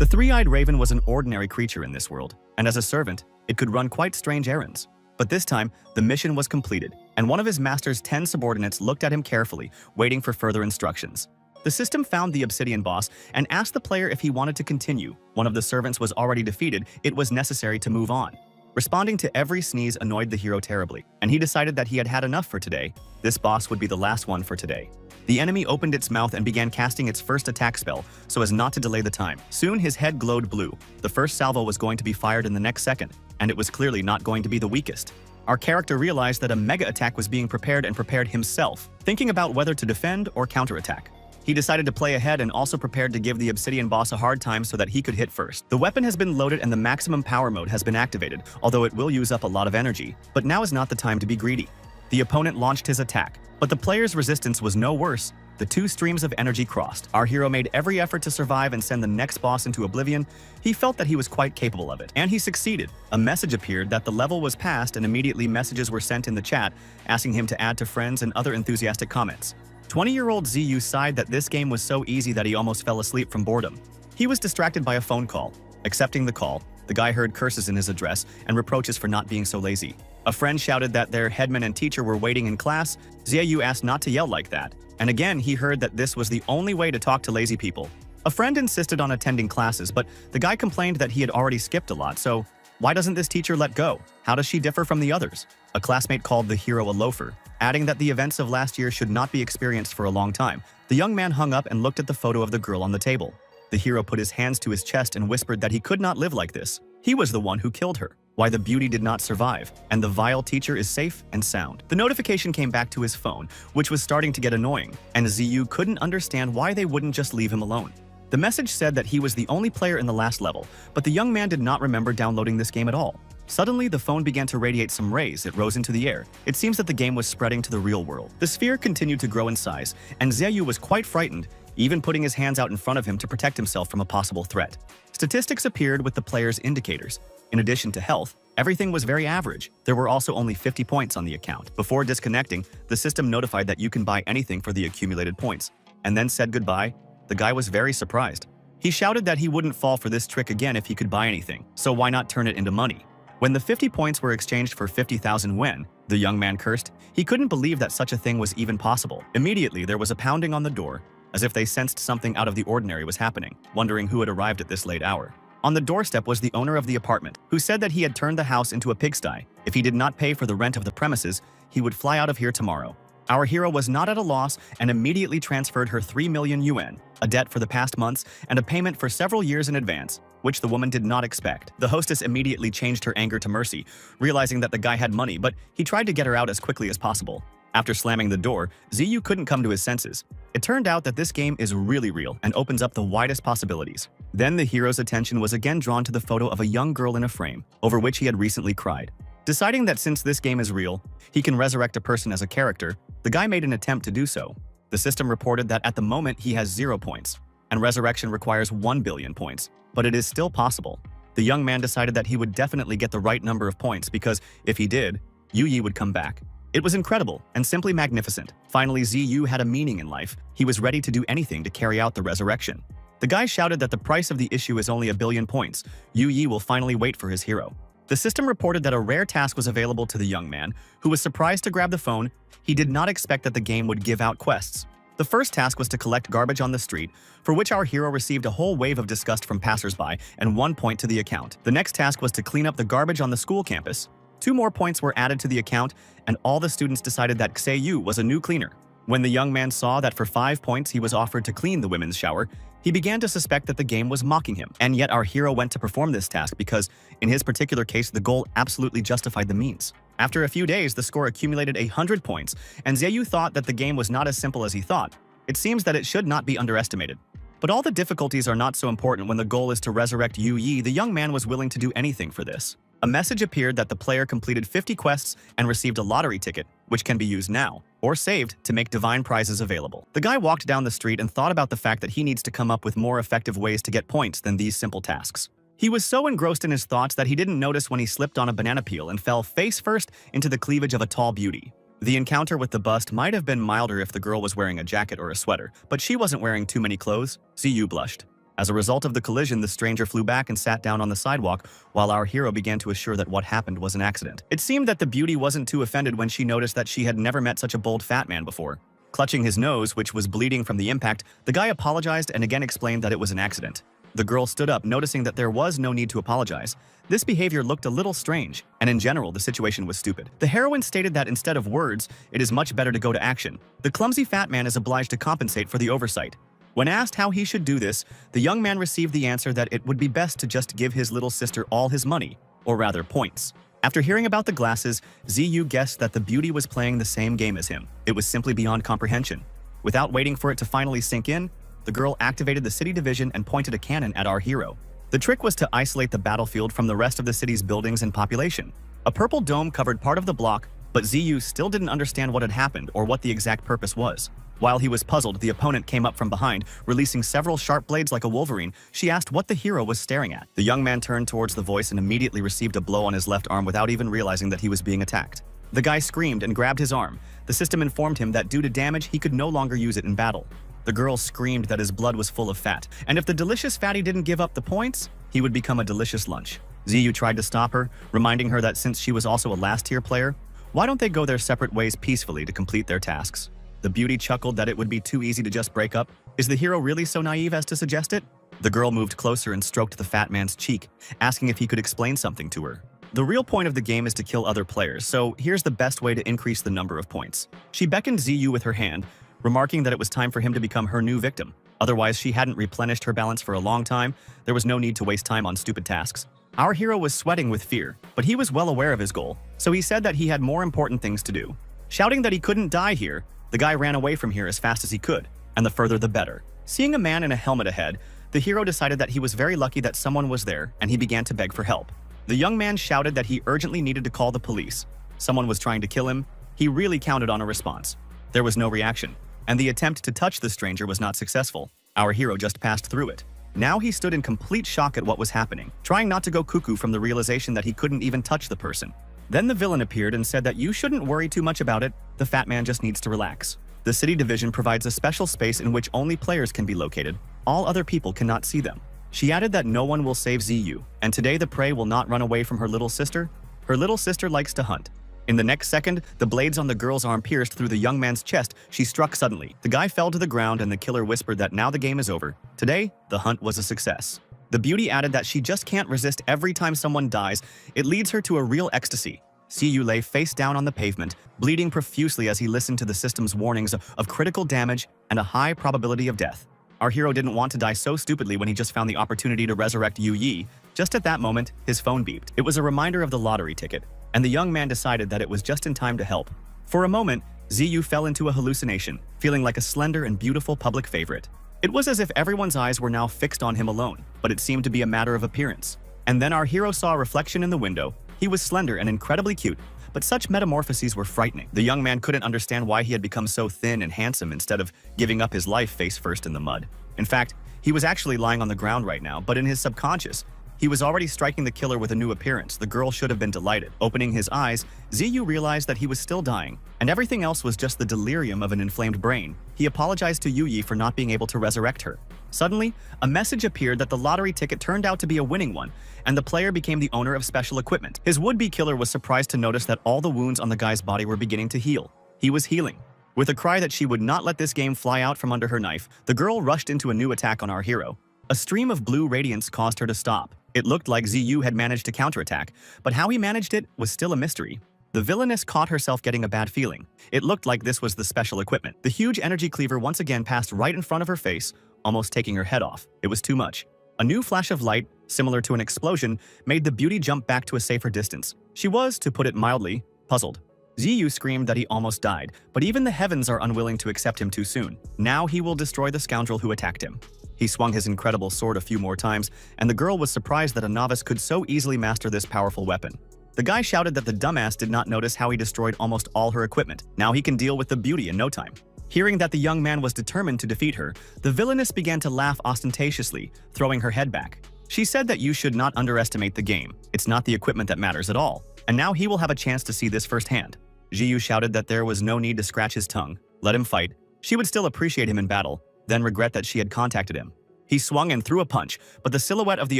The three-eyed raven was an ordinary creature in this world, and as a servant, it could run quite strange errands. But this time, the mission was completed, and one of his master's 10 subordinates looked at him carefully, waiting for further instructions. The system found the obsidian boss and asked the player if he wanted to continue. One of the servants was already defeated, it was necessary to move on. Responding to every sneeze annoyed the hero terribly, and he decided that he had had enough for today. This boss would be the last one for today. The enemy opened its mouth and began casting its first attack spell so as not to delay the time. Soon his head glowed blue. The first salvo was going to be fired in the next second, and it was clearly not going to be the weakest. Our character realized that a mega attack was being prepared and prepared himself, thinking about whether to defend or counterattack. He decided to play ahead and also prepared to give the obsidian boss a hard time so that he could hit first. The weapon has been loaded and the maximum power mode has been activated, although it will use up a lot of energy. But now is not the time to be greedy. The opponent launched his attack, but the player's resistance was no worse. The two streams of energy crossed. Our hero made every effort to survive and send the next boss into oblivion. He felt that he was quite capable of it, and he succeeded. A message appeared that the level was passed, and immediately messages were sent in the chat asking him to add to friends and other enthusiastic comments. 20-year-old ZU sighed that this game was so easy that he almost fell asleep from boredom. He was distracted by a phone call. Accepting the call, the guy heard curses in his address and reproaches for not being so lazy. A friend shouted that their headman and teacher were waiting in class. ZU asked not to yell like that, and again he heard that this was the only way to talk to lazy people. A friend insisted on attending classes, but the guy complained that he had already skipped a lot, so why doesn't this teacher let go? How does she differ from the others? A classmate called the hero a loafer, adding that the events of last year should not be experienced for a long time. The young man hung up and looked at the photo of the girl on the table. The hero put his hands to his chest and whispered that he could not live like this. He was the one who killed her. Why the beauty did not survive, and the vile teacher is safe and sound. The notification came back to his phone, which was starting to get annoying, and ZU couldn't understand why they wouldn't just leave him alone. The message said that he was the only player in the last level, but the young man did not remember downloading this game at all. Suddenly, the phone began to radiate some rays. It rose into the air. It seems that the game was spreading to the real world. The sphere continued to grow in size, and Zeyu was quite frightened, even putting his hands out in front of him to protect himself from a possible threat. Statistics appeared with the player's indicators. In addition to health, everything was very average. There were also only 50 points on the account. Before disconnecting, the system notified that you can buy anything for the accumulated points, and then said goodbye. The guy was very surprised. He shouted that he wouldn't fall for this trick again if he could buy anything, so why not turn it into money? When the 50 points were exchanged for 50,000 yen, the young man cursed. He couldn't believe that such a thing was even possible. Immediately, there was a pounding on the door, as if they sensed something out of the ordinary was happening, wondering who had arrived at this late hour. On the doorstep was the owner of the apartment, who said that he had turned the house into a pigsty. If he did not pay for the rent of the premises, he would fly out of here tomorrow. Our hero was not at a loss and immediately transferred her 3 million yuan, a debt for the past months, and a payment for several years in advance, which the woman did not expect. The hostess immediately changed her anger to mercy, realizing that the guy had money, but he tried to get her out as quickly as possible. After slamming the door, Ziyu couldn't come to his senses. It turned out that this game is really real and opens up the widest possibilities. Then the hero's attention was again drawn to the photo of a young girl in a frame, over which he had recently cried. Deciding that since this game is real, he can resurrect a person as a character, the guy made an attempt to do so. The system reported that at the moment he has 0 points, and resurrection requires 1 billion points, but it is still possible. The young man decided that he would definitely get the right number of points because if he did, Yu Yi would come back. It was incredible and simply magnificent. Finally, Ziyu had a meaning in life. He was ready to do anything to carry out the resurrection. The guy shouted that the price of the issue is only 1 billion points. Yu Yi will finally wait for his hero. The system reported that a rare task was available to the young man, who was surprised to grab the phone. He did not expect that the game would give out quests. The first task was to collect garbage on the street, for which our hero received a whole wave of disgust from passersby and 1 point to the account. The next task was to clean up the garbage on the school campus. 2 more points were added to the account, and all the students decided that Xeyu was a new cleaner. When the young man saw that for 5 points he was offered to clean the women's shower, he began to suspect that the game was mocking him. And yet our hero went to perform this task because, in his particular case, the goal absolutely justified the means. After a few days, the score accumulated 100 points, and Xeyu thought that the game was not as simple as he thought. It seems that it should not be underestimated. But all the difficulties are not so important when the goal is to resurrect Yu Yi. The young man was willing to do anything for this. A message appeared that the player completed 50 quests and received a lottery ticket, which can be used now, or saved to make divine prizes available. The guy walked down the street and thought about the fact that he needs to come up with more effective ways to get points than these simple tasks. He was so engrossed in his thoughts that he didn't notice when he slipped on a banana peel and fell face first into the cleavage of a tall beauty. The encounter with the bust might have been milder if the girl was wearing a jacket or a sweater, but she wasn't wearing too many clothes. Ziyu blushed. As a result of the collision, the stranger flew back and sat down on the sidewalk while our hero began to assure that what happened was an accident. It seemed that the beauty wasn't too offended when she noticed that she had never met such a bold fat man before. Clutching his nose, which was bleeding from the impact, the guy apologized and again explained that it was an accident. The girl stood up, noticing that there was no need to apologize. This behavior looked a little strange, and in general, the situation was stupid. The heroine stated that instead of words, it is much better to go to action. The clumsy fat man is obliged to compensate for the oversight. When asked how he should do this, the young man received the answer that it would be best to just give his little sister all his money, or rather points. After hearing about the glasses, Ziyu guessed that the beauty was playing the same game as him. It was simply beyond comprehension. Without waiting for it to finally sink in, the girl activated the city division and pointed a cannon at our hero. The trick was to isolate the battlefield from the rest of the city's buildings and population. A purple dome covered part of the block, but Ziyu still didn't understand what had happened or what the exact purpose was. While he was puzzled, the opponent came up from behind, releasing several sharp blades like a wolverine. She asked what the hero was staring at. The young man turned towards the voice and immediately received a blow on his left arm without even realizing that he was being attacked. The guy screamed and grabbed his arm. The system informed him that due to damage, he could no longer use it in battle. The girl screamed that his blood was full of fat, and if the delicious fatty didn't give up the points, he would become a delicious lunch. Ziyu tried to stop her, reminding her that since she was also a last-tier player, why don't they go their separate ways peacefully to complete their tasks? The beauty chuckled that it would be too easy to just break up. Is the hero really so naive as to suggest it? The girl moved closer and stroked the fat man's cheek, asking if he could explain something to her. The real point of the game is to kill other players, so here's the best way to increase the number of points. She beckoned Ziyu with her hand, remarking that it was time for him to become her new victim. Otherwise, she hadn't replenished her balance for a long time. There was no need to waste time on stupid tasks. Our hero was sweating with fear, but he was well aware of his goal, so he said that he had more important things to do. Shouting that he couldn't die here, the guy ran away from here as fast as he could, and the further the better. Seeing a man in a helmet ahead, the hero decided that he was very lucky that someone was there, and he began to beg for help. The young man shouted that he urgently needed to call the police. Someone was trying to kill him. He really counted on a response. There was no reaction, and the attempt to touch the stranger was not successful. Our hero just passed through it. Now he stood in complete shock at what was happening, trying not to go cuckoo from the realization that he couldn't even touch the person. Then the villain appeared and said that you shouldn't worry too much about it, the fat man just needs to relax. The city division provides a special space in which only players can be located. All other people cannot see them. She added that no one will save Ziyu, and today the prey will not run away from her little sister. Her little sister likes to hunt. In the next second, the blades on the girl's arm pierced through the young man's chest. She struck suddenly. The guy fell to the ground and the killer whispered that now the game is over. Today, the hunt was a success. The beauty added that she just can't resist every time someone dies. It leads her to a real ecstasy. Ziyu lay face down on the pavement, bleeding profusely as he listened to the system's warnings of critical damage and a high probability of death. Our hero didn't want to die so stupidly when he just found the opportunity to resurrect Yu Yi. Just at that moment, his phone beeped. It was a reminder of the lottery ticket, and the young man decided that it was just in time to help. For a moment, Ziyu fell into a hallucination, feeling like a slender and beautiful public favorite. It was as if everyone's eyes were now fixed on him alone, but it seemed to be a matter of appearance. And then our hero saw a reflection in the window. He was slender and incredibly cute, but such metamorphoses were frightening. The young man couldn't understand why he had become so thin and handsome instead of giving up his life face first in the mud. In fact, he was actually lying on the ground right now, but in his subconscious, he was already striking the killer with a new appearance. The girl should have been delighted. Opening his eyes, Ziyu realized that he was still dying, and everything else was just the delirium of an inflamed brain. He apologized to Yu Yi for not being able to resurrect her. Suddenly, a message appeared that the lottery ticket turned out to be a winning one, and the player became the owner of special equipment. His would-be killer was surprised to notice that all the wounds on the guy's body were beginning to heal. He was healing. With a cry that she would not let this game fly out from under her knife, the girl rushed into a new attack on our hero. A stream of blue radiance caused her to stop. It looked like Ziyu had managed to counterattack, but how he managed it was still a mystery. The villainess caught herself getting a bad feeling. It looked like this was the special equipment. The huge energy cleaver once again passed right in front of her face, almost taking her head off. It was too much. A new flash of light, similar to an explosion, made the beauty jump back to a safer distance. She was, to put it mildly, puzzled. Ziyu screamed that he almost died, but even the heavens are unwilling to accept him too soon. Now he will destroy the scoundrel who attacked him. He swung his incredible sword a few more times, and the girl was surprised that a novice could so easily master this powerful weapon. The guy shouted that the dumbass did not notice how he destroyed almost all her equipment. Now he can deal with the beauty in no time. Hearing that the young man was determined to defeat her, the villainess began to laugh ostentatiously, throwing her head back. She said that you should not underestimate the game. It's not the equipment that matters at all. And now he will have a chance to see this firsthand. Ziyu shouted that there was no need to scratch his tongue. Let him fight. She would still appreciate him in battle, then regret that she had contacted him. He swung and threw a punch, but the silhouette of the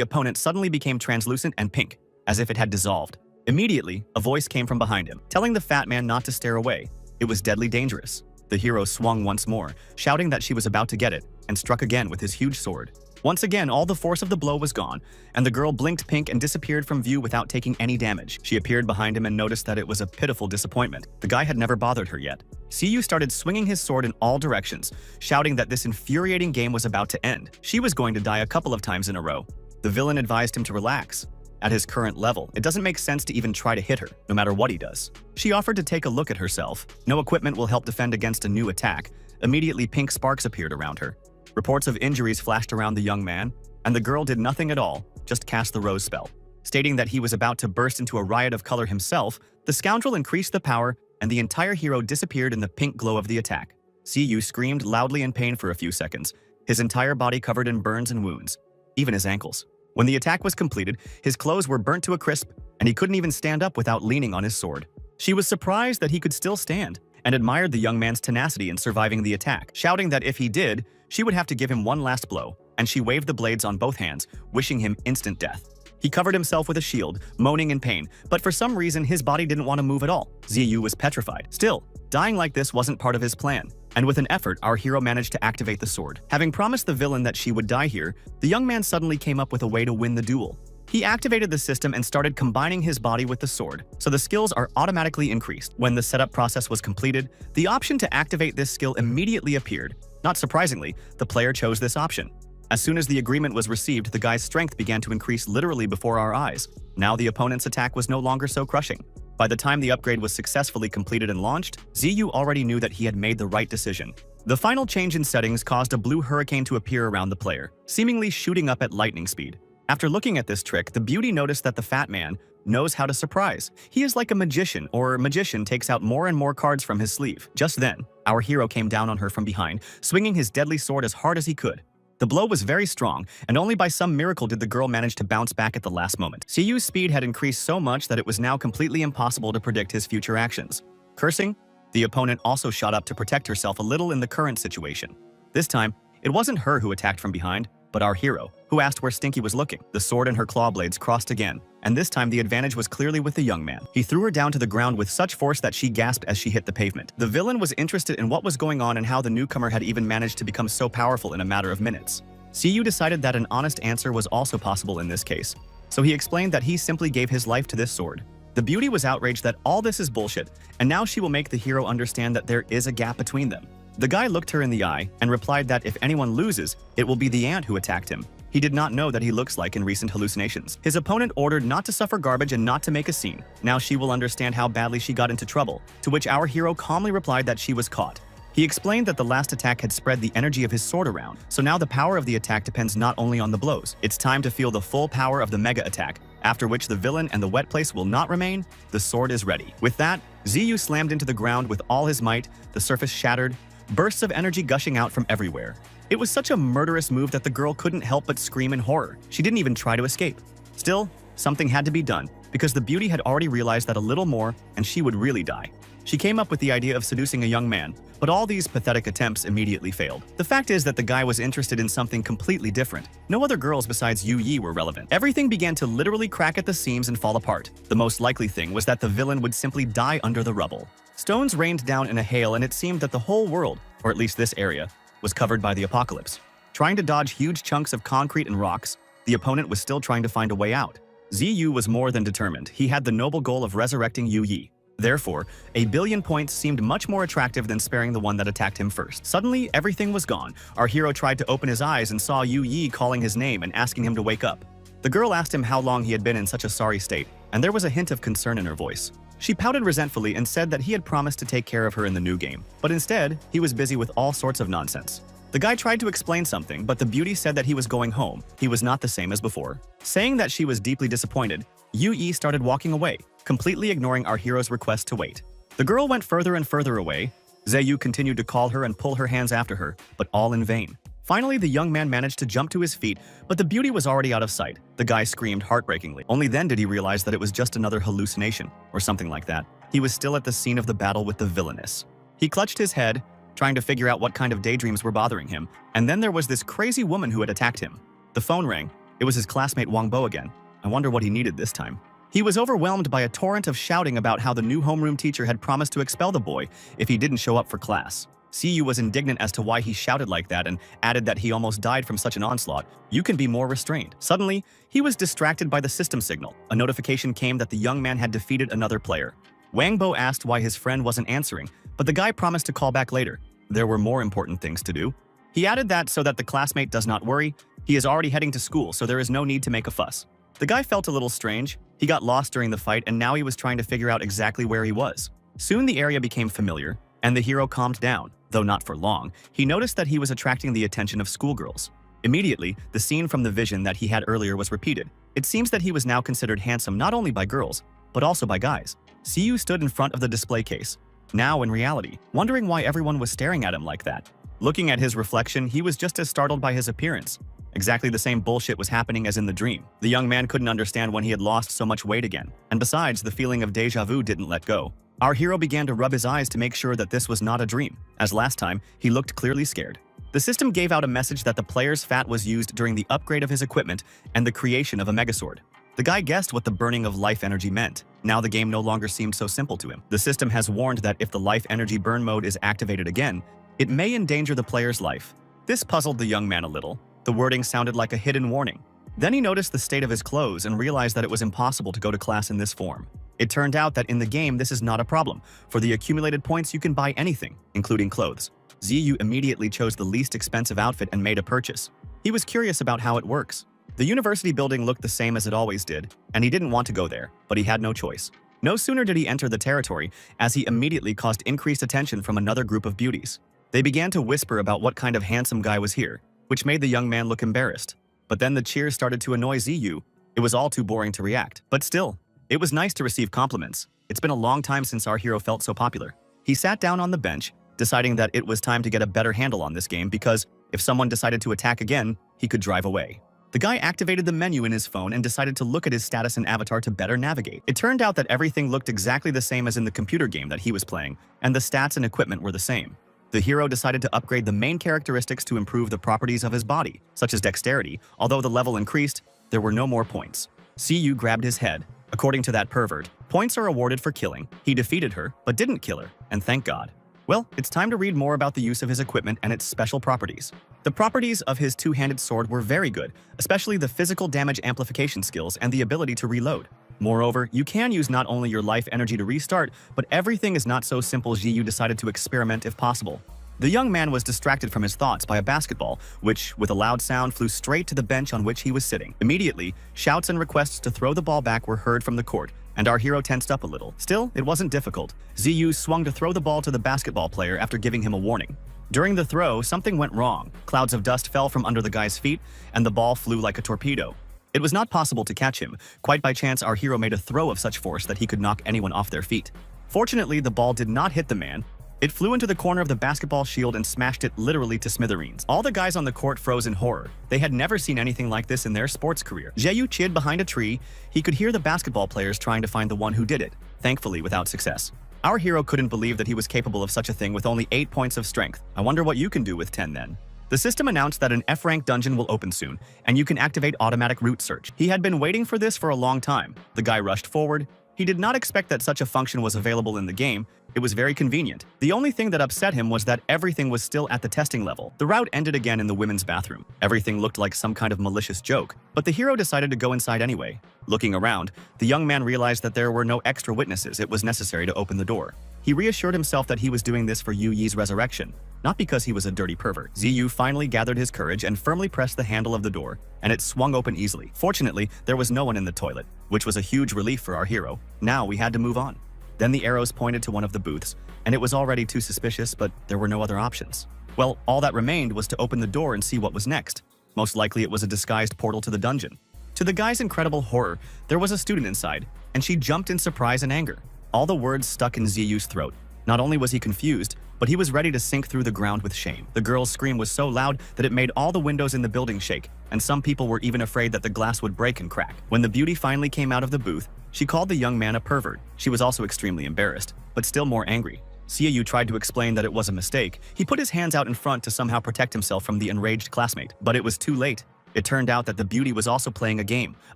opponent suddenly became translucent and pink, as if it had dissolved. Immediately, a voice came from behind him, telling the fat man not to stare away. It was deadly dangerous. The hero swung once more, shouting that she was about to get it, and struck again with his huge sword. Once again, all the force of the blow was gone, and the girl blinked pink and disappeared from view without taking any damage. She appeared behind him and noticed that it was a pitiful disappointment. The guy had never bothered her yet. Siyu started swinging his sword in all directions, shouting that this infuriating game was about to end. She was going to die a couple of times in a row. The villain advised him to relax. At his current level, it doesn't make sense to even try to hit her, no matter what he does. She offered to take a look at herself. No equipment will help defend against a new attack. Immediately, pink sparks appeared around her. Reports of injuries flashed around the young man, and the girl did nothing at all, just cast the rose spell. Stating that he was about to burst into a riot of color himself, the scoundrel increased the power, and the entire hero disappeared in the pink glow of the attack. Siyu screamed loudly in pain for a few seconds, his entire body covered in burns and wounds, even his ankles. When the attack was completed, his clothes were burnt to a crisp, and he couldn't even stand up without leaning on his sword. She was surprised that he could still stand, and admired the young man's tenacity in surviving the attack, shouting that if he did, she would have to give him one last blow, and she waved the blades on both hands, wishing him instant death. He covered himself with a shield, moaning in pain, but for some reason his body didn't want to move at all. Ziyu was petrified. Still, dying like this wasn't part of his plan, and with an effort, our hero managed to activate the sword. Having promised the villain that she would die here, the young man suddenly came up with a way to win the duel. He activated the system and started combining his body with the sword, so the skills are automatically increased. When the setup process was completed, the option to activate this skill immediately appeared. Not surprisingly, the player chose this option. As soon as the agreement was received, the guy's strength began to increase literally before our eyes. Now the opponent's attack was no longer so crushing. By the time the upgrade was successfully completed and launched, Ziyu already knew that he had made the right decision. The final change in settings caused a blue hurricane to appear around the player, seemingly shooting up at lightning speed. After looking at this trick, the beauty noticed that the fat man knows how to surprise. He is like a magician, or magician takes out more and more cards from his sleeve. Just then, our hero came down on her from behind, swinging his deadly sword as hard as he could. The blow was very strong, and only by some miracle did the girl manage to bounce back at the last moment. Siyu's speed had increased so much that it was now completely impossible to predict his future actions. Cursing, the opponent also shot up to protect herself a little in the current situation. This time, it wasn't her who attacked from behind, but our hero, who asked where Stinky was looking. The sword and her claw blades crossed again, and this time the advantage was clearly with the young man. He threw her down to the ground with such force that she gasped as she hit the pavement. The villain was interested in what was going on and how the newcomer had even managed to become so powerful in a matter of minutes. Siyu decided that an honest answer was also possible in this case, so he explained that he simply gave his life to this sword. The beauty was outraged that all this is bullshit, and now she will make the hero understand that there is a gap between them. The guy looked her in the eye and replied that if anyone loses, it will be the ant who attacked him. He did not know that he looks like in recent hallucinations. His opponent ordered not to suffer garbage and not to make a scene. Now she will understand how badly she got into trouble, to which our hero calmly replied that she was caught. He explained that the last attack had spread the energy of his sword around, so now the power of the attack depends not only on the blows. It's time to feel the full power of the mega attack, after which the villain and the wet place will not remain. The sword is ready. With that, Ziyu slammed into the ground with all his might, the surface shattered, bursts of energy gushing out from everywhere. It was such a murderous move that the girl couldn't help but scream in horror. She didn't even try to escape. Still, something had to be done, because the beauty had already realized that a little more and she would really die. She came up with the idea of seducing a young man, but all these pathetic attempts immediately failed. The fact is that the guy was interested in something completely different. No other girls besides Yu Yi were relevant. Everything began to literally crack at the seams and fall apart. The most likely thing was that the villain would simply die under the rubble. Stones rained down in a hail, and it seemed that the whole world, or at least this area, was covered by the apocalypse. Trying to dodge huge chunks of concrete and rocks, the opponent was still trying to find a way out. Ziyu was more than determined. He had the noble goal of resurrecting Yu Yi. Therefore, a billion points seemed much more attractive than sparing the one that attacked him first. Suddenly, everything was gone. Our hero tried to open his eyes and saw Yu Yi calling his name and asking him to wake up. The girl asked him how long he had been in such a sorry state, and there was a hint of concern in her voice. She pouted resentfully and said that he had promised to take care of her in the new game, but instead, he was busy with all sorts of nonsense. The guy tried to explain something, but the beauty said that he was going home. He was not the same as before. Saying that she was deeply disappointed, Yu Yi started walking away, completely ignoring our hero's request to wait. The girl went further and further away. Ziyu continued to call her and pull her hands after her, but all in vain. Finally, the young man managed to jump to his feet, but the beauty was already out of sight. The guy screamed heartbreakingly. Only then did he realize that it was just another hallucination, or something like that. He was still at the scene of the battle with the villainess. He clutched his head, trying to figure out what kind of daydreams were bothering him. And then there was this crazy woman who had attacked him. The phone rang. It was his classmate Wang Bo again. I wonder what he needed this time. He was overwhelmed by a torrent of shouting about how the new homeroom teacher had promised to expel the boy if he didn't show up for class. Siyu was indignant as to why he shouted like that and added that he almost died from such an onslaught. You can be more restrained. Suddenly, he was distracted by the system signal. A notification came that the young man had defeated another player. Wang Bo asked why his friend wasn't answering, but the guy promised to call back later. There were more important things to do. He added that so that the classmate does not worry, he is already heading to school, so there is no need to make a fuss. The guy felt a little strange. He got lost during the fight, and now he was trying to figure out exactly where he was. Soon the area became familiar, and the hero calmed down. Though not for long, he noticed that he was attracting the attention of schoolgirls. Immediately, the scene from the vision that he had earlier was repeated. It seems that he was now considered handsome not only by girls, but also by guys. Siyu stood in front of the display case, now in reality, wondering why everyone was staring at him like that. Looking at his reflection, he was just as startled by his appearance. Exactly the same bullshit was happening as in the dream. The young man couldn't understand when he had lost so much weight again, and besides, the feeling of deja vu didn't let go. Our hero began to rub his eyes to make sure that this was not a dream. As last time, he looked clearly scared. The system gave out a message that the player's fat was used during the upgrade of his equipment and the creation of a megasword. The guy guessed what the burning of life energy meant. Now the game no longer seemed so simple to him. The system has warned that if the life energy burn mode is activated again, it may endanger the player's life. This puzzled the young man a little. The wording sounded like a hidden warning. Then he noticed the state of his clothes and realized that it was impossible to go to class in this form. It turned out that in the game this is not a problem. For the accumulated points you can buy anything, including clothes. Ziyu immediately chose the least expensive outfit and made a purchase. He was curious about how it works. The university building looked the same as it always did, and he didn't want to go there, but he had no choice. No sooner did he enter the territory, as he immediately caused increased attention from another group of beauties. They began to whisper about what kind of handsome guy was here, which made the young man look embarrassed. But then the cheers started to annoy Ziyu. It was all too boring to react. But still, it was nice to receive compliments. It's been a long time since our hero felt so popular. He sat down on the bench, deciding that it was time to get a better handle on this game because if someone decided to attack again, he could drive away. The guy activated the menu in his phone and decided to look at his status and avatar to better navigate. It turned out that everything looked exactly the same as in the computer game that he was playing, and the stats and equipment were the same. The hero decided to upgrade the main characteristics to improve the properties of his body, such as dexterity. Although the level increased, there were no more points. Siyu grabbed his head. According to that pervert, points are awarded for killing. He defeated her, but didn't kill her, and thank God. Well, it's time to read more about the use of his equipment and its special properties. The properties of his two-handed sword were very good, especially the physical damage amplification skills and the ability to reload. Moreover, you can use not only your life energy to restart, but everything is not so simple. Ziyu decided to experiment if possible. The young man was distracted from his thoughts by a basketball, which, with a loud sound, flew straight to the bench on which he was sitting. Immediately, shouts and requests to throw the ball back were heard from the court, and our hero tensed up a little. Still, it wasn't difficult. Ziyu swung to throw the ball to the basketball player after giving him a warning. During the throw, something went wrong. Clouds of dust fell from under the guy's feet, and the ball flew like a torpedo. It was not possible to catch him. Quite by chance, our hero made a throw of such force that he could knock anyone off their feet. Fortunately, the ball did not hit the man. It flew into the corner of the basketball shield and smashed it literally to smithereens. All the guys on the court froze in horror. They had never seen anything like this in their sports career. Jeyu chid behind a tree. He could hear the basketball players trying to find the one who did it, thankfully without success. Our hero couldn't believe that he was capable of such a thing with only 8 points of strength. I wonder what you can do with 10 then. The system announced that an F-rank dungeon will open soon, and you can activate automatic route search. He had been waiting for this for a long time. The guy rushed forward. He did not expect that such a function was available in the game. It was very convenient. The only thing that upset him was that everything was still at the testing level. The route ended again in the women's bathroom. Everything looked like some kind of malicious joke, but the hero decided to go inside anyway. Looking around, the young man realized that there were no extra witnesses. It was necessary to open the door. He reassured himself that he was doing this for Yu Yi's resurrection, not because he was a dirty pervert. Ziyu finally gathered his courage and firmly pressed the handle of the door, and it swung open easily. Fortunately, there was no one in the toilet, which was a huge relief for our hero. Now we had to move on. Then the arrows pointed to one of the booths, and it was already too suspicious, but there were no other options. Well, all that remained was to open the door and see what was next. Most likely it was a disguised portal to the dungeon. To the guy's incredible horror, there was a student inside, and she jumped in surprise and anger. All the words stuck in Ziyu's throat. Not only was he confused, but he was ready to sink through the ground with shame. The girl's scream was so loud that it made all the windows in the building shake, and some people were even afraid that the glass would break and crack. When the beauty finally came out of the booth, she called the young man a pervert. She was also extremely embarrassed, but still more angry. Xiaoyu tried to explain that it was a mistake. He put his hands out in front to somehow protect himself from the enraged classmate, but it was too late. It turned out that the beauty was also playing a game.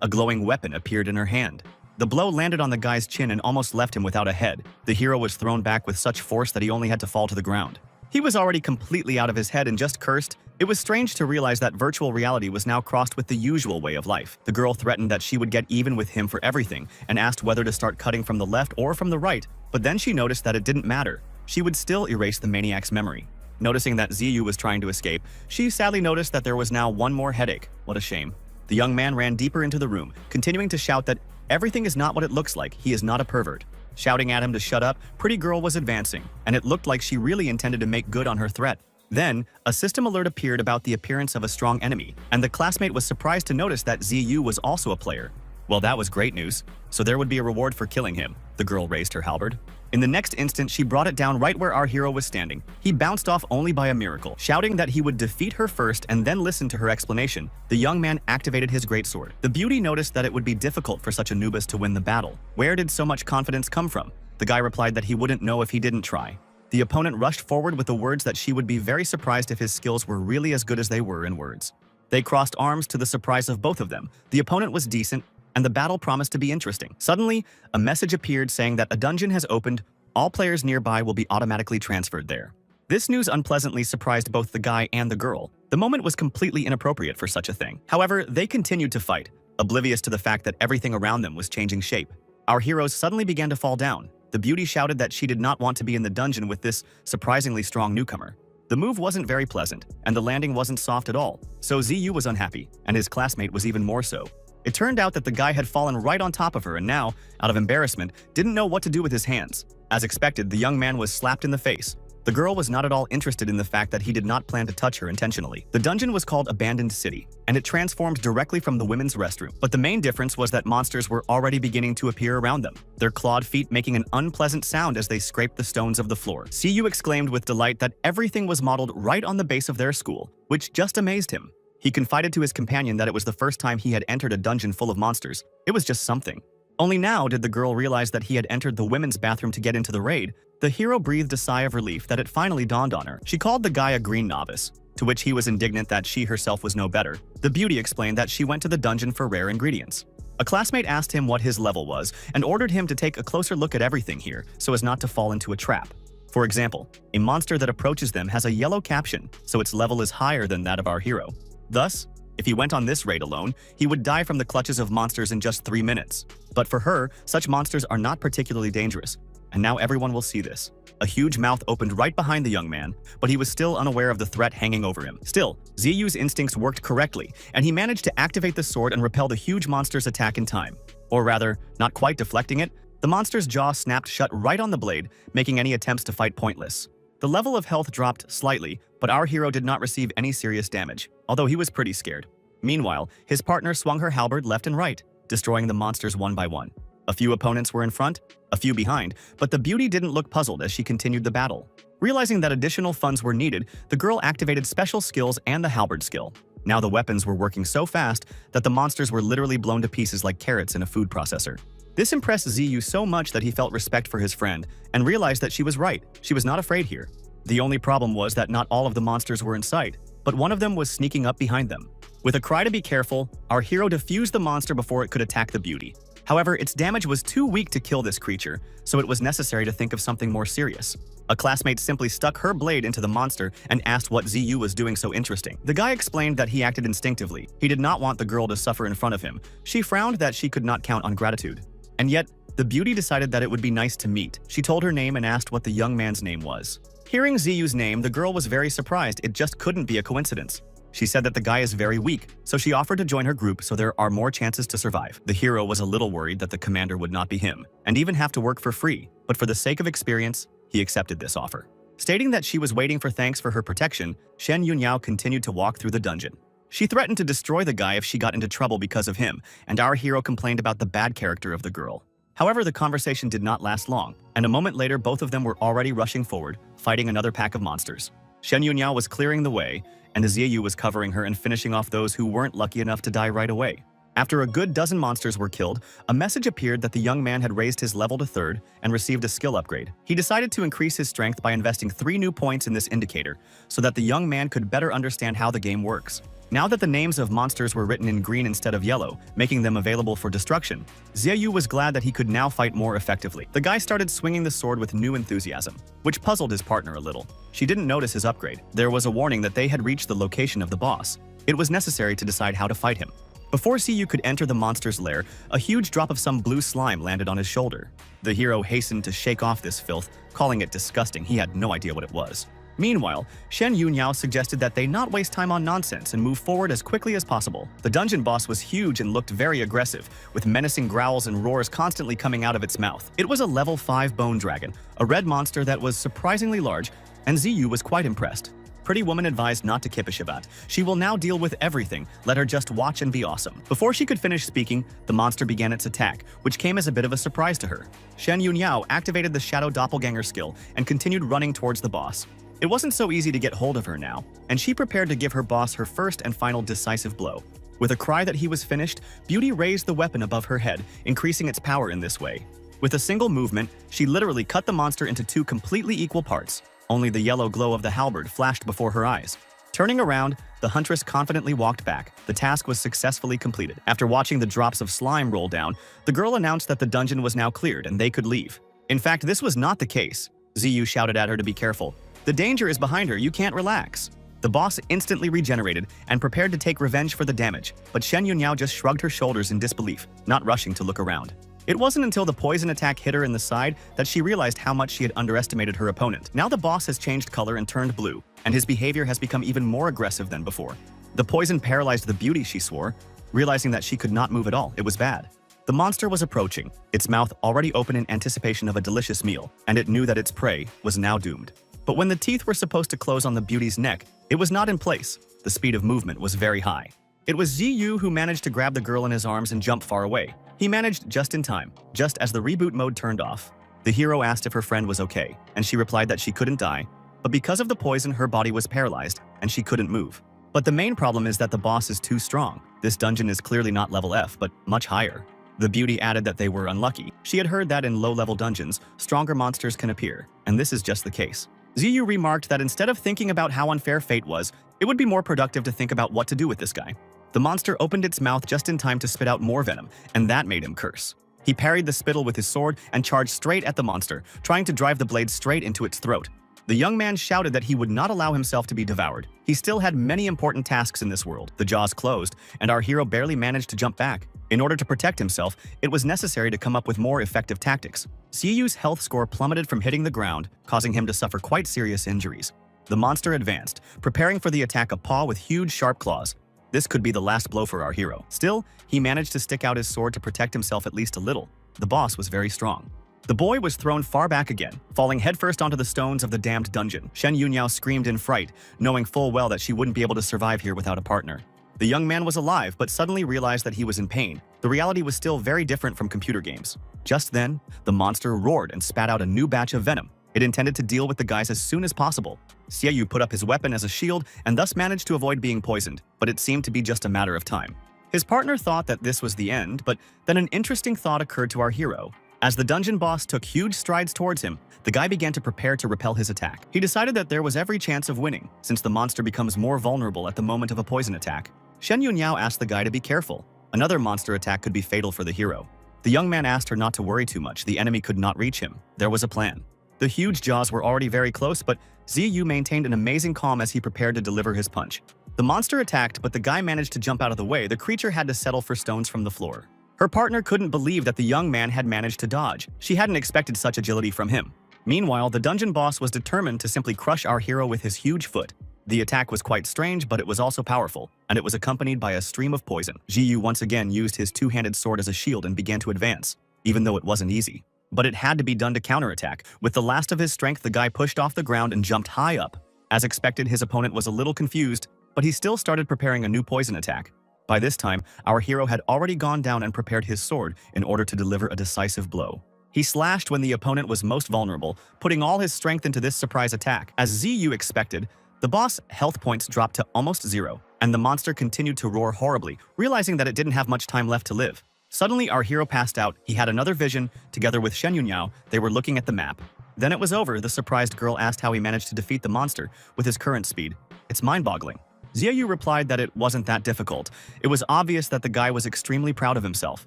A glowing weapon appeared in her hand. The blow landed on the guy's chin and almost left him without a head. The hero was thrown back with such force that he only had to fall to the ground. He was already completely out of his head and just cursed. It was strange to realize that virtual reality was now crossed with the usual way of life. The girl threatened that she would get even with him for everything and asked whether to start cutting from the left or from the right, but then she noticed that it didn't matter. She would still erase the maniac's memory. Noticing that Xiaoyu was trying to escape, she sadly noticed that there was now one more headache. What a shame. The young man ran deeper into the room, continuing to shout that everything is not what it looks like, he is not a pervert. Shouting at him to shut up, Pretty Girl was advancing, and it looked like she really intended to make good on her threat. Then, a system alert appeared about the appearance of a strong enemy, and the classmate was surprised to notice that Xiaoyu was also a player. Well, that was great news. So there would be a reward for killing him. The girl raised her halberd. In the next instant, she brought it down right where our hero was standing. He bounced off only by a miracle. Shouting that he would defeat her first and then listen to her explanation, the young man activated his greatsword. The beauty noticed that it would be difficult for such a noobus to win the battle. Where did so much confidence come from? The guy replied that he wouldn't know if he didn't try. The opponent rushed forward with the words that she would be very surprised if his skills were really as good as they were in words. They crossed arms to the surprise of both of them. The opponent was decent, and the battle promised to be interesting. Suddenly, a message appeared saying that a dungeon has opened. All players nearby will be automatically transferred there. This news unpleasantly surprised both the guy and the girl. The moment was completely inappropriate for such a thing. However, they continued to fight, oblivious to the fact that everything around them was changing shape. Our heroes suddenly began to fall down. The beauty shouted that she did not want to be in the dungeon with this surprisingly strong newcomer. The move wasn't very pleasant, and the landing wasn't soft at all. So Xiaoyu was unhappy, and his classmate was even more so. It turned out that the guy had fallen right on top of her and now, out of embarrassment, didn't know what to do with his hands. As expected, the young man was slapped in the face. The girl was not at all interested in the fact that he did not plan to touch her intentionally. The dungeon was called Abandoned City, and it transformed directly from the women's restroom. But the main difference was that monsters were already beginning to appear around them, their clawed feet making an unpleasant sound as they scraped the stones of the floor. Xiaoyu exclaimed with delight that everything was modeled right on the base of their school, which just amazed him. He confided to his companion that it was the first time he had entered a dungeon full of monsters. It was just something. Only now did the girl realize that he had entered the women's bathroom to get into the raid. The hero breathed a sigh of relief that it finally dawned on her. She called the guy a green novice, to which he was indignant that she herself was no better. The beauty explained that she went to the dungeon for rare ingredients. A classmate asked him what his level was and ordered him to take a closer look at everything here so as not to fall into a trap. For example, a monster that approaches them has a yellow caption, so its level is higher than that of our hero. Thus, if he went on this raid alone, he would die from the clutches of monsters in just 3 minutes. But for her, such monsters are not particularly dangerous, and now everyone will see this. A huge mouth opened right behind the young man, but he was still unaware of the threat hanging over him. Still, Xiaoyu's instincts worked correctly, and he managed to activate the sword and repel the huge monster's attack in time. Or rather, not quite deflecting it, the monster's jaw snapped shut right on the blade, making any attempts to fight pointless. The level of health dropped slightly, but our hero did not receive any serious damage, although he was pretty scared. Meanwhile, his partner swung her halberd left and right, destroying the monsters one by one. A few opponents were in front, a few behind, but the beauty didn't look puzzled as she continued the battle. Realizing that additional funds were needed, the girl activated special skills and the halberd skill. Now the weapons were working so fast that the monsters were literally blown to pieces like carrots in a food processor. This impressed Xiaoyu so much that he felt respect for his friend and realized that she was right. She was not afraid here. The only problem was that not all of the monsters were in sight, but one of them was sneaking up behind them. With a cry to be careful, our hero defused the monster before it could attack the beauty. However, its damage was too weak to kill this creature, so it was necessary to think of something more serious. A classmate simply stuck her blade into the monster and asked what Xiaoyu was doing so interesting. The guy explained that he acted instinctively. He did not want the girl to suffer in front of him. She frowned that she could not count on gratitude. And yet, the beauty decided that it would be nice to meet. She told her name and asked what the young man's name was. Hearing Xiaoyu's name, the girl was very surprised. It just couldn't be a coincidence. She said that the guy is very weak, so she offered to join her group so there are more chances to survive. The hero was a little worried that the commander would not be him, and even have to work for free, but for the sake of experience, he accepted this offer. Stating that she was waiting for thanks for her protection, Shen Yunyao continued to walk through the dungeon. She threatened to destroy the guy if she got into trouble because of him, and our hero complained about the bad character of the girl. However, the conversation did not last long, and a moment later both of them were already rushing forward, fighting another pack of monsters. Shen Yunyao was clearing the way, and Xiaoyu was covering her and finishing off those who weren't lucky enough to die right away. After a good dozen monsters were killed, a message appeared that the young man had raised his level to 3rd and received a skill upgrade. He decided to increase his strength by investing 3 new points in this indicator so that the young man could better understand how the game works. Now that the names of monsters were written in green instead of yellow, making them available for destruction, Xiaoyu was glad that he could now fight more effectively. The guy started swinging the sword with new enthusiasm, which puzzled his partner a little. She didn't notice his upgrade. There was a warning that they had reached the location of the boss. It was necessary to decide how to fight him. Before Xiaoyu could enter the monster's lair, a huge drop of some blue slime landed on his shoulder. The hero hastened to shake off this filth, calling it disgusting. He had no idea what it was. Meanwhile, Shen Yunhao suggested that they not waste time on nonsense and move forward as quickly as possible. The dungeon boss was huge and looked very aggressive, with menacing growls and roars constantly coming out of its mouth. It was a level 5 bone dragon, a red monster that was surprisingly large, and Xiaoyu was quite impressed. Pretty Woman advised not to kippishivat. She will now deal with everything, let her just watch and be awesome. Before she could finish speaking, the monster began its attack, which came as a bit of a surprise to her. Shen Yunhao activated the Shadow Doppelganger skill and continued running towards the boss. It wasn't so easy to get hold of her now, and she prepared to give her boss her first and final decisive blow. With a cry that he was finished, Beauty raised the weapon above her head, increasing its power in this way. With a single movement, she literally cut the monster into 2 completely equal parts. Only the yellow glow of the halberd flashed before her eyes. Turning around, the huntress confidently walked back. The task was successfully completed. After watching the drops of slime roll down, the girl announced that the dungeon was now cleared and they could leave. In fact, this was not the case. Xiaoyu shouted at her to be careful. The danger is behind her, you can't relax. The boss instantly regenerated and prepared to take revenge for the damage, but Shen Yunhao just shrugged her shoulders in disbelief, not rushing to look around. It wasn't until the poison attack hit her in the side that she realized how much she had underestimated her opponent. Now the boss has changed color and turned blue, and his behavior has become even more aggressive than before. The poison paralyzed the beauty, she swore. Realizing that she could not move at all, it was bad. The monster was approaching, its mouth already open in anticipation of a delicious meal, and it knew that its prey was now doomed. But when the teeth were supposed to close on the beauty's neck, it was not in place. The speed of movement was very high. It was Xiaoyu who managed to grab the girl in his arms and jump far away. He managed just in time, just as the reboot mode turned off. The hero asked if her friend was okay, and she replied that she couldn't die, but because of the poison her body was paralyzed, and she couldn't move. But the main problem is that the boss is too strong. This dungeon is clearly not level F, but much higher. The beauty added that they were unlucky. She had heard that in low-level dungeons, stronger monsters can appear, and this is just the case. Xiaoyu remarked that instead of thinking about how unfair fate was, it would be more productive to think about what to do with this guy. The monster opened its mouth just in time to spit out more venom, and that made him curse. He parried the spittle with his sword and charged straight at the monster, trying to drive the blade straight into its throat. The young man shouted that he would not allow himself to be devoured. He still had many important tasks in this world. The jaws closed, and our hero barely managed to jump back. In order to protect himself, it was necessary to come up with more effective tactics. Xiaoyu's health score plummeted from hitting the ground, causing him to suffer quite serious injuries. The monster advanced, preparing for the attack of paw with huge sharp claws. This could be the last blow for our hero. Still, he managed to stick out his sword to protect himself at least a little. The boss was very strong. The boy was thrown far back again, falling headfirst onto the stones of the damned dungeon. Shen Yunhao screamed in fright, knowing full well that she wouldn't be able to survive here without a partner. The young man was alive, but suddenly realized that he was in pain. The reality was still very different from computer games. Just then, the monster roared and spat out a new batch of venom. It intended to deal with the guys as soon as possible. Xiaoyu put up his weapon as a shield and thus managed to avoid being poisoned, but it seemed to be just a matter of time. His partner thought that this was the end, but then an interesting thought occurred to our hero. As the dungeon boss took huge strides towards him, the guy began to prepare to repel his attack. He decided that there was every chance of winning, since the monster becomes more vulnerable at the moment of a poison attack. Shen Yunhao asked the guy to be careful. Another monster attack could be fatal for the hero. The young man asked her not to worry too much. The enemy could not reach him. There was a plan. The huge jaws were already very close, but Xiaoyu maintained an amazing calm as he prepared to deliver his punch. The monster attacked, but the guy managed to jump out of the way. The creature had to settle for stones from the floor. Her partner couldn't believe that the young man had managed to dodge. She hadn't expected such agility from him. Meanwhile, the dungeon boss was determined to simply crush our hero with his huge foot. The attack was quite strange, but it was also powerful, and it was accompanied by a stream of poison. Xiaoyu once again used his two-handed sword as a shield and began to advance, even though it wasn't easy. But it had to be done to counterattack. With the last of his strength, the guy pushed off the ground and jumped high up. As expected, his opponent was a little confused, but he still started preparing a new poison attack. By this time, our hero had already gone down and prepared his sword in order to deliver a decisive blow. He slashed when the opponent was most vulnerable, putting all his strength into this surprise attack. As Xiaoyu expected, the boss' health points dropped to almost zero. and the monster continued to roar horribly, realizing that it didn't have much time left to live. Suddenly, our hero passed out. He had another vision. Together with Shen Yunhao, they were looking at the map. Then it was over. The surprised girl asked how he managed to defeat the monster with his current speed. It's mind-boggling. Xiaoyu replied that it wasn't that difficult. It was obvious that the guy was extremely proud of himself.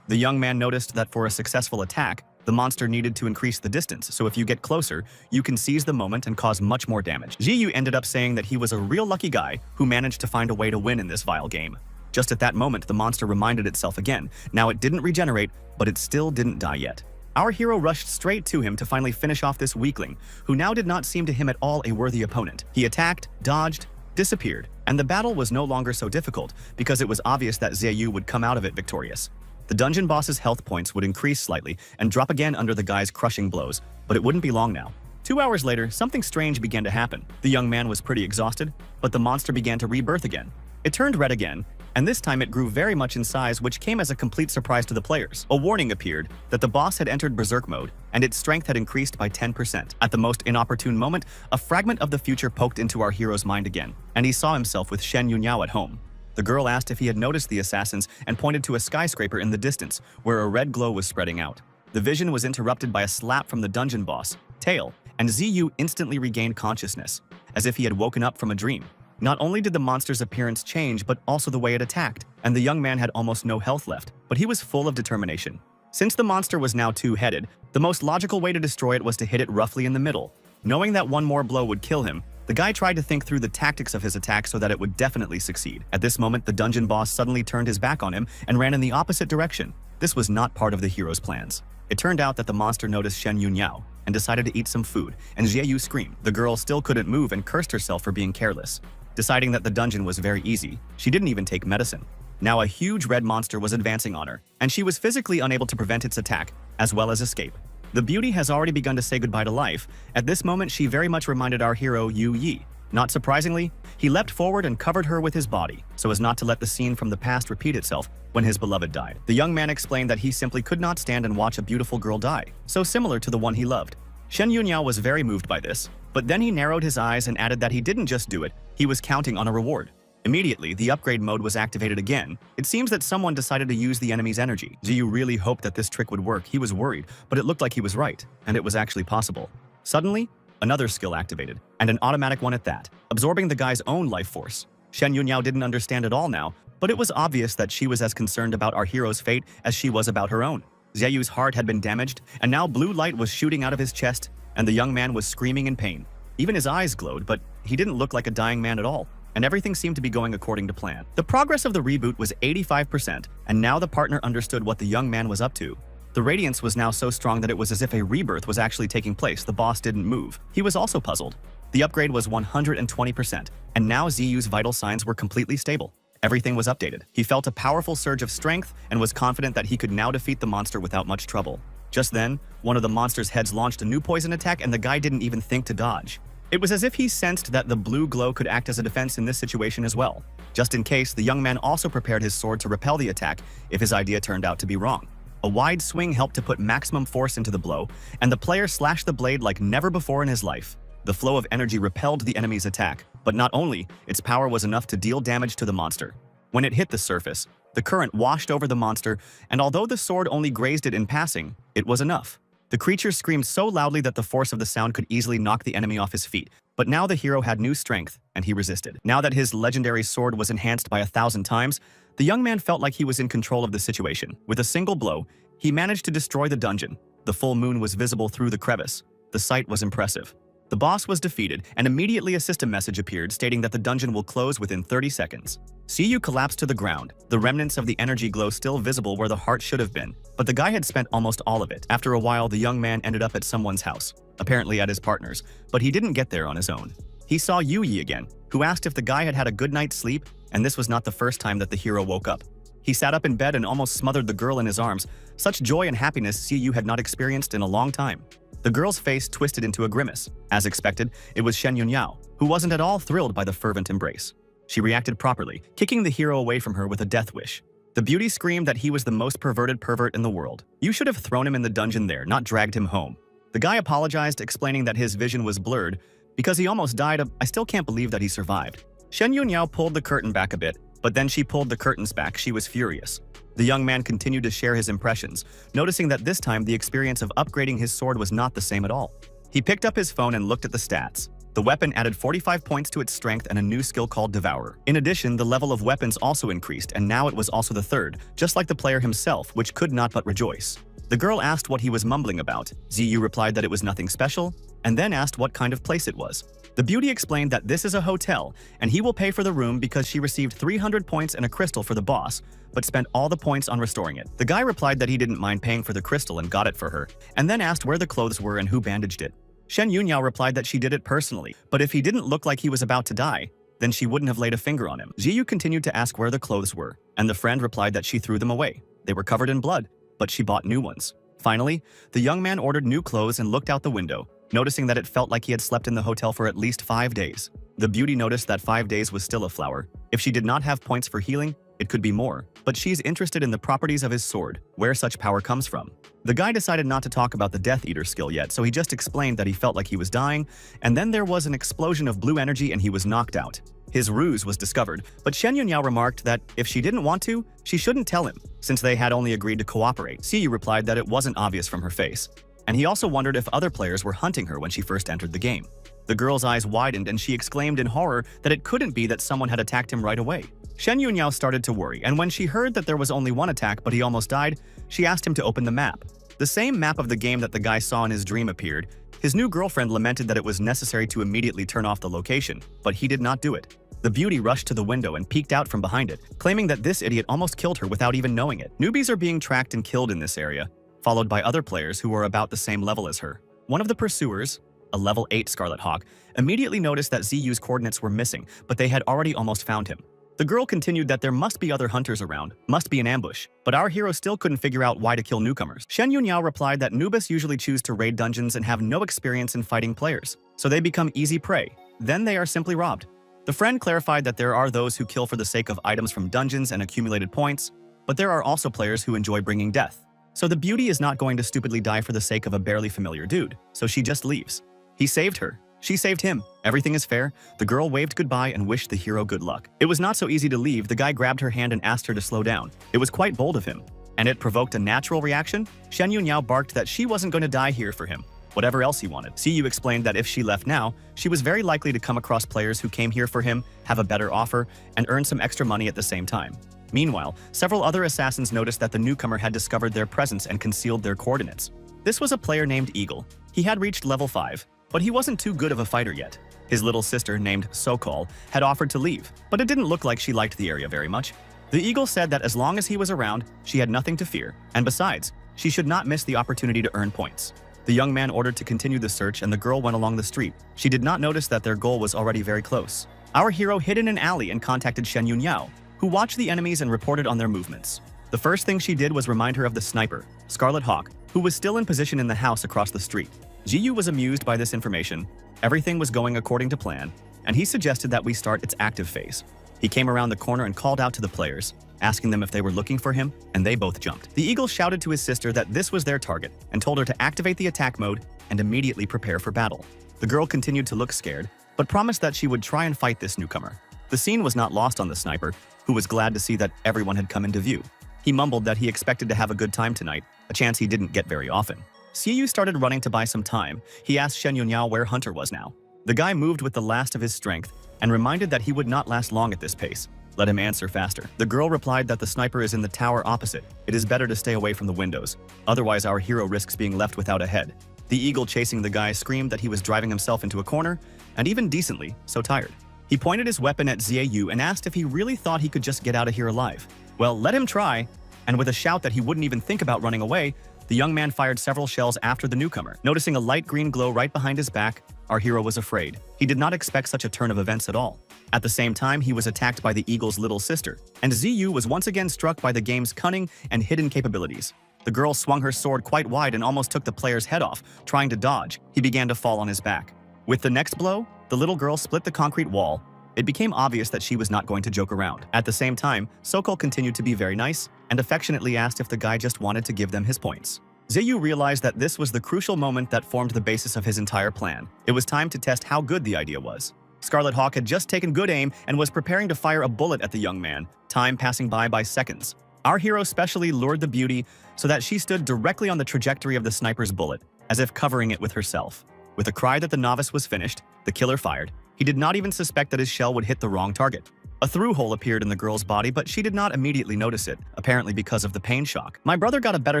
The young man noticed that for a successful attack, the monster needed to increase the distance, so if you get closer, you can seize the moment and cause much more damage. Xiaoyu ended up saying that he was a real lucky guy who managed to find a way to win in this vile game. Just at that moment, the monster reminded itself again. Now it didn't regenerate, but it still didn't die yet. Our hero rushed straight to him to finally finish off this weakling, who now did not seem to him at all a worthy opponent. He attacked, dodged, disappeared, and the battle was no longer so difficult because it was obvious that Xiaoyu would come out of it victorious. The dungeon boss's health points would increase slightly and drop again under the guy's crushing blows, but it wouldn't be long now. 2 hours later, something strange began to happen. The young man was pretty exhausted, but the monster began to rebirth again. It turned red again, and this time it grew very much in size, which came as a complete surprise to the players. A warning appeared that the boss had entered berserk mode, and its strength had increased by 10%. At the most inopportune moment, a fragment of the future poked into our hero's mind again, and he saw himself with Shen Yunhao at home. The girl asked if he had noticed the assassins and pointed to a skyscraper in the distance, where a red glow was spreading out. The vision was interrupted by a slap from the dungeon boss, Tail, and Xiaoyu instantly regained consciousness, as if he had woken up from a dream. Not only did the monster's appearance change, but also the way it attacked, and the young man had almost no health left, but he was full of determination. Since the monster was now two-headed, the most logical way to destroy it was to hit it roughly in the middle. Knowing that one more blow would kill him, the guy tried to think through the tactics of his attack so that it would definitely succeed. At this moment, the dungeon boss suddenly turned his back on him and ran in the opposite direction. This was not part of the hero's plans. It turned out that the monster noticed Shen Yunhao and decided to eat some food, and Xiaoyu screamed. The girl still couldn't move and cursed herself for being careless. Deciding that the dungeon was very easy, she didn't even take medicine. Now a huge red monster was advancing on her, and she was physically unable to prevent its attack, as well as escape. The beauty has already begun to say goodbye to life. At this moment, she very much reminded our hero Yu Yi. Not surprisingly, he leapt forward and covered her with his body, so as not to let the scene from the past repeat itself when his beloved died. The young man explained that he simply could not stand and watch a beautiful girl die, so similar to the one he loved. Shen Yunhao was very moved by this, but then he narrowed his eyes and added that he didn't just do it, he was counting on a reward. Immediately, the upgrade mode was activated again. It seems that someone decided to use the enemy's energy. Xiaoyu really hoped that this trick would work. He was worried, but it looked like he was right, and it was actually possible. Suddenly, another skill activated, and an automatic one at that, absorbing the guy's own life force. Shen Yunhao didn't understand it all now, but it was obvious that she was as concerned about our hero's fate as she was about her own. Xiaoyu's heart had been damaged, and now blue light was shooting out of his chest, and the young man was screaming in pain. Even his eyes glowed, but he didn't look like a dying man at all, and everything seemed to be going according to plan. The progress of the reboot was 85%, and now the partner understood what the young man was up to. The radiance was now so strong that it was as if a rebirth was actually taking place. The boss didn't move. He was also puzzled. The upgrade was 120%, and now Xiaoyu's vital signs were completely stable. Everything was updated. He felt a powerful surge of strength and was confident that he could now defeat the monster without much trouble. Just then, one of the monster's heads launched a new poison attack, and the guy didn't even think to dodge. It was as if he sensed that the blue glow could act as a defense in this situation as well. Just in case, the young man also prepared his sword to repel the attack if his idea turned out to be wrong. A wide swing helped to put maximum force into the blow, and the player slashed the blade like never before in his life. The flow of energy repelled the enemy's attack, but not only, its power was enough to deal damage to the monster. When it hit the surface, the current washed over the monster, and although the sword only grazed it in passing, it was enough. The creature screamed so loudly that the force of the sound could easily knock the enemy off his feet, but now the hero had new strength, and he resisted. Now that his legendary sword was enhanced by 1,000 times, the young man felt like he was in control of the situation. With a single blow, he managed to destroy the dungeon. The full moon was visible through the crevice. The sight was impressive. The boss was defeated, and immediately a system message appeared stating that the dungeon will close within 30 seconds. Xiaoyu collapsed to the ground, the remnants of the energy glow still visible where the heart should have been, but the guy had spent almost all of it. After a while, the young man ended up at someone's house, apparently at his partner's, but he didn't get there on his own. He saw Yu Yi again, who asked if the guy had had a good night's sleep, and this was not the first time that the hero woke up. He sat up in bed and almost smothered the girl in his arms. Such joy and happiness Xiaoyu had not experienced in a long time. The girl's face twisted into a grimace. As expected, it was Shen Yunhao, who wasn't at all thrilled by the fervent embrace. She reacted properly, kicking the hero away from her with a death wish. The beauty screamed that he was the most perverted pervert in the world. You should have thrown him in the dungeon there, not dragged him home. The guy apologized, explaining that his vision was blurred because he almost died of, I still can't believe that he survived. Shen Yunniao pulled the curtain back a bit, but then she pulled the curtains back. She was furious. The young man continued to share his impressions, noticing that this time the experience of upgrading his sword was not the same at all. He picked up his phone and looked at the stats. The weapon added 45 points to its strength and a new skill called Devourer. In addition, the level of weapons also increased, and now it was also the third, just like the player himself, which could not but rejoice. The girl asked what he was mumbling about. Ziyu replied that it was nothing special, and then asked what kind of place it was. The beauty explained that this is a hotel, and he will pay for the room because she received 300 points and a crystal for the boss, but spent all the points on restoring it. The guy replied that he didn't mind paying for the crystal and got it for her, and then asked where the clothes were and who bandaged it. Shen Yunniao replied that she did it personally, but if he didn't look like he was about to die, then she wouldn't have laid a finger on him. Ziyu continued to ask where the clothes were, and the friend replied that she threw them away. They were covered in blood, but she bought new ones. Finally, the young man ordered new clothes and looked out the window, noticing that it felt like he had slept in the hotel for at least 5 days. The beauty noticed that 5 days was still a flower. If she did not have points for healing, it could be more, but she's interested in the properties of his sword, where such power comes from. The guy decided not to talk about the Death Eater skill yet, so he just explained that he felt like he was dying, and then there was an explosion of blue energy and he was knocked out. His ruse was discovered, but Shen Yunniao remarked that if she didn't want to, she shouldn't tell him, since they had only agreed to cooperate. Ziyu replied that it wasn't obvious from her face, and he also wondered if other players were hunting her when she first entered the game. The girl's eyes widened and she exclaimed in horror that it couldn't be that someone had attacked him right away. Shen Yunniao started to worry, and when she heard that there was only one attack but he almost died, she asked him to open the map. The same map of the game that the guy saw in his dream appeared. His new girlfriend lamented that it was necessary to immediately turn off the location, but he did not do it. The beauty rushed to the window and peeked out from behind it, claiming that this idiot almost killed her without even knowing it. Newbies are being tracked and killed in this area, followed by other players who are about the same level as her. One of the pursuers, a level 8 Scarlet Hawk, immediately noticed that Ziyu's coordinates were missing, but they had already almost found him. The girl continued that there must be other hunters around, must be an ambush, but our hero still couldn't figure out why to kill newcomers. Shen Yunniao replied that noobs usually choose to raid dungeons and have no experience in fighting players, so they become easy prey. Then they are simply robbed. The friend clarified that there are those who kill for the sake of items from dungeons and accumulated points, but there are also players who enjoy bringing death. So the beauty is not going to stupidly die for the sake of a barely familiar dude, so she just leaves. He saved her. She saved him. Everything is fair. The girl waved goodbye and wished the hero good luck. It was not so easy to leave. The guy grabbed her hand and asked her to slow down. It was quite bold of him, and it provoked a natural reaction. Shen Yunniao barked that she wasn't going to die here for him, whatever else he wanted. Ziyu explained that if she left now, she was very likely to come across players who came here for him, have a better offer, and earn some extra money at the same time. Meanwhile, several other assassins noticed that the newcomer had discovered their presence and concealed their coordinates. This was a player named Eagle. He had reached level 5, but he wasn't too good of a fighter yet. His little sister, named Sokol, had offered to leave, but it didn't look like she liked the area very much. The Eagle said that as long as he was around, she had nothing to fear, and besides, she should not miss the opportunity to earn points. The young man ordered to continue the search and the girl went along the street. She did not notice that their goal was already very close. Our hero hid in an alley and contacted Shen Yunniao, who watched the enemies and reported on their movements. The first thing she did was remind her of the sniper, Scarlet Hawk, who was still in position in the house across the street. Ziyu was amused by this information. Everything was going according to plan, and he suggested that we start its active phase. He came around the corner and called out to the players, asking them if they were looking for him, and they both jumped. The Eagle shouted to his sister that this was their target and told her to activate the attack mode and immediately prepare for battle. The girl continued to look scared, but promised that she would try and fight this newcomer. The scene was not lost on the sniper, who was glad to see that everyone had come into view. He mumbled that he expected to have a good time tonight, a chance he didn't get very often. Ziyu started running to buy some time. He asked Shen Yunniao where Hunter was now. The guy moved with the last of his strength and reminded that he would not last long at this pace. Let him answer faster. The girl replied that the sniper is in the tower opposite. It is better to stay away from the windows. Otherwise, our hero risks being left without a head. The Eagle chasing the guy screamed that he was driving himself into a corner, and even decently, so tired. He pointed his weapon at Ziyu and asked if he really thought he could just get out of here alive. Well, let him try. And with a shout that he wouldn't even think about running away, the young man fired several shells after the newcomer. Noticing a light green glow right behind his back, our hero was afraid. He did not expect such a turn of events at all. At the same time, he was attacked by the Eagle's little sister, and Ziyu was once again struck by the game's cunning and hidden capabilities. The girl swung her sword quite wide and almost took the player's head off, trying to dodge. He began to fall on his back. With the next blow, the little girl split the concrete wall. It became obvious that she was not going to joke around. At the same time, Sokol continued to be very nice and affectionately asked if the guy just wanted to give them his points. Ziyu realized that this was the crucial moment that formed the basis of his entire plan. It was time to test how good the idea was. Scarlet Hawk had just taken good aim and was preparing to fire a bullet at the young man, time passing by seconds. Our hero specially lured the beauty so that she stood directly on the trajectory of the sniper's bullet, as if covering it with herself. With a cry that the novice was finished, the killer fired. He did not even suspect that his shell would hit the wrong target. A through hole appeared in the girl's body, but she did not immediately notice it, apparently because of the pain shock. My brother got a better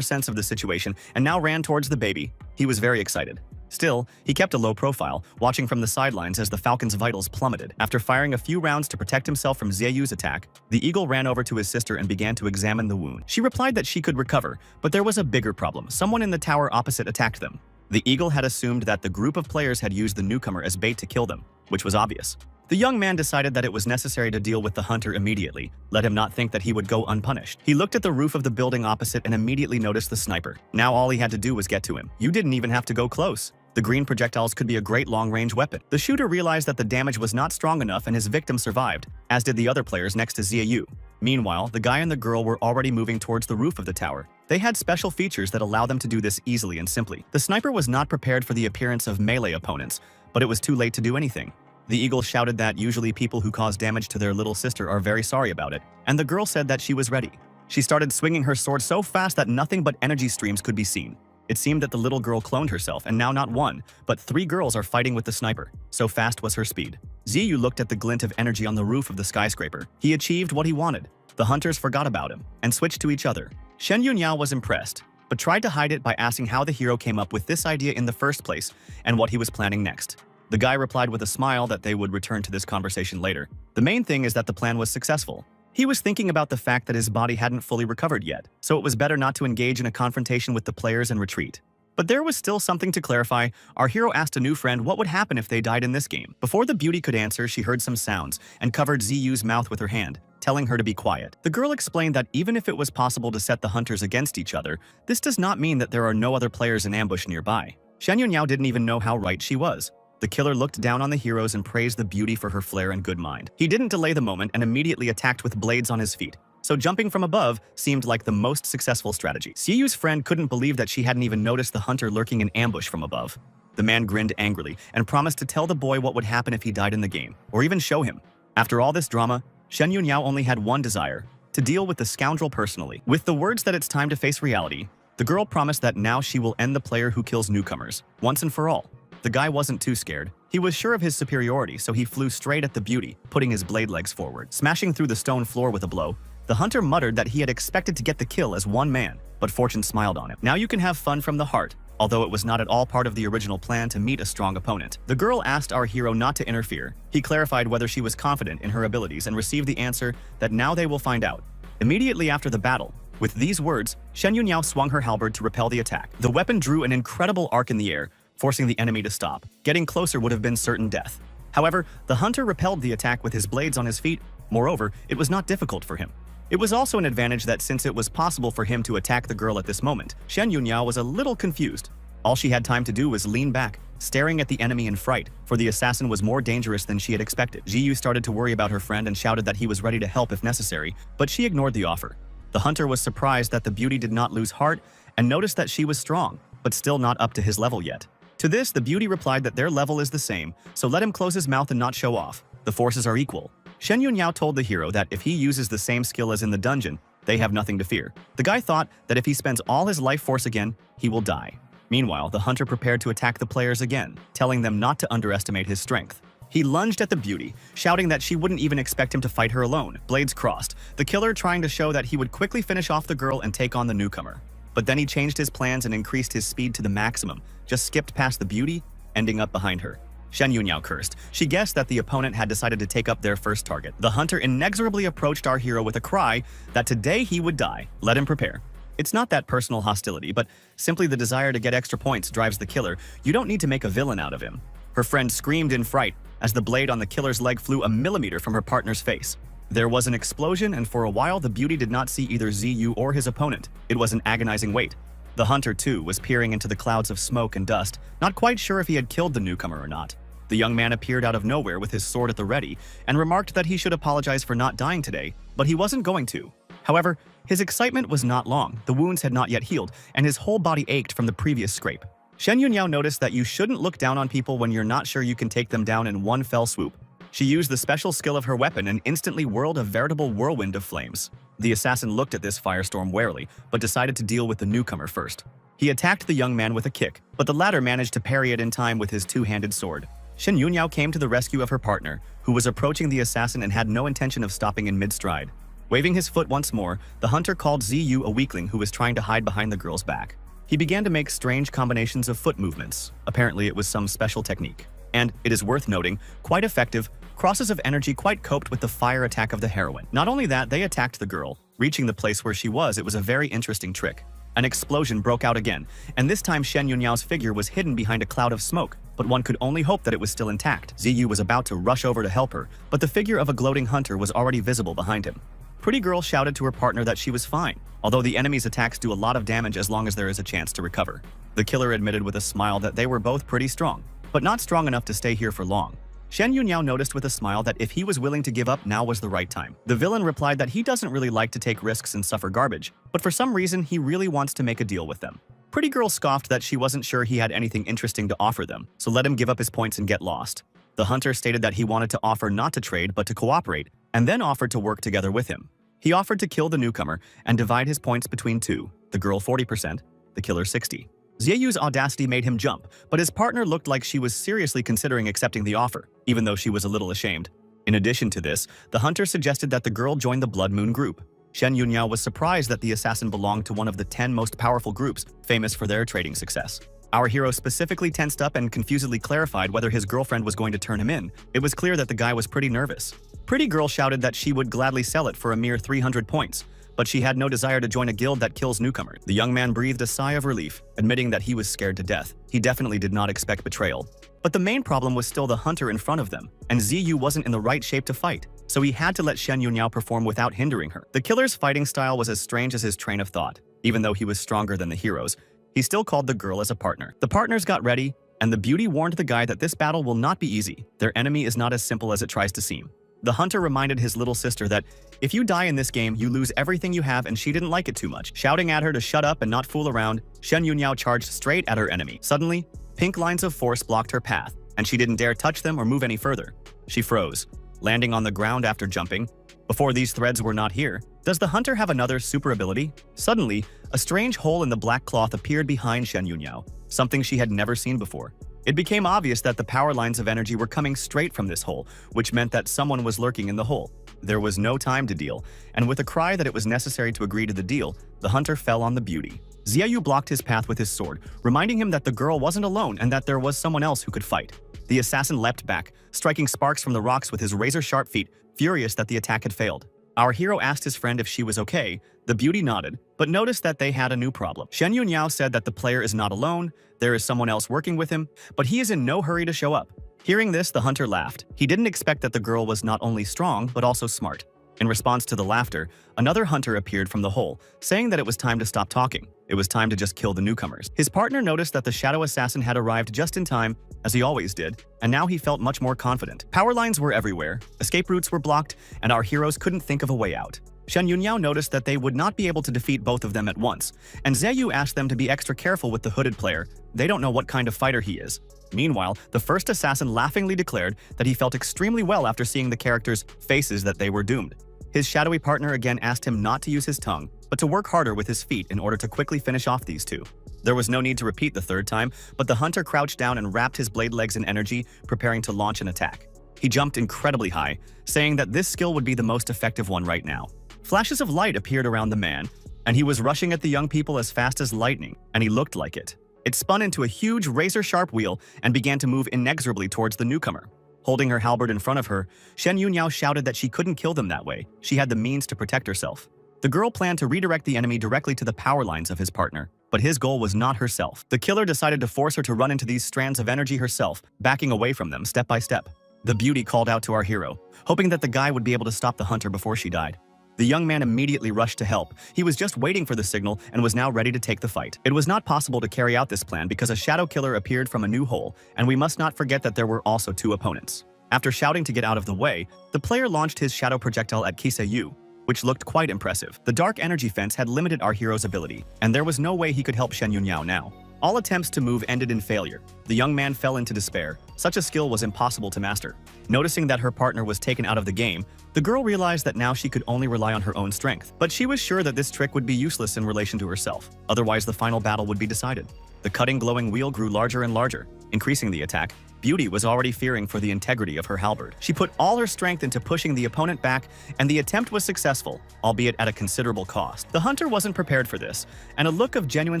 sense of the situation and now ran towards the baby. He was very excited. Still, he kept a low profile, watching from the sidelines as the Falcon's vitals plummeted. After firing a few rounds to protect himself from Xieyu's attack, the eagle ran over to his sister and began to examine the wound. She replied that she could recover, but there was a bigger problem. Someone in the tower opposite attacked them. The eagle had assumed that the group of players had used the newcomer as bait to kill them, which was obvious. The young man decided that it was necessary to deal with the hunter immediately. Let him not think that he would go unpunished. He looked at the roof of the building opposite and immediately noticed the sniper. Now all he had to do was get to him. You didn't even have to go close. The green projectiles could be a great long-range weapon. The shooter realized that the damage was not strong enough and his victim survived, as did the other players next to Xieyou. Meanwhile, the guy and the girl were already moving towards the roof of the tower. They had special features that allow them to do this easily and simply. The sniper was not prepared for the appearance of melee opponents, but it was too late to do anything. The eagle shouted that usually people who cause damage to their little sister are very sorry about it, and the girl said that she was ready. She started swinging her sword so fast that nothing but energy streams could be seen. It seemed that the little girl cloned herself, and now not one, but 3 girls are fighting with the sniper. So fast was her speed. Xieyou looked at the glint of energy on the roof of the skyscraper. He achieved what he wanted. The hunters forgot about him and switched to each other. Shen Yunhao was impressed, but tried to hide it by asking how the hero came up with this idea in the first place and what he was planning next. The guy replied with a smile that they would return to this conversation later. The main thing is that the plan was successful. He was thinking about the fact that his body hadn't fully recovered yet, so it was better not to engage in a confrontation with the players and retreat. But there was still something to clarify. Our hero asked a new friend what would happen if they died in this game. Before the beauty could answer, she heard some sounds and covered Ziyu's mouth with her hand, telling her to be quiet. The girl explained that even if it was possible to set the hunters against each other, this does not mean that there are no other players in ambush nearby. Shen Yunhao didn't even know how right she was. The killer looked down on the heroes and praised the beauty for her flair and good mind. He didn't delay the moment and immediately attacked with blades on his feet. So jumping from above seemed like the most successful strategy. Xiyu's friend couldn't believe that she hadn't even noticed the hunter lurking in ambush from above. The man grinned angrily and promised to tell the boy what would happen if he died in the game, or even show him. After all this drama, Shen Yunhao only had one desire: to deal with the scoundrel personally. With the words that it's time to face reality, the girl promised that now she will end the player who kills newcomers, once and for all. The guy wasn't too scared. He was sure of his superiority, so he flew straight at the beauty, putting his blade legs forward. Smashing through the stone floor with a blow, the hunter muttered that he had expected to get the kill as one man, but fortune smiled on him. Now you can have fun from the heart, although it was not at all part of the original plan to meet a strong opponent. The girl asked our hero not to interfere. He clarified whether she was confident in her abilities and received the answer that now they will find out. Immediately after the battle, with these words, Shen Yunhao swung her halberd to repel the attack. The weapon drew an incredible arc in the air, forcing the enemy to stop. Getting closer would have been certain death. However, the hunter repelled the attack with his blades on his feet. Moreover, it was not difficult for him. It was also an advantage that since it was possible for him to attack the girl at this moment, Shen Yunhao was a little confused. All she had time to do was lean back, staring at the enemy in fright, for the assassin was more dangerous than she had expected. Xieyou started to worry about her friend and shouted that he was ready to help if necessary, but she ignored the offer. The hunter was surprised that the beauty did not lose heart and noticed that she was strong, but still not up to his level yet. To this, the beauty replied that their level is the same, so let him close his mouth and not show off. The forces are equal. Shen Yunhao told the hero that if he uses the same skill as in the dungeon, they have nothing to fear. The guy thought that if he spends all his life force again, he will die. Meanwhile, the hunter prepared to attack the players again, telling them not to underestimate his strength. He lunged at the beauty, shouting that she wouldn't even expect him to fight her alone. Blades crossed, the killer trying to show that he would quickly finish off the girl and take on the newcomer. But then he changed his plans and increased his speed to the maximum, just skipped past the beauty, ending up behind her. Shen Yunhao cursed. She guessed that the opponent had decided to take up their first target. The hunter inexorably approached our hero with a cry that today he would die. Let him prepare. It's not that personal hostility, but simply the desire to get extra points drives the killer. You don't need to make a villain out of him. Her friend screamed in fright as the blade on the killer's leg flew a millimeter from her partner's face. There was an explosion, and for a while the beauty did not see either Xieyou or his opponent. It was an agonizing wait. The hunter, too, was peering into the clouds of smoke and dust, not quite sure if he had killed the newcomer or not. The young man appeared out of nowhere with his sword at the ready and remarked that he should apologize for not dying today, but he wasn't going to. However, his excitement was not long. The wounds had not yet healed, and his whole body ached from the previous scrape. Shen Yunhao noticed that you shouldn't look down on people when you're not sure you can take them down in one fell swoop. She used the special skill of her weapon and instantly whirled a veritable whirlwind of flames. The assassin looked at this firestorm warily, but decided to deal with the newcomer first. He attacked the young man with a kick, but the latter managed to parry it in time with his two-handed sword. Shen Yunhao came to the rescue of her partner, who was approaching the assassin and had no intention of stopping in mid-stride. Waving his foot once more, the hunter called Ziyu a weakling who was trying to hide behind the girl's back. He began to make strange combinations of foot movements. Apparently it was some special technique. And, it is worth noting, quite effective, crosses of energy quite coped with the fire attack of the heroine. Not only that, they attacked the girl. Reaching the place where she was, it was a very interesting trick. An explosion broke out again, and this time Shen Yunyao's figure was hidden behind a cloud of smoke, but one could only hope that it was still intact. Ziyu was about to rush over to help her, but the figure of a gloating hunter was already visible behind him. Pretty Girl shouted to her partner that she was fine, although the enemy's attacks do a lot of damage as long as there is a chance to recover. The killer admitted with a smile that they were both pretty strong, but not strong enough to stay here for long. Shen Yunhao noticed with a smile that if he was willing to give up, now was the right time. The villain replied that he doesn't really like to take risks and suffer garbage, but for some reason he really wants to make a deal with them. Pretty Girl scoffed that she wasn't sure he had anything interesting to offer them, so let him give up his points and get lost. The hunter stated that he wanted to offer not to trade but to cooperate, and then offered to work together with him. He offered to kill the newcomer and divide his points between two, the girl 40%, the killer 60%. Ziyu's audacity made him jump, but his partner looked like she was seriously considering accepting the offer, even though she was a little ashamed. In addition to this, the hunter suggested that the girl join the Blood Moon group. Shen Yunhao was surprised that the assassin belonged to one of the 10 most powerful groups, famous for their trading success. Our hero specifically tensed up and confusedly clarified whether his girlfriend was going to turn him in. It was clear that the guy was pretty nervous. Pretty Girl shouted that she would gladly sell it for a mere 300 points, but she had no desire to join a guild that kills newcomers. The young man breathed a sigh of relief, admitting that he was scared to death. He definitely did not expect betrayal. But the main problem was still the hunter in front of them, and Ziyu wasn't in the right shape to fight, so he had to let Shen Yunhao perform without hindering her. The killer's fighting style was as strange as his train of thought. Even though he was stronger than the heroes, he still called the girl as a partner. The partners got ready, and the beauty warned the guy that this battle will not be easy. Their enemy is not as simple as it tries to seem. The hunter reminded his little sister that, if you die in this game, you lose everything you have, and she didn't like it too much. Shouting at her to shut up and not fool around, Shen Yunhao charged straight at her enemy. Suddenly, pink lines of force blocked her path, and she didn't dare touch them or move any further. She froze, landing on the ground after jumping. Before these threads were not here. Does the hunter have another super ability? Suddenly, a strange hole in the black cloth appeared behind Shen Yunhao, something she had never seen before. It became obvious that the power lines of energy were coming straight from this hole, which meant that someone was lurking in the hole. There was no time to deal, and with a cry that it was necessary to agree to the deal, the hunter fell on the beauty. Ziyu blocked his path with his sword, reminding him that the girl wasn't alone and that there was someone else who could fight. The assassin leapt back, striking sparks from the rocks with his razor-sharp feet, furious that the attack had failed. Our hero asked his friend if she was okay. The beauty nodded, but noticed that they had a new problem. Shen Yunhao said that the player is not alone, there is someone else working with him, but he is in no hurry to show up. Hearing this, the hunter laughed. He didn't expect that the girl was not only strong, but also smart. In response to the laughter, another hunter appeared from the hole, saying that it was time to stop talking. It was time to just kill the newcomers. His partner noticed that the shadow assassin had arrived just in time, as he always did, and now he felt much more confident. Power lines were everywhere, escape routes were blocked, and our heroes couldn't think of a way out. Shen Yunhao noticed that they would not be able to defeat both of them at once, and Ziyu asked them to be extra careful with the hooded player. They don't know what kind of fighter he is. Meanwhile, the first assassin laughingly declared that he felt extremely well after seeing the characters' faces that they were doomed. His shadowy partner again asked him not to use his tongue, but to work harder with his feet in order to quickly finish off these two. There was no need to repeat the third time, but the hunter crouched down and wrapped his blade legs in energy, preparing to launch an attack. He jumped incredibly high, saying that this skill would be the most effective one right now. Flashes of light appeared around the man, and he was rushing at the young people as fast as lightning, and he looked like it. It spun into a huge razor-sharp wheel and began to move inexorably towards the newcomer. Holding her halberd in front of her, Shen Yunhao shouted that she couldn't kill them that way. She had the means to protect herself. The girl planned to redirect the enemy directly to the power lines of his partner, but his goal was not herself. The killer decided to force her to run into these strands of energy herself, backing away from them step by step. The beauty called out to our hero, hoping that the guy would be able to stop the hunter before she died. The young man immediately rushed to help. He was just waiting for the signal and was now ready to take the fight. It was not possible to carry out this plan because a shadow killer appeared from a new hole, and we must not forget that there were also two opponents. After shouting to get out of the way, the player launched his shadow projectile at Kiseyu, which looked quite impressive. The dark energy fence had limited our hero's ability, and there was no way he could help Shen Yunhao now. All attempts to move ended in failure. The young man fell into despair, Such a skill was impossible to master. Noticing that her partner was taken out of the game, the girl realized that now she could only rely on her own strength. But she was sure that this trick would be useless in relation to herself. Otherwise, the final battle would be decided. The cutting glowing wheel grew larger and larger, increasing the attack. Beauty was already fearing for the integrity of her halberd. She put all her strength into pushing the opponent back, and the attempt was successful, albeit at a considerable cost. The hunter wasn't prepared for this, and a look of genuine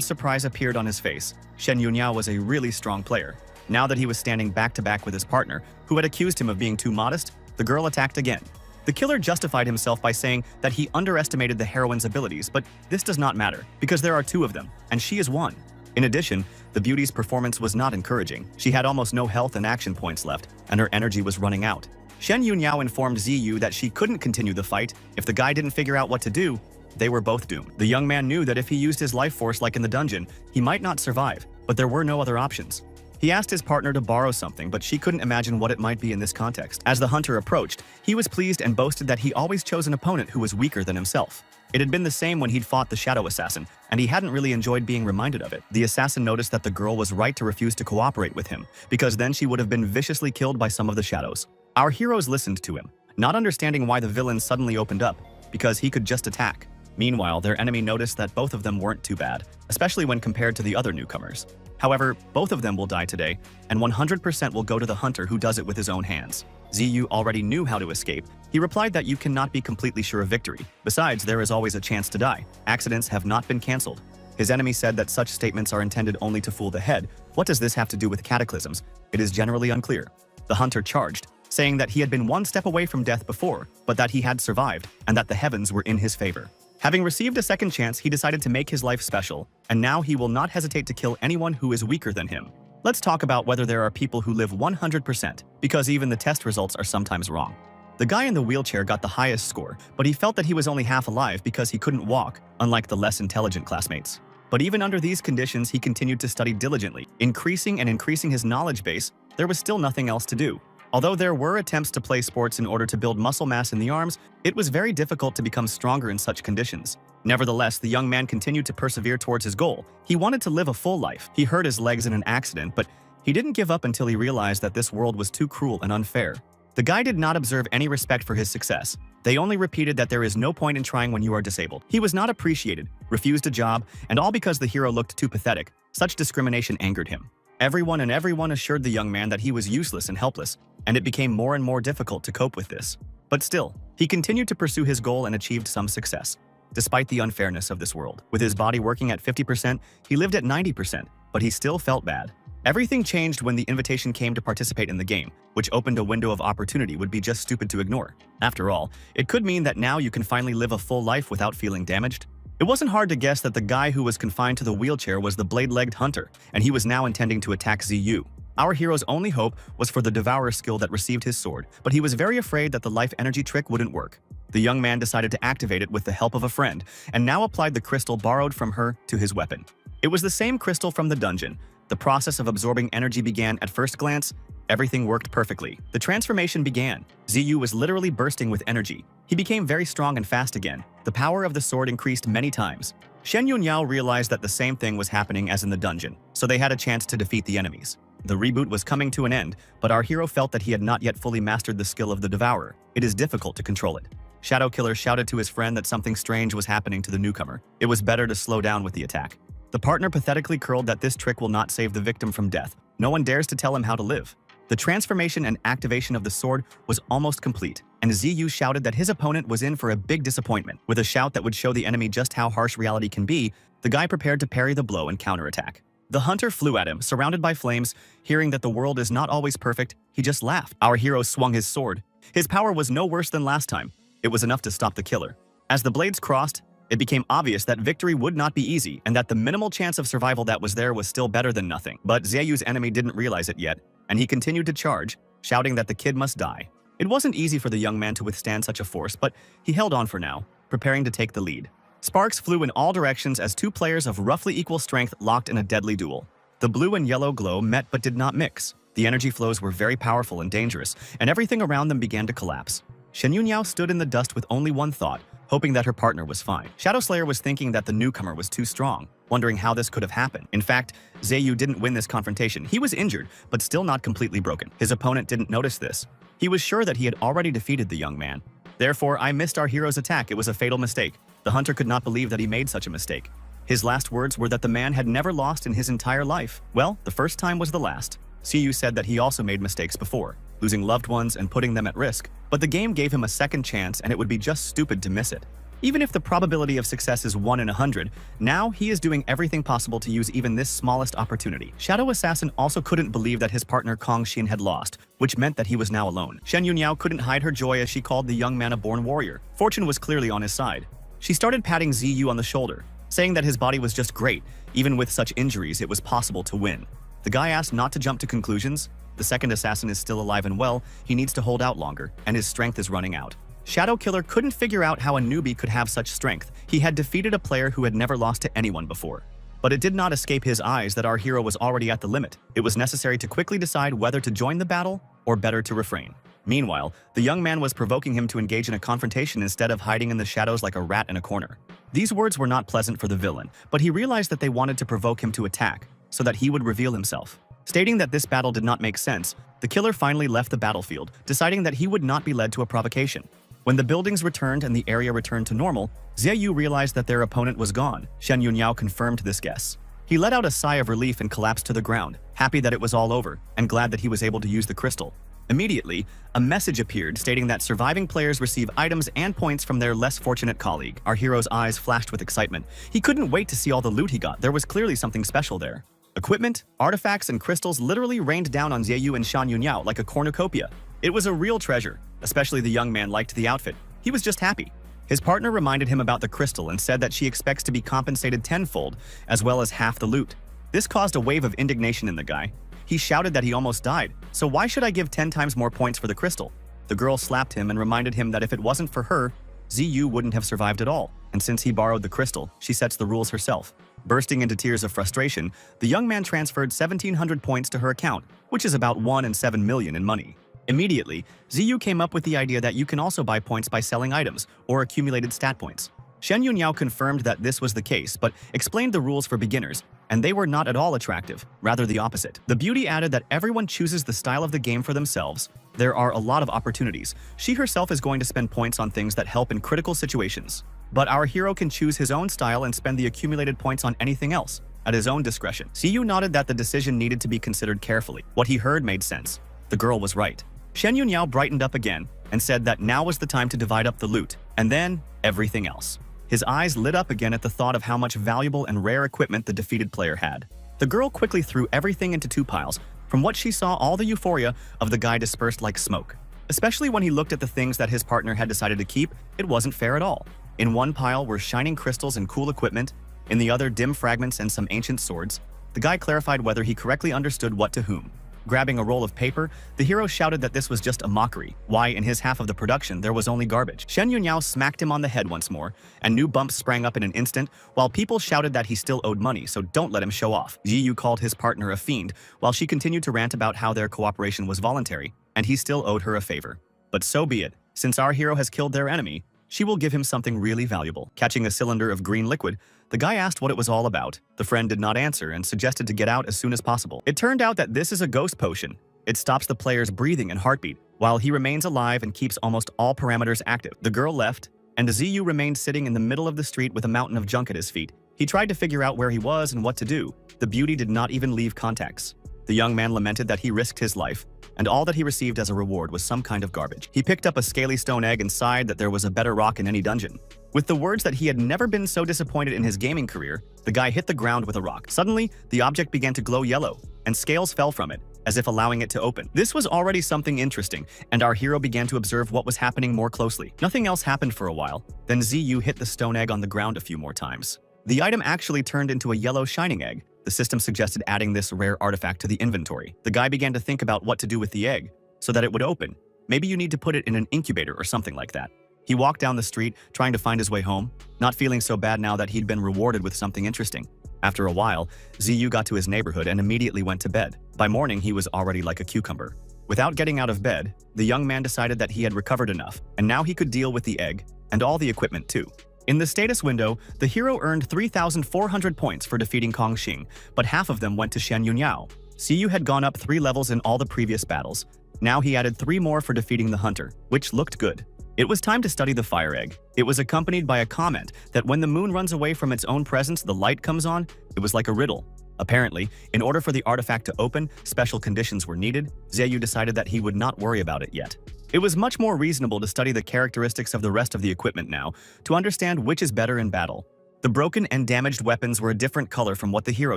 surprise appeared on his face. Shen Yunhao was a really strong player. Now that he was standing back-to-back with his partner, who had accused him of being too modest, the girl attacked again. The killer justified himself by saying that he underestimated the heroine's abilities, but this does not matter, because there are two of them, and she is one. In addition, the beauty's performance was not encouraging. She had almost no health and action points left, and her energy was running out. Shen Yunhao informed Ziyu that she couldn't continue the fight. If the guy didn't figure out what to do, they were both doomed. The young man knew that if he used his life force like in the dungeon, he might not survive, but there were no other options. He asked his partner to borrow something, but she couldn't imagine what it might be in this context. As the hunter approached, he was pleased and boasted that he always chose an opponent who was weaker than himself. It had been the same when he'd fought the shadow assassin, and he hadn't really enjoyed being reminded of it. The assassin noticed that the girl was right to refuse to cooperate with him, because then she would have been viciously killed by some of the shadows. Our heroes listened to him, not understanding why the villain suddenly opened up, because he could just attack. Meanwhile, their enemy noticed that both of them weren't too bad, especially when compared to the other newcomers. However, both of them will die today, and 100% will go to the hunter who does it with his own hands. Ziyu already knew how to escape. He replied that you cannot be completely sure of victory. Besides, there is always a chance to die. Accidents have not been cancelled. His enemy said that such statements are intended only to fool the head. What does this have to do with cataclysms? It is generally unclear. The hunter charged, saying that he had been one step away from death before, but that he had survived, and that the heavens were in his favor. Having received a second chance, he decided to make his life special, and now he will not hesitate to kill anyone who is weaker than him. Let's talk about whether there are people who live 100%, because even the test results are sometimes wrong. The guy in the wheelchair got the highest score, but he felt that he was only half alive because he couldn't walk, unlike the less intelligent classmates. But even under these conditions, he continued to study diligently, increasing his knowledge base. There was still nothing else to do. Although there were attempts to play sports in order to build muscle mass in the arms, it was very difficult to become stronger in such conditions. Nevertheless, the young man continued to persevere towards his goal. He wanted to live a full life. He hurt his legs in an accident, but he didn't give up until he realized that this world was too cruel and unfair. The guy did not observe any respect for his success. They only repeated that there is no point in trying when you are disabled. He was not appreciated, refused a job, and all because the hero looked too pathetic. Such discrimination angered him. Everyone assured the young man that he was useless and helpless, and it became more and more difficult to cope with this. But still, he continued to pursue his goal and achieved some success. Despite the unfairness of this world, with his body working at 50%, he lived at 90%, but he still felt bad. Everything changed when the invitation came to participate in the game, which opened a window of opportunity would be just stupid to ignore. After all, it could mean that now you can finally live a full life without feeling damaged. It wasn't hard to guess that the guy who was confined to the wheelchair was the blade-legged hunter, and he was now intending to attack Ziyu. Our hero's only hope was for the devourer skill that received his sword, but he was very afraid that the life energy trick wouldn't work. The young man decided to activate it with the help of a friend, and now applied the crystal borrowed from her to his weapon. It was the same crystal from the dungeon. The process of absorbing energy began at first glance. Everything worked perfectly. The transformation began. Ziyu was literally bursting with energy. He became very strong and fast again. The power of the sword increased many times. Shen Yunhao realized that the same thing was happening as in the dungeon, so they had a chance to defeat the enemies. The reboot was coming to an end, but our hero felt that he had not yet fully mastered the skill of the devourer. It is difficult to control it. Shadow Killer shouted to his friend that something strange was happening to the newcomer. It was better to slow down with the attack. The partner pathetically curled that this trick will not save the victim from death. No one dares to tell him how to live. The transformation and activation of the sword was almost complete, and Ziyu shouted that his opponent was in for a big disappointment. With a shout that would show the enemy just how harsh reality can be, the guy prepared to parry the blow and counterattack. The hunter flew at him, surrounded by flames. Hearing that the world is not always perfect, he just laughed. Our hero swung his sword. His power was no worse than last time. It was enough to stop the killer. As the blades crossed, it became obvious that victory would not be easy, and that the minimal chance of survival that was there was still better than nothing. But Ziyu's enemy didn't realize it yet, and he continued to charge, shouting that the kid must die. It wasn't easy for the young man to withstand such a force, but he held on for now, preparing to take the lead. Sparks flew in all directions as two players of roughly equal strength locked in a deadly duel. The blue and yellow glow met but did not mix. The energy flows were very powerful and dangerous, and everything around them began to collapse. Shen Yunhao stood in the dust with only one thought: hoping that her partner was fine. Shadow Slayer was thinking that the newcomer was too strong, wondering how this could have happened. In fact, Zayu didn't win this confrontation. He was injured, but still not completely broken. His opponent didn't notice this. He was sure that he had already defeated the young man. Therefore, I missed our hero's attack. It was a fatal mistake. The hunter could not believe that he made such a mistake. His last words were that the man had never lost in his entire life. Well, the first time was the last. Siyu said that he also made mistakes before, losing loved ones and putting them at risk. But the game gave him a second chance, and it would be just stupid to miss it. Even if the probability of success is 1 in 100, now he is doing everything possible to use even this smallest opportunity. Shadow Assassin also couldn't believe that his partner Kong Xin had lost, which meant that he was now alone. Shen Yunyao couldn't hide her joy as she called the young man a born warrior. Fortune was clearly on his side. She started patting Ziyu on the shoulder, saying that his body was just great. Even with such injuries, it was possible to win. The guy asked not to jump to conclusions. The second assassin is still alive and well, he needs to hold out longer, and his strength is running out. Shadow Killer couldn't figure out how a newbie could have such strength. He had defeated a player who had never lost to anyone before. But it did not escape his eyes that our hero was already at the limit. It was necessary to quickly decide whether to join the battle or better to refrain. Meanwhile, the young man was provoking him to engage in a confrontation instead of hiding in the shadows like a rat in a corner. These words were not pleasant for the villain, but he realized that they wanted to provoke him to attack, so that he would reveal himself. Stating that this battle did not make sense, the killer finally left the battlefield, deciding that he would not be led to a provocation. When the buildings returned and the area returned to normal, Ziyu realized that their opponent was gone. Shen Yunyao confirmed this guess. He let out a sigh of relief and collapsed to the ground, happy that it was all over, and glad that he was able to use the crystal. Immediately, a message appeared stating that surviving players receive items and points from their less fortunate colleague. Our hero's eyes flashed with excitement. He couldn't wait to see all the loot he got. There was clearly something special there. Equipment, artifacts, and crystals literally rained down on Ziyu and Shan Yunyao like a cornucopia. It was a real treasure, especially the young man liked the outfit. He was just happy. His partner reminded him about the crystal and said that she expects to be compensated tenfold, as well as half the loot. This caused a wave of indignation in the guy. He shouted that he almost died, so why should I give 10 times more points for the crystal? The girl slapped him and reminded him that if it wasn't for her, Ziyu wouldn't have survived at all, and since he borrowed the crystal, she sets the rules herself. Bursting into tears of frustration, the young man transferred 1,700 points to her account, which is about 1 in 7 million in money. Immediately, Ziyu came up with the idea that you can also buy points by selling items, or accumulated stat points. Shen Yunyao confirmed that this was the case, but explained the rules for beginners, and they were not at all attractive, rather the opposite. The beauty added that everyone chooses the style of the game for themselves. There are a lot of opportunities. She herself is going to spend points on things that help in critical situations. But our hero can choose his own style and spend the accumulated points on anything else, at his own discretion. Ziyu nodded that the decision needed to be considered carefully. What he heard made sense. The girl was right. Shen Yunyao brightened up again and said that now was the time to divide up the loot, and then everything else. His eyes lit up again at the thought of how much valuable and rare equipment the defeated player had. The girl quickly threw everything into 2 piles. From what she saw, all the euphoria of the guy dispersed like smoke. Especially when he looked at the things that his partner had decided to keep, it wasn't fair at all. In one pile were shining crystals and cool equipment, in the other dim fragments and some ancient swords. The guy clarified whether he correctly understood what to whom. Grabbing a roll of paper, the hero shouted that this was just a mockery. Why, in his half of the production, there was only garbage. Shen Yunyao smacked him on the head once more, and new bumps sprang up in an instant, while people shouted that he still owed money, so don't let him show off. Ziyu called his partner a fiend, while she continued to rant about how their cooperation was voluntary, and he still owed her a favor. But so be it. Since our hero has killed their enemy, she will give him something really valuable. Catching a cylinder of green liquid, the guy asked what it was all about. The friend did not answer and suggested to get out as soon as possible. It turned out that this is a ghost potion. It stops the player's breathing and heartbeat, while he remains alive and keeps almost all parameters active. The girl left, and Ziyu remained sitting in the middle of the street with a mountain of junk at his feet. He tried to figure out where he was and what to do. The beauty did not even leave contacts. The young man lamented that he risked his life, and all that he received as a reward was some kind of garbage. He picked up a scaly stone egg and sighed that there was a better rock in any dungeon. With the words that he had never been so disappointed in his gaming career, the guy hit the ground with a rock. Suddenly, the object began to glow yellow, and scales fell from it, as if allowing it to open. This was already something interesting, and our hero began to observe what was happening more closely. Nothing else happened for a while. Then Ziyu hit the stone egg on the ground a few more times. The item actually turned into a yellow shining egg. The system suggested adding this rare artifact to the inventory. The guy began to think about what to do with the egg, so that it would open. Maybe you need to put it in an incubator or something like that. He walked down the street, trying to find his way home, not feeling so bad now that he'd been rewarded with something interesting. After a while, Ziyu got to his neighborhood and immediately went to bed. By morning, he was already like a cucumber. Without getting out of bed, the young man decided that he had recovered enough, and now he could deal with the egg. and all the equipment too. In the status window, the hero earned 3,400 points for defeating Kong Xing, but half of them went to Shen Yunhao. Ziyu had gone up 3 levels in all the previous battles. Now he added 3 more for defeating the hunter, which looked good. It was time to study the fire egg. It was accompanied by a comment that when the moon runs away from its own presence, the light comes on. It was like a riddle. Apparently, in order for the artifact to open, special conditions were needed. Ziyu decided that he would not worry about it yet. It was much more reasonable to study the characteristics of the rest of the equipment now, to understand which is better in battle. The broken and damaged weapons were a different color from what the hero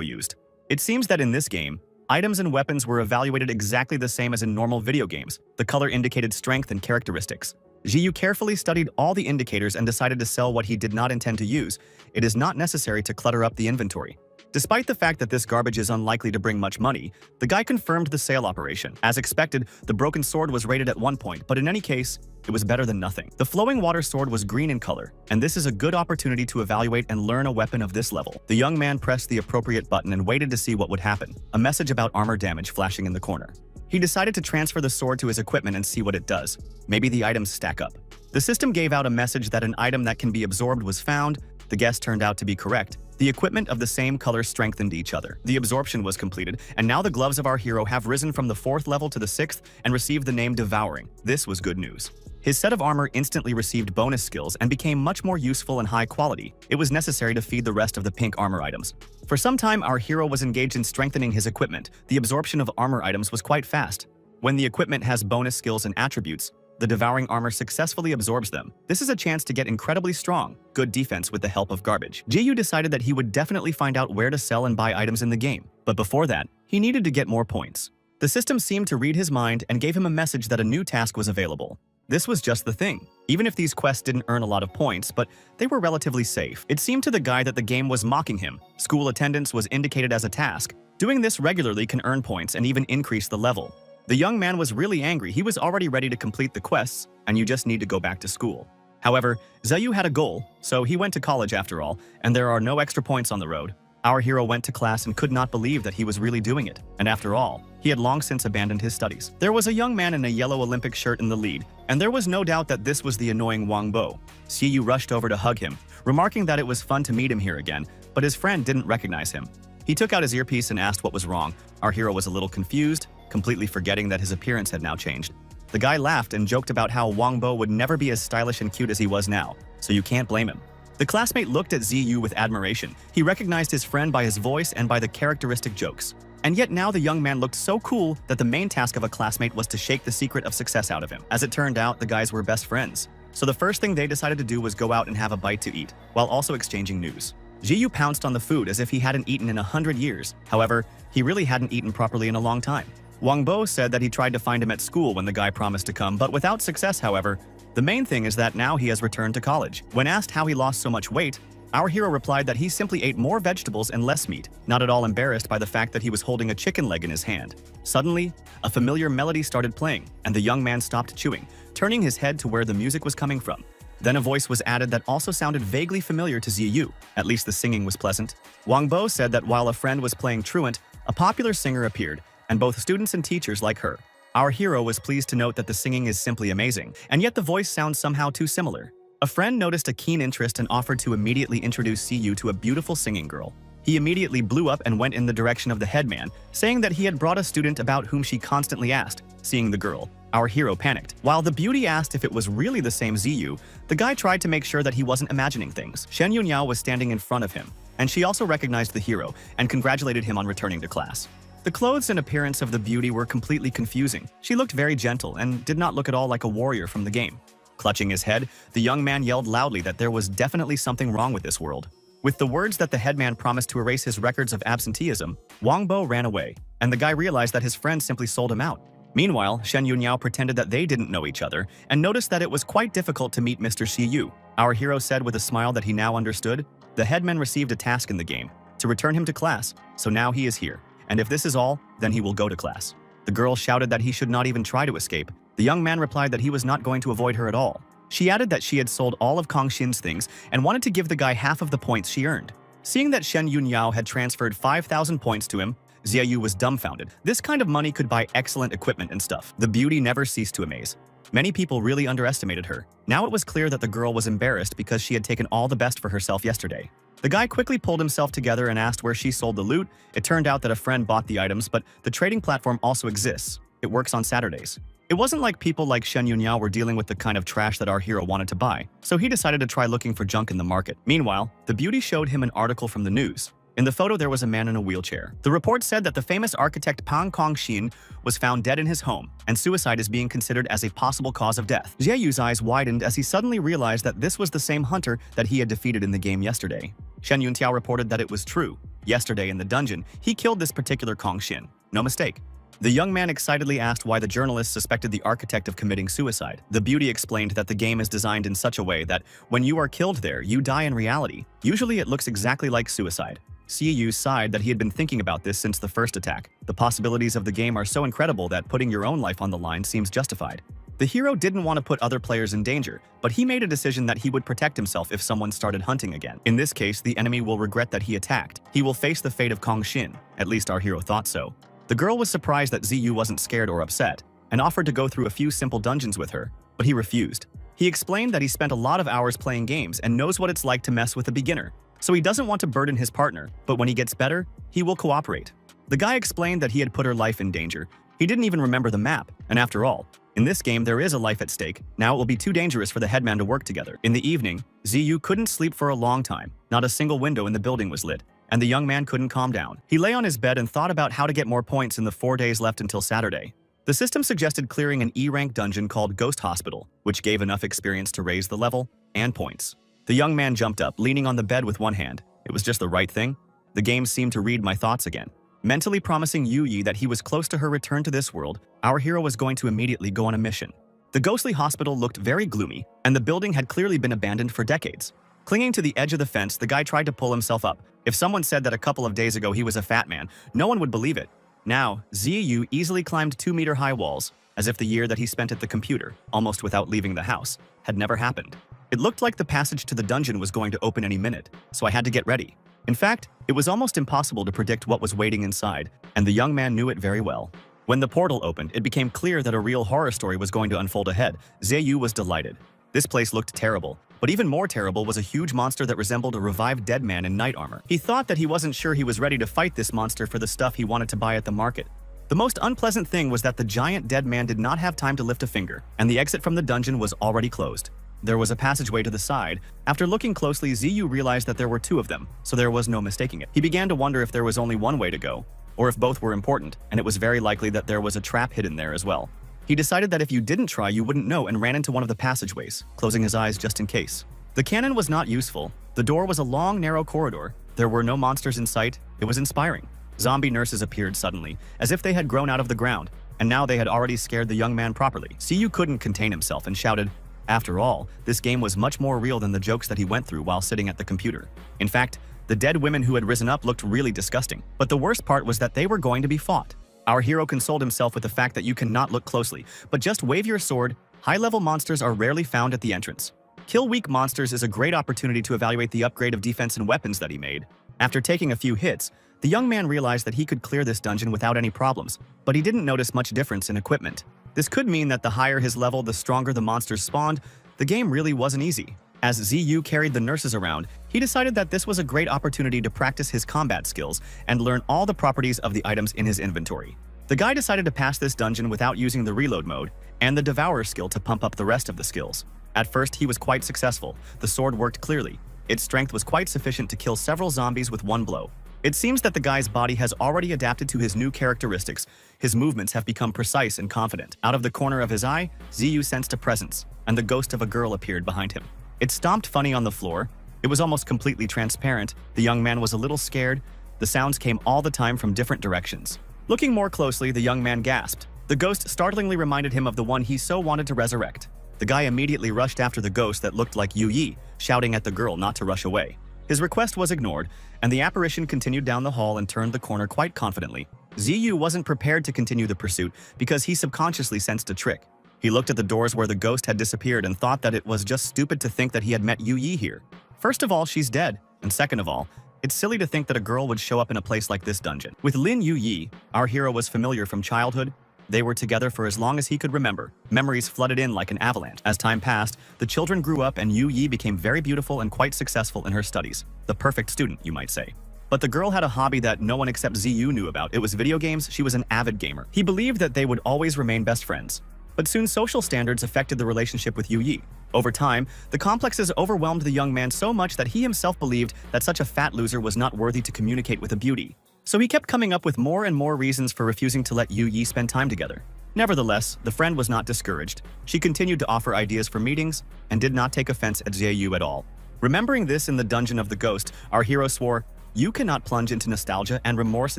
used. It seems that in this game, items and weapons were evaluated exactly the same as in normal video games. The color indicated strength and characteristics. Ziyu carefully studied all the indicators and decided to sell what he did not intend to use. It is not necessary to clutter up the inventory. Despite the fact that this garbage is unlikely to bring much money, the guy confirmed the sale operation. As expected, the broken sword was rated at 1 point, but in any case, it was better than nothing. The flowing water sword was green in color, and this is a good opportunity to evaluate and learn a weapon of this level. The young man pressed the appropriate button and waited to see what would happen, a message about armor damage flashing in the corner. He decided to transfer the sword to his equipment and see what it does. Maybe the items stack up. The system gave out a message that an item that can be absorbed was found. The guess turned out to be correct. The equipment of the same color strengthened each other. The absorption was completed, and now the gloves of our hero have risen from the 4th level to the 6th and received the name Devouring. This was good news. His set of armor instantly received bonus skills and became much more useful and high quality. It was necessary to feed the rest of the pink armor items. For some time, our hero was engaged in strengthening his equipment. The absorption of armor items was quite fast. When the equipment has bonus skills and attributes, the devouring armor successfully absorbs them. This is a chance to get incredibly strong, good defense with the help of garbage. Ziyu decided that he would definitely find out where to sell and buy items in the game, but before that, he needed to get more points. The system seemed to read his mind and gave him a message that a new task was available. This was just the thing. Even if these quests didn't earn a lot of points, but they were relatively safe. It seemed to the guy that the game was mocking him. School attendance was indicated as a task. Doing this regularly can earn points and even increase the level. The young man was really angry. He was already ready to complete the quests, and you just need to go back to school. However, Ziyu had a goal, so he went to college after all, and there are no extra points on the road. Our hero went to class and could not believe that he was really doing it, and after all, he had long since abandoned his studies. There was a young man in a yellow Olympic shirt in the lead, and there was no doubt that this was the annoying Wang Bo. Ziyu rushed over to hug him, remarking that it was fun to meet him here again, but his friend didn't recognize him. He took out his earpiece and asked what was wrong. Our hero was a little confused, completely forgetting that his appearance had now changed. The guy laughed and joked about how Wang Bo would never be as stylish and cute as he was now, so you can't blame him. The classmate looked at Ziyu with admiration. He recognized his friend by his voice and by the characteristic jokes. And yet now the young man looked so cool that the main task of a classmate was to shake the secret of success out of him. As it turned out, the guys were best friends. So the first thing they decided to do was go out and have a bite to eat, while also exchanging news. Ziyu pounced on the food as if he hadn't eaten in 100 years. However, he really hadn't eaten properly in a long time. Wang Bo said that he tried to find him at school when the guy promised to come, but without success, however. The main thing is that now he has returned to college. When asked how he lost so much weight, our hero replied that he simply ate more vegetables and less meat, not at all embarrassed by the fact that he was holding a chicken leg in his hand. Suddenly, a familiar melody started playing, and the young man stopped chewing, turning his head to where the music was coming from. Then a voice was added that also sounded vaguely familiar to Ziyu. At least the singing was pleasant. Wang Bo said that while a friend was playing truant, a popular singer appeared, and both students and teachers like her. Our hero was pleased to note that the singing is simply amazing, and yet the voice sounds somehow too similar. A friend noticed a keen interest and offered to immediately introduce Ziyu to a beautiful singing girl. He immediately blew up and went in the direction of the headman, saying that he had brought a student about whom she constantly asked. Seeing the girl, our hero panicked. While the beauty asked if it was really the same Ziyu, the guy tried to make sure that he wasn't imagining things. Shen Yunhao was standing in front of him, and she also recognized the hero and congratulated him on returning to class. The clothes and appearance of the beauty were completely confusing. She looked very gentle and did not look at all like a warrior from the game. Clutching his head, the young man yelled loudly that there was definitely something wrong with this world. With the words that the headman promised to erase his records of absenteeism, Wang Bo ran away, and the guy realized that his friend simply sold him out. Meanwhile, Shen Yunhao pretended that they didn't know each other and noticed that it was quite difficult to meet Mr. Ziyu. Our hero said with a smile that he now understood. The headman received a task in the game, to return him to class, so now he is here. And if this is all, then he will go to class. The girl shouted that he should not even try to escape. The young man replied that he was not going to avoid her at all. She added that she had sold all of Kong Xin's things and wanted to give the guy half of the points she earned. Seeing that Shen Yunhao had transferred 5,000 points to him, Ziyu was dumbfounded. This kind of money could buy excellent equipment and stuff. The beauty never ceased to amaze. Many people really underestimated her. Now it was clear that the girl was embarrassed because she had taken all the best for herself yesterday. The guy quickly pulled himself together and asked where she sold the loot. It turned out that a friend bought the items, but the trading platform also exists. It works on Saturdays. It wasn't like people like Shen Yunyao were dealing with the kind of trash that our hero wanted to buy, so he decided to try looking for junk in the market. Meanwhile, the beauty showed him an article from the news. In the photo, there was a man in a wheelchair. The report said that the famous architect Pang Kongxin was found dead in his home, and suicide is being considered as a possible cause of death. Jie Yu's eyes widened as he suddenly realized that this was the same hunter that he had defeated in the game yesterday. Shen Yuntiao reported that it was true. Yesterday in the dungeon, he killed this particular Kongxin. No mistake. The young man excitedly asked why the journalist suspected the architect of committing suicide. The beauty explained that the game is designed in such a way that when you are killed there, you die in reality. Usually it looks exactly like suicide. Yu sighed that he had been thinking about this since the first attack. The possibilities of the game are so incredible that putting your own life on the line seems justified. The hero didn't want to put other players in danger, but he made a decision that he would protect himself if someone started hunting again. In this case, the enemy will regret that he attacked. He will face the fate of Kongxin. At least our hero thought so. The girl was surprised that Ziyu wasn't scared or upset, and offered to go through a few simple dungeons with her, but he refused. He explained that he spent a lot of hours playing games and knows what it's like to mess with a beginner, so he doesn't want to burden his partner, but when he gets better, he will cooperate. The guy explained that he had put her life in danger. He didn't even remember the map, and after all, in this game there is a life at stake. Now it will be too dangerous for the headman to work together. In the evening, Ziyu couldn't sleep for a long time. Not a single window in the building was lit, and the young man couldn't calm down. He lay on his bed and thought about how to get more points in the 4 days left until Saturday. The system suggested clearing an E-rank dungeon called Ghost Hospital, which gave enough experience to raise the level and points. The young man jumped up, leaning on the bed with one hand. It was just the right thing. The game seemed to read my thoughts again. Mentally promising Yu Yi that he was close to her return to this world, our hero was going to immediately go on a mission. The ghostly hospital looked very gloomy, and the building had clearly been abandoned for decades. Clinging to the edge of the fence, the guy tried to pull himself up. If someone said that a couple of days ago he was a fat man, no one would believe it. Now, Ziyu easily climbed 2-meter-high walls, as if the year that he spent at the computer, almost without leaving the house, had never happened. It looked like the passage to the dungeon was going to open any minute, so I had to get ready. In fact, it was almost impossible to predict what was waiting inside, and the young man knew it very well. When the portal opened, it became clear that a real horror story was going to unfold ahead. Ziyu was delighted. This place looked terrible, but even more terrible was a huge monster that resembled a revived dead man in knight armor. He thought that he wasn't sure he was ready to fight this monster for the stuff he wanted to buy at the market. The most unpleasant thing was that the giant dead man did not have time to lift a finger, and the exit from the dungeon was already closed. There was a passageway to the side. After looking closely, Ziyu realized that there were 2 of them, so there was no mistaking it. He began to wonder if there was only one way to go, or if both were important, and it was very likely that there was a trap hidden there as well. He decided that if you didn't try, you wouldn't know, and ran into one of the passageways, closing his eyes just in case. The cannon was not useful. The door was a long, narrow corridor. There were no monsters in sight. It was inspiring. Zombie nurses appeared suddenly, as if they had grown out of the ground, and now they had already scared the young man properly. Ziyu couldn't contain himself and shouted, after all, this game was much more real than the jokes that he went through while sitting at the computer. In fact, the dead women who had risen up looked really disgusting. But the worst part was that they were going to be fought. Our hero consoled himself with the fact that you cannot look closely, but just wave your sword. High-level monsters are rarely found at the entrance. Kill weak monsters is a great opportunity to evaluate the upgrade of defense and weapons that he made. After taking a few hits, the young man realized that he could clear this dungeon without any problems, but he didn't notice much difference in equipment. This could mean that the higher his level, the stronger the monsters spawned. The game really wasn't easy. As Ziyu carried the nurses around, he decided that this was a great opportunity to practice his combat skills and learn all the properties of the items in his inventory. The guy decided to pass this dungeon without using the reload mode and the Devourer skill to pump up the rest of the skills. At first, he was quite successful. The sword worked clearly. Its strength was quite sufficient to kill several zombies with one blow. It seems that the guy's body has already adapted to his new characteristics. His movements have become precise and confident. Out of the corner of his eye, Ziyu sensed a presence, and the ghost of a girl appeared behind him. It stomped funny on the floor. It was almost completely transparent. The young man was a little scared. The sounds came all the time from different directions. Looking more closely, the young man gasped. The ghost startlingly reminded him of the one he so wanted to resurrect. The guy immediately rushed after the ghost that looked like Yu Yi, shouting at the girl not to rush away. His request was ignored, and the apparition continued down the hall and turned the corner quite confidently. Ziyu wasn't prepared to continue the pursuit because he subconsciously sensed a trick. He looked at the doors where the ghost had disappeared and thought that it was just stupid to think that he had met Yu Yi here. First of all, she's dead, and second of all, it's silly to think that a girl would show up in a place like this dungeon. With Lin Yu Yi, our hero was familiar from childhood. They were together for as long as he could remember. Memories flooded in like an avalanche. As time passed, the children grew up and Yu Yi became very beautiful and quite successful in her studies. The perfect student, you might say. But the girl had a hobby that no one except Ziyu knew about. It was video games. She was an avid gamer. He believed that they would always remain best friends. But soon social standards affected the relationship with Yu Yi. Over time, the complexes overwhelmed the young man so much that he himself believed that such a fat loser was not worthy to communicate with a beauty. So he kept coming up with more and more reasons for refusing to let Yu Yi spend time together. Nevertheless, the friend was not discouraged. She continued to offer ideas for meetings and did not take offense at Ziyu at all. Remembering this in the dungeon of the ghost, our hero swore, "You cannot plunge into nostalgia and remorse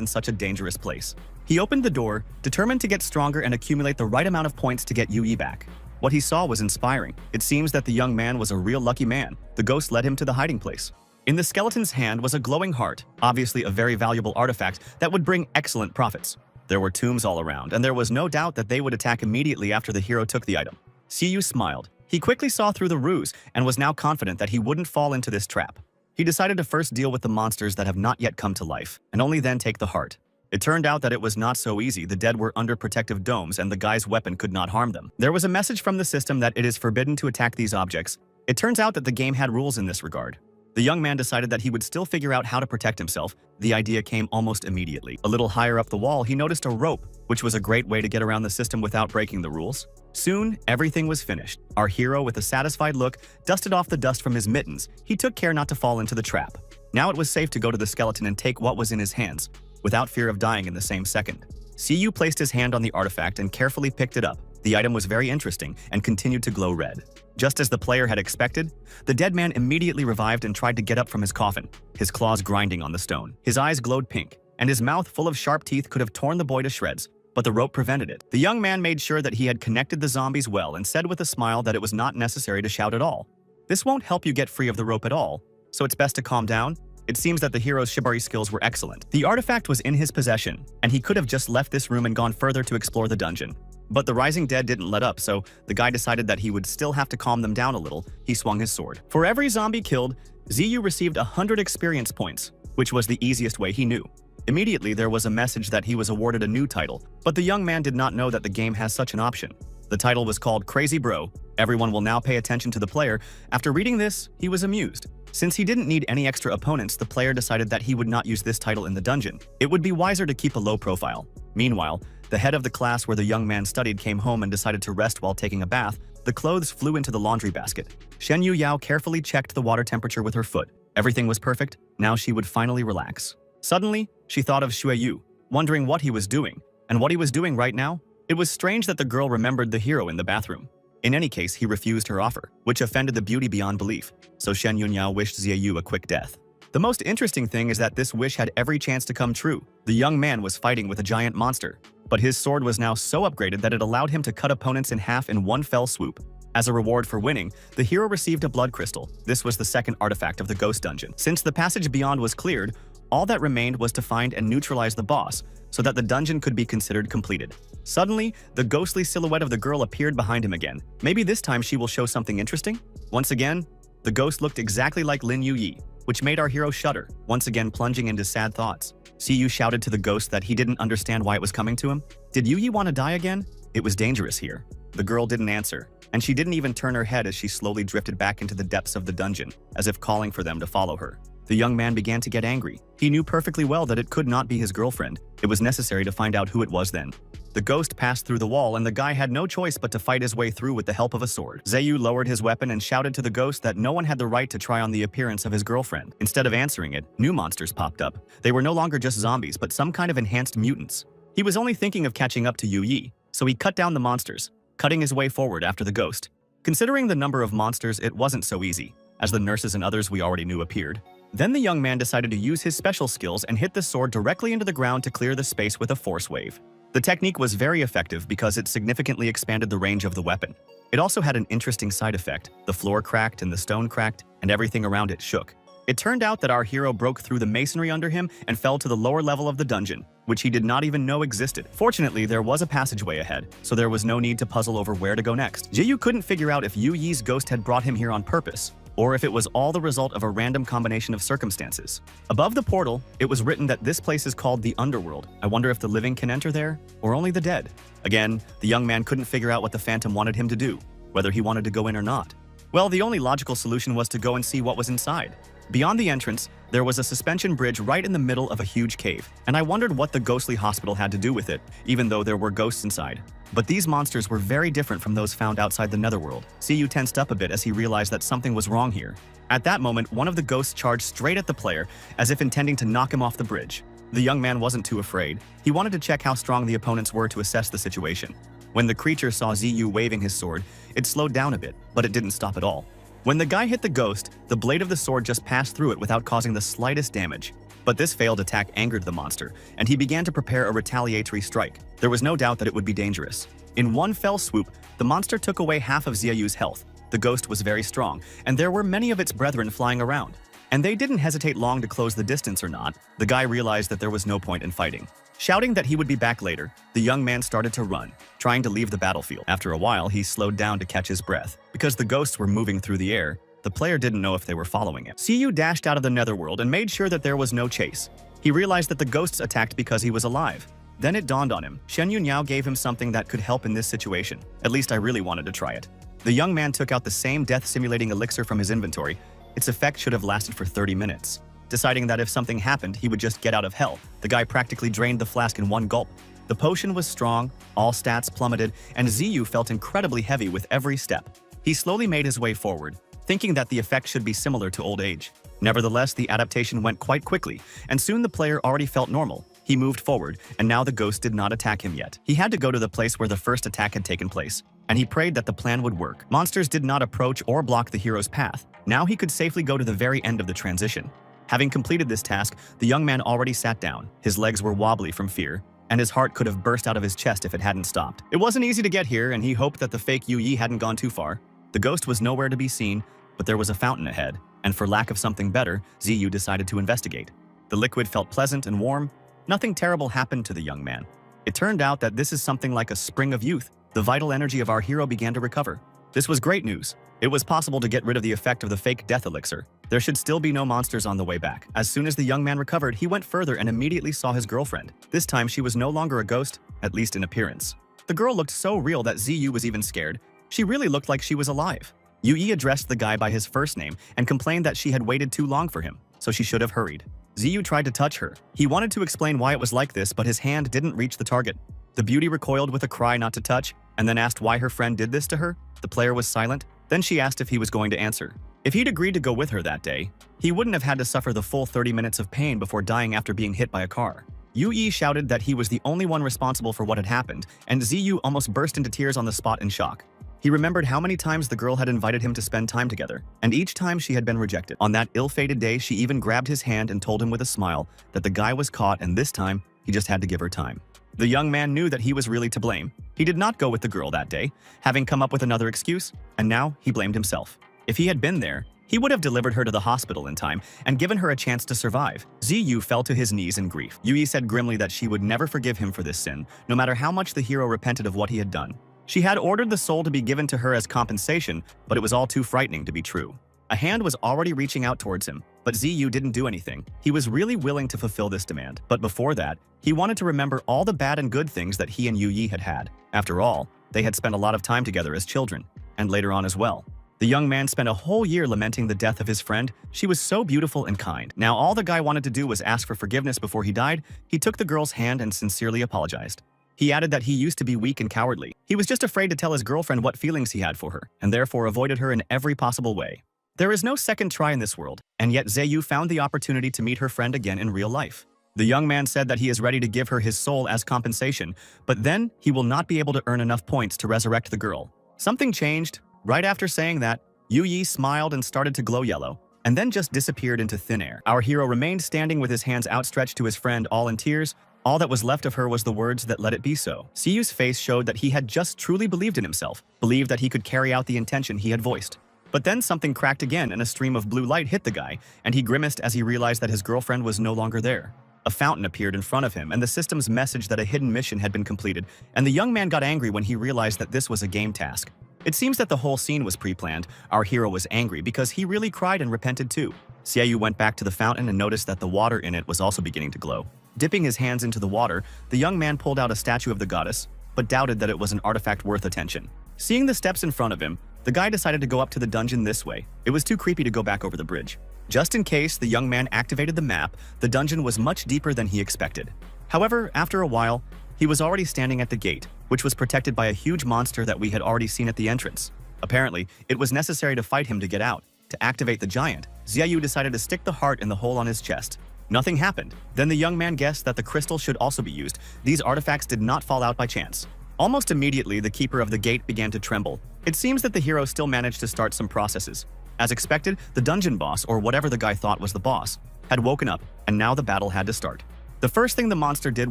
in such a dangerous place." He opened the door, determined to get stronger and accumulate the right amount of points to get Yu Yi back. What he saw was inspiring. It seems that the young man was a real lucky man. The ghost led him to the hiding place. In the skeleton's hand was a glowing heart, obviously a very valuable artifact that would bring excellent profits. There were tombs all around, and there was no doubt that they would attack immediately after the hero took the item. Ziyu smiled. He quickly saw through the ruse and was now confident that he wouldn't fall into this trap. He decided to first deal with the monsters that have not yet come to life, and only then take the heart. It turned out that it was not so easy. The dead were under protective domes and the guy's weapon could not harm them. There was a message from the system that it is forbidden to attack these objects. It turns out that the game had rules in this regard. The young man decided that he would still figure out how to protect himself. The idea came almost immediately. A little higher up the wall, he noticed a rope, which was a great way to get around the system without breaking the rules. Soon, everything was finished. Our hero, with a satisfied look, dusted off the dust from his mittens. He took care not to fall into the trap. Now it was safe to go to the skeleton and take what was in his hands, without fear of dying in the same second. Ziyu placed his hand on the artifact and carefully picked it up. The item was very interesting and continued to glow red. Just as the player had expected, the dead man immediately revived and tried to get up from his coffin, his claws grinding on the stone. His eyes glowed pink, and his mouth full of sharp teeth could have torn the boy to shreds, but the rope prevented it. The young man made sure that he had connected the zombies well and said with a smile that it was not necessary to shout at all. This won't help you get free of the rope at all, so it's best to calm down. It seems that the hero's shibari skills were excellent. The artifact was in his possession, and he could have just left this room and gone further to explore the dungeon. But the rising dead didn't let up, so the guy decided that he would still have to calm them down a little. He swung his sword. For every zombie killed, Ziyu received 100 experience points, which was the easiest way he knew. Immediately, there was a message that he was awarded a new title, but the young man did not know that the game has such an option. The title was called Crazy Bro. Everyone will now pay attention to the player. After reading this, he was amused. Since he didn't need any extra opponents, the player decided that he would not use this title in the dungeon. It would be wiser to keep a low profile. Meanwhile, the head of the class where the young man studied came home and decided to rest while taking a bath. The clothes flew into the laundry basket. Shen Yu Yao carefully checked the water temperature with her foot. Everything was perfect. Now she would finally relax. Suddenly, she thought of Xue Yu, wondering what he was doing. And what he was doing right now? It was strange that the girl remembered the hero in the bathroom. In any case, he refused her offer, which offended the beauty beyond belief. So Shen Yunyao wished Ziyu a quick death. The most interesting thing is that this wish had every chance to come true. The young man was fighting with a giant monster, but his sword was now so upgraded that it allowed him to cut opponents in half in one fell swoop. As a reward for winning, the hero received a blood crystal. This was the second artifact of the ghost dungeon. Since the passage beyond was cleared, all that remained was to find and neutralize the boss, so that the dungeon could be considered completed. Suddenly, the ghostly silhouette of the girl appeared behind him again. Maybe this time she will show something interesting? Once again, the ghost looked exactly like Lin Yuyi, which made our hero shudder, once again plunging into sad thoughts. Ziyu shouted to the ghost that he didn't understand why it was coming to him. Did Yuyi want to die again? It was dangerous here. The girl didn't answer, and she didn't even turn her head as she slowly drifted back into the depths of the dungeon, as if calling for them to follow her. The young man began to get angry. He knew perfectly well that it could not be his girlfriend. It was necessary to find out who it was then. The ghost passed through the wall, and the guy had no choice but to fight his way through with the help of a sword. Ziyu lowered his weapon and shouted to the ghost that no one had the right to try on the appearance of his girlfriend. Instead of answering it, new monsters popped up. They were no longer just zombies, but some kind of enhanced mutants. He was only thinking of catching up to Yu Yi, so he cut down the monsters, cutting his way forward after the ghost. Considering the number of monsters, it wasn't so easy, as the nurses and others we already knew appeared. Then the young man decided to use his special skills and hit the sword directly into the ground to clear the space with a force wave. The technique was very effective because it significantly expanded the range of the weapon. It also had an interesting side effect. The floor cracked and the stone cracked, and everything around it shook. It turned out that our hero broke through the masonry under him and fell to the lower level of the dungeon, which he did not even know existed. Fortunately, there was a passageway ahead, so there was no need to puzzle over where to go next. Ziyu couldn't figure out if Yu Yi's ghost had brought him here on purpose, or if it was all the result of a random combination of circumstances. Above the portal, it was written that this place is called the Underworld. I wonder if the living can enter there, or only the dead. Again, the young man couldn't figure out what the Phantom wanted him to do, whether he wanted to go in or not. Well, the only logical solution was to go and see what was inside. Beyond the entrance, there was a suspension bridge right in the middle of a huge cave, and I wondered what the ghostly hospital had to do with it, even though there were ghosts inside. But these monsters were very different from those found outside the netherworld. Ziyu tensed up a bit as he realized that something was wrong here. At that moment, one of the ghosts charged straight at the player, as if intending to knock him off the bridge. The young man wasn't too afraid. He wanted to check how strong the opponents were to assess the situation. When the creature saw Ziyu waving his sword, it slowed down a bit, but it didn't stop at all. When the guy hit the ghost, the blade of the sword just passed through it without causing the slightest damage. But this failed attack angered the monster, and he began to prepare a retaliatory strike. There was no doubt that it would be dangerous. In one fell swoop, the monster took away half of Ziyu's health. The ghost was very strong, and there were many of its brethren flying around. And they didn't hesitate long to close the distance or not. The guy realized that there was no point in fighting. Shouting that he would be back later, the young man started to run, trying to leave the battlefield. After a while, he slowed down to catch his breath. Because the ghosts were moving through the air, the player didn't know if they were following him. Ziyu dashed out of the netherworld and made sure that there was no chase. He realized that the ghosts attacked because he was alive. Then it dawned on him. Shen Yunniao gave him something that could help in this situation. At least I really wanted to try it. The young man took out the same death-simulating elixir from his inventory. Its effect should have lasted for 30 minutes. Deciding that if something happened, he would just get out of hell, the guy practically drained the flask in one gulp. The potion was strong, all stats plummeted, and Ziyu felt incredibly heavy with every step. He slowly made his way forward, thinking that the effect should be similar to old age. Nevertheless, the adaptation went quite quickly, and soon the player already felt normal. He moved forward, and now the ghost did not attack him yet. He had to go to the place where the first attack had taken place, and he prayed that the plan would work. Monsters did not approach or block the hero's path. Now he could safely go to the very end of the transition. Having completed this task, the young man already sat down. His legs were wobbly from fear, and his heart could have burst out of his chest if it hadn't stopped. It wasn't easy to get here, and he hoped that the fake Yu Yi hadn't gone too far. The ghost was nowhere to be seen, but there was a fountain ahead, and for lack of something better, Ziyu decided to investigate. The liquid felt pleasant and warm. Nothing terrible happened to the young man. It turned out that this is something like a spring of youth. The vital energy of our hero began to recover. This was great news. It was possible to get rid of the effect of the fake death elixir. There should still be no monsters on the way back. As soon as the young man recovered, he went further and immediately saw his girlfriend. This time, she was no longer a ghost, at least in appearance. The girl looked so real that Ziyu was even scared. She really looked like she was alive. Yu Yi addressed the guy by his first name and complained that she had waited too long for him, so she should have hurried. Ziyu tried to touch her. He wanted to explain why it was like this, but his hand didn't reach the target. The beauty recoiled with a cry not to touch, and then asked why her friend did this to her. The player was silent. Then she asked if he was going to answer. If he'd agreed to go with her that day, he wouldn't have had to suffer the full 30 minutes of pain before dying after being hit by a car. Yu Yi shouted that he was the only one responsible for what had happened, and Ziyu almost burst into tears on the spot in shock. He remembered how many times the girl had invited him to spend time together, and each time she had been rejected. On that ill-fated day, she even grabbed his hand and told him with a smile that the guy was caught, and this time, he just had to give her time. The young man knew that he was really to blame. He did not go with the girl that day, having come up with another excuse, and now he blamed himself. If he had been there, he would have delivered her to the hospital in time and given her a chance to survive. Ziyu fell to his knees in grief. Yu Yi said grimly that she would never forgive him for this sin, no matter how much the hero repented of what he had done. She had ordered the soul to be given to her as compensation, but it was all too frightening to be true. A hand was already reaching out towards him, but Ziyu didn't do anything. He was really willing to fulfill this demand. But before that, he wanted to remember all the bad and good things that he and Yu Yi had had. After all, they had spent a lot of time together as children, and later on as well. The young man spent a whole year lamenting the death of his friend. She was so beautiful and kind. Now all the guy wanted to do was ask for forgiveness before he died. He took the girl's hand and sincerely apologized. He added that he used to be weak and cowardly. He was just afraid to tell his girlfriend what feelings he had for her, and therefore avoided her in every possible way. There is no second try in this world, and yet Ziyu found the opportunity to meet her friend again in real life. The young man said that he is ready to give her his soul as compensation, but then he will not be able to earn enough points to resurrect the girl. Something changed. Right after saying that, Yu Yi smiled and started to glow yellow, and then just disappeared into thin air. Our hero remained standing with his hands outstretched to his friend, all in tears. All that was left of her was the words that let it be so. Ziyu's face showed that he had just truly believed in himself, believed that he could carry out the intention he had voiced. But then something cracked again and a stream of blue light hit the guy, and he grimaced as he realized that his girlfriend was no longer there. A fountain appeared in front of him, and the system's message that a hidden mission had been completed, and the young man got angry when he realized that this was a game task. It seems that the whole scene was pre-planned. Our hero was angry because he really cried and repented too. Xiaoyu went back to the fountain and noticed that the water in it was also beginning to glow. Dipping his hands into the water, the young man pulled out a statue of the goddess, but doubted that it was an artifact worth attention. Seeing the steps in front of him, the guy decided to go up to the dungeon this way. It was too creepy to go back over the bridge. Just in case the young man activated the map, the dungeon was much deeper than he expected. However, after a while, he was already standing at the gate, which was protected by a huge monster that we had already seen at the entrance. Apparently, it was necessary to fight him to get out. To activate the giant, Xiaoyu decided to stick the heart in the hole on his chest. Nothing happened. Then the young man guessed that the crystal should also be used. These artifacts did not fall out by chance. Almost immediately, the keeper of the gate began to tremble. It seems that the hero still managed to start some processes. As expected, the dungeon boss, or whatever the guy thought was the boss, had woken up, and now the battle had to start. The first thing the monster did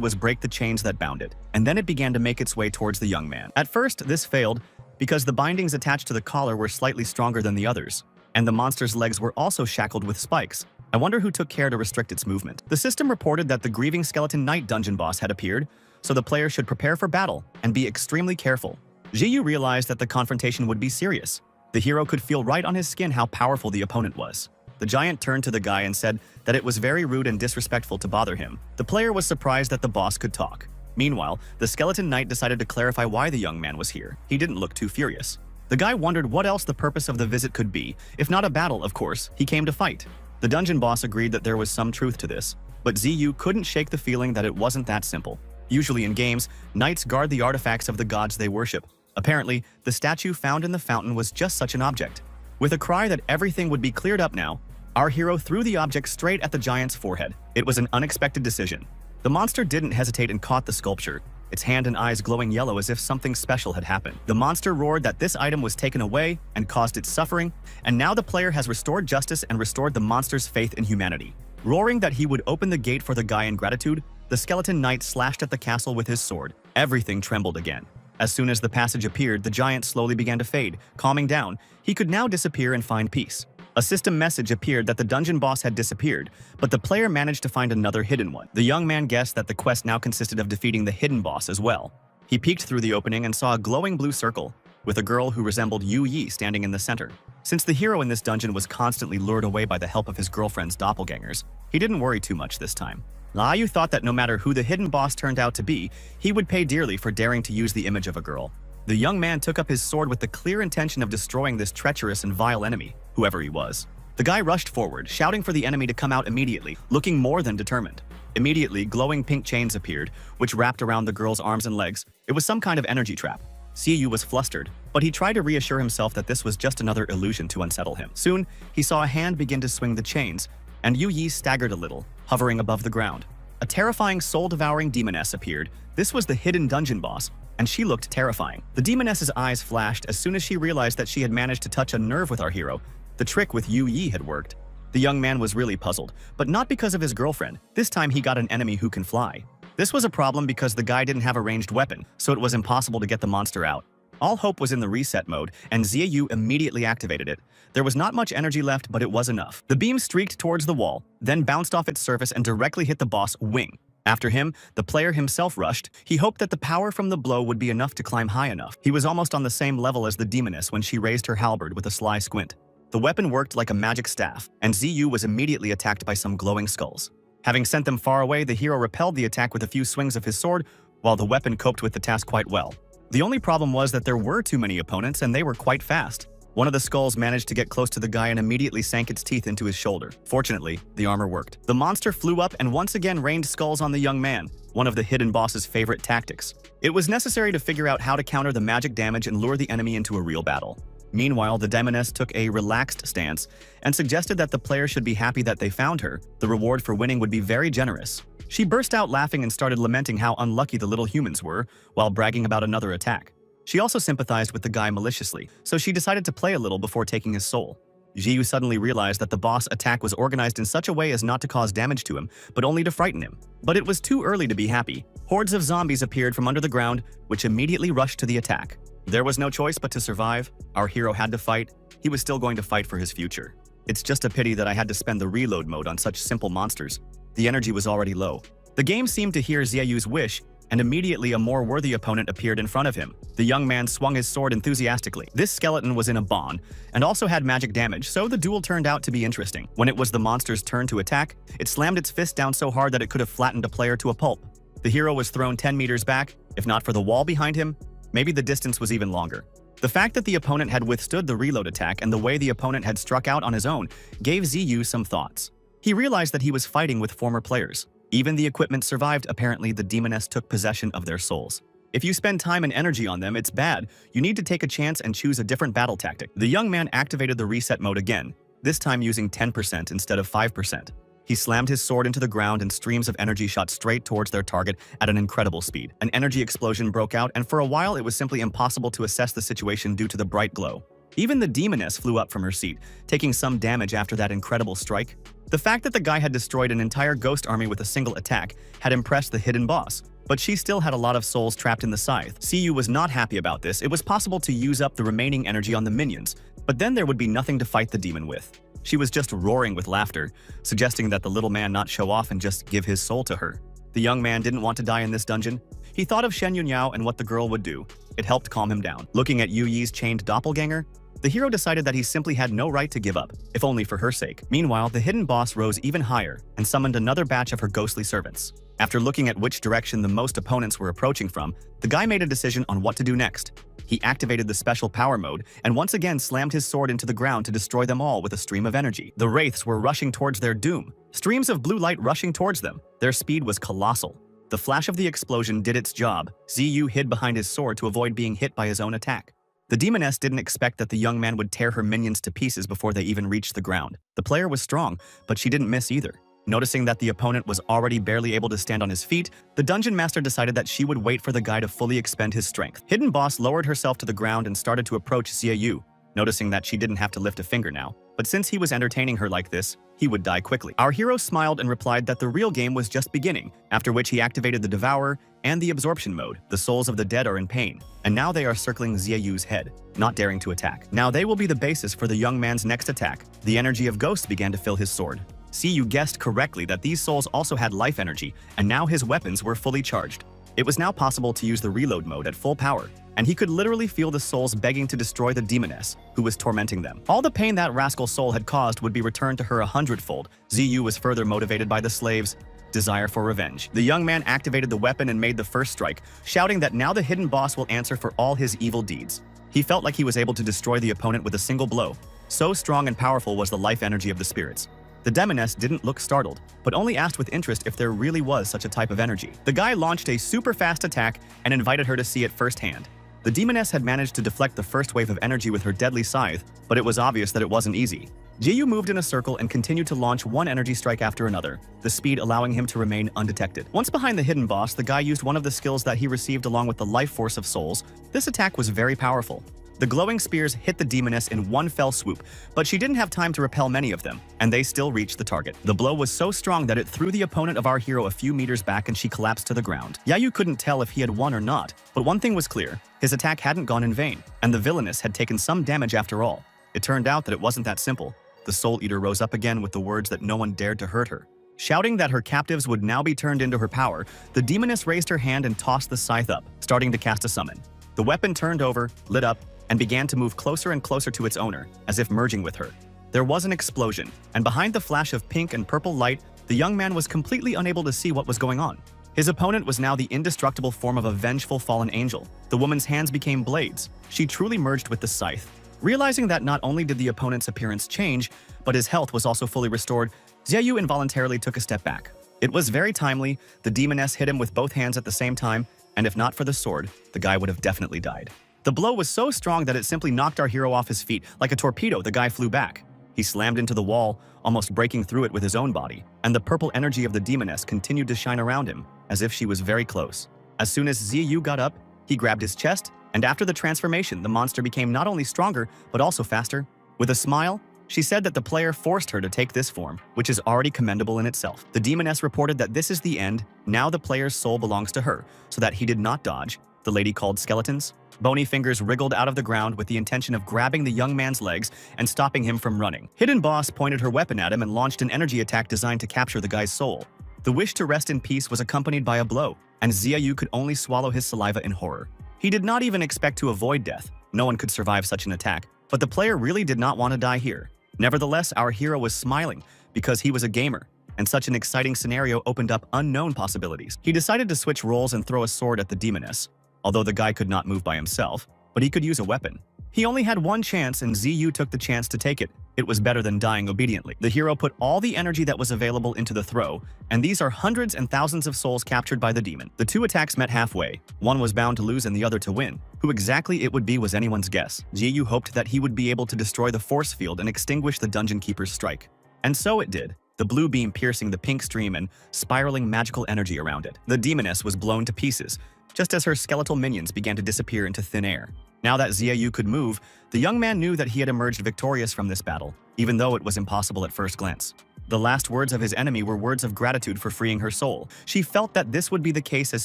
was break the chains that bound it, and then it began to make its way towards the young man. At first, this failed because the bindings attached to the collar were slightly stronger than the others, and the monster's legs were also shackled with spikes. I wonder who took care to restrict its movement. The system reported that the grieving skeleton knight dungeon boss had appeared, so the player should prepare for battle and be extremely careful. Jiyu realized that the confrontation would be serious. The hero could feel right on his skin how powerful the opponent was. The giant turned to the guy and said that it was very rude and disrespectful to bother him. The player was surprised that the boss could talk. Meanwhile, the skeleton knight decided to clarify why the young man was here. He didn't look too furious. The guy wondered what else the purpose of the visit could be. If not a battle, of course, he came to fight. The dungeon boss agreed that there was some truth to this, but Ziyu couldn't shake the feeling that it wasn't that simple. Usually in games, knights guard the artifacts of the gods they worship. Apparently, the statue found in the fountain was just such an object. With a cry that everything would be cleared up now, our hero threw the object straight at the giant's forehead. It was an unexpected decision. The monster didn't hesitate and caught the sculpture, its hand and eyes glowing yellow as if something special had happened. The monster roared that this item was taken away and caused its suffering, and now the player has restored justice and restored the monster's faith in humanity. Roaring that he would open the gate for the guy in gratitude, the skeleton knight slashed at the castle with his sword. Everything trembled again. As soon as the passage appeared, the giant slowly began to fade. Calming down, he could now disappear and find peace. A system message appeared that the dungeon boss had disappeared, but the player managed to find another hidden one. The young man guessed that the quest now consisted of defeating the hidden boss as well. He peeked through the opening and saw a glowing blue circle, with a girl who resembled Yu Yi standing in the center. Since the hero in this dungeon was constantly lured away by the help of his girlfriend's doppelgangers, he didn't worry too much this time. Liu thought that no matter who the hidden boss turned out to be, he would pay dearly for daring to use the image of a girl. The young man took up his sword with the clear intention of destroying this treacherous and vile enemy, whoever he was. The guy rushed forward, shouting for the enemy to come out immediately, looking more than determined. Immediately, glowing pink chains appeared, which wrapped around the girl's arms and legs. It was some kind of energy trap. Siyu was flustered, but he tried to reassure himself that this was just another illusion to unsettle him. Soon, he saw a hand begin to swing the chains, and Yu Yi staggered a little, hovering above the ground. A terrifying soul-devouring demoness appeared. This was the hidden dungeon boss, and she looked terrifying. The demoness's eyes flashed as soon as she realized that she had managed to touch a nerve with our hero. The trick with Yu Yi had worked. The young man was really puzzled, but not because of his girlfriend. This time he got an enemy who can fly. This was a problem because the guy didn't have a ranged weapon, so it was impossible to get the monster out. All hope was in the reset mode, and Ziyu immediately activated it. There was not much energy left, but it was enough. The beam streaked towards the wall, then bounced off its surface and directly hit the boss wing. After him, the player himself rushed. He hoped that the power from the blow would be enough to climb high enough. He was almost on the same level as the demoness when she raised her halberd with a sly squint. The weapon worked like a magic staff, and Ziyu was immediately attacked by some glowing skulls. Having sent them far away, the hero repelled the attack with a few swings of his sword, while the weapon coped with the task quite well. The only problem was that there were too many opponents and they were quite fast. One of the skulls managed to get close to the guy and immediately sank its teeth into his shoulder. Fortunately, the armor worked. The monster flew up and once again rained skulls on the young man, one of the hidden boss's favorite tactics. It was necessary to figure out how to counter the magic damage and lure the enemy into a real battle. Meanwhile, the demoness took a relaxed stance and suggested that the player should be happy that they found her. The reward for winning would be very generous. She burst out laughing and started lamenting how unlucky the little humans were, while bragging about another attack. She also sympathized with the guy maliciously, so she decided to play a little before taking his soul. Jiyu suddenly realized that the boss attack was organized in such a way as not to cause damage to him, but only to frighten him. But it was too early to be happy. Hordes of zombies appeared from under the ground, which immediately rushed to the attack. There was no choice but to survive. Our hero had to fight. He was still going to fight for his future. It's just a pity that I had to spend the reload mode on such simple monsters. The energy was already low. The game seemed to hear Xiaoyu's wish, and immediately a more worthy opponent appeared in front of him. The young man swung his sword enthusiastically. This skeleton was in a bond, and also had magic damage, so the duel turned out to be interesting. When it was the monster's turn to attack, it slammed its fist down so hard that it could have flattened a player to a pulp. The hero was thrown 10 meters back. If not for the wall behind him, maybe the distance was even longer. The fact that the opponent had withstood the reload attack and the way the opponent had struck out on his own gave Ziyu some thoughts. He realized that he was fighting with former players. Even the equipment survived. Apparently, the demoness took possession of their souls. If you spend time and energy on them, it's bad. You need to take a chance and choose a different battle tactic. The young man activated the reset mode again, this time using 10% instead of 5%. He slammed his sword into the ground and streams of energy shot straight towards their target at an incredible speed. An energy explosion broke out, and for a while it was simply impossible to assess the situation due to the bright glow. Even the demoness flew up from her seat, taking some damage after that incredible strike. The fact that the guy had destroyed an entire ghost army with a single attack had impressed the hidden boss, but she still had a lot of souls trapped in the scythe. Ziyu was not happy about this. It was possible to use up the remaining energy on the minions, but then there would be nothing to fight the demon with. She was just roaring with laughter, suggesting that the little man not show off and just give his soul to her. The young man didn't want to die in this dungeon. He thought of Shen Yunyao and what the girl would do. It helped calm him down. Looking at Yu Yi's chained doppelganger, the hero decided that he simply had no right to give up, if only for her sake. Meanwhile, the hidden boss rose even higher and summoned another batch of her ghostly servants. After looking at which direction the most opponents were approaching from, the guy made a decision on what to do next. He activated the special power mode and once again slammed his sword into the ground to destroy them all with a stream of energy. The wraiths were rushing towards their doom, streams of blue light rushing towards them. Their speed was colossal. The flash of the explosion did its job. Ziyu hid behind his sword to avoid being hit by his own attack. The demoness didn't expect that the young man would tear her minions to pieces before they even reached the ground. The player was strong, but she didn't miss either. Noticing that the opponent was already barely able to stand on his feet, the dungeon master decided that she would wait for the guy to fully expend his strength. Hidden boss lowered herself to the ground and started to approach Ziyu, noticing that she didn't have to lift a finger now. But since he was entertaining her like this, he would die quickly. Our hero smiled and replied that the real game was just beginning, after which he activated the Devourer and the Absorption mode. The souls of the dead are in pain, and now they are circling Ziyu's head, not daring to attack. Now they will be the basis for the young man's next attack. The energy of ghosts began to fill his sword. Ziyu guessed correctly that these souls also had life energy, and now his weapons were fully charged. It was now possible to use the reload mode at full power, and he could literally feel the souls begging to destroy the demoness, who was tormenting them. All the pain that rascal soul had caused would be returned to her 100-fold. Ziyu was further motivated by the slaves' desire for revenge. The young man activated the weapon and made the first strike, shouting that now the hidden boss will answer for all his evil deeds. He felt like he was able to destroy the opponent with a single blow. So strong and powerful was the life energy of the spirits. The demoness didn't look startled, but only asked with interest if there really was such a type of energy. The guy launched a super fast attack and invited her to see it firsthand. The demoness had managed to deflect the first wave of energy with her deadly scythe, but it was obvious that it wasn't easy. Ziyu moved in a circle and continued to launch one energy strike after another, the speed allowing him to remain undetected. Once behind the hidden boss, the guy used one of the skills that he received along with the life force of souls. This attack was very powerful. The glowing spears hit the demoness in one fell swoop, but she didn't have time to repel many of them, and they still reached the target. The blow was so strong that it threw the opponent of our hero a few meters back and she collapsed to the ground. Yayu couldn't tell if he had won or not, but one thing was clear. His attack hadn't gone in vain, and the villainess had taken some damage after all. It turned out that it wasn't that simple. The Soul Eater rose up again with the words that no one dared to hurt her. Shouting that her captives would now be turned into her power, the demoness raised her hand and tossed the scythe up, starting to cast a summon. The weapon turned over, lit up, and began to move closer and closer to its owner, as if merging with her. There was an explosion, and behind the flash of pink and purple light, the young man was completely unable to see what was going on. His opponent was now the indestructible form of a vengeful fallen angel. The woman's hands became blades. She truly merged with the scythe. Realizing that not only did the opponent's appearance change, but his health was also fully restored, Ziyu involuntarily took a step back. It was very timely. The demoness hit him with both hands at the same time, and if not for the sword, the guy would have definitely died. The blow was so strong that it simply knocked our hero off his feet. Like a torpedo, the guy flew back. He slammed into the wall, almost breaking through it with his own body, and the purple energy of the demoness continued to shine around him, as if she was very close. As soon as Ziyu got up, he grabbed his chest, and after the transformation, the monster became not only stronger, but also faster. With a smile, she said that the player forced her to take this form, which is already commendable in itself. The demoness reported that this is the end. Now the player's soul belongs to her, so that he did not dodge. The lady called skeletons. Bony fingers wriggled out of the ground with the intention of grabbing the young man's legs and stopping him from running. Hidden Boss pointed her weapon at him and launched an energy attack designed to capture the guy's soul. The wish to rest in peace was accompanied by a blow. and Xiaoyu could only swallow his saliva in horror. He did not even expect to avoid death. No one could survive such an attack, but the player really did not want to die here. Nevertheless, our hero was smiling because he was a gamer, and such an exciting scenario opened up unknown possibilities. He decided to switch roles and throw a sword at the demoness, although the guy could not move by himself, but he could use a weapon. He only had one chance, and Xiaoyu took the chance to take it. It was better than dying obediently. The hero put all the energy that was available into the throw, and these are hundreds and thousands of souls captured by the demon. The two attacks met halfway. One was bound to lose and the other to win. Who exactly it would be was anyone's guess. Xiaoyu hoped that he would be able to destroy the force field and extinguish the dungeon keeper's strike. And so it did. The blue beam piercing the pink stream and spiraling magical energy around it. The demoness was blown to pieces, just as her skeletal minions began to disappear into thin air. Now that Xiaoyu could move, the young man knew that he had emerged victorious from this battle, even though it was impossible at first glance. The last words of his enemy were words of gratitude for freeing her soul. She felt that this would be the case as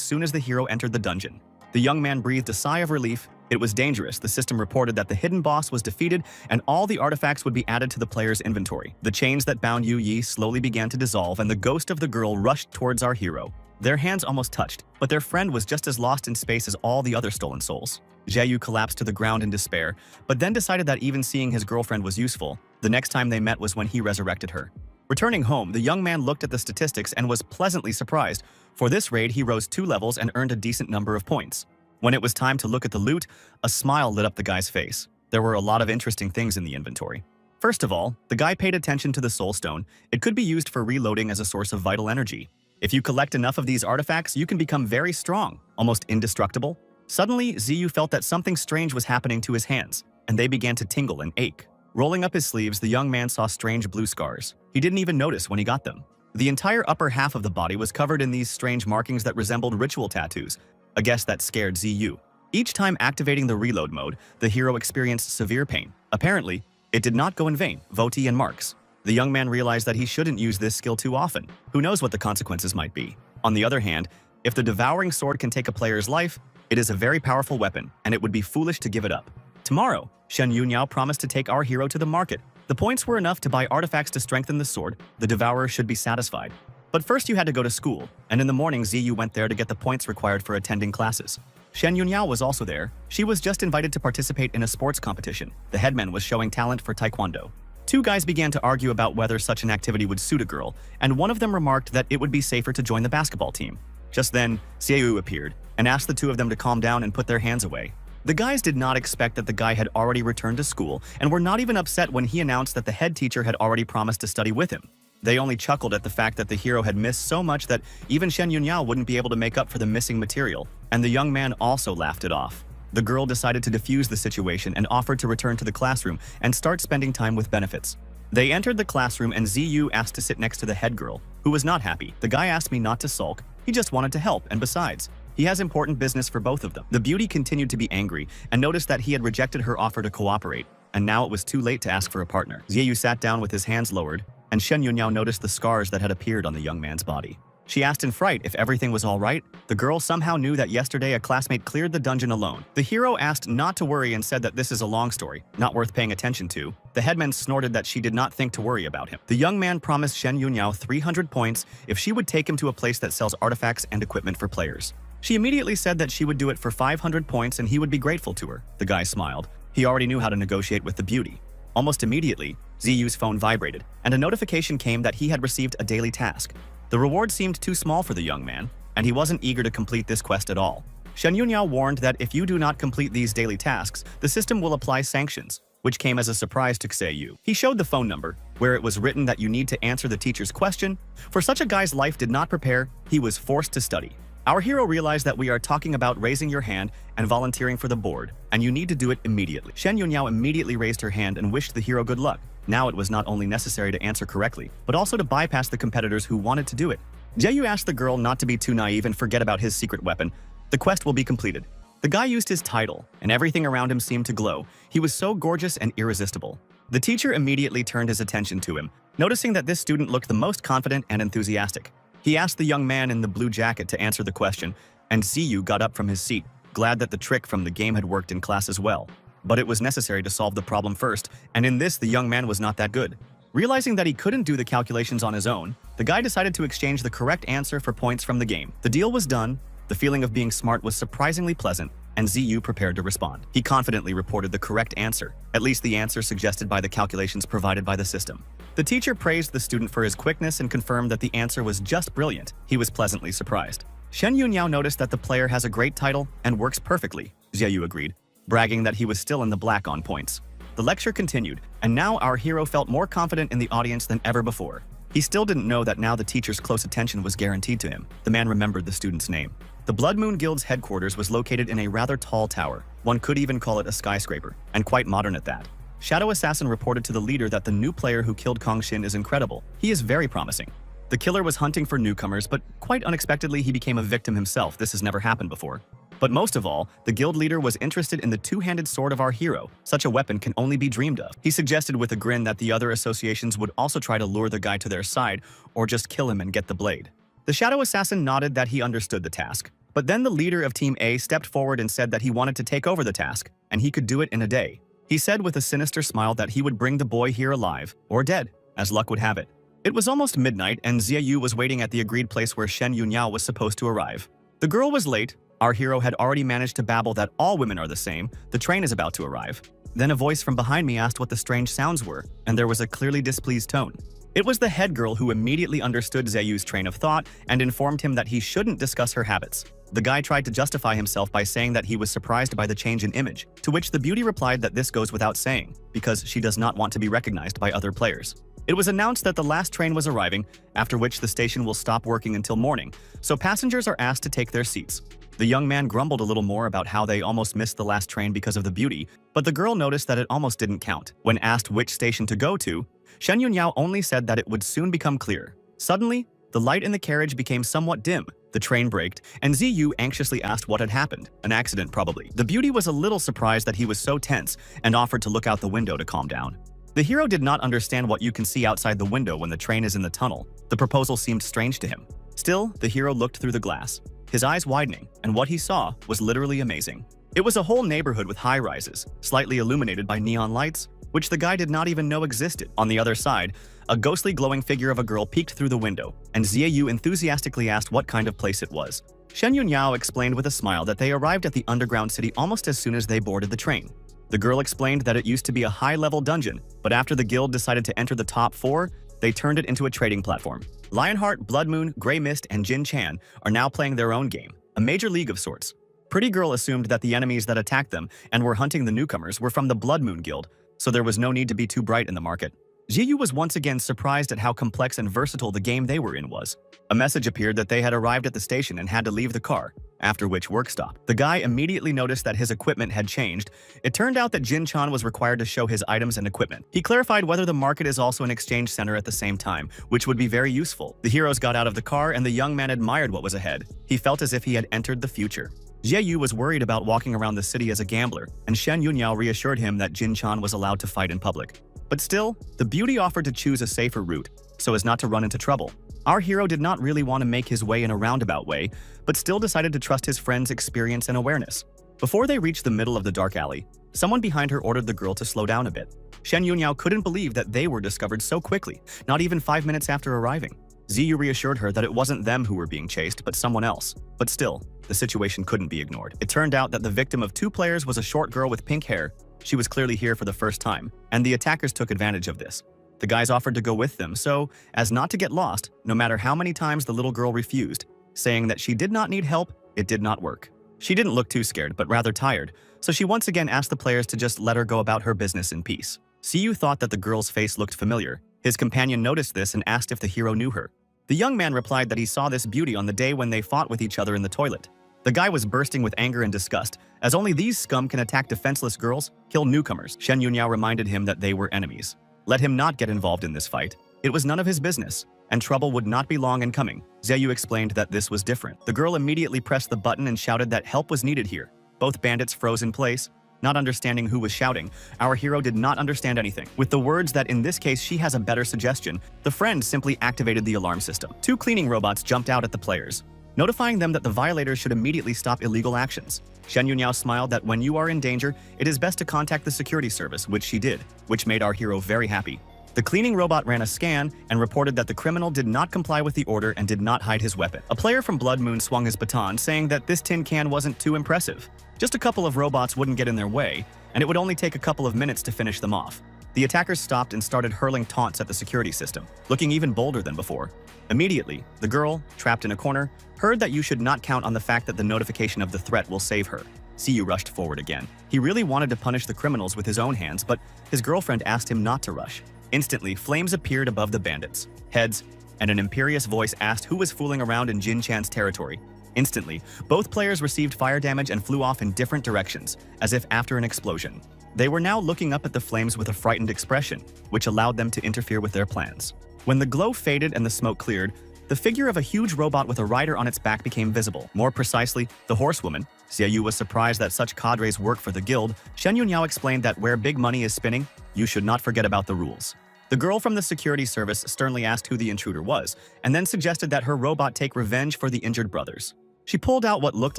soon as the hero entered the dungeon. The young man breathed a sigh of relief. It was dangerous. The system reported that the hidden boss was defeated and all the artifacts would be added to the player's inventory. The chains that bound Yu Yi slowly began to dissolve and the ghost of the girl rushed towards our hero. Their hands almost touched, but their friend was just as lost in space as all the other stolen souls. Xiaoyu collapsed to the ground in despair, but then decided that even seeing his girlfriend was useful. The next time they met was when he resurrected her. Returning home, the young man looked at the statistics and was pleasantly surprised. For this raid, he rose 2 levels and earned a decent number of points. When it was time to look at the loot, a smile lit up the guy's face. There were a lot of interesting things in the inventory. First of all, the guy paid attention to the soul stone. It could be used for reloading as a source of vital energy. If you collect enough of these artifacts, you can become very strong, almost indestructible. Suddenly, Xiaoyu felt that something strange was happening to his hands, and they began to tingle and ache. Rolling up his sleeves, the young man saw strange blue scars. He didn't even notice when he got them. The entire upper half of the body was covered in these strange markings that resembled ritual tattoos, a guess that scared Xiaoyu. Each time activating the reload mode, the hero experienced severe pain. Apparently, it did not go in vain. Voti and marks. The young man realized that he shouldn't use this skill too often. Who knows what the consequences might be? On the other hand, if the devouring sword can take a player's life, it is a very powerful weapon, and it would be foolish to give it up. Tomorrow, Shen Yunniao promised to take our hero to the market. The points were enough to buy artifacts to strengthen the sword. The devourer should be satisfied. But first you had to go to school, and in the morning Xiaoyu went there to get the points required for attending classes. Shen Yunniao was also there. She was just invited to participate in a sports competition. The headman was showing talent for taekwondo. Two guys began to argue about whether such an activity would suit a girl, and one of them remarked that it would be safer to join the basketball team. Just then, Xiaoyu appeared and asked the two of them to calm down and put their hands away. The guys did not expect that the guy had already returned to school and were not even upset when he announced that the head teacher had already promised to study with him. They only chuckled at the fact that the hero had missed so much that even Shen Yunniao wouldn't be able to make up for the missing material, and the young man also laughed it off. The girl decided to defuse the situation and offered to return to the classroom and start spending time with benefits. They entered the classroom and Xiaoyu asked to sit next to the head girl, who was not happy. The guy asked me not to sulk. He just wanted to help, and besides, he has important business for both of them. The beauty continued to be angry and noticed that he had rejected her offer to cooperate, and now it was too late to ask for a partner. Xiaoyu sat down with his hands lowered, and Shen Yunniao noticed the scars that had appeared on the young man's body. She asked in fright if everything was all right. The girl somehow knew that yesterday a classmate cleared the dungeon alone. The hero asked not to worry and said that this is a long story, not worth paying attention to. The headman snorted that she did not think to worry about him. The young man promised Shen Yunniao 300 points if she would take him to a place that sells artifacts and equipment for players. She immediately said that she would do it for 500 points and he would be grateful to her. The guy smiled. He already knew how to negotiate with the beauty. Almost immediately, Ziyu's phone vibrated, and a notification came that he had received a daily task. The reward seemed too small for the young man, and he wasn't eager to complete this quest at all. Shen Yunniao warned that if you do not complete these daily tasks, the system will apply sanctions, which came as a surprise to Xiaoyu. He showed the phone number, where it was written that you need to answer the teacher's question. For such a guy's life did not prepare, he was forced to study. Our hero realized that we are talking about raising your hand and volunteering for the board, and you need to do it immediately. Shen Yunniao immediately raised her hand and wished the hero good luck. Now it was not only necessary to answer correctly, but also to bypass the competitors who wanted to do it. Xiaoyu asked the girl not to be too naive and forget about his secret weapon. The quest will be completed. The guy used his title, and everything around him seemed to glow. He was so gorgeous and irresistible. The teacher immediately turned his attention to him, noticing that this student looked the most confident and enthusiastic. He asked the young man in the blue jacket to answer the question, and Xiaoyu got up from his seat, glad that the trick from the game had worked in class as well. But it was necessary to solve the problem first, and in this the young man was not that good. Realizing that he couldn't do the calculations on his own, the guy decided to exchange the correct answer for points from the game. The deal was done, The feeling of being smart was surprisingly pleasant, and Ziyu prepared to respond. He confidently reported the correct answer, at least the answer suggested by the calculations provided by the system. The teacher praised the student for his quickness and confirmed that the answer was just brilliant. He was pleasantly surprised. Shen Yunyao noticed that the player has a great title and works perfectly, Ziyu agreed, bragging that he was still in the black on points. The lecture continued, and now our hero felt more confident in the audience than ever before. He still didn't know that now the teacher's close attention was guaranteed to him. The man remembered the student's name. The Blood Moon Guild's headquarters was located in a rather tall tower. One could even call it a skyscraper, and quite modern at that. Shadow Assassin reported to the leader that the new player who killed Kong Shin is incredible. He is very promising. The killer was hunting for newcomers, but quite unexpectedly he became a victim himself. This has never happened before. But most of all, the guild leader was interested in the two-handed sword of our hero. Such a weapon can only be dreamed of. He suggested with a grin that the other associations would also try to lure the guy to their side, or just kill him and get the blade. The Shadow Assassin nodded that he understood the task. But then the leader of Team A stepped forward and said that he wanted to take over the task, and he could do it in a day. He said with a sinister smile that he would bring the boy here alive, or dead, as luck would have it. It was almost midnight, and Ziyu was waiting at the agreed place where Shen Yunyao was supposed to arrive. The girl was late. Our hero had already managed to babble that all women are the same. The train is about to arrive. Then a voice from behind me asked what the strange sounds were, and there was a clearly displeased tone. It was the head girl who immediately understood Ziyu's train of thought and informed him that he shouldn't discuss her habits. The guy tried to justify himself by saying that he was surprised by the change in image, to which the beauty replied that this goes without saying, because she does not want to be recognized by other players. It was announced that the last train was arriving, after which the station will stop working until morning, so passengers are asked to take their seats. The young man grumbled a little more about how they almost missed the last train because of the beauty, but the girl noticed that it almost didn't count. When asked which station to go to, Shen Yunyao only said that it would soon become clear. Suddenly, the light in the carriage became somewhat dim. The train braked, and Ziyu anxiously asked what had happened. An accident, probably. The beauty was a little surprised that he was so tense and offered to look out the window to calm down. The hero did not understand what you can see outside the window when the train is in the tunnel. The proposal seemed strange to him. Still, the hero looked through the glass, his eyes widening, and what he saw was literally amazing. It was a whole neighborhood with high-rises, slightly illuminated by neon lights, which the guy did not even know existed. On the other side, a ghostly glowing figure of a girl peeked through the window, and Ziyu enthusiastically asked what kind of place it was. Shen Yunyao explained with a smile that they arrived at the underground city almost as soon as they boarded the train. The girl explained that it used to be a high-level dungeon, but after the guild decided to enter the top 4, they turned it into a trading platform. Lionheart, Blood Moon, Grey Mist, and Jin Chan are now playing their own game, a major league of sorts. Pretty Girl assumed that the enemies that attacked them and were hunting the newcomers were from the Blood Moon Guild, so there was no need to be too bright in the market. Ziyu was once again surprised at how complex and versatile the game they were in was. A message appeared that they had arrived at the station and had to leave the car, after which work stopped. The guy immediately noticed that his equipment had changed. It turned out that Jin Chan was required to show his items and equipment. He clarified whether the market is also an exchange center at the same time, which would be very useful. The heroes got out of the car and the young man admired what was ahead. He felt as if he had entered the future. Ziyu was worried about walking around the city as a gambler, and Shen Yunyao reassured him that Jin Chan was allowed to fight in public. But still, the beauty offered to choose a safer route, so as not to run into trouble. Our hero did not really want to make his way in a roundabout way, but still decided to trust his friend's experience and awareness. Before they reached the middle of the dark alley, someone behind her ordered the girl to slow down a bit. Shen Yunyao couldn't believe that they were discovered so quickly, not even 5 minutes after arriving. Ziyu reassured her that it wasn't them who were being chased, but someone else. But still, the situation couldn't be ignored. It turned out that the victim of 2 players was a short girl with pink hair. She was clearly here for the first time, and the attackers took advantage of this. The guys offered to go with them, so, as not to get lost, no matter how many times the little girl refused, saying that she did not need help, it did not work. She didn't look too scared, but rather tired, so she once again asked the players to just let her go about her business in peace. Ziyu thought that the girl's face looked familiar. His companion noticed this and asked if the hero knew her. The young man replied that he saw this beauty on the day when they fought with each other in the toilet. The guy was bursting with anger and disgust, as only these scum can attack defenseless girls, kill newcomers. Shen Yunyao reminded him that they were enemies. Let him not get involved in this fight. It was none of his business, and trouble would not be long in coming. Ziyu explained that this was different. The girl immediately pressed the button and shouted that help was needed here. Both bandits froze in place, not understanding who was shouting. Our hero did not understand anything. With the words that in this case she has a better suggestion, the friend simply activated the alarm system. 2 cleaning robots jumped out at the players, notifying them that the violators should immediately stop illegal actions. Shen Yunyao smiled that when you are in danger, it is best to contact the security service, which she did, which made our hero very happy. The cleaning robot ran a scan and reported that the criminal did not comply with the order and did not hide his weapon. A player from Blood Moon swung his baton, saying that this tin can wasn't too impressive. Just a couple of robots wouldn't get in their way, and it would only take a couple of minutes to finish them off. The attackers stopped and started hurling taunts at the security system, looking even bolder than before. Immediately, the girl, trapped in a corner, heard that you should not count on the fact that the notification of the threat will save her. CU rushed forward again. He really wanted to punish the criminals with his own hands, but his girlfriend asked him not to rush. Instantly, flames appeared above the bandits' heads, and an imperious voice asked who was fooling around in Jin Chan's territory. Instantly, both players received fire damage and flew off in different directions, as if after an explosion. They were now looking up at the flames with a frightened expression, which allowed them to interfere with their plans. When the glow faded and the smoke cleared, the figure of a huge robot with a rider on its back became visible. More precisely, the horsewoman. Xiaoyu was surprised that such cadres work for the guild. Shen Yunhao explained that where big money is spinning, you should not forget about the rules. The girl from the security service sternly asked who the intruder was, and then suggested that her robot take revenge for the injured brothers. She pulled out what looked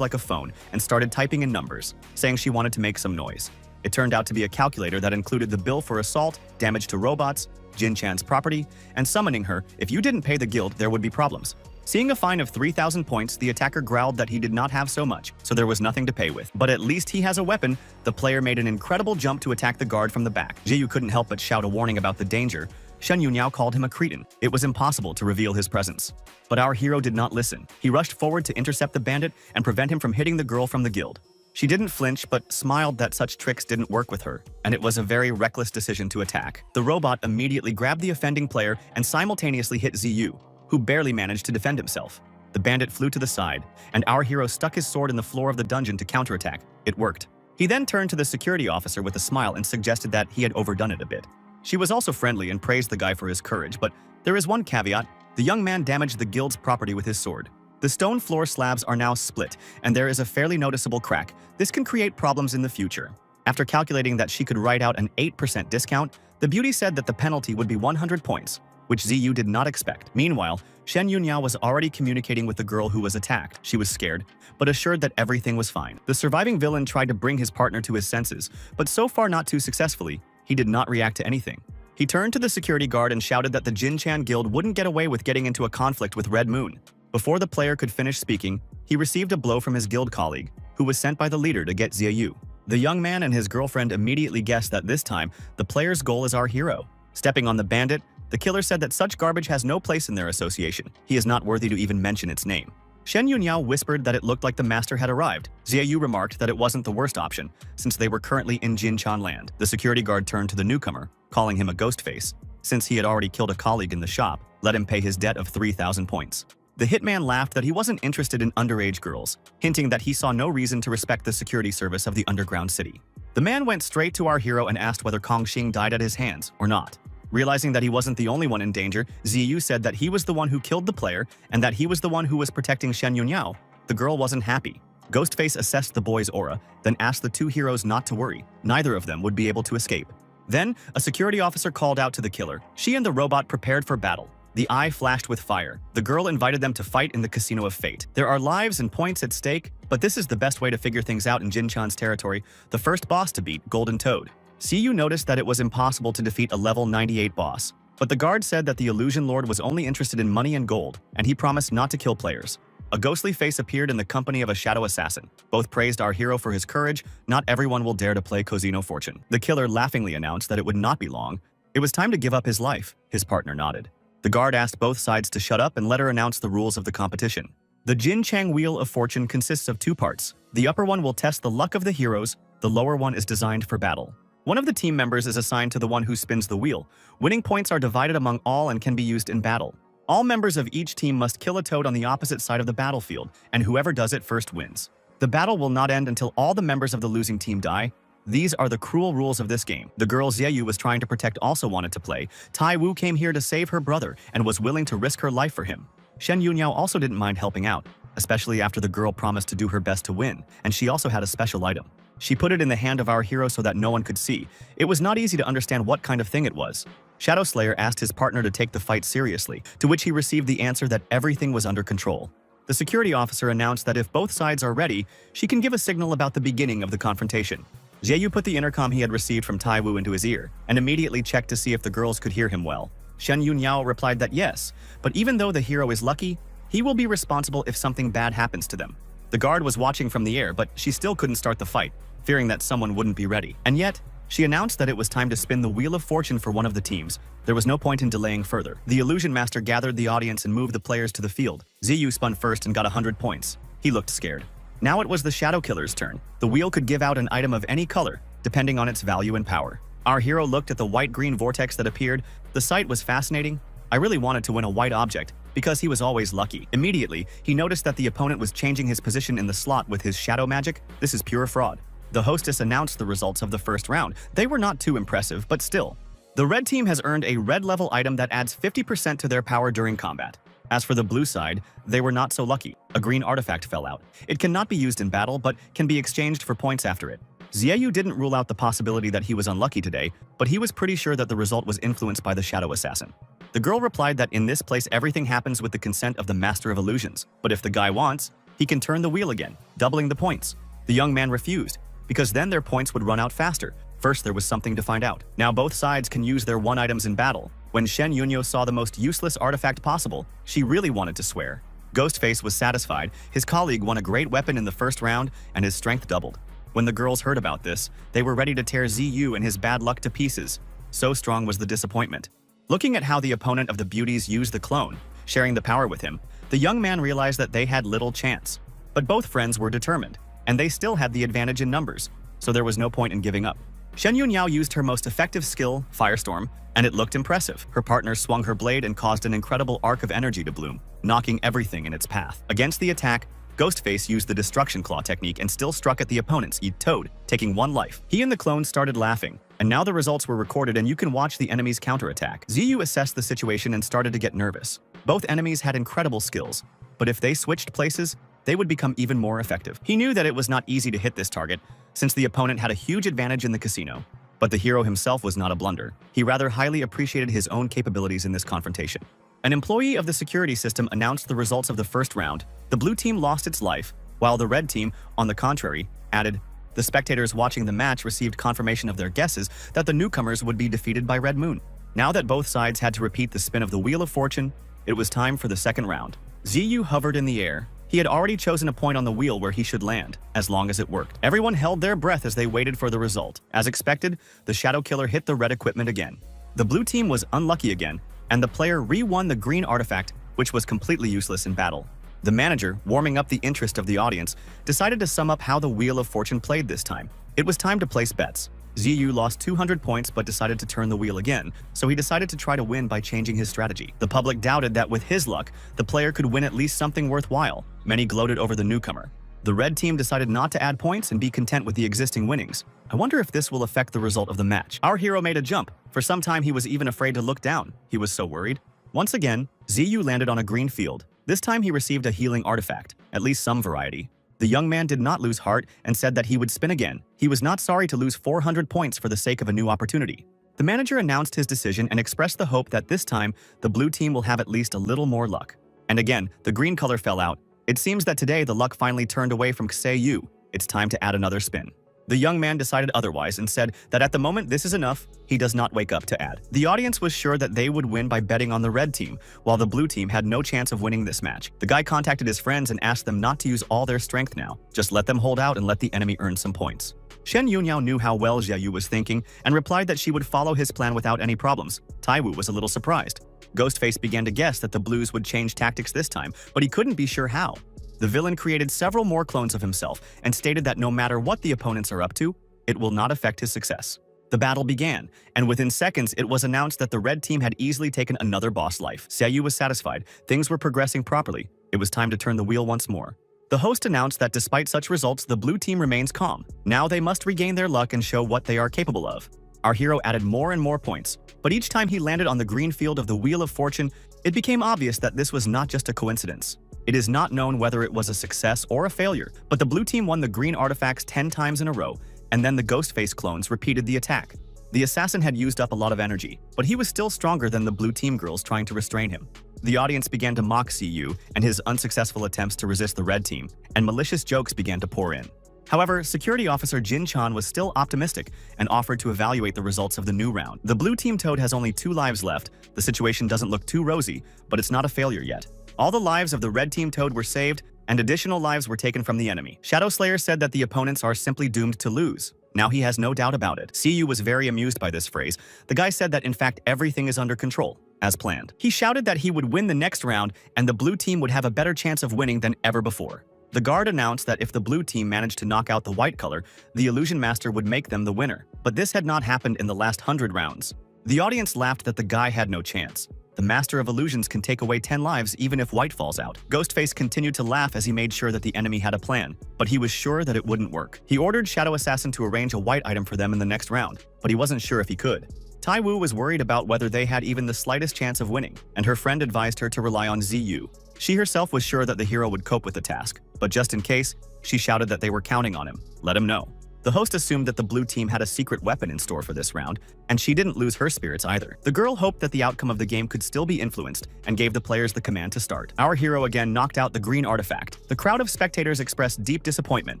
like a phone and started typing in numbers, saying she wanted to make some noise. It turned out to be a calculator that included the bill for assault, damage to robots, Jin Chan's property, and summoning her. If you didn't pay the guild, there would be problems. Seeing a fine of 3,000 points, the attacker growled that he did not have so much, so there was nothing to pay with. But at least he has a weapon. The player made an incredible jump to attack the guard from the back. Jiyu couldn't help but shout a warning about the danger. Shen Yunhao called him a cretin. It was impossible to reveal his presence. But our hero did not listen. He rushed forward to intercept the bandit and prevent him from hitting the girl from the guild. She didn't flinch, but smiled that such tricks didn't work with her, and it was a very reckless decision to attack. The robot immediately grabbed the offending player and simultaneously hit Ziyu, who barely managed to defend himself. The bandit flew to the side, and our hero stuck his sword in the floor of the dungeon to counterattack. It worked. He then turned to the security officer with a smile and suggested that he had overdone it a bit. She was also friendly and praised the guy for his courage, but there is one caveat. The young man damaged the guild's property with his sword. The stone floor slabs are now split, and there is a fairly noticeable crack. This can create problems in the future. After calculating that she could write out an 8% discount, the beauty said that the penalty would be 100 points, which Ziyu did not expect. Meanwhile, Shen Yunhao was already communicating with the girl who was attacked. She was scared, but assured that everything was fine. The surviving villain tried to bring his partner to his senses, but so far not too successfully. He did not react to anything. He turned to the security guard and shouted that the Jin Chan guild wouldn't get away with getting into a conflict with Red Moon. Before the player could finish speaking, he received a blow from his guild colleague, who was sent by the leader to get Xiaoyu. The young man and his girlfriend immediately guessed that this time, the player's goal is our hero. Stepping on the bandit, the killer said that such garbage has no place in their association. He is not worthy to even mention its name. Shen Yunhao whispered that it looked like the master had arrived. Xiaoyu remarked that it wasn't the worst option, since they were currently in Jinchan land. The security guard turned to the newcomer, calling him a ghost face. Since he had already killed a colleague in the shop, let him pay his debt of 3,000 points. The hitman laughed that he wasn't interested in underage girls, hinting that he saw no reason to respect the security service of the underground city. The man went straight to our hero and asked whether Kong Xing died at his hands or not. Realizing that he wasn't the only one in danger, Ziyu said that he was the one who killed the player and that he was the one who was protecting Shen Yunhao. The girl wasn't happy. Ghostface assessed the boy's aura, then asked the two heroes not to worry. Neither of them would be able to escape. Then, a security officer called out to the killer. She and the robot prepared for battle. The eye flashed with fire. The girl invited them to fight in the Casino of Fate. There are lives and points at stake, but this is the best way to figure things out in Jinchan's territory. The first boss to beat, Golden Toad. CU noticed that it was impossible to defeat a level 98 boss, but the guard said that the Illusion Lord was only interested in money and gold, and he promised not to kill players. A ghostly face appeared in the company of a shadow assassin. Both praised our hero for his courage. Not everyone will dare to play Cosino Fortune. The killer laughingly announced that it would not be long. It was time to give up his life. His partner nodded. The guard asked both sides to shut up and let her announce the rules of the competition. The Jin Chang Wheel of Fortune consists of two parts. The upper one will test the luck of the heroes. The lower one is designed for battle. One of the team members is assigned to the one who spins the wheel. Winning points are divided among all and can be used in battle. All members of each team must kill a toad on the opposite side of the battlefield, and whoever does it first wins. The battle will not end until all the members of the losing team die. These are the cruel rules of this game. The girl Xiaoyu was trying to protect also wanted to play. Tai Wu came here to save her brother and was willing to risk her life for him. Shen Yunhao also didn't mind helping out, especially after the girl promised to do her best to win, and she also had a special item. She put it in the hand of our hero so that no one could see. It was not easy to understand what kind of thing it was. Shadow Slayer asked his partner to take the fight seriously, to which he received the answer that everything was under control. The security officer announced that if both sides are ready, she can give a signal about the beginning of the confrontation. Xiaoyu put the intercom he had received from Taiwu into his ear and immediately checked to see if the girls could hear him well. Shen Yunhao replied that yes, but even though the hero is lucky, he will be responsible if something bad happens to them. The guard was watching from the air, but she still couldn't start the fight, fearing that someone wouldn't be ready. And yet, she announced that it was time to spin the Wheel of Fortune for one of the teams. There was no point in delaying further. The illusion master gathered the audience and moved the players to the field. Ziyu spun first and got 100 points. He looked scared. Now it was the Shadow Killer's turn. The wheel could give out an item of any color, depending on its value and power. Our hero looked at the white-green vortex that appeared. The sight was fascinating. I really wanted to win a white object, because he was always lucky. Immediately, he noticed that the opponent was changing his position in the slot with his shadow magic. This is pure fraud. The hostess announced the results of the first round. They were not too impressive, but still. The red team has earned a red level item that adds 50% to their power during combat. As for the blue side, they were not so lucky. A green artifact fell out. It cannot be used in battle, but can be exchanged for points after it. Xiaoyu didn't rule out the possibility that he was unlucky today, but he was pretty sure that the result was influenced by the Shadow Assassin. The girl replied that in this place everything happens with the consent of the Master of Illusions, but if the guy wants, he can turn the wheel again, doubling the points. The young man refused, because then their points would run out faster. First, there was something to find out. Now both sides can use their one items in battle. When Shen Yunhao saw the most useless artifact possible, she really wanted to swear. Ghostface was satisfied. His colleague won a great weapon in the first round, and his strength doubled. When the girls heard about this, they were ready to tear Ziyu and his bad luck to pieces. So strong was the disappointment. Looking at how the opponent of the beauties used the clone, sharing the power with him, the young man realized that they had little chance. But both friends were determined, and they still had the advantage in numbers, so there was no point in giving up. Shen Yunhao used her most effective skill, Firestorm, and it looked impressive. Her partner swung her blade and caused an incredible arc of energy to bloom, knocking everything in its path. Against the attack, Ghostface used the Destruction Claw technique and still struck at the opponent's Toad, taking 1 life. He and the clone started laughing, and now the results were recorded and you can watch the enemy's counterattack. Ziyu assessed the situation and started to get nervous. Both enemies had incredible skills, but if they switched places, they would become even more effective. He knew that it was not easy to hit this target, since the opponent had a huge advantage in the casino. But the hero himself was not a blunder. He rather highly appreciated his own capabilities in this confrontation. An employee of the security system announced the results of the first round. The blue team lost its life, while the red team, on the contrary, added, the spectators watching the match received confirmation of their guesses that the newcomers would be defeated by Red Moon. Now that both sides had to repeat the spin of the Wheel of Fortune, it was time for the second round. Ziyu hovered in the air. He had already chosen a point on the wheel where he should land, as long as it worked. Everyone held their breath as they waited for the result. As expected, the Shadow Killer hit the red equipment again. The blue team was unlucky again, and the player re-won the green artifact, which was completely useless in battle. The manager, warming up the interest of the audience, decided to sum up how the Wheel of Fortune played this time. It was time to place bets. Ziyu lost 200 points but decided to turn the wheel again, so he decided to try to win by changing his strategy. The public doubted that with his luck, the player could win at least something worthwhile. Many gloated over the newcomer. The red team decided not to add points and be content with the existing winnings. I wonder if this will affect the result of the match. Our hero made a jump. For some time he was even afraid to look down. He was so worried. Once again, Ziyu landed on a green field. This time he received a healing artifact, at least some variety. The young man did not lose heart and said that he would spin again. He was not sorry to lose 400 points for the sake of a new opportunity. The manager announced his decision and expressed the hope that this time, the blue team will have at least a little more luck. And again, the green color fell out. It seems that today the luck finally turned away from Xiaoyu. It's time to add another spin. The young man decided otherwise and said that at the moment this is enough, he does not wake up to add. The audience was sure that they would win by betting on the red team, while the blue team had no chance of winning this match. The guy contacted his friends and asked them not to use all their strength now. Just let them hold out and let the enemy earn some points. Shen Yunhao knew how well Xiaoyu was thinking and replied that she would follow his plan without any problems. Taiwu was a little surprised. Ghostface began to guess that the blues would change tactics this time, but he couldn't be sure how. The villain created several more clones of himself and stated that no matter what the opponents are up to, it will not affect his success. The battle began, and within seconds it was announced that the red team had easily taken another boss life. Xiaoyu was satisfied. Things were progressing properly. It was time to turn the wheel once more. The host announced that despite such results, the blue team remains calm. Now they must regain their luck and show what they are capable of. Our hero added more and more points, but each time he landed on the green field of the Wheel of Fortune, it became obvious that this was not just a coincidence. It is not known whether it was a success or a failure, but the blue team won the green artifacts 10 times in a row, and then the Ghostface clones repeated the attack. The assassin had used up a lot of energy, but he was still stronger than the blue team girls trying to restrain him. The audience began to mock Ziyu and his unsuccessful attempts to resist the red team, and malicious jokes began to pour in. However, security officer Jin Chan was still optimistic and offered to evaluate the results of the new round. The blue team Toad has only 2 lives left. The situation doesn't look too rosy, but it's not a failure yet. All the lives of the red team Toad were saved, and additional lives were taken from the enemy. Shadow Slayer said that the opponents are simply doomed to lose. Now he has no doubt about it. CU was very amused by this phrase. The guy said that in fact everything is under control, as planned. He shouted that he would win the next round and the blue team would have a better chance of winning than ever before. The guard announced that if the blue team managed to knock out the white color, the Illusion Master would make them the winner. But this had not happened in the last 100 rounds. The audience laughed that the guy had no chance. The Master of Illusions can take away 10 lives even if white falls out. Ghostface continued to laugh as he made sure that the enemy had a plan, but he was sure that it wouldn't work. He ordered Shadow Assassin to arrange a white item for them in the next round, but he wasn't sure if he could. Tai Wu was worried about whether they had even the slightest chance of winning, and her friend advised her to rely on ZU. She herself was sure that the hero would cope with the task, but just in case, she shouted that they were counting on him. Let him know. The host assumed that the blue team had a secret weapon in store for this round, and she didn't lose her spirits either. The girl hoped that the outcome of the game could still be influenced and gave the players the command to start. Our hero again knocked out the green artifact. The crowd of spectators expressed deep disappointment,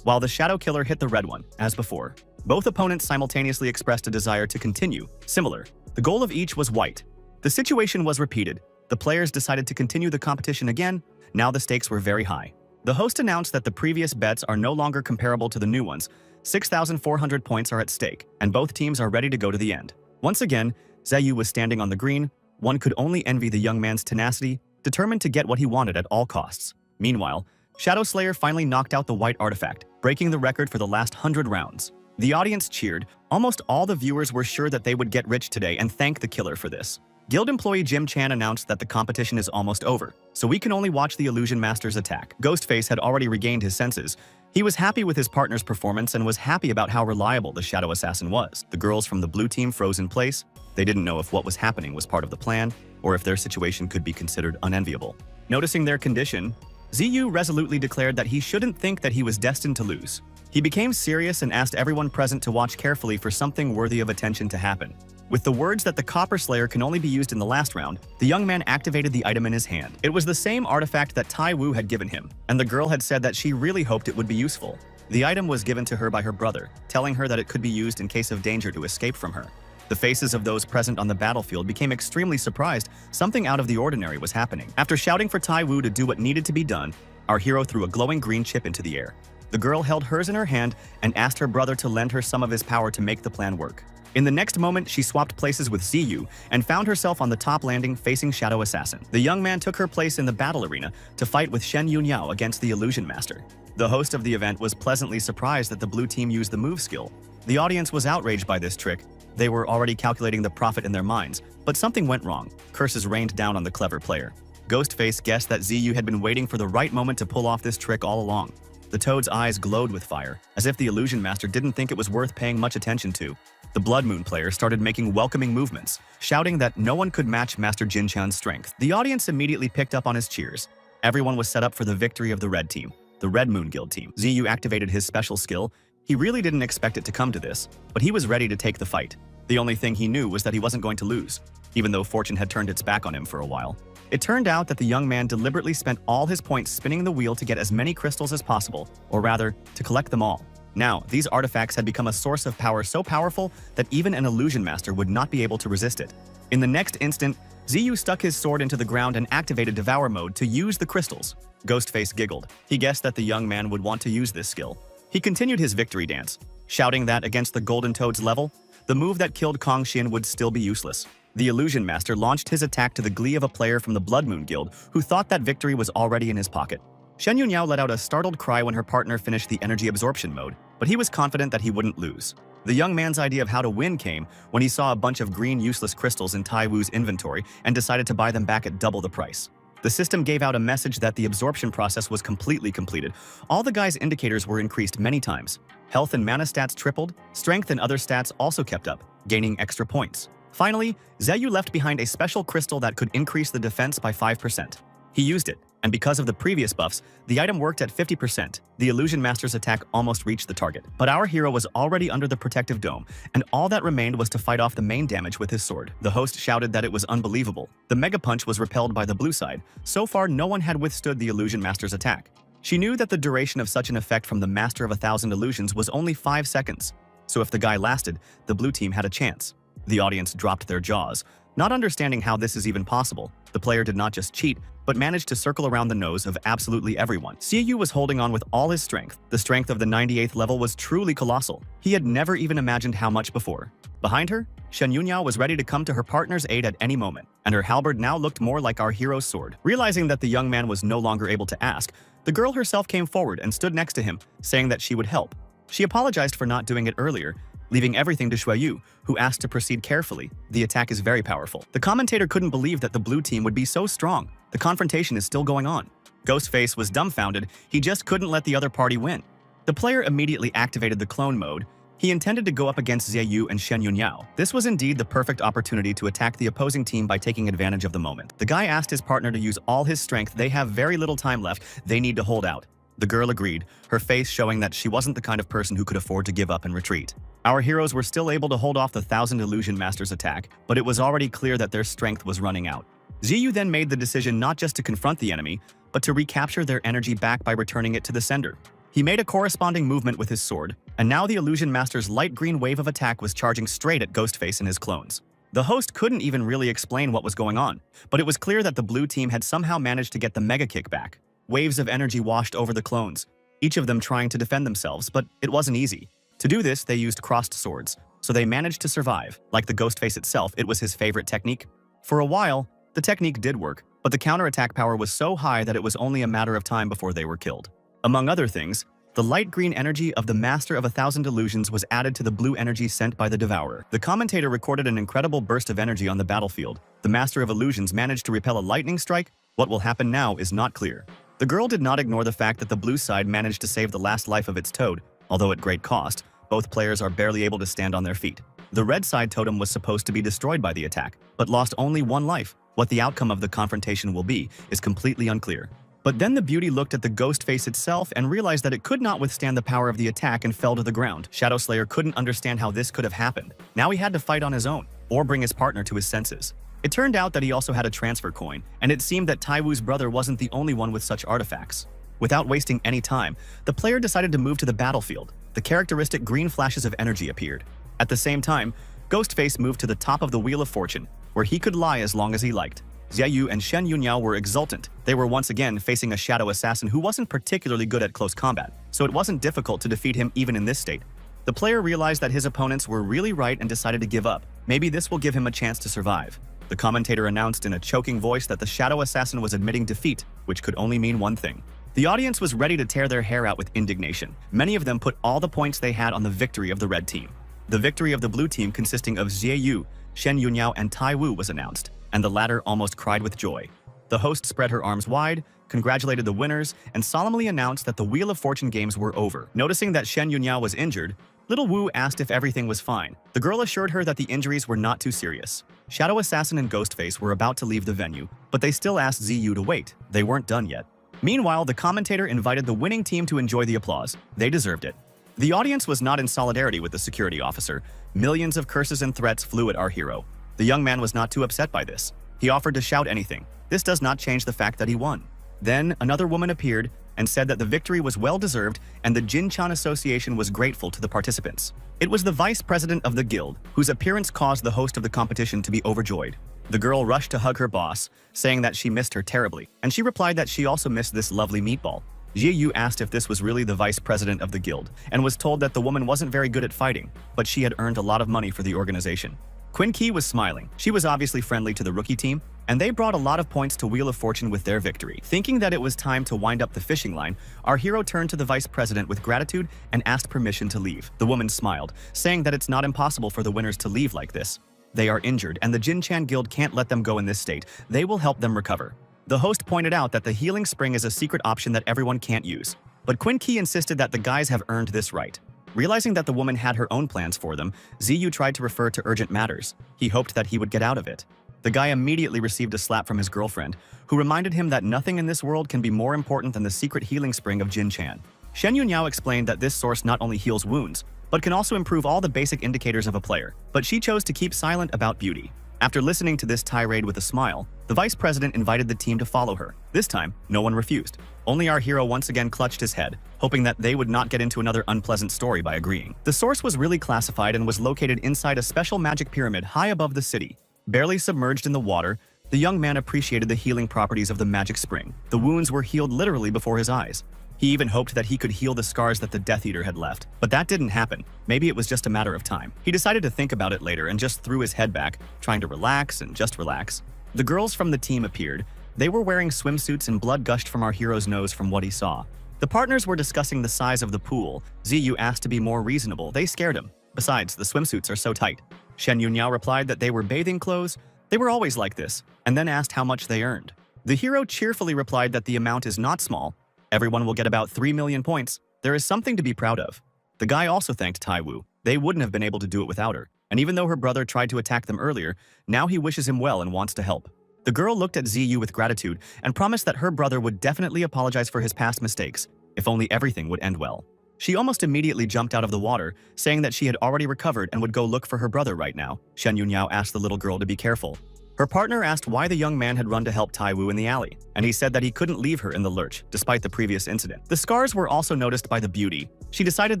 while the shadow killer hit the red one, as before. Both opponents simultaneously expressed a desire to continue, similar. The goal of each was white. The situation was repeated. The players decided to continue the competition again. Now the stakes were very high. The host announced that the previous bets are no longer comparable to the new ones. 6,400 points are at stake, and both teams are ready to go to the end. Once again, Zayu was standing on the green. One could only envy the young man's tenacity, determined to get what he wanted at all costs. Meanwhile, Shadow Slayer finally knocked out the white artifact, breaking the record for the last 100 rounds. The audience cheered. Almost all the viewers were sure that they would get rich today and thanked the killer for this. Guild employee Jim Chan announced that the competition is almost over, so we can only watch the Illusion Master's attack. Ghostface had already regained his senses. He was happy with his partner's performance and was happy about how reliable the Shadow Assassin was. The girls from the blue team froze in place. They didn't know if what was happening was part of the plan, or if their situation could be considered unenviable. Noticing their condition, ZU resolutely declared that he shouldn't think that he was destined to lose. He became serious and asked everyone present to watch carefully for something worthy of attention to happen. With the words that the Copper Slayer can only be used in the last round, the young man activated the item in his hand. It was the same artifact that Tai Wu had given him, and the girl had said that she really hoped it would be useful. The item was given to her by her brother, telling her that it could be used in case of danger to escape from her. The faces of those present on the battlefield became extremely surprised. Something out of the ordinary was happening. After shouting for Tai Wu to do what needed to be done, our hero threw a glowing green chip into the air. The girl held hers in her hand and asked her brother to lend her some of his power to make the plan work. In the next moment, she swapped places with ZU and found herself on the top landing facing Shadow Assassin. The young man took her place in the battle arena to fight with Shen Yunyao against the Illusion Master. The host of the event was pleasantly surprised that the blue team used the move skill. The audience was outraged by this trick. They were already calculating the profit in their minds, but something went wrong. Curses rained down on the clever player. Ghostface guessed that ZU had been waiting for the right moment to pull off this trick all along. The Toad's eyes glowed with fire, as if the Illusion Master didn't think it was worth paying much attention to. The Blood Moon player started making welcoming movements, shouting that no one could match Master Jin Chan's strength. The audience immediately picked up on his cheers. Everyone was set up for the victory of the red team, the Red Moon Guild team. ZU activated his special skill. He really didn't expect it to come to this, but he was ready to take the fight. The only thing he knew was that he wasn't going to lose, even though fortune had turned its back on him for a while. It turned out that the young man deliberately spent all his points spinning the wheel to get as many crystals as possible, or rather, to collect them all. Now, these artifacts had become a source of power so powerful that even an Illusion Master would not be able to resist it. In the next instant, ZU stuck his sword into the ground and activated Devour mode to use the crystals. Ghostface giggled. He guessed that the young man would want to use this skill. He continued his victory dance, shouting that against the Golden Toad's level, the move that killed Kong Xin would still be useless. The Illusion Master launched his attack to the glee of a player from the Blood Moon Guild who thought that victory was already in his pocket. Shen Yunyao let out a startled cry when her partner finished the energy absorption mode, but he was confident that he wouldn't lose. The young man's idea of how to win came when he saw a bunch of green useless crystals in Tai Wu's inventory and decided to buy them back at double the price. The system gave out a message that the absorption process was completely completed. All the guy's indicators were increased many times. Health and mana stats tripled, strength and other stats also kept up, gaining extra points. Finally, Zayu left behind a special crystal that could increase the defense by 5%. He used it, and because of the previous buffs, the item worked at 50%. The Illusion Master's attack almost reached the target. But our hero was already under the protective dome, and all that remained was to fight off the main damage with his sword. The host shouted that it was unbelievable. The Mega Punch was repelled by the blue side. So far, no one had withstood the Illusion Master's attack. She knew that the duration of such an effect from the Master of 1,000 Illusions was only 5 seconds, so if the guy lasted, the blue team had a chance. The audience dropped their jaws, not understanding how this is even possible. The player did not just cheat, but managed to circle around the nose of absolutely everyone. Xiaoyu was holding on with all his strength. The strength of the 98th level was truly colossal. He had never even imagined how much before. Behind her, Shen Yunhao was ready to come to her partner's aid at any moment, and her halberd now looked more like our hero's sword. Realizing that the young man was no longer able to ask, the girl herself came forward and stood next to him, saying that she would help. She apologized for not doing it earlier, leaving everything to Xiaoyu, who asked to proceed carefully. The attack is very powerful. The commentator couldn't believe that the blue team would be so strong. The confrontation is still going on. Ghostface was dumbfounded. He just couldn't let the other party win. The player immediately activated the clone mode. He intended to go up against Xiaoyu and Shen Yunhao. This was indeed the perfect opportunity to attack the opposing team by taking advantage of the moment. The guy asked his partner to use all his strength. They have very little time left. They need to hold out. The girl agreed, her face showing that she wasn't the kind of person who could afford to give up and retreat. Our heroes were still able to hold off the 1,000 Illusion Master's attack, but it was already clear that their strength was running out. Xiaoyu then made the decision not just to confront the enemy, but to recapture their energy back by returning it to the sender. He made a corresponding movement with his sword, and now the Illusion Master's light green wave of attack was charging straight at Ghostface and his clones. The host couldn't even really explain what was going on, but it was clear that the blue team had somehow managed to get the mega kick back. Waves of energy washed over the clones, each of them trying to defend themselves, but it wasn't easy. To do this, they used crossed swords, so they managed to survive. Like the Ghostface itself, it was his favorite technique. For a while, the technique did work, but the counterattack power was so high that it was only a matter of time before they were killed. Among other things, the light green energy of the Master of 1,000 Illusions was added to the blue energy sent by the Devourer. The commentator recorded an incredible burst of energy on the battlefield. The Master of Illusions managed to repel a lightning strike. What will happen now is not clear. The girl did not ignore the fact that the blue side managed to save the last life of its toad, although at great cost. Both players are barely able to stand on their feet. The red side totem was supposed to be destroyed by the attack, but lost only one life. What the outcome of the confrontation will be is completely unclear. But then the beauty looked at the ghost face itself and realized that it could not withstand the power of the attack and fell to the ground. Shadow Slayer couldn't understand how this could have happened. Now he had to fight on his own, or bring his partner to his senses. It turned out that he also had a transfer coin, and it seemed that Taiwu's brother wasn't the only one with such artifacts. Without wasting any time, the player decided to move to the battlefield. The characteristic green flashes of energy appeared. At the same time, Ghostface moved to the top of the Wheel of Fortune, where he could lie as long as he liked. Xiaoyu and Shen Yunhao were exultant. They were once again facing a shadow assassin who wasn't particularly good at close combat, so it wasn't difficult to defeat him even in this state. The player realized that his opponents were really right and decided to give up. Maybe this will give him a chance to survive. The commentator announced in a choking voice that the shadow assassin was admitting defeat, which could only mean one thing. The audience was ready to tear their hair out with indignation. Many of them put all the points they had on the victory of the red team. The victory of the blue team, consisting of Xiaoyu, Shen Yunhao, and Taiwu, was announced, and the latter almost cried with joy. The host spread her arms wide, congratulated the winners, and solemnly announced that the Wheel of Fortune games were over. Noticing that Shen Yunhao was injured, Little Wu asked if everything was fine. The girl assured her that the injuries were not too serious. Shadow Assassin and Ghostface were about to leave the venue, but they still asked Ziyu to wait. They weren't done yet. Meanwhile, the commentator invited the winning team to enjoy the applause. They deserved it. The audience was not in solidarity with the security officer. Millions of curses and threats flew at our hero. The young man was not too upset by this. He offered to shout anything. This does not change the fact that he won. Then, another woman appeared and said that the victory was well-deserved and the Jin-chan Association was grateful to the participants. It was the vice president of the guild, whose appearance caused the host of the competition to be overjoyed. The girl rushed to hug her boss, saying that she missed her terribly, and she replied that she also missed this lovely meatball. Xiaoyu asked if this was really the vice president of the guild, and was told that the woman wasn't very good at fighting, but she had earned a lot of money for the organization. Quinn Key was smiling. She was obviously friendly to the rookie team, and they brought a lot of points to Wheel of Fortune with their victory. Thinking that it was time to wind up the fishing line, our hero turned to the vice president with gratitude and asked permission to leave. The woman smiled, saying that it's not impossible for the winners to leave like this. They are injured, and the Jin-chan Guild can't let them go in this state. They will help them recover. The host pointed out that the healing spring is a secret option that everyone can't use, but Quinn Key insisted that the guys have earned this right. Realizing that the woman had her own plans for them, Ziyu tried to refer to urgent matters. He hoped that he would get out of it. The guy immediately received a slap from his girlfriend, who reminded him that nothing in this world can be more important than the secret healing spring of Jin-chan. Shen Yunhao explained that this source not only heals wounds, but can also improve all the basic indicators of a player, but she chose to keep silent about beauty. After listening to this tirade with a smile, The vice president invited the team to follow her. This time, no one refused. Only our hero once again clutched his head, hoping that they would not get into another unpleasant story by agreeing. The source was really classified and was located inside a special magic pyramid high above the city. Barely submerged in the water, the young man appreciated the healing properties of the magic spring. The wounds were healed literally before his eyes. He even hoped that he could heal the scars that the Death Eater had left. But that didn't happen. Maybe it was just a matter of time. He decided to think about it later and just threw his head back, trying to relax and just relax. The girls from the team appeared. They were wearing swimsuits and blood gushed from our hero's nose from what he saw. The partners were discussing the size of the pool. Ziyu asked to be more reasonable. They scared him. Besides, the swimsuits are so tight. Shen Yunhao replied that they were bathing clothes. They were always like this, and then asked how much they earned. The hero cheerfully replied that the amount is not small. Everyone will get about 3 million points. There is something to be proud of. The guy also thanked Tai Wu. They wouldn't have been able to do it without her. And even though her brother tried to attack them earlier, now he wishes him well and wants to help. The girl looked at Ziyu with gratitude and promised that her brother would definitely apologize for his past mistakes, if only everything would end well. She almost immediately jumped out of the water, saying that she had already recovered and would go look for her brother right now. Shen Yunhao asked the little girl to be careful. Her partner asked why the young man had run to help Tai Wu in the alley, and he said that he couldn't leave her in the lurch, despite the previous incident. The scars were also noticed by the beauty. She decided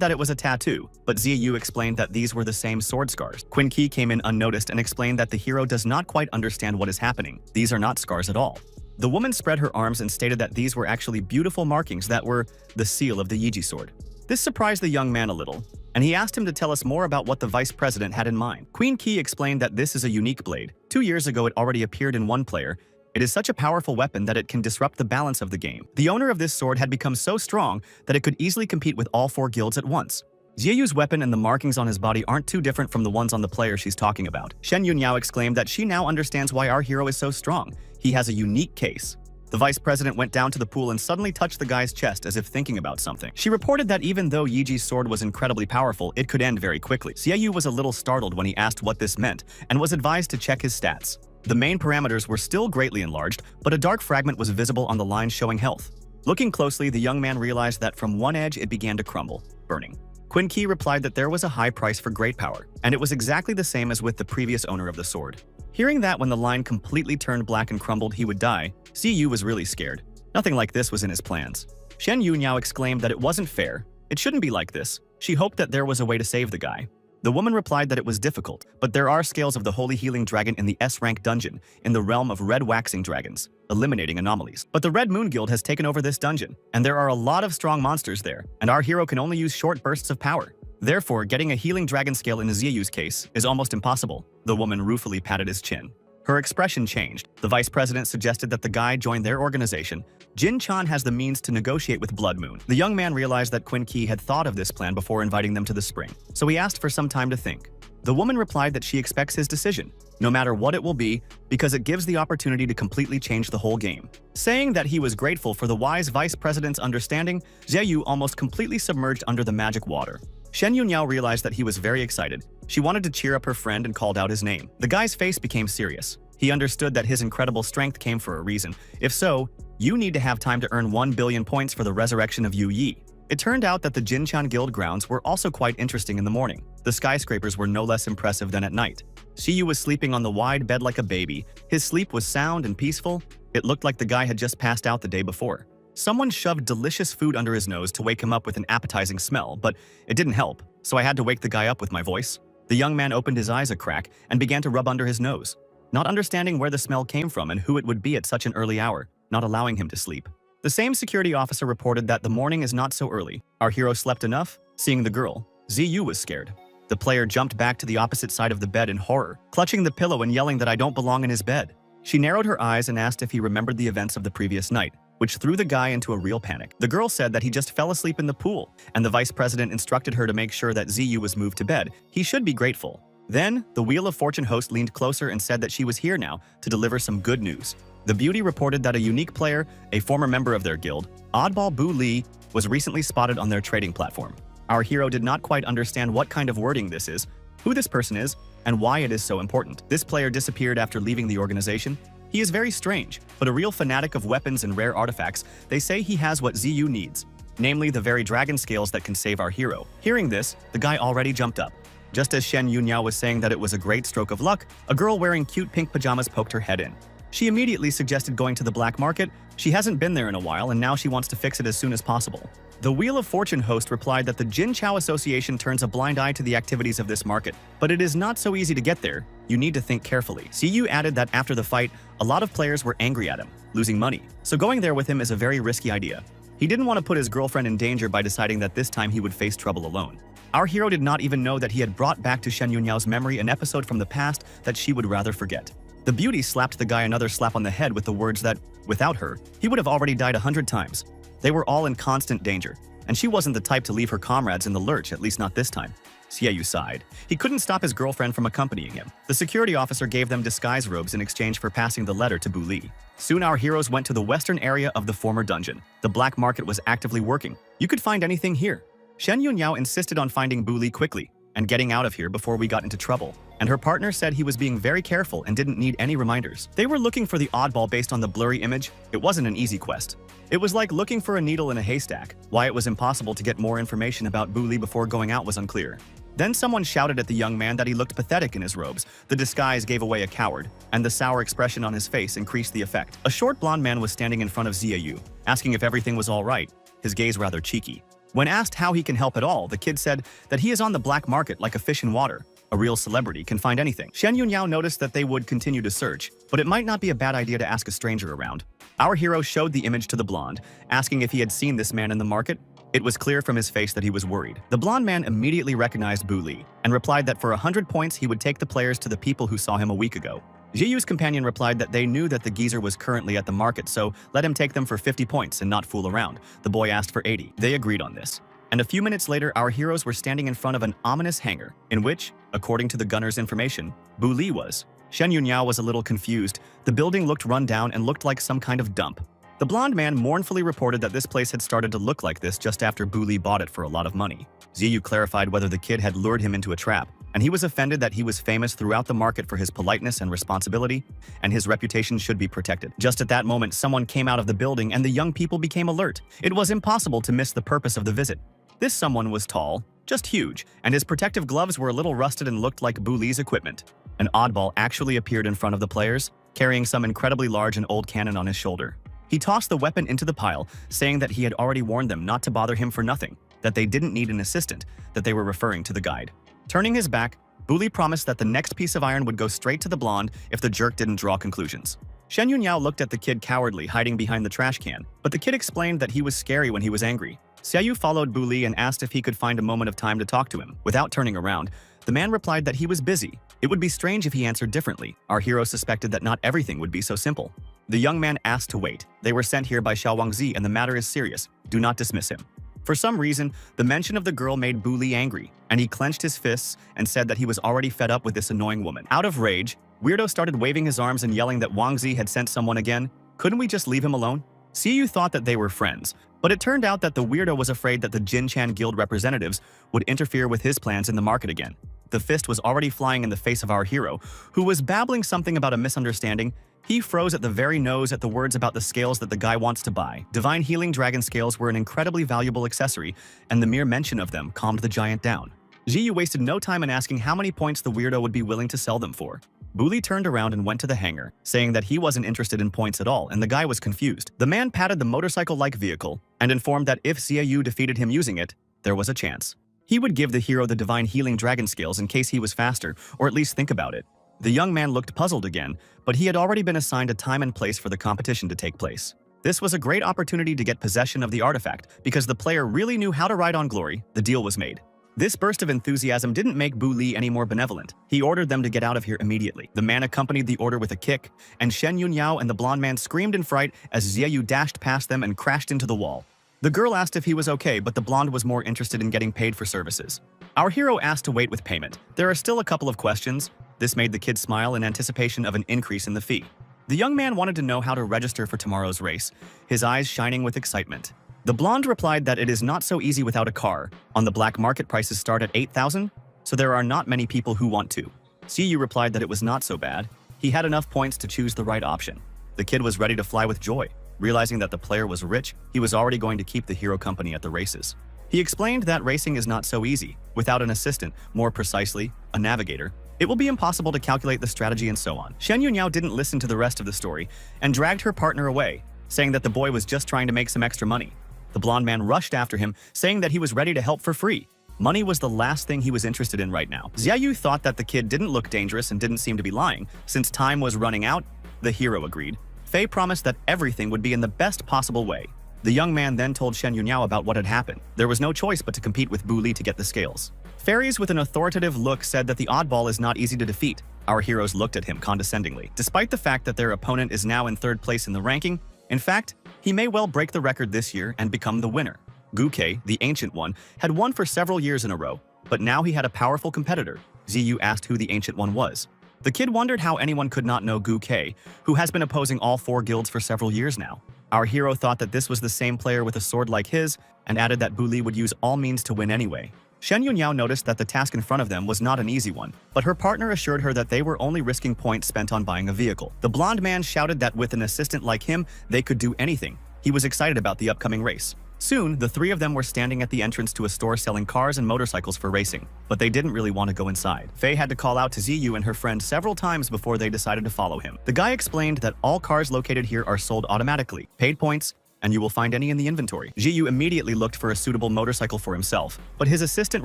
that it was a tattoo, but Ziyu explained that these were the same sword scars. Quin Qi came in unnoticed and explained that the hero does not quite understand what is happening. These are not scars at all. The woman spread her arms and stated that these were actually beautiful markings that were the seal of the Yiji sword. This surprised the young man a little, and he asked him to tell us more about what the vice president had in mind. Queen Qi explained that this is a unique blade. 2 years ago, it already appeared in one player. It is such a powerful weapon that it can disrupt the balance of the game. The owner of this sword had become so strong that it could easily compete with all 4 guilds at once. Ziyu's weapon and the markings on his body aren't too different from the ones on the player she's talking about. Shen Yunhao exclaimed that she now understands why our hero is so strong. He has a unique case. The vice president went down to the pool and suddenly touched the guy's chest as if thinking about something. She reported that even though Yiji's sword was incredibly powerful, it could end very quickly. Ziyu was a little startled when he asked what this meant and was advised to check his stats. The main parameters were still greatly enlarged, but a dark fragment was visible on the line showing health. Looking closely, the young man realized that from one edge it began to crumble, burning. Quin Qi replied that there was a high price for great power, and it was exactly the same as with the previous owner of the sword. Hearing that when the line completely turned black and crumbled he would die, Ziyu was really scared. Nothing like this was in his plans. Shen Yunhao exclaimed that it wasn't fair. It shouldn't be like this. She hoped that there was a way to save the guy. The woman replied that it was difficult, but there are scales of the Holy Healing Dragon in the S-rank dungeon in the realm of Red Waxing Dragons, eliminating anomalies. But the Red Moon Guild has taken over this dungeon, and there are a lot of strong monsters there, and our hero can only use short bursts of power. Therefore, getting a healing dragon scale in Ziyu's case is almost impossible. The woman ruefully patted his chin. Her expression changed. The vice president suggested that the guy join their organization. Jin Chan has the means to negotiate with Blood Moon. The young man realized that Quin Qi had thought of this plan before inviting them to the spring, so he asked for some time to think. The woman replied that she expects his decision, no matter what it will be, because it gives the opportunity to completely change the whole game. Saying that he was grateful for the wise vice president's understanding, Ziyu almost completely submerged under the magic water. Shen Yunhao realized that he was very excited. She wanted to cheer up her friend and called out his name. The guy's face became serious. He understood that his incredible strength came for a reason. If so, you need to have time to earn 1 billion points for the resurrection of Yu Yi. It turned out that the Jinchan Guild grounds were also quite interesting in the morning. The skyscrapers were no less impressive than at night. Shiyu was sleeping on the wide bed like a baby. His sleep was sound and peaceful. It looked like the guy had just passed out the day before. Someone shoved delicious food under his nose to wake him up with an appetizing smell, but it didn't help, so I had to wake the guy up with my voice. The young man opened his eyes a crack and began to rub under his nose, not understanding where the smell came from and who it would be at such an early hour, not allowing him to sleep. The same security officer reported that the morning is not so early. Our hero slept enough. Seeing the girl, Ziyu was scared. The player jumped back to the opposite side of the bed in horror, clutching the pillow and yelling that I don't belong in his bed. She narrowed her eyes and asked if he remembered the events of the previous night, which threw the guy into a real panic. The girl said that he just fell asleep in the pool, and the vice president instructed her to make sure that Ziyu was moved to bed. He should be grateful. Then, the Wheel of Fortune host leaned closer and said that she was here now to deliver some good news. The beauty reported that a unique player, a former member of their guild, Oddball Bu Li, was recently spotted on their trading platform. Our hero did not quite understand what kind of wording this is, who this person is, and why it is so important. This player disappeared after leaving the organization. He is very strange, but a real fanatic of weapons and rare artifacts. They say he has what Ziyu needs, namely the very dragon scales that can save our hero. Hearing this, the guy already jumped up. Just as Shen Yunhao was saying that it was a great stroke of luck, a girl wearing cute pink pajamas poked her head in. She immediately suggested going to the black market. She hasn't been there in a while and now she wants to fix it as soon as possible. The Wheel of Fortune host replied that the Jin Chao Association turns a blind eye to the activities of this market, but it is not so easy to get there. You need to think carefully. Siyu added that after the fight, a lot of players were angry at him, losing money, so going there with him is a very risky idea. He didn't want to put his girlfriend in danger by deciding that this time he would face trouble alone. Our hero did not even know that he had brought back to Shen Yunyao's memory an episode from the past that she would rather forget. The beauty slapped the guy another slap on the head with the words that, without her, he would have already died 100 times. They were all in constant danger, and she wasn't the type to leave her comrades in the lurch, at least not this time. Xiaoyu sighed. He couldn't stop his girlfriend from accompanying him. The security officer gave them disguise robes in exchange for passing the letter to Bu Li. Soon our heroes went to the western area of the former dungeon. The black market was actively working. You could find anything here. Shen Yunyao insisted on finding Bu Li quickly and getting out of here before we got into trouble, and her partner said he was being very careful and didn't need any reminders. They were looking for the oddball based on the blurry image. It wasn't an easy quest. It was like looking for a needle in a haystack. Why it was impossible to get more information about Bu Li before going out was unclear. Then someone shouted at the young man that he looked pathetic in his robes. The disguise gave away a coward, and the sour expression on his face increased the effect. A short blonde man was standing in front of Xiaoyu, asking if everything was all right, his gaze rather cheeky. When asked how he can help at all, the kid said that he is on the black market like a fish in water. A real celebrity can find anything. Shen Yunyao noticed that they would continue to search, but it might not be a bad idea to ask a stranger around. Our hero showed the image to the blonde, asking if he had seen this man in the market. It was clear from his face that he was worried. The blonde man immediately recognized Bu Li and replied that for 100 points he would take the players to the people who saw him a week ago. Jiyu's companion replied that they knew that the geezer was currently at the market, so let him take them for 50 points and not fool around. The boy asked for 80. They agreed on this. And a few minutes later, our heroes were standing in front of an ominous hangar, in which, according to the gunner's information, Bu Li was. Shen Yunyao was a little confused. The building looked run down and looked like some kind of dump. The blonde man mournfully reported that this place had started to look like this just after Bu Li bought it for a lot of money. Ziyu clarified whether the kid had lured him into a trap, and he was offended that he was famous throughout the market for his politeness and responsibility, and his reputation should be protected. Just at that moment, someone came out of the building and the young people became alert. It was impossible to miss the purpose of the visit. This someone was tall, just huge, and his protective gloves were a little rusted and looked like Bu Li's equipment. An oddball actually appeared in front of the players, carrying some incredibly large and old cannon on his shoulder. He tossed the weapon into the pile, saying that he had already warned them not to bother him for nothing, that they didn't need an assistant, that they were referring to the guide. Turning his back, Bu Li promised that the next piece of iron would go straight to the blonde if the jerk didn't draw conclusions. Shen Yunyao looked at the kid cowardly, hiding behind the trash can, but the kid explained that he was scary when he was angry. Xiaoyu followed Bu Li and asked if he could find a moment of time to talk to him. Without turning around, the man replied that he was busy. It would be strange if he answered differently. Our hero suspected that not everything would be so simple. The young man asked to wait. They were sent here by Xiao Wangzi and the matter is serious. Do not dismiss him. For some reason, the mention of the girl made Bu Li angry, and he clenched his fists and said that he was already fed up with this annoying woman. Out of rage, Weirdo started waving his arms and yelling that Wangzi had sent someone again. Couldn't we just leave him alone? Siyu thought that they were friends, but it turned out that the weirdo was afraid that the Jin-Chan Guild representatives would interfere with his plans in the market again. The fist was already flying in the face of our hero, who was babbling something about a misunderstanding. He froze at the very nose at the words about the scales that the guy wants to buy. Divine Healing Dragon scales were an incredibly valuable accessory, and the mere mention of them calmed the giant down. Jiyu wasted no time in asking how many points the weirdo would be willing to sell them for. Bu Li turned around and went to the hangar, saying that he wasn't interested in points at all, and the guy was confused. The man patted the motorcycle-like vehicle and informed that if Xiaoyu defeated him using it, there was a chance. He would give the hero the Divine Healing Dragon scales in case he was faster, or at least think about it. The young man looked puzzled again, but he had already been assigned a time and place for the competition to take place. This was a great opportunity to get possession of the artifact, because the player really knew how to ride on glory. The deal was made. This burst of enthusiasm didn't make Bu Li any more benevolent. He ordered them to get out of here immediately. The man accompanied the order with a kick, and Shen Yunyao and the blonde man screamed in fright as Xiaoyu dashed past them and crashed into the wall. The girl asked if he was okay, but the blonde was more interested in getting paid for services. Our hero asked to wait with payment. There are still a couple of questions. This made the kid smile in anticipation of an increase in the fee. The young man wanted to know how to register for tomorrow's race, his eyes shining with excitement. The blonde replied that it is not so easy without a car. On the black market, prices start at 8,000, so there are not many people who want to. Siyu replied that it was not so bad. He had enough points to choose the right option. The kid was ready to fly with joy. Realizing that the player was rich, he was already going to keep the hero company at the races. He explained that racing is not so easy. Without an assistant, more precisely, a navigator, It will be impossible to calculate the strategy and so on. Shen Yunhao didn't listen to the rest of the story and dragged her partner away, saying that the boy was just trying to make some extra money. The blonde man rushed after him, saying that he was ready to help for free. Money was the last thing he was interested in right now. Xiaoyu thought that the kid didn't look dangerous and didn't seem to be lying. Since time was running out, the hero agreed. Fei promised that everything would be in the best possible way. The young man then told Shen Yunhao about what had happened. There was no choice but to compete with Bu Li to get the scales. Fairies with an authoritative look said that the oddball is not easy to defeat. Our heroes looked at him condescendingly. Despite the fact that their opponent is now in third place in the ranking, in fact, he may well break the record this year and become the winner. Gu Kei, the Ancient One, had won for several years in a row, but now he had a powerful competitor. Ziyu asked who the Ancient One was. The kid wondered how anyone could not know Gu Kei, who has been opposing all 4 guilds for several years now. Our hero thought that this was the same player with a sword like his, and added that Bu Li would use all means to win anyway. Shen Yunhao noticed that the task in front of them was not an easy one, but her partner assured her that they were only risking points spent on buying a vehicle. The blonde man shouted that with an assistant like him, they could do anything. He was excited about the upcoming race. Soon, the 3 of them were standing at the entrance to a store selling cars and motorcycles for racing, but they didn't really want to go inside. Fei had to call out to Ziyu and her friend several times before they decided to follow him. The guy explained that all cars located here are sold automatically, paid points, and you will find any in the inventory. Ziyu immediately looked for a suitable motorcycle for himself, but his assistant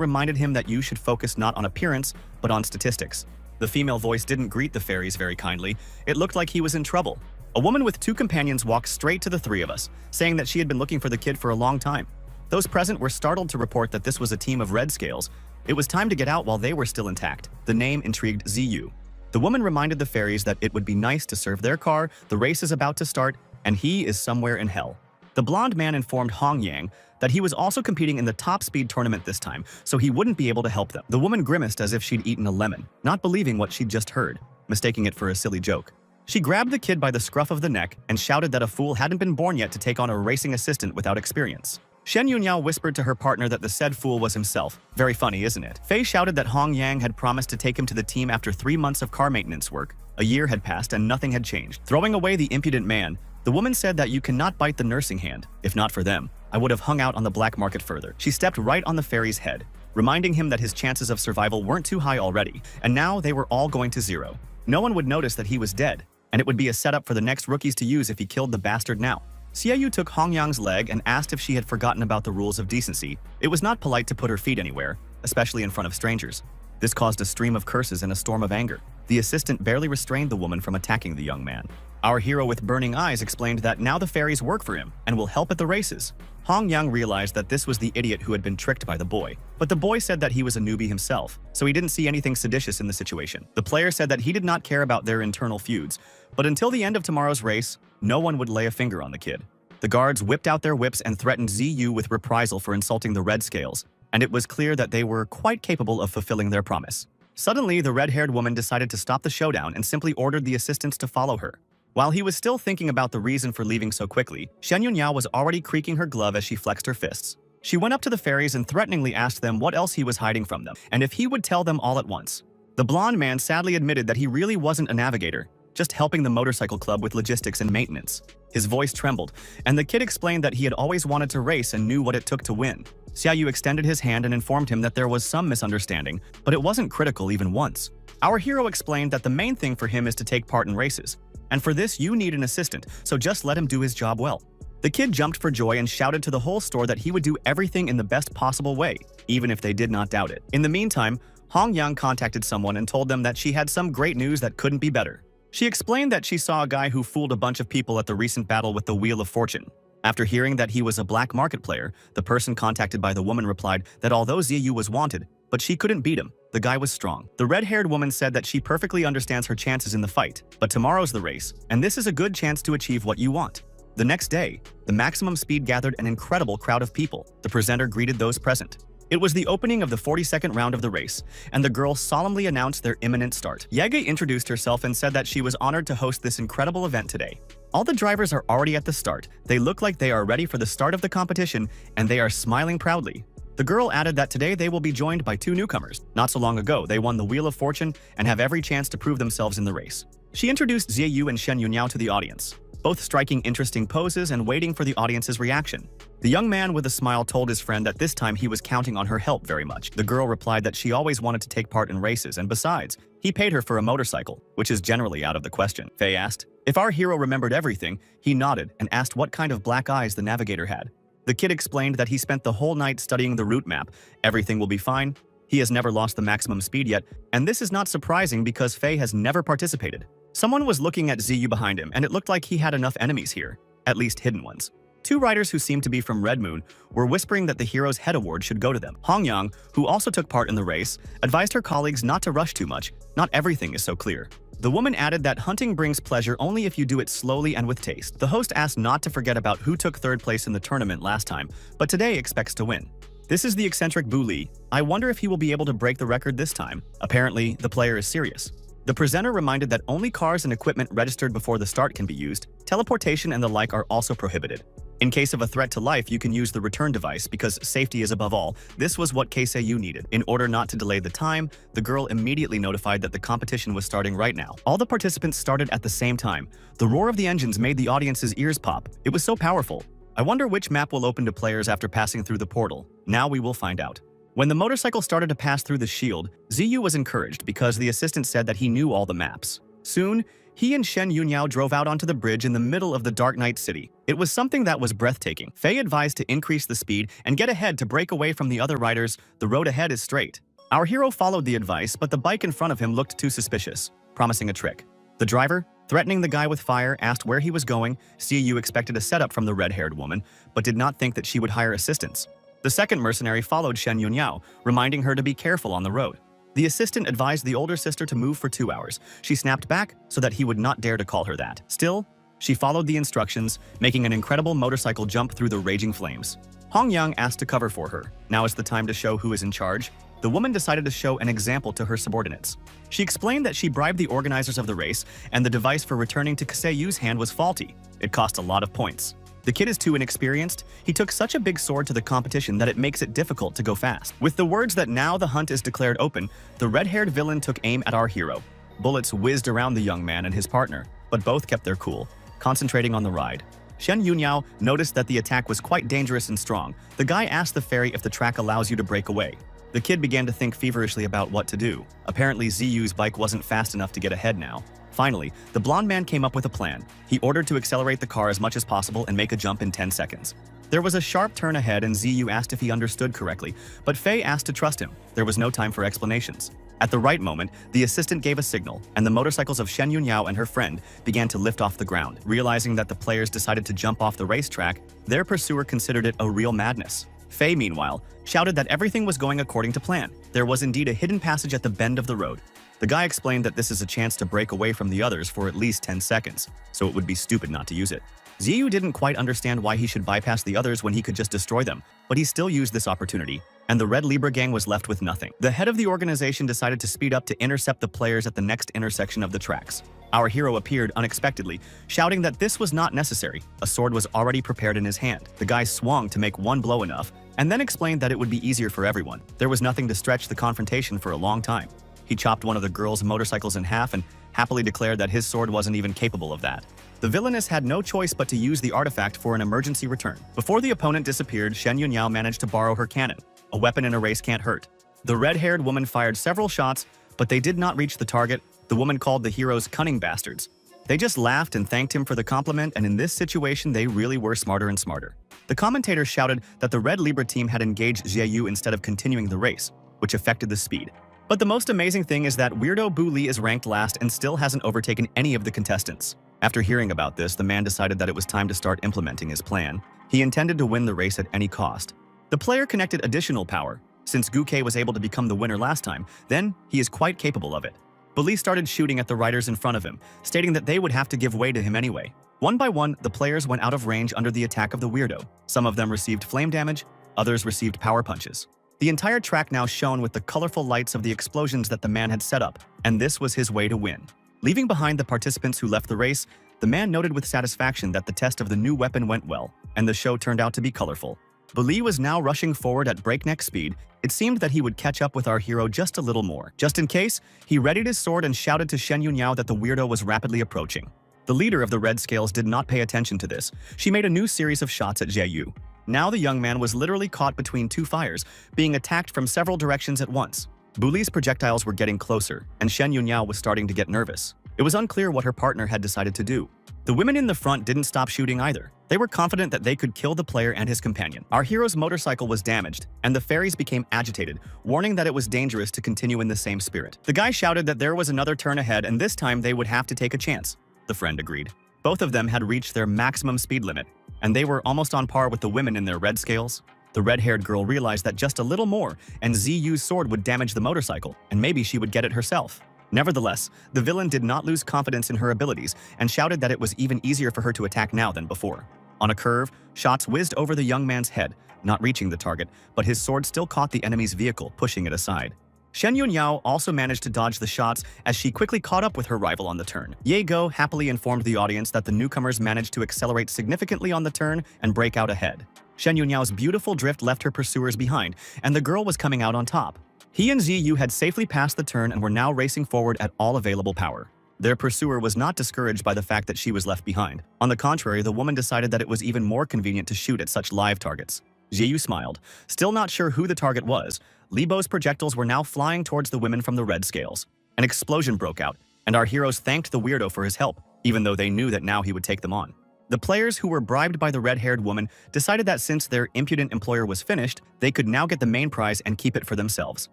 reminded him that you should focus not on appearance, but on statistics. The female voice didn't greet the fairies very kindly. It looked like he was in trouble. A woman with 2 companions walked straight to the 3 of us, saying that she had been looking for the kid for a long time. Those present were startled to report that this was a team of red scales. It was time to get out while they were still intact. The name intrigued Ziyu. The woman reminded the fairies that it would be nice to serve their car, the race is about to start, and he is somewhere in hell. The blonde man informed Hong Yang that he was also competing in the top speed tournament this time, so he wouldn't be able to help them. The woman grimaced as if she'd eaten a lemon, not believing what she'd just heard, mistaking it for a silly joke. She grabbed the kid by the scruff of the neck and shouted that a fool hadn't been born yet to take on a racing assistant without experience. Shen Yunhao whispered to her partner that the said fool was himself. Very funny, isn't it? Fei shouted that Hong Yang had promised to take him to the team after 3 months of car maintenance work. A year had passed and nothing had changed. Throwing away the impudent man, the woman said that you cannot bite the nursing hand. If not for them, I would have hung out on the black market further. She stepped right on the fairy's head, reminding him that his chances of survival weren't too high already, and now they were all going to 0. No one would notice that he was dead, and it would be a setup for the next rookies to use if he killed the bastard now. Xiaoyu took Hong Yang's leg and asked if she had forgotten about the rules of decency. It was not polite to put her feet anywhere, especially in front of strangers. This caused a stream of curses and a storm of anger. The assistant barely restrained the woman from attacking the young man. Our hero with burning eyes explained that now the fairies work for him and will help at the races. Hong Yang realized that this was the idiot who had been tricked by the boy. But the boy said that he was a newbie himself, so he didn't see anything seditious in the situation. The player said that he did not care about their internal feuds, but until the end of tomorrow's race, no one would lay a finger on the kid. The guards whipped out their whips and threatened Ziyu with reprisal for insulting the red scales, and it was clear that they were quite capable of fulfilling their promise. Suddenly, the red-haired woman decided to stop the showdown and simply ordered the assistants to follow her. While he was still thinking about the reason for leaving so quickly, Shen Yunhao was already creaking her glove as she flexed her fists. She went up to the fairies and threateningly asked them what else he was hiding from them, and if he would tell them all at once. The blonde man sadly admitted that he really wasn't a navigator, just helping the motorcycle club with logistics and maintenance. His voice trembled, and the kid explained that he had always wanted to race and knew what it took to win. Xiaoyu extended his hand and informed him that there was some misunderstanding, but it wasn't critical even once. Our hero explained that the main thing for him is to take part in races, and for this you need an assistant, so just let him do his job well. The kid jumped for joy and shouted to the whole store that he would do everything in the best possible way, even if they did not doubt it. In the meantime, Hong Yang contacted someone and told them that she had some great news that couldn't be better. She explained that she saw a guy who fooled a bunch of people at the recent battle with the Wheel of Fortune. After hearing that he was a black market player, the person contacted by the woman replied that although Ziyu was wanted, but she couldn't beat him. The guy was strong. The red-haired woman said that she perfectly understands her chances in the fight, but tomorrow's the race, and this is a good chance to achieve what you want. The next day, the maximum speed gathered an incredible crowd of people. The presenter greeted those present. It was the opening of the 42nd round of the race, and the girls solemnly announced their imminent start. Yage introduced herself and said that she was honored to host this incredible event today. All the drivers are already at the start. They look like they are ready for the start of the competition, and they are smiling proudly. The girl added that today they will be joined by 2 newcomers. Not so long ago, they won the Wheel of Fortune and have every chance to prove themselves in the race. She introduced Ziyu and Shen Yunhao to the audience. both striking interesting poses and waiting for the audience's reaction. The young man with a smile told his friend that this time he was counting on her help very much. The girl replied that she always wanted to take part in races, and besides, he paid her for a motorcycle, which is generally out of the question. Faye asked if our hero remembered everything. He nodded and asked what kind of black eyes the navigator had. The kid explained that he spent the whole night studying the route map. Everything will be fine. He has never lost the maximum speed yet, and this is not surprising because Faye has never participated. Someone was looking at Ziyu behind him, and it looked like he had enough enemies here, at least hidden ones. Two riders who seemed to be from Red Moon were whispering that the hero's head award should go to them. Hongyang, who also took part in the race, advised her colleagues not to rush too much. Not everything is so clear. The woman added that hunting brings pleasure only if you do it slowly and with taste. The host asked not to forget about who took third place in the tournament last time, but today expects to win. This is the eccentric Bu Li. I wonder if he will be able to break the record this time. Apparently, the player is serious. The presenter reminded that only cars and equipment registered before the start can be used. Teleportation and the like are also prohibited. In case of a threat to life, you can use the return device because safety is above all. This was what Keiseyu needed. In order not to delay the time, the girl immediately notified that the competition was starting right now. All the participants started at the same time. The roar of the engines made the audience's ears pop. It was so powerful. I wonder which map will open to players after passing through the portal. Now we will find out. When the motorcycle started to pass through the shield, Ziyu was encouraged because the assistant said that he knew all the maps. Soon, he and Shen Yunyao drove out onto the bridge in the middle of the Dark Night City. It was something that was breathtaking. Faye advised to increase the speed and get ahead to break away from the other riders. The road ahead is straight. Our hero followed the advice, but the bike in front of him looked too suspicious, promising a trick. The driver, threatening the guy with fire, asked where he was going. Ziyu expected a setup from the red-haired woman, but did not think that she would hire assistance. The second mercenary followed Shen Yunyao, reminding her to be careful on the road. The assistant advised the older sister to move for 2 hours. She snapped back so that he would not dare to call her that. Still, she followed the instructions, making an incredible motorcycle jump through the raging flames. Hongyang asked to cover for her. Now is the time to show who is in charge. The woman decided to show an example to her subordinates. She explained that she bribed the organizers of the race, and the device for returning to Kaseyu's hand was faulty. It cost a lot of points. The kid is too inexperienced. He took such a big sword to the competition that it makes it difficult to go fast. With the words that now the hunt is declared open, the red-haired villain took aim at our hero. Bullets whizzed around the young man and his partner, but both kept their cool, concentrating on the ride. Shen Yunyao noticed that the attack was quite dangerous and strong. The guy asked the fairy if the track allows you to break away. The kid began to think feverishly about what to do. Apparently, Ziyu's bike wasn't fast enough to get ahead now. Finally, the blonde man came up with a plan. He ordered to accelerate the car as much as possible and make a jump in 10 seconds. There was a sharp turn ahead and Ziyu asked if he understood correctly, but Faye asked to trust him. There was no time for explanations. At the right moment, the assistant gave a signal, and the motorcycles of Shen Yunyao and her friend began to lift off the ground. Realizing that the players decided to jump off the racetrack, their pursuer considered it a real madness. Faye, meanwhile, shouted that everything was going according to plan. There was indeed a hidden passage at the bend of the road. The guy explained that this is a chance to break away from the others for at least 10 seconds, so it would be stupid not to use it. Ziyu didn't quite understand why he should bypass the others when he could just destroy them, but he still used this opportunity, and the Red Libra gang was left with nothing. The head of the organization decided to speed up to intercept the players at the next intersection of the tracks. Our hero appeared unexpectedly, shouting that this was not necessary. A sword was already prepared in his hand. The guy swung to make one blow enough, and then explained that it would be easier for everyone. There was nothing to stretch the confrontation for a long time. He chopped one of the girls' motorcycles in half and happily declared that his sword wasn't even capable of that. The villainess had no choice but to use the artifact for an emergency return. Before the opponent disappeared, Shen Yunyao managed to borrow her cannon. A weapon in a race can't hurt. The red-haired woman fired several shots, but they did not reach the target. The woman called the heroes cunning bastards. They just laughed and thanked him for the compliment, and in this situation, they really were smarter and smarter. The commentator shouted that the Red Libra team had engaged Xiaoyu instead of continuing the race, which affected the speed. But the most amazing thing is that Weirdo Bu Li is ranked last and still hasn't overtaken any of the contestants. After hearing about this, the man decided that it was time to start implementing his plan. He intended to win the race at any cost. The player connected additional power. Since Guke was able to become the winner last time, then he is quite capable of it. Bu Li started shooting at the riders in front of him, stating that they would have to give way to him anyway. One by one, the players went out of range under the attack of the Weirdo. Some of them received flame damage, others received power punches. The entire track now shone with the colorful lights of the explosions that the man had set up, and this was his way to win. Leaving behind the participants who left the race, the man noted with satisfaction that the test of the new weapon went well, and the show turned out to be colorful. Bu Li was now rushing forward at breakneck speed. It seemed that he would catch up with our hero just a little more. Just in case, he readied his sword and shouted to Shen Yunyao that the Weirdo was rapidly approaching. The leader of the Red Scales did not pay attention to this. She made a new series of shots at Jieyu. Now the young man was literally caught between two fires, being attacked from several directions at once. Buli's projectiles were getting closer, and Shen Yunyao was starting to get nervous. It was unclear what her partner had decided to do. The women in the front didn't stop shooting either. They were confident that they could kill the player and his companion. Our hero's motorcycle was damaged, and the fairies became agitated, warning that it was dangerous to continue in the same spirit. The guy shouted that there was another turn ahead and this time they would have to take a chance. The friend agreed. Both of them had reached their maximum speed limit, and they were almost on par with the women in their red scales. The red-haired girl realized that just a little more, and Ziyu's sword would damage the motorcycle, and maybe she would get it herself. Nevertheless, the villain did not lose confidence in her abilities and shouted that it was even easier for her to attack now than before. On a curve, shots whizzed over the young man's head, not reaching the target, but his sword still caught the enemy's vehicle, pushing it aside. Shen Yunyao also managed to dodge the shots as she quickly caught up with her rival on the turn. Ye Go happily informed the audience that the newcomers managed to accelerate significantly on the turn and break out ahead. Shen Yunyao's beautiful drift left her pursuers behind, and the girl was coming out on top. He and Ziyu had safely passed the turn and were now racing forward at all available power. Their pursuer was not discouraged by the fact that she was left behind. On the contrary, the woman decided that it was even more convenient to shoot at such live targets. Ziyu smiled. Still not sure who the target was, Li Bo's projectiles were now flying towards the women from the red scales. An explosion broke out, and our heroes thanked the weirdo for his help, even though they knew that now he would take them on. The players who were bribed by the red-haired woman decided that since their impudent employer was finished, they could now get the main prize and keep it for themselves.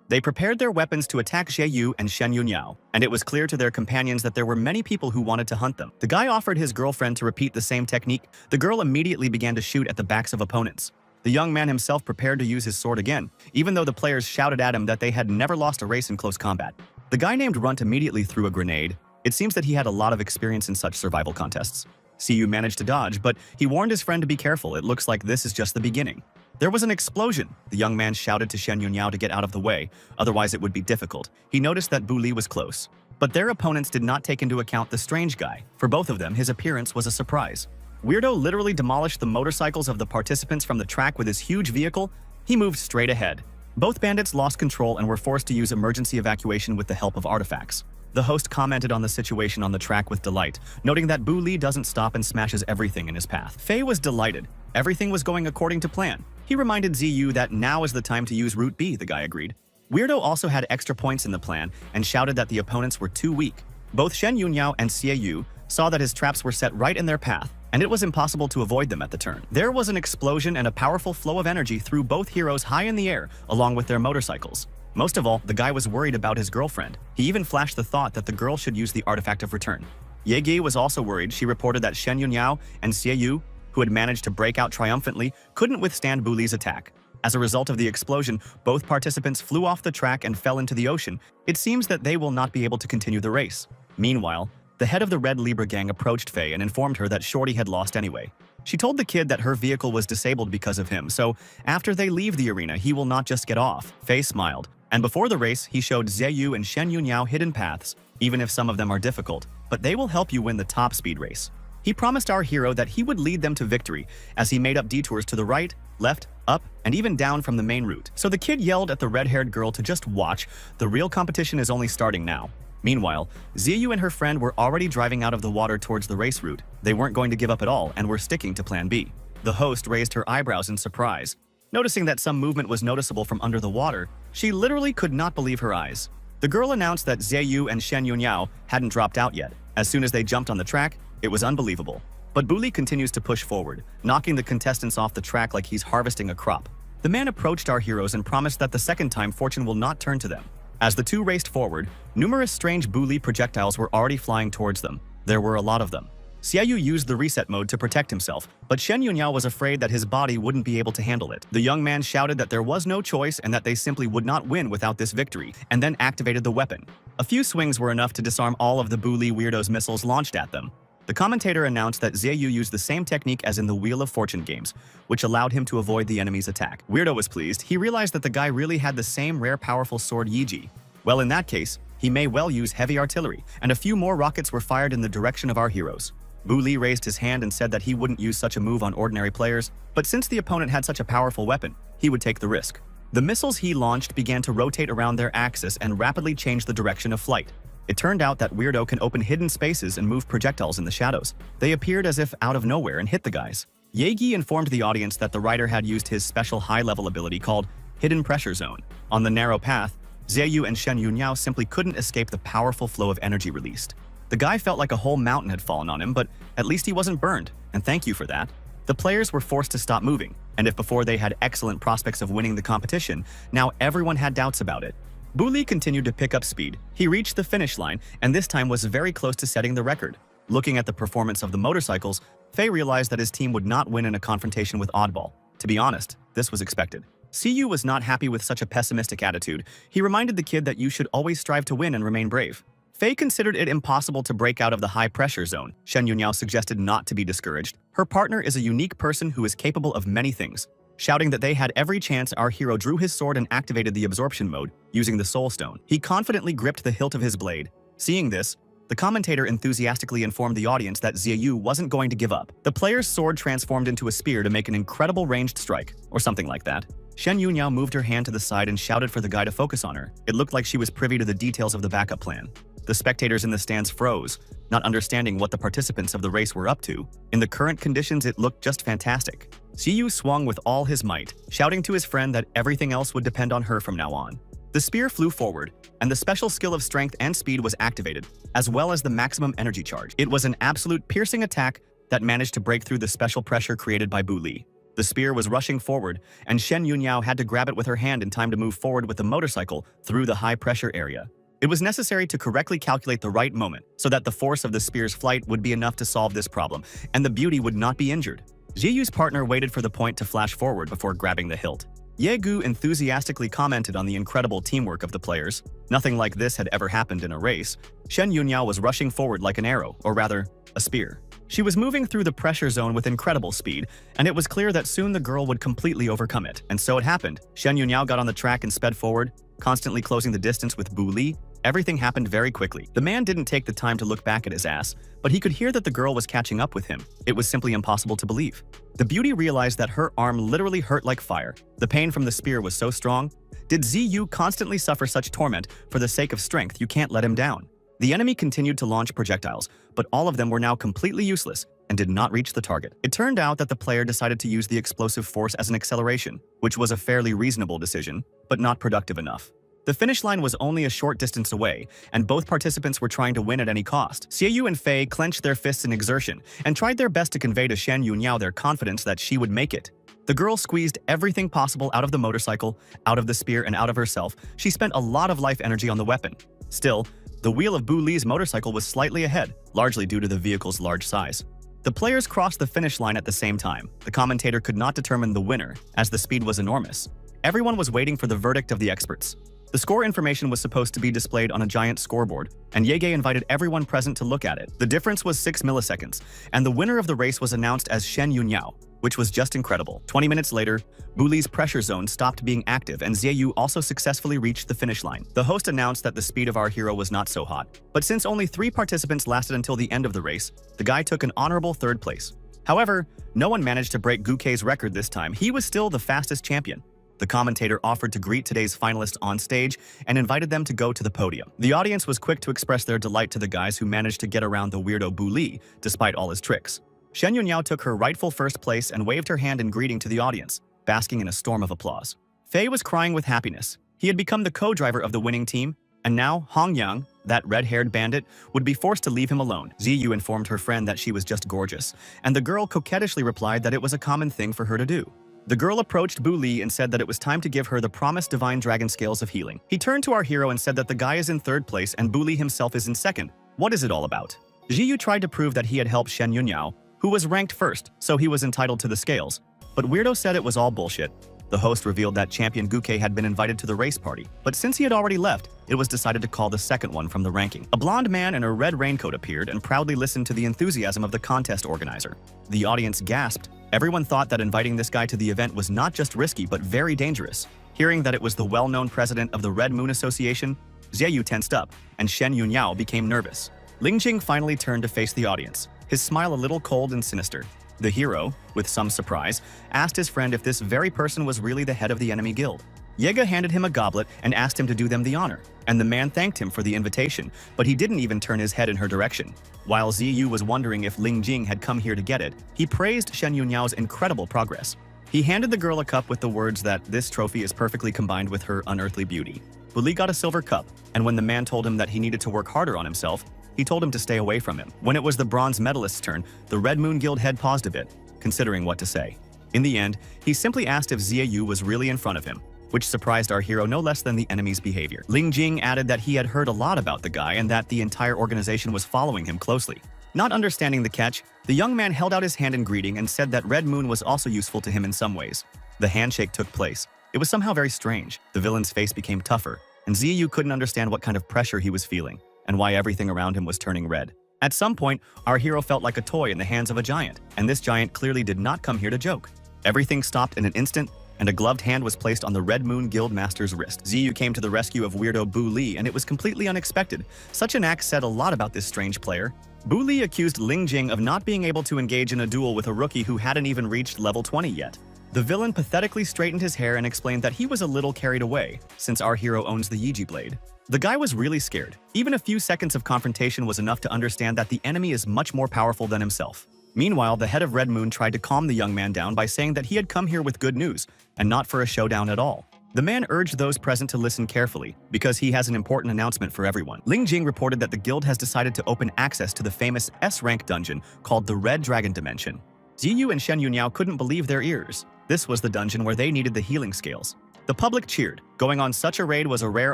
They prepared their weapons to attack Jieyu and Shen Yunyao, and it was clear to their companions that there were many people who wanted to hunt them. The guy offered his girlfriend to repeat the same technique. The girl immediately began to shoot at the backs of opponents. The young man himself prepared to use his sword again, even though the players shouted at him that they had never lost a race in close combat. The guy named Runt immediately threw a grenade. It seems that he had a lot of experience in such survival contests. Siyu managed to dodge, but he warned his friend to be careful. It looks like this is just the beginning. There was an explosion. The young man shouted to Shen Yunyao to get out of the way, otherwise it would be difficult. He noticed that Bu Li was close. But their opponents did not take into account the strange guy. For both of them, his appearance was a surprise. Weirdo literally demolished the motorcycles of the participants from the track with his huge vehicle. He moved straight ahead. Both bandits lost control and were forced to use emergency evacuation with the help of artifacts. The host commented on the situation on the track with delight, noting that Bu Li doesn't stop and smashes everything in his path. Fei was delighted. Everything was going according to plan. He reminded Ziyu that now is the time to use Route B, the guy agreed. Weirdo also had extra points in the plan and shouted that the opponents were too weak. Both Shen Yunyao and Xie Yu saw that his traps were set right in their path, and it was impossible to avoid them at the turn. There was an explosion and a powerful flow of energy threw both heroes high in the air, along with their motorcycles. Most of all, the guy was worried about his girlfriend. He even flashed the thought that the girl should use the artifact of return. Yegi was also worried. She reported that Shen Yunyao and Xie Yu, who had managed to break out triumphantly, couldn't withstand Bu Li's attack. As a result of the explosion, both participants flew off the track and fell into the ocean. It seems that they will not be able to continue the race. Meanwhile, the head of the Red Libra gang approached Fei and informed her that Shorty had lost anyway. She told the kid that her vehicle was disabled because of him, so after they leave the arena, he will not just get off. Fei smiled, and before the race, he showed Xie and Shen Yunyao hidden paths, even if some of them are difficult, but they will help you win the top speed race. He promised our hero that he would lead them to victory as he made up detours to the right, left, up, and even down from the main route. So the kid yelled at the red-haired girl to just watch. The real competition is only starting now. Meanwhile, Ziyu and her friend were already driving out of the water towards the race route. They weren't going to give up at all and were sticking to plan B. The host raised her eyebrows in surprise. Noticing that some movement was noticeable from under the water, she literally could not believe her eyes. The girl announced that Xie and Shen Yunyao hadn't dropped out yet. As soon as they jumped on the track, it was unbelievable. But Bu Li continues to push forward, knocking the contestants off the track like he's harvesting a crop. The man approached our heroes and promised that the second time fortune will not turn to them. As the two raced forward, numerous strange Bu Li projectiles were already flying towards them. There were a lot of them. Xiaoyu used the reset mode to protect himself, but Shen Yunyao was afraid that his body wouldn't be able to handle it. The young man shouted that there was no choice and that they simply would not win without this victory, and then activated the weapon. A few swings were enough to disarm all of the Bu Li weirdos' missiles launched at them. The commentator announced that Xieyu used the same technique as in the Wheel of Fortune games, which allowed him to avoid the enemy's attack. Weirdo was pleased. He realized that the guy really had the same rare powerful sword Yiji. Well, in that case, he may well use heavy artillery, and a few more rockets were fired in the direction of our heroes. Bu Li raised his hand and said that he wouldn't use such a move on ordinary players, but since the opponent had such a powerful weapon, he would take the risk. The missiles he launched began to rotate around their axis and rapidly change the direction of flight. It turned out that Weirdo can open hidden spaces and move projectiles in the shadows. They appeared as if out of nowhere and hit the guys. Yegi informed the audience that the writer had used his special high-level ability called Hidden Pressure Zone. On the narrow path, Zieyu and Shen Yunyao simply couldn't escape the powerful flow of energy released. The guy felt like a whole mountain had fallen on him, but at least he wasn't burned, and thank you for that. The players were forced to stop moving, and if before they had excellent prospects of winning the competition, now everyone had doubts about it. Bu Li continued to pick up speed. He reached the finish line, and this time was very close to setting the record. Looking at the performance of the motorcycles, Fei realized that his team would not win in a confrontation with Oddball. To be honest, this was expected. Siyu was not happy with such a pessimistic attitude. He reminded the kid that you should always strive to win and remain brave. Fei considered it impossible to break out of the high-pressure zone. Shen Yunyao suggested not to be discouraged. Her partner is a unique person who is capable of many things. Shouting that they had every chance, our hero drew his sword and activated the absorption mode, using the Soul Stone. He confidently gripped the hilt of his blade. Seeing this, the commentator enthusiastically informed the audience that Zieyu wasn't going to give up. The player's sword transformed into a spear to make an incredible ranged strike, or something like that. Shen Yunyao moved her hand to the side and shouted for the guy to focus on her. It looked like she was privy to the details of the backup plan. The spectators in the stands froze, not understanding what the participants of the race were up to. In the current conditions, it looked just fantastic. Siyu swung with all his might, shouting to his friend that everything else would depend on her from now on. The spear flew forward, and the special skill of strength and speed was activated, as well as the maximum energy charge. It was an absolute piercing attack that managed to break through the special pressure created by Bu Li. The spear was rushing forward, and Shen Yunyao had to grab it with her hand in time to move forward with the motorcycle through the high-pressure area. It was necessary to correctly calculate the right moment so that the force of the spear's flight would be enough to solve this problem, and the beauty would not be injured. Ziyu's partner waited for the point to flash forward before grabbing the hilt. Ye Gu enthusiastically commented on the incredible teamwork of the players. Nothing like this had ever happened in a race. Shen Yunyao was rushing forward like an arrow, or rather, a spear. She was moving through the pressure zone with incredible speed, and it was clear that soon the girl would completely overcome it. And so it happened. Shen Yunyao got on the track and sped forward, constantly closing the distance with Bu Li. Everything happened very quickly. The man didn't take the time to look back at his ass, but he could hear that the girl was catching up with him. It was simply impossible to believe. The beauty realized that her arm literally hurt like fire. The pain from the spear was so strong. Did Ziyu constantly suffer such torment for the sake of strength? You can't let him down. The enemy continued to launch projectiles, but all of them were now completely useless and did not reach the target. It turned out that the player decided to use the explosive force as an acceleration, which was a fairly reasonable decision, but not productive enough. The finish line was only a short distance away, and both participants were trying to win at any cost. Xiaoyu and Fei clenched their fists in exertion and tried their best to convey to Shen Yunyao their confidence that she would make it. The girl squeezed everything possible out of the motorcycle, out of the spear, and out of herself. She spent a lot of life energy on the weapon. Still, the wheel of Bu Li's motorcycle was slightly ahead, largely due to the vehicle's large size. The players crossed the finish line at the same time. The commentator could not determine the winner, as the speed was enormous. Everyone was waiting for the verdict of the experts. The score information was supposed to be displayed on a giant scoreboard, and Yege invited everyone present to look at it. The difference was 6 milliseconds, and the winner of the race was announced as Shen Yunyao, which was just incredible. 20 minutes later, Bu Li's pressure zone stopped being active, and Zieyu also successfully reached the finish line. The host announced that the speed of our hero was not so hot, but since only 3 participants lasted until the end of the race, the guy took an honorable 3rd place. However, no one managed to break Gukei's record this time. He was still the fastest champion. The commentator offered to greet today's finalists on stage and invited them to go to the podium. The audience was quick to express their delight to the guys who managed to get around the weirdo Bu Li, despite all his tricks. Shen Yunyao took her rightful first place and waved her hand in greeting to the audience, basking in a storm of applause. Fei was crying with happiness. He had become the co-driver of the winning team, and now Hong Yang, that red-haired bandit, would be forced to leave him alone. Ziyu informed her friend that she was just gorgeous, and the girl coquettishly replied that it was a common thing for her to do. The girl approached Bu Li and said that it was time to give her the promised divine dragon scales of healing. He turned to our hero and said that the guy is in 3rd place and Bu Li himself is in 2nd. What is it all about? Ziyu tried to prove that he had helped Shen Yunyao, who was ranked 1st, so he was entitled to the scales. But Weirdo said it was all bullshit. The host revealed that Champion Gukei had been invited to the race party, but since he had already left, it was decided to call the 2nd one from the ranking. A blonde man in a red raincoat appeared and proudly listened to the enthusiasm of the contest organizer. The audience gasped. Everyone thought that inviting this guy to the event was not just risky but very dangerous. Hearing that it was the well-known president of the Red Moon Association, Zieyu tensed up, and Shen Yunyao became nervous. Lingjing finally turned to face the audience, his smile a little cold and sinister. The hero, with some surprise, asked his friend if this very person was really the head of the enemy guild. Yega handed him a goblet and asked him to do them the honor, and the man thanked him for the invitation, but he didn't even turn his head in her direction. While Ziyu was wondering if Ling Jing had come here to get it, he praised Shen Yunyao's incredible progress. He handed the girl a cup with the words that this trophy is perfectly combined with her unearthly beauty. Bu Li got a silver cup, and when the man told him that he needed to work harder on himself, he told him to stay away from him. When it was the bronze medalist's turn, the Red Moon Guild head paused a bit, considering what to say. In the end, he simply asked if Ziyu was really in front of him, which surprised our hero no less than the enemy's behavior. Ling Jing added that he had heard a lot about the guy and that the entire organization was following him closely. Not understanding the catch, the young man held out his hand in greeting and said that Red Moon was also useful to him in some ways. The handshake took place. It was somehow very strange. The villain's face became tougher, and Ziyu couldn't understand what kind of pressure he was feeling and why everything around him was turning red. At some point, our hero felt like a toy in the hands of a giant, and this giant clearly did not come here to joke. Everything stopped in an instant, and a gloved hand was placed on the Red Moon Guild Master's wrist. Ziyu came to the rescue of weirdo Bu Li, and it was completely unexpected. Such an act said a lot about this strange player. Bu Li accused Ling Jing of not being able to engage in a duel with a rookie who hadn't even reached level 20 yet. The villain pathetically straightened his hair and explained that he was a little carried away, since our hero owns the Yiji blade. The guy was really scared. Even a few seconds of confrontation was enough to understand that the enemy is much more powerful than himself. Meanwhile, the head of Red Moon tried to calm the young man down by saying that he had come here with good news, and not for a showdown at all. The man urged those present to listen carefully, because he has an important announcement for everyone. Ling Jing reported that the guild has decided to open access to the famous S-rank dungeon called the Red Dragon Dimension. Ziyu and Shen Yunniao couldn't believe their ears. This was the dungeon where they needed the healing scales. The public cheered. Going on such a raid was a rare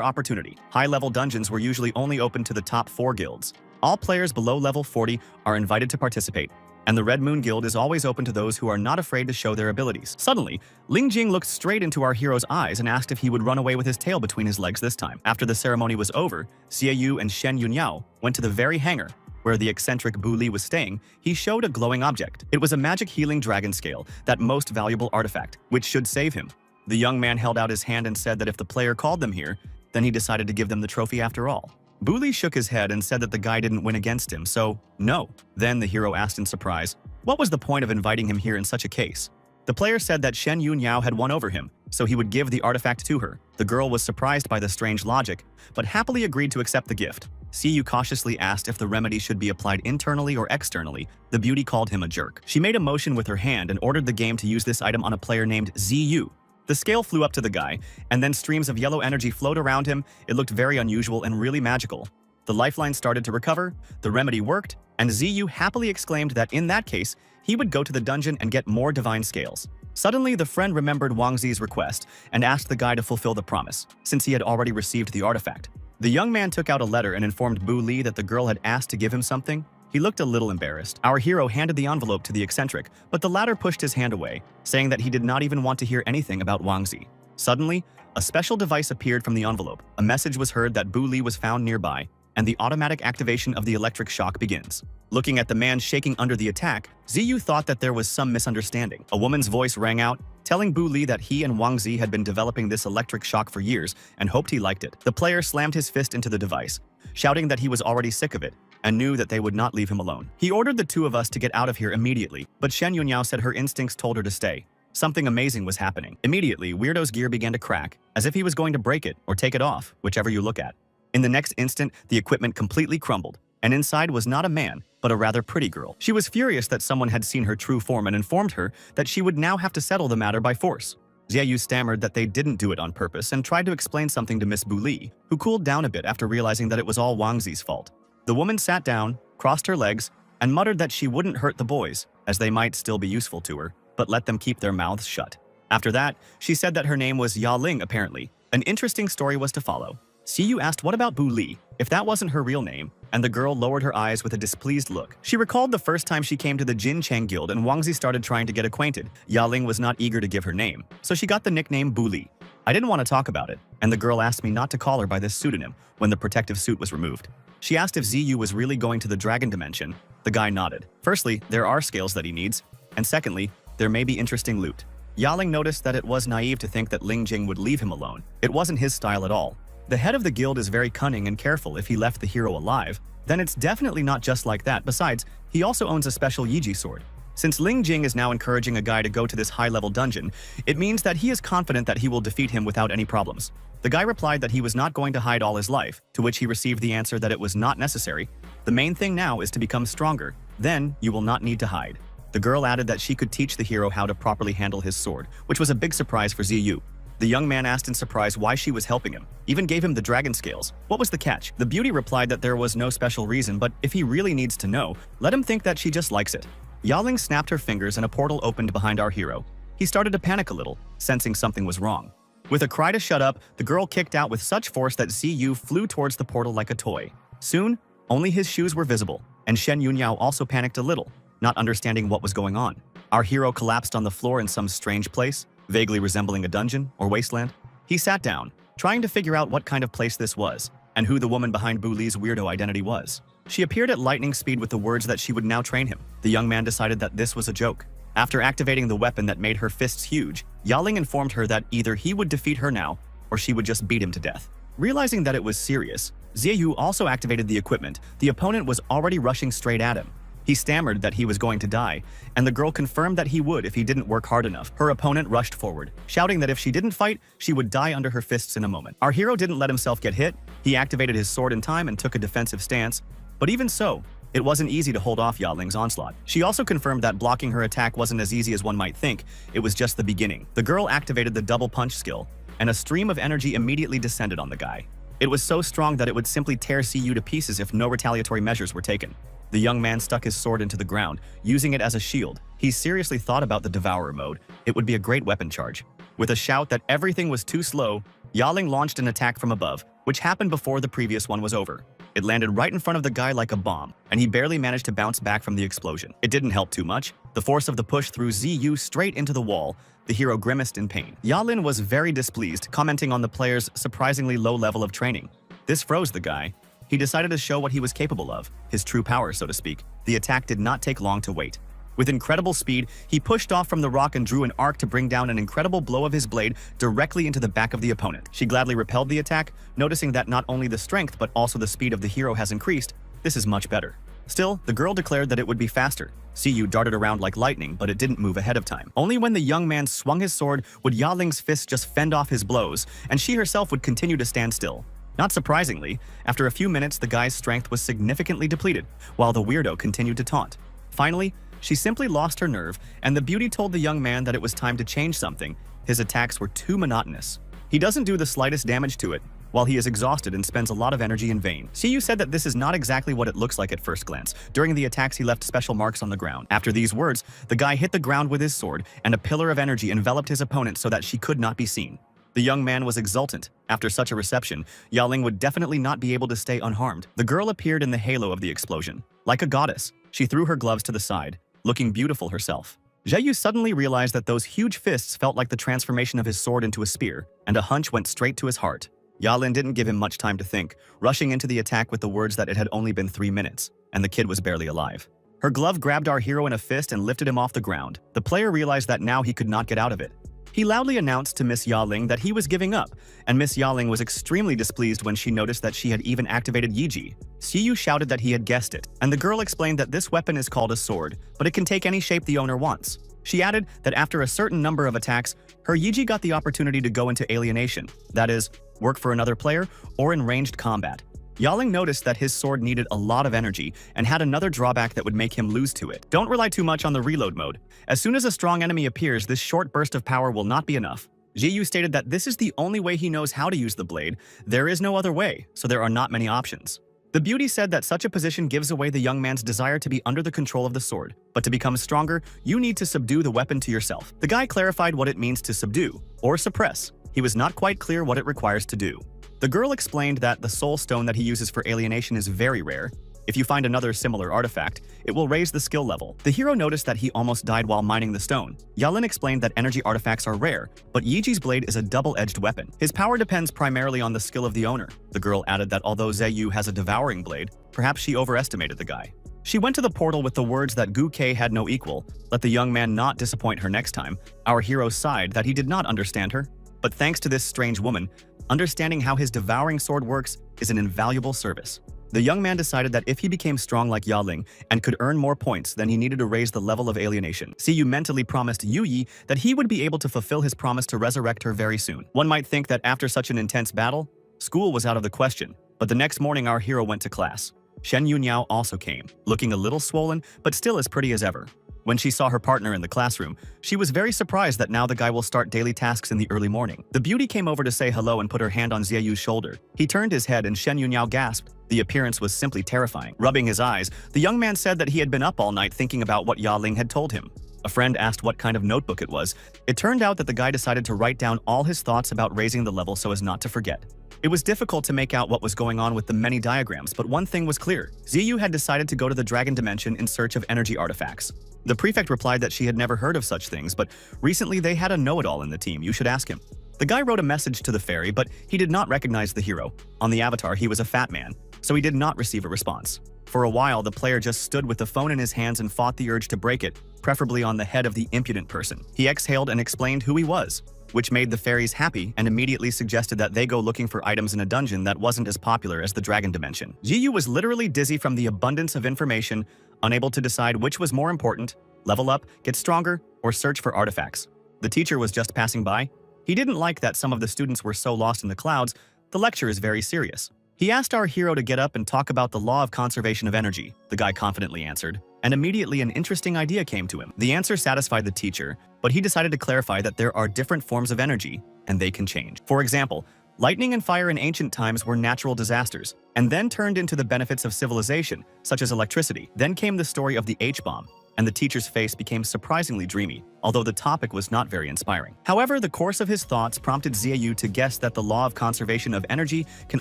opportunity. High-level dungeons were usually only open to the top 4 guilds. All players below level 40 are invited to participate, and the Red Moon Guild is always open to those who are not afraid to show their abilities. Suddenly, Ling Jing looked straight into our hero's eyes and asked if he would run away with his tail between his legs this time. After the ceremony was over, Xiaoyu and Shen Yunniao went to the very hangar where the eccentric Bu Li was staying. He showed a glowing object. It was a magic healing dragon scale, that most valuable artifact, which should save him. The young man held out his hand and said that if the player called them here, then he decided to give them the trophy after all. Bu Li shook his head and said that the guy didn't win against him, so no. Then the hero asked in surprise, what was the point of inviting him here in such a case? The player said that Shen Yunniao had won over him, so he would give the artifact to her. The girl was surprised by the strange logic, but happily agreed to accept the gift. Siyu cautiously asked if the remedy should be applied internally or externally. The beauty called him a jerk. She made a motion with her hand and ordered the game to use this item on a player named Ziyu. The scale flew up to the guy, and then streams of yellow energy flowed around him. It looked very unusual and really magical. The lifeline started to recover, the remedy worked, and Ziyu happily exclaimed that in that case, he would go to the dungeon and get more divine scales. Suddenly, the friend remembered Wang Zi's request and asked the guy to fulfill the promise, since he had already received the artifact. The young man took out a letter and informed Bu Li that the girl had asked to give him something. He looked a little embarrassed. Our hero handed the envelope to the eccentric, but the latter pushed his hand away, saying that he did not even want to hear anything about Wang Zi. Suddenly, a special device appeared from the envelope. A message was heard that Bu Li was found nearby, and the automatic activation of the electric shock begins. Looking at the man shaking under the attack, Ziyu thought that there was some misunderstanding. A woman's voice rang out, telling Bu Li that he and Wang Zi had been developing this electric shock for years and hoped he liked it. The player slammed his fist into the device, shouting that he was already sick of it and knew that they would not leave him alone. He ordered the two of us to get out of here immediately, but Shen Yunniao said her instincts told her to stay. Something amazing was happening. Immediately, Weirdo's gear began to crack, as if he was going to break it or take it off, whichever you look at. In the next instant, the equipment completely crumbled, and inside was not a man, but a rather pretty girl. She was furious that someone had seen her true form and informed her that she would now have to settle the matter by force. Xiaoyu stammered that they didn't do it on purpose and tried to explain something to Miss Bu Li, who cooled down a bit after realizing that it was all Wang Zi's fault. The woman sat down, crossed her legs, and muttered that she wouldn't hurt the boys, as they might still be useful to her, but let them keep their mouths shut. After that, she said that her name was Ya Ling apparently. An interesting story was to follow. Siyu asked what about Bu Li, if that wasn't her real name, and the girl lowered her eyes with a displeased look. She recalled the first time she came to the Jin Chang Guild and Wang Zi started trying to get acquainted. Ya Ling was not eager to give her name, so she got the nickname Bu Li. I didn't want to talk about it, and the girl asked me not to call her by this pseudonym when the protective suit was removed. She asked if Ziyu was really going to the Dragon Dimension. The guy nodded. Firstly, there are scales that he needs, and secondly, there may be interesting loot. Ya Ling noticed that it was naive to think that Ling Jing would leave him alone. It wasn't his style at all. The head of the guild is very cunning and careful. If he left the hero alive, then it's definitely not just like that. Besides, he also owns a special Yiji sword. Since Ling Jing is now encouraging a guy to go to this high-level dungeon, it means that he is confident that he will defeat him without any problems. The guy replied that he was not going to hide all his life, to which he received the answer that it was not necessary. The main thing now is to become stronger. Then you will not need to hide. The girl added that she could teach the hero how to properly handle his sword, which was a big surprise for Ziyu. The young man asked in surprise why she was helping him, even gave him the dragon scales. What was the catch? The beauty replied that there was no special reason, but if he really needs to know, let him think that she just likes it. Yaling snapped her fingers and a portal opened behind our hero. He started to panic a little, sensing something was wrong. With a cry to shut up, the girl kicked out with such force that Ziyu flew towards the portal like a toy. Soon, only his shoes were visible, and Shen Yunyao also panicked a little, not understanding what was going on. Our hero collapsed on the floor in some strange place, vaguely resembling a dungeon or wasteland. He sat down, trying to figure out what kind of place this was, and who the woman behind Bu Li's weirdo identity was. She appeared at lightning speed with the words that she would now train him. The young man decided that this was a joke. After activating the weapon that made her fists huge, Yaling informed her that either he would defeat her now, or she would just beat him to death. Realizing that it was serious, Ziyu also activated the equipment. The opponent was already rushing straight at him. He stammered that he was going to die, and the girl confirmed that he would if he didn't work hard enough. Her opponent rushed forward, shouting that if she didn't fight, she would die under her fists in a moment. Our hero didn't let himself get hit. He activated his sword in time and took a defensive stance. But even so, it wasn't easy to hold off Yaling's onslaught. She also confirmed that blocking her attack wasn't as easy as one might think. It was just the beginning. The girl activated the double punch skill, and a stream of energy immediately descended on the guy. It was so strong that it would simply tear Ziyu to pieces if no retaliatory measures were taken. The young man stuck his sword into the ground, using it as a shield. He seriously thought about the Devourer mode. It would be a great weapon charge. With a shout that everything was too slow, Yaling launched an attack from above, which happened before the previous one was over. It landed right in front of the guy like a bomb, and he barely managed to bounce back from the explosion. It didn't help too much. The force of the push threw Ziyu straight into the wall. The hero grimaced in pain. Yalin was very displeased, commenting on the player's surprisingly low level of training. This froze the guy. He decided to show what he was capable of, his true power, so to speak. The attack did not take long to wait. With incredible speed, he pushed off from the rock and drew an arc to bring down an incredible blow of his blade directly into the back of the opponent. She gladly repelled the attack, noticing that not only the strength but also the speed of the hero has increased. This is much better. Still, the girl declared that it would be faster. Ziyu darted around like lightning, but it didn't move ahead of time. Only when the young man swung his sword would Yaling's fist just fend off his blows, and she herself would continue to stand still. Not surprisingly, after a few minutes the guy's strength was significantly depleted, while the weirdo continued to taunt. Finally, she simply lost her nerve, and the beauty told the young man that it was time to change something. His attacks were too monotonous. He doesn't do the slightest damage to it, while he is exhausted and spends a lot of energy in vain. Ziyu said that this is not exactly what it looks like at first glance. During the attacks, he left special marks on the ground. After these words, the guy hit the ground with his sword, and a pillar of energy enveloped his opponent so that she could not be seen. The young man was exultant. After such a reception, Yaling would definitely not be able to stay unharmed. The girl appeared in the halo of the explosion. Like a goddess, she threw her gloves to the side, looking beautiful herself. Ziyu suddenly realized that those huge fists felt like the transformation of his sword into a spear, and a hunch went straight to his heart. Yalin didn't give him much time to think, rushing into the attack with the words that it had only been 3 minutes, and the kid was barely alive. Her glove grabbed our hero in a fist and lifted him off the ground. The player realized that now he could not get out of it. He loudly announced to Miss Yaling that he was giving up, and Miss Yaling was extremely displeased when she noticed that she had even activated Yiji. Ziyu shouted that he had guessed it, and the girl explained that this weapon is called a sword, but it can take any shape the owner wants. She added that after a certain number of attacks, her Yiji got the opportunity to go into alienation, that is, work for another player or in ranged combat. Yaling noticed that his sword needed a lot of energy and had another drawback that would make him lose to it. Don't rely too much on the reload mode. As soon as a strong enemy appears, this short burst of power will not be enough. Ziyu stated that this is the only way he knows how to use the blade. There is no other way, so there are not many options. The beauty said that such a position gives away the young man's desire to be under the control of the sword. But to become stronger, you need to subdue the weapon to yourself. The guy clarified what it means to subdue, or suppress. He was not quite clear what it requires to do. The girl explained that the soul stone that he uses for alienation is very rare. If you find another similar artifact, it will raise the skill level. The hero noticed that he almost died while mining the stone. Yalin explained that energy artifacts are rare, but Yiji's blade is a double-edged weapon. His power depends primarily on the skill of the owner. The girl added that although Ziyu has a devouring blade, perhaps she overestimated the guy. She went to the portal with the words that Gu Kei had no equal. Let the young man not disappoint her next time. Our hero sighed that he did not understand her. But thanks to this strange woman, understanding how his devouring sword works is an invaluable service. The young man decided that if he became strong like Yaling and could earn more points, then he needed to raise the level of alienation. Ziyu mentally promised Yu Yi that he would be able to fulfill his promise to resurrect her very soon. One might think that after such an intense battle, school was out of the question, but the next morning our hero went to class. Shen Yuniao also came, looking a little swollen, but still as pretty as ever. When she saw her partner in the classroom, she was very surprised that now the guy will start daily tasks in the early morning. The beauty came over to say hello and put her hand on Zieyu's shoulder. He turned his head and Shen Yuniao gasped. The appearance was simply terrifying. Rubbing his eyes, the young man said that he had been up all night thinking about what Yaling had told him. A friend asked what kind of notebook it was. It turned out that the guy decided to write down all his thoughts about raising the level so as not to forget. It was difficult to make out what was going on with the many diagrams, but one thing was clear. Ziyu had decided to go to the Dragon Dimension in search of energy artifacts. The prefect replied that she had never heard of such things, but recently they had a know-it-all in the team. You should ask him. The guy wrote a message to the fairy, but he did not recognize the hero. On the avatar, he was a fat man, so he did not receive a response. For a while, the player just stood with the phone in his hands and fought the urge to break it, preferably on the head of the impudent person. He exhaled and explained who he was, which made the fairies happy and immediately suggested that they go looking for items in a dungeon that wasn't as popular as the Dragon Dimension. Ziyu was literally dizzy from the abundance of information, unable to decide which was more important: level up, get stronger, or search for artifacts. The teacher was just passing by. He didn't like that some of the students were so lost in the clouds. The lecture is very serious. He asked our hero to get up and talk about the law of conservation of energy, the guy confidently answered, and immediately an interesting idea came to him. The answer satisfied the teacher, but he decided to clarify that there are different forms of energy, and they can change. For example, lightning and fire in ancient times were natural disasters, and then turned into the benefits of civilization, such as electricity. Then came the story of the H-bomb, and the teacher's face became surprisingly dreamy, although the topic was not very inspiring. However, the course of his thoughts prompted Ziyu to guess that the law of conservation of energy can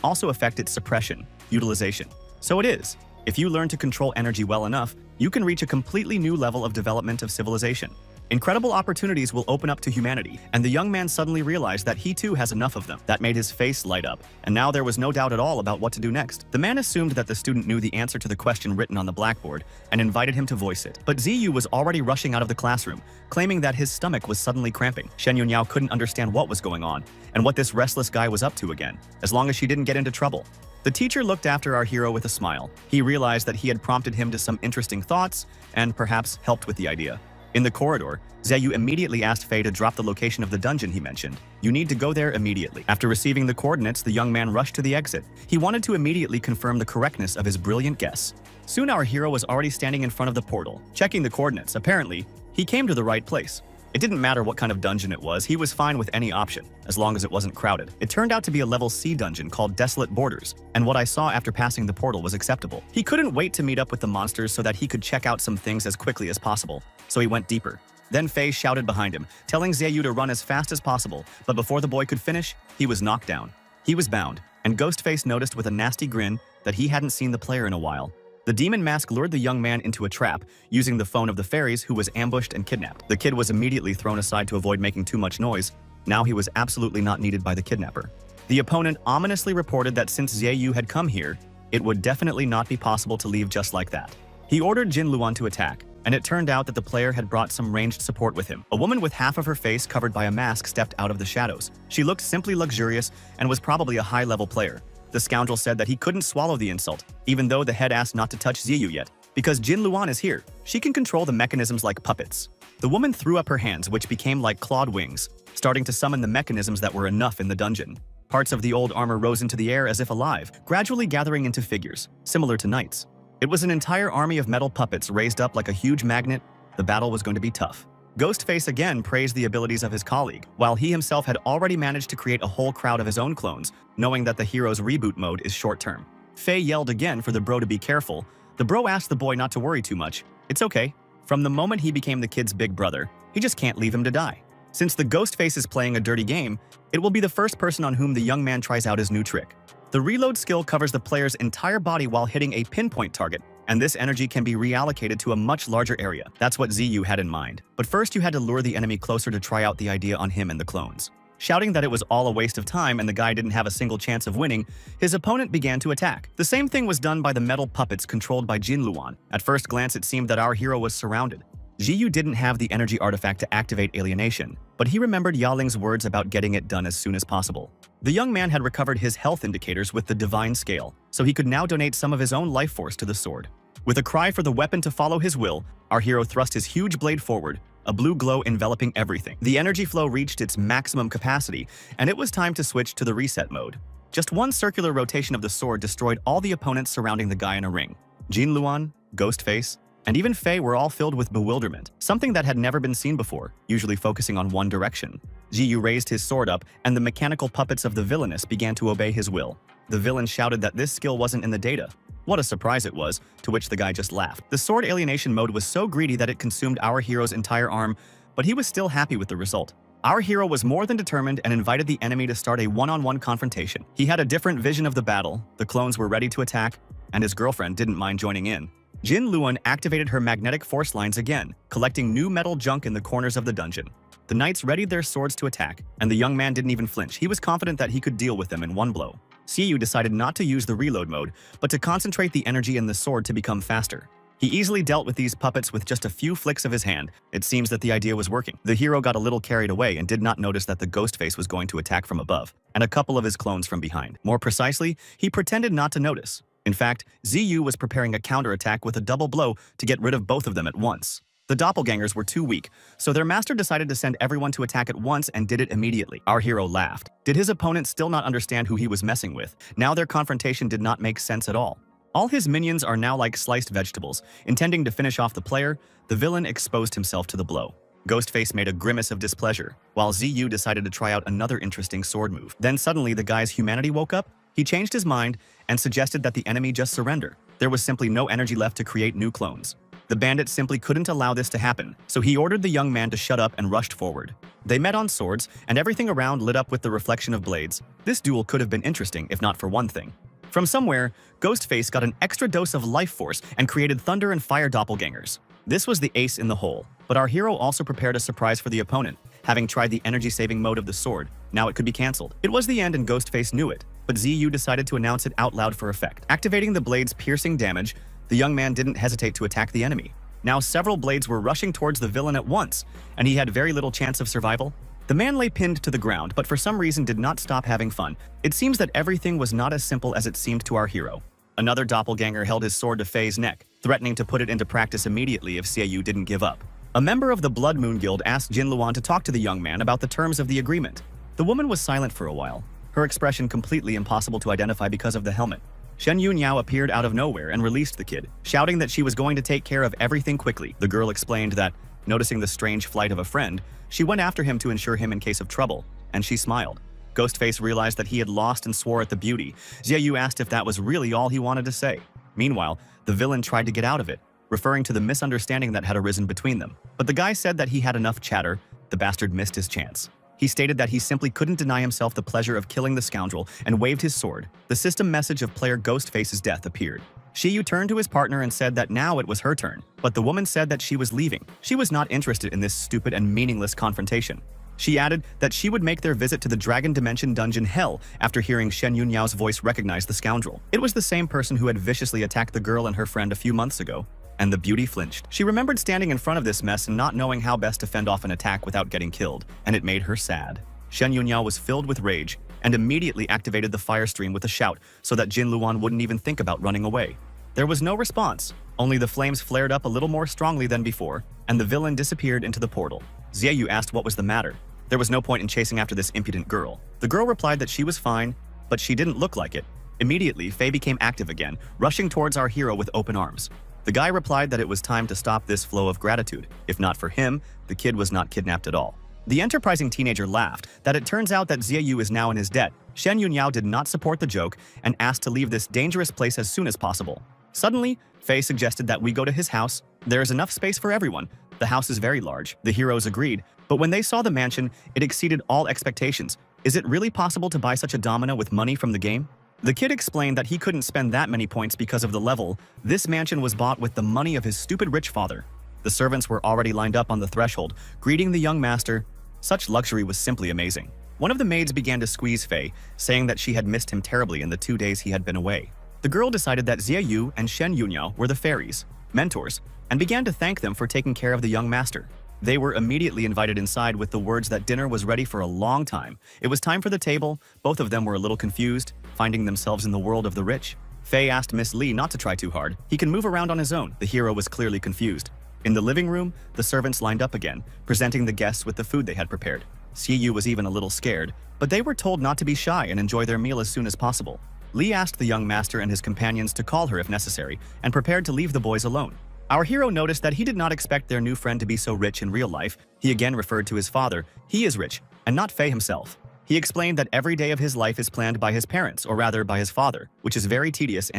also affect its suppression, utilization. So it is. If you learn to control energy well enough, you can reach a completely new level of development of civilization. Incredible opportunities will open up to humanity, and the young man suddenly realized that he too has enough of them. That made his face light up, and now there was no doubt at all about what to do next. The man assumed that the student knew the answer to the question written on the blackboard and invited him to voice it. But Ziyu was already rushing out of the classroom, claiming that his stomach was suddenly cramping. Shen Yuniao couldn't understand what was going on and what this restless guy was up to again, as long as she didn't get into trouble. The teacher looked after our hero with a smile. He realized that he had prompted him to some interesting thoughts and perhaps helped with the idea. In the corridor, Ziyu immediately asked Fei to drop the location of the dungeon he mentioned. You need to go there immediately. After receiving the coordinates, the young man rushed to the exit. He wanted to immediately confirm the correctness of his brilliant guess. Soon our hero was already standing in front of the portal, checking the coordinates. Apparently, he came to the right place. It didn't matter what kind of dungeon it was, he was fine with any option, as long as it wasn't crowded. It turned out to be a level C dungeon called Desolate Borders, and what I saw after passing the portal was acceptable. He couldn't wait to meet up with the monsters so that he could check out some things as quickly as possible, so he went deeper. Then Fei shouted behind him, telling Ziyu to run as fast as possible, but before the boy could finish, he was knocked down. He was bound, and Ghostface noticed with a nasty grin that he hadn't seen the player in a while. The demon mask lured the young man into a trap, using the phone of the fairies who was ambushed and kidnapped. The kid was immediately thrown aside to avoid making too much noise. Now he was absolutely not needed by the kidnapper. The opponent ominously reported that since Ziyu had come here, it would definitely not be possible to leave just like that. He ordered Jin Luan to attack, and it turned out that the player had brought some ranged support with him. A woman with half of her face covered by a mask stepped out of the shadows. She looked simply luxurious and was probably a high-level player. The scoundrel said that he couldn't swallow the insult, even though the head asked not to touch Ziyu yet. Because Jin Luan is here, she can control the mechanisms like puppets. The woman threw up her hands, which became like clawed wings, starting to summon the mechanisms that were enough in the dungeon. Parts of the old armor rose into the air as if alive, gradually gathering into figures, similar to knights. It was an entire army of metal puppets raised up like a huge magnet. The battle was going to be tough. Ghostface again praised the abilities of his colleague, while he himself had already managed to create a whole crowd of his own clones, knowing that the hero's reboot mode is short-term. Fei yelled again for the bro to be careful. The bro asked the boy not to worry too much. It's okay. From the moment he became the kid's big brother, he just can't leave him to die. Since the Ghostface is playing a dirty game, it will be the first person on whom the young man tries out his new trick. The reload skill covers the player's entire body while hitting a pinpoint target, and this energy can be reallocated to a much larger area. That's what Ziyu had in mind. But first you had to lure the enemy closer to try out the idea on him and the clones. Shouting that it was all a waste of time and the guy didn't have a single chance of winning, his opponent began to attack. The same thing was done by the metal puppets controlled by Jin Luan. At first glance it seemed that our hero was surrounded. Ziyu didn't have the energy artifact to activate alienation, but he remembered Yaling's words about getting it done as soon as possible. The young man had recovered his health indicators with the divine scale, so he could now donate some of his own life force to the sword. With a cry for the weapon to follow his will, our hero thrust his huge blade forward, a blue glow enveloping everything. The energy flow reached its maximum capacity, and it was time to switch to the reset mode. Just one circular rotation of the sword destroyed all the opponents surrounding the guy in a ring. Jin Luan, Ghostface, and even Fei were all filled with bewilderment, something that had never been seen before, usually focusing on one direction. Ziyu raised his sword up, and the mechanical puppets of the villainess began to obey his will. The villain shouted that this skill wasn't in the data. What a surprise it was, to which the guy just laughed. The sword alienation mode was so greedy that it consumed our hero's entire arm, but he was still happy with the result. Our hero was more than determined and invited the enemy to start a one-on-one confrontation. He had a different vision of the battle, the clones were ready to attack, and his girlfriend didn't mind joining in. Jin Luan activated her magnetic force lines again, collecting new metal junk in the corners of the dungeon. The knights readied their swords to attack, and the young man didn't even flinch. He was confident that he could deal with them in one blow. Ziyu decided not to use the reload mode, but to concentrate the energy in the sword to become faster. He easily dealt with these puppets with just a few flicks of his hand. It seems that the idea was working. The hero got a little carried away and did not notice that the Ghostface was going to attack from above, and a couple of his clones from behind. More precisely, he pretended not to notice. In fact, Ziyu was preparing a counterattack with a double blow to get rid of both of them at once. The doppelgangers were too weak, so their master decided to send everyone to attack at once and did it immediately. Our hero laughed. Did his opponent still not understand who he was messing with? Now their confrontation did not make sense at all. All his minions are now like sliced vegetables. Intending to finish off the player, the villain exposed himself to the blow. Ghostface made a grimace of displeasure, while Ziyu decided to try out another interesting sword move. Then suddenly the guy's humanity woke up. He changed his mind and suggested that the enemy just surrender. There was simply no energy left to create new clones. The bandit simply couldn't allow this to happen, so he ordered the young man to shut up and rushed forward. They met on swords, and everything around lit up with the reflection of blades. This duel could have been interesting if not for one thing. From somewhere, Ghostface got an extra dose of life force and created thunder and fire doppelgangers. This was the ace in the hole, but our hero also prepared a surprise for the opponent. Having tried the energy-saving mode of the sword, now it could be cancelled. It was the end and Ghostface knew it, but Ziyu decided to announce it out loud for effect. Activating the blade's piercing damage, the young man didn't hesitate to attack the enemy. Now several blades were rushing towards the villain at once, and he had very little chance of survival. The man lay pinned to the ground, but for some reason did not stop having fun. It seems that everything was not as simple as it seemed to our hero. Another doppelganger held his sword to Fei's neck, threatening to put it into practice immediately if Ziyu didn't give up. A member of the Blood Moon Guild asked Jin Luan to talk to the young man about the terms of the agreement. The woman was silent for a while, her expression completely impossible to identify because of the helmet. Shen Yunniao appeared out of nowhere and released the kid, shouting that she was going to take care of everything quickly. The girl explained that, noticing the strange flight of a friend, she went after him to ensure him in case of trouble, and she smiled. Ghostface realized that he had lost and swore at the beauty. Ziyu asked if that was really all he wanted to say. Meanwhile, the villain tried to get out of it, referring to the misunderstanding that had arisen between them. But the guy said that he had enough chatter. The bastard missed his chance. He stated that he simply couldn't deny himself the pleasure of killing the scoundrel and waved his sword. The system message of player Ghostface's death appeared. Shiyu turned to his partner and said that now it was her turn, but the woman said that she was leaving. She was not interested in this stupid and meaningless confrontation. She added that she would make their visit to the Dragon Dimension dungeon hell after hearing Shen Yunniao's voice recognize the scoundrel. It was the same person who had viciously attacked the girl and her friend a few months ago. And the beauty flinched. She remembered standing in front of this mess and not knowing how best to fend off an attack without getting killed, and it made her sad. Shen Yunniao was filled with rage and immediately activated the fire stream with a shout so that Jin Luan wouldn't even think about running away. There was no response, only the flames flared up a little more strongly than before, and the villain disappeared into the portal. Ziyu asked what was the matter. There was no point in chasing after this impudent girl. The girl replied that she was fine, but she didn't look like it. Immediately, Fei became active again, rushing towards our hero with open arms. The guy replied that it was time to stop this flow of gratitude. If not for him, the kid was not kidnapped at all. The enterprising teenager laughed that it turns out that Ziyu is now in his debt. Shen Yunniao did not support the joke and asked to leave this dangerous place as soon as possible. Suddenly, Fei suggested that we go to his house. There is enough space for everyone. The house is very large. The heroes agreed, but when they saw the mansion, it exceeded all expectations. Is it really possible to buy such a domino with money from the game? The kid explained that he couldn't spend that many points because of the level. This mansion was bought with the money of his stupid rich father. The servants were already lined up on the threshold, greeting the young master. Such luxury was simply amazing. One of the maids began to squeeze Fei, saying that she had missed him terribly in the 2 days he had been away. The girl decided that Ziyu and Shen Yunniao were the fairies, mentors, and began to thank them for taking care of the young master. They were immediately invited inside with the words that dinner was ready for a long time. It was time for the table. Both of them were a little confused, finding themselves in the world of the rich. Faye asked Miss Lee not to try too hard. He can move around on his own. The hero was clearly confused. In the living room, the servants lined up again, presenting the guests with the food they had prepared. Siyu was even a little scared, but they were told not to be shy and enjoy their meal as soon as possible. Lee asked the young master and his companions to call her if necessary, and prepared to leave the boys alone. Our hero noticed that he did not expect their new friend to be so rich in real life. He again referred to his father. He is rich, and not Faye himself. He explained that every day of his life is planned by his parents, or rather by his father, which is very tedious.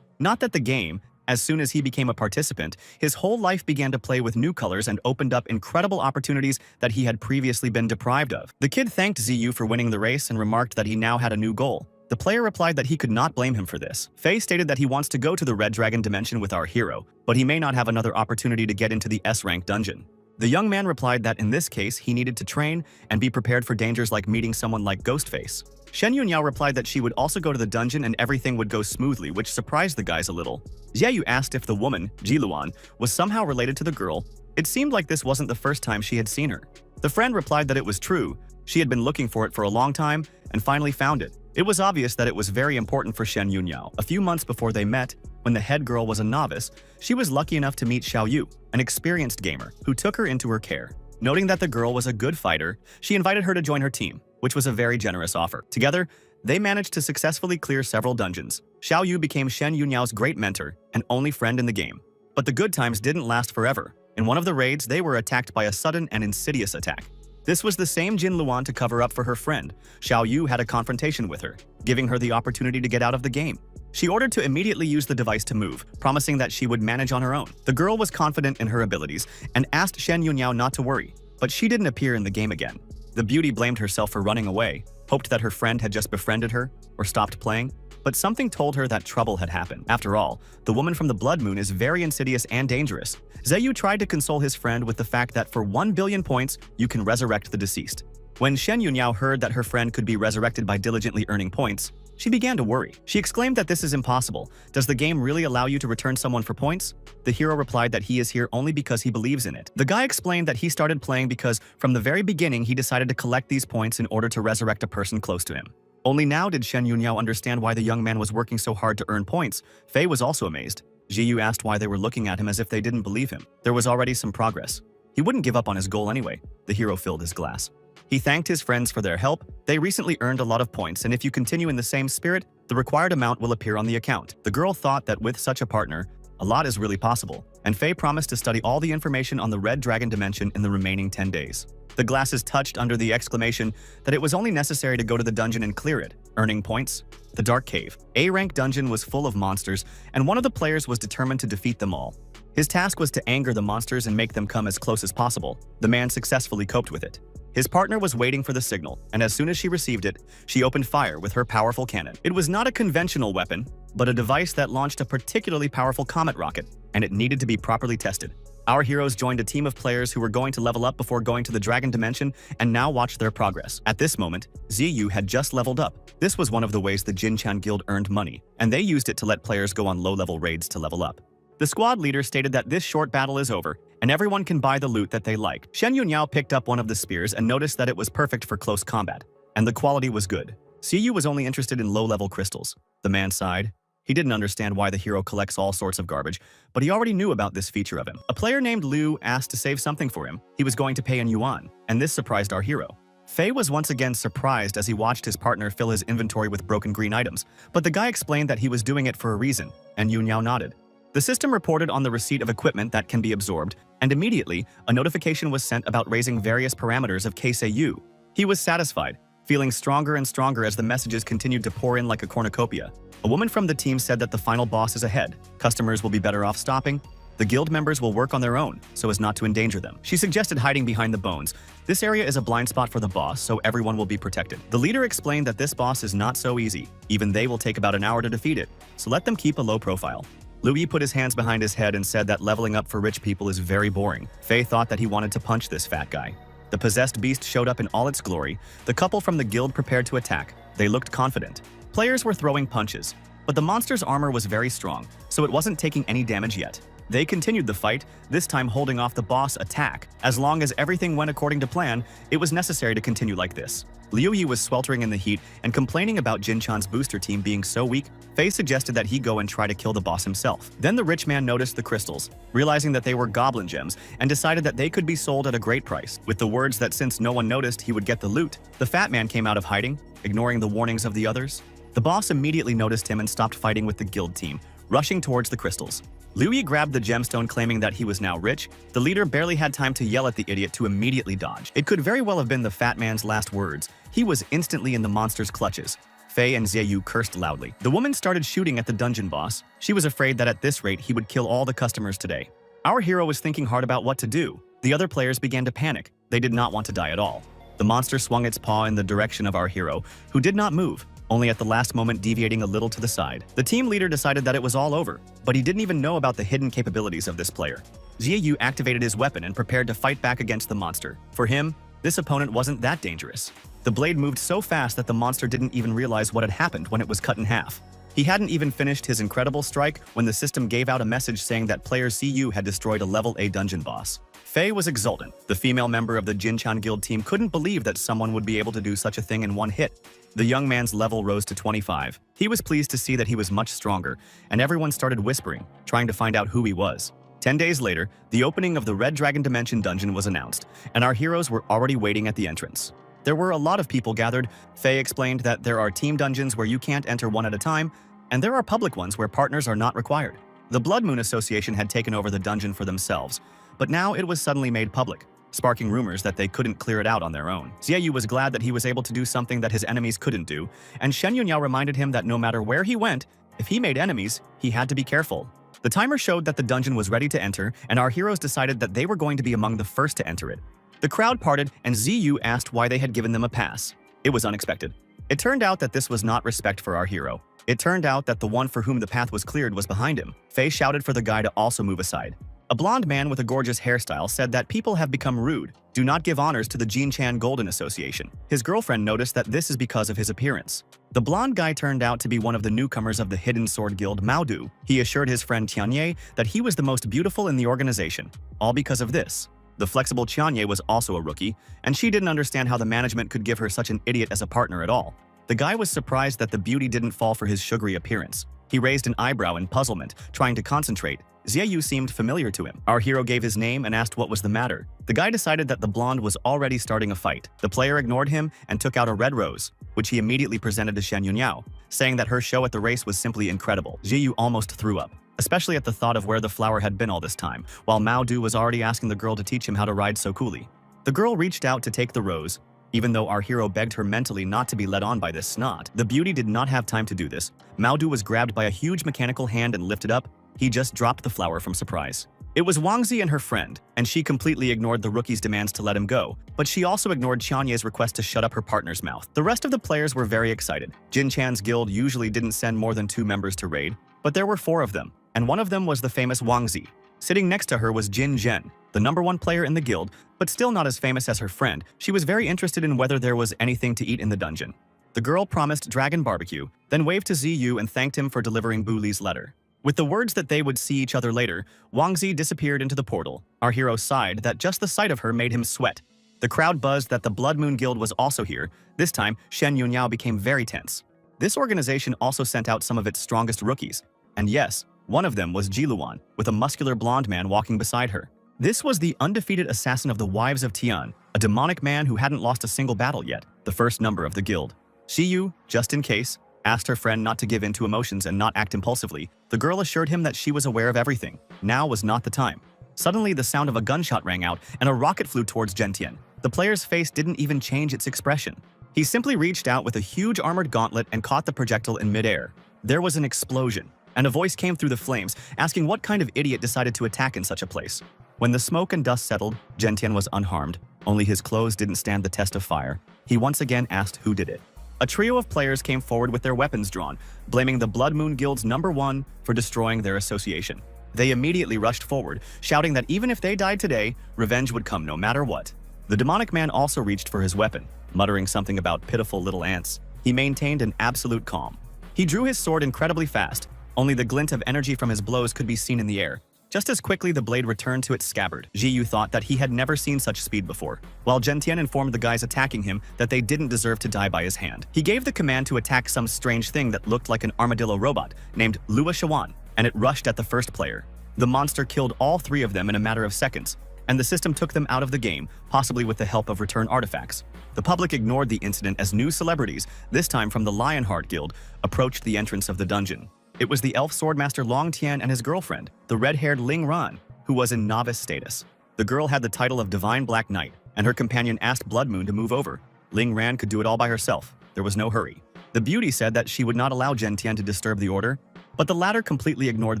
Not that the game, as soon as he became a participant, his whole life began to play with new colors and opened up incredible opportunities that he had previously been deprived of. The kid thanked Ziyu for winning the race and remarked that he now had a new goal. The player replied that he could not blame him for this. Faye stated that he wants to go to the Red Dragon dimension with our hero, but he may not have another opportunity to get into the S-rank dungeon. The young man replied that in this case, he needed to train and be prepared for dangers like meeting someone like Ghostface. Shen Yunniao replied that she would also go to the dungeon and everything would go smoothly, which surprised the guys a little. Xiaoyu asked if the woman, Jiluan, was somehow related to the girl. It seemed like this wasn't the first time she had seen her. The friend replied that it was true. She had been looking for it for a long time and finally found it. It was obvious that it was very important for Shen Yunniao. A few months before they met, when the head girl was a novice, she was lucky enough to meet Xiao Yu, an experienced gamer, who took her into her care. Noting that the girl was a good fighter, she invited her to join her team, which was a very generous offer. Together, they managed to successfully clear several dungeons. Xiao Yu became Shen Yunniao's great mentor and only friend in the game. But the good times didn't last forever. In one of the raids, they were attacked by a sudden and insidious attack. This was the same Jin Luan to cover up for her friend. Xiao Yu had a confrontation with her, giving her the opportunity to get out of the game. She ordered to immediately use the device to move, promising that she would manage on her own. The girl was confident in her abilities and asked Shen Yunniao not to worry, but she didn't appear in the game again. The beauty blamed herself for running away, hoped that her friend had just befriended her or stopped playing, but something told her that trouble had happened. After all, the woman from the Blood Moon is very insidious and dangerous. Ziyu tried to console his friend with the fact that for 1 billion points, you can resurrect the deceased. When Shen Yunniao heard that her friend could be resurrected by diligently earning points, she began to worry. She exclaimed that this is impossible. Does the game really allow you to return someone for points? The hero replied that he is here only because he believes in it. The guy explained that he started playing because from the very beginning he decided to collect these points in order to resurrect a person close to him. Only now did Shen Yunniao understand why the young man was working so hard to earn points. Faye was also amazed. Jiyu asked why they were looking at him as if they didn't believe him. There was already some progress. He wouldn't give up on his goal anyway. The hero filled his glass. He thanked his friends for their help. They recently earned a lot of points, and if you continue in the same spirit, the required amount will appear on the account. The girl thought that with such a partner, a lot is really possible, and Faye promised to study all the information on the Red Dragon dimension in the remaining 10 days. The glasses touched under the exclamation that it was only necessary to go to the dungeon and clear it, earning points. The Dark Cave. A-rank dungeon was full of monsters, and one of the players was determined to defeat them all. His task was to anger the monsters and make them come as close as possible. The man successfully coped with it. His partner was waiting for the signal, and as soon as she received it, she opened fire with her powerful cannon. It was not a conventional weapon, but a device that launched a particularly powerful comet rocket, and it needed to be properly tested. Our heroes joined a team of players who were going to level up before going to the Dragon Dimension and now watched their progress. At this moment, Ziyu had just leveled up. This was one of the ways the Jinchan Guild earned money, and they used it to let players go on low-level raids to level up. The squad leader stated that this short battle is over, and everyone can buy the loot that they like. Shen Yunniao picked up one of the spears and noticed that it was perfect for close combat, and the quality was good. Siyu was only interested in low-level crystals. The man sighed. He didn't understand why the hero collects all sorts of garbage, but he already knew about this feature of him. A player named Liu asked to save something for him. He was going to pay in yuan, and this surprised our hero. Faye was once again surprised as he watched his partner fill his inventory with broken green items, but the guy explained that he was doing it for a reason, and Yunniao nodded. The system reported on the receipt of equipment that can be absorbed, and immediately, a notification was sent about raising various parameters of KSU. He was satisfied, feeling stronger and stronger as the messages continued to pour in like a cornucopia. A woman from the team said that the final boss is ahead. Customers will be better off stopping. The guild members will work on their own, so as not to endanger them. She suggested hiding behind the bones. This area is a blind spot for the boss, so everyone will be protected. The leader explained that this boss is not so easy. Even they will take about an hour to defeat it, so let them keep a low profile. Louis put his hands behind his head and said that leveling up for rich people is very boring. Faye thought that he wanted to punch this fat guy. The possessed beast showed up in all its glory. The couple from the guild prepared to attack. They looked confident. Players were throwing punches. But the monster's armor was very strong, so it wasn't taking any damage yet. They continued the fight, this time holding off the boss attack. As long as everything went according to plan, it was necessary to continue like this. Liu Yi was sweltering in the heat and complaining about Jin Chan's booster team being so weak. Fei suggested that he go and try to kill the boss himself. Then the rich man noticed the crystals, realizing that they were goblin gems, and decided that they could be sold at a great price. With the words that since no one noticed, he would get the loot, the fat man came out of hiding, ignoring the warnings of the others. The boss immediately noticed him and stopped fighting with the guild team, rushing towards the crystals. Liu Yi grabbed the gemstone, claiming that he was now rich. The leader barely had time to yell at the idiot to immediately dodge. It could very well have been the fat man's last words. He was instantly in the monster's clutches. Fei and Xiaoyu cursed loudly. The woman started shooting at the dungeon boss. She was afraid that at this rate he would kill all the customers today. Our hero was thinking hard about what to do. The other players began to panic. They did not want to die at all. The monster swung its paw in the direction of our hero, who did not move, only at the last moment deviating a little to the side. The team leader decided that it was all over, but he didn't even know about the hidden capabilities of this player. Xiaoyu activated his weapon and prepared to fight back against the monster. For him, this opponent wasn't that dangerous. The blade moved so fast that the monster didn't even realize what had happened when it was cut in half. He hadn't even finished his incredible strike when the system gave out a message saying that player CU had destroyed a level A dungeon boss. Fei was exultant. The female member of the Jinchan Guild team couldn't believe that someone would be able to do such a thing in one hit. The young man's level rose to 25. He was pleased to see that he was much stronger, and everyone started whispering, trying to find out who he was. 10 days later, the opening of the Red Dragon Dimension dungeon was announced, and our heroes were already waiting at the entrance. There were a lot of people gathered. Fei explained that there are team dungeons where you can't enter one at a time, and there are public ones where partners are not required. The Blood Moon Association had taken over the dungeon for themselves, but now it was suddenly made public, sparking rumors that they couldn't clear it out on their own. Xiaoyu was glad that he was able to do something that his enemies couldn't do, and Shen Yunyao reminded him that no matter where he went, if he made enemies, he had to be careful. The timer showed that the dungeon was ready to enter, and our heroes decided that they were going to be among the first to enter it. The crowd parted, and Ziyu asked why they had given them a pass. It was unexpected. It turned out that this was not respect for our hero. It turned out that the one for whom the path was cleared was behind him. Fei shouted for the guy to also move aside. A blonde man with a gorgeous hairstyle said that people have become rude. Do not give honors to the Jinchan Golden Association. His girlfriend noticed that this is because of his appearance. The blonde guy turned out to be one of the newcomers of the Hidden Sword Guild, Mao Du. He assured his friend Tianye that he was the most beautiful in the organization, all because of this. The flexible Tianye was also a rookie, and she didn't understand how the management could give her such an idiot as a partner at all. The guy was surprised that the beauty didn't fall for his sugary appearance. He raised an eyebrow in puzzlement, trying to concentrate. Xiaoyu seemed familiar to him. Our hero gave his name and asked what was the matter. The guy decided that the blonde was already starting a fight. The player ignored him and took out a red rose, which he immediately presented to Shen Yunyao, saying that her show at the race was simply incredible. Xiaoyu almost threw up, especially at the thought of where the flower had been all this time, while Mao Du was already asking the girl to teach him how to ride so coolly. The girl reached out to take the rose, even though our hero begged her mentally not to be led on by this snot. The beauty did not have time to do this. Mao Du was grabbed by a huge mechanical hand and lifted up. He just dropped the flower from surprise. It was Wangzi and her friend, and she completely ignored the rookie's demands to let him go, but she also ignored Tianye's request to shut up her partner's mouth. The rest of the players were very excited. Jin Chan's guild usually didn't send more than 2 members to raid, but there were 4 of them, and one of them was the famous Wangzi. Sitting next to her was Jin Zhen, the #1 player in the guild, but still not as famous as her friend. She was very interested in whether there was anything to eat in the dungeon. The girl promised dragon barbecue, then waved to Ziyu and thanked him for delivering Bu Li's letter. With the words that they would see each other later, Wangzi disappeared into the portal. Our hero sighed that just the sight of her made him sweat. The crowd buzzed that the Blood Moon Guild was also here. This time, Shen Yunyao became very tense. This organization also sent out some of its strongest rookies. And yes, one of them was Jiluan, with a muscular blonde man walking beside her. This was the undefeated assassin of the Wives of Tian, a demonic man who hadn't lost a single battle yet, the first number of the guild. Shiyu, just in case, asked her friend not to give in to emotions and not act impulsively. The girl assured him that she was aware of everything. Now was not the time. Suddenly, the sound of a gunshot rang out, and a rocket flew towards Gentian. The player's face didn't even change its expression. He simply reached out with a huge armored gauntlet and caught the projectile in midair. There was an explosion, and a voice came through the flames, asking what kind of idiot decided to attack in such a place. When the smoke and dust settled, Gentian was unharmed. Only his clothes didn't stand the test of fire. He once again asked who did it. A trio of players came forward with their weapons drawn, blaming the Blood Moon Guild's #1 for destroying their association. They immediately rushed forward, shouting that even if they died today, revenge would come no matter what. The demonic man also reached for his weapon, muttering something about pitiful little ants. He maintained an absolute calm. He drew his sword incredibly fast. Only the glint of energy from his blows could be seen in the air. Just as quickly the blade returned to its scabbard. Jiyu thought that he had never seen such speed before, while Zhentian informed the guys attacking him that they didn't deserve to die by his hand. He gave the command to attack some strange thing that looked like an armadillo robot named Lua Shawan, and it rushed at the first player. The monster killed all three of them in a matter of seconds, and the system took them out of the game, possibly with the help of return artifacts. The public ignored the incident as new celebrities, this time from the Lionheart Guild, approached the entrance of the dungeon. It was the elf swordmaster Long Tian and his girlfriend, the red-haired Ling Ran, who was in novice status. The girl had the title of Divine Black Knight, and her companion asked Blood Moon to move over. Ling Ran could do it all by herself. There was no hurry. The beauty said that she would not allow Zhentian to disturb the order, but the latter completely ignored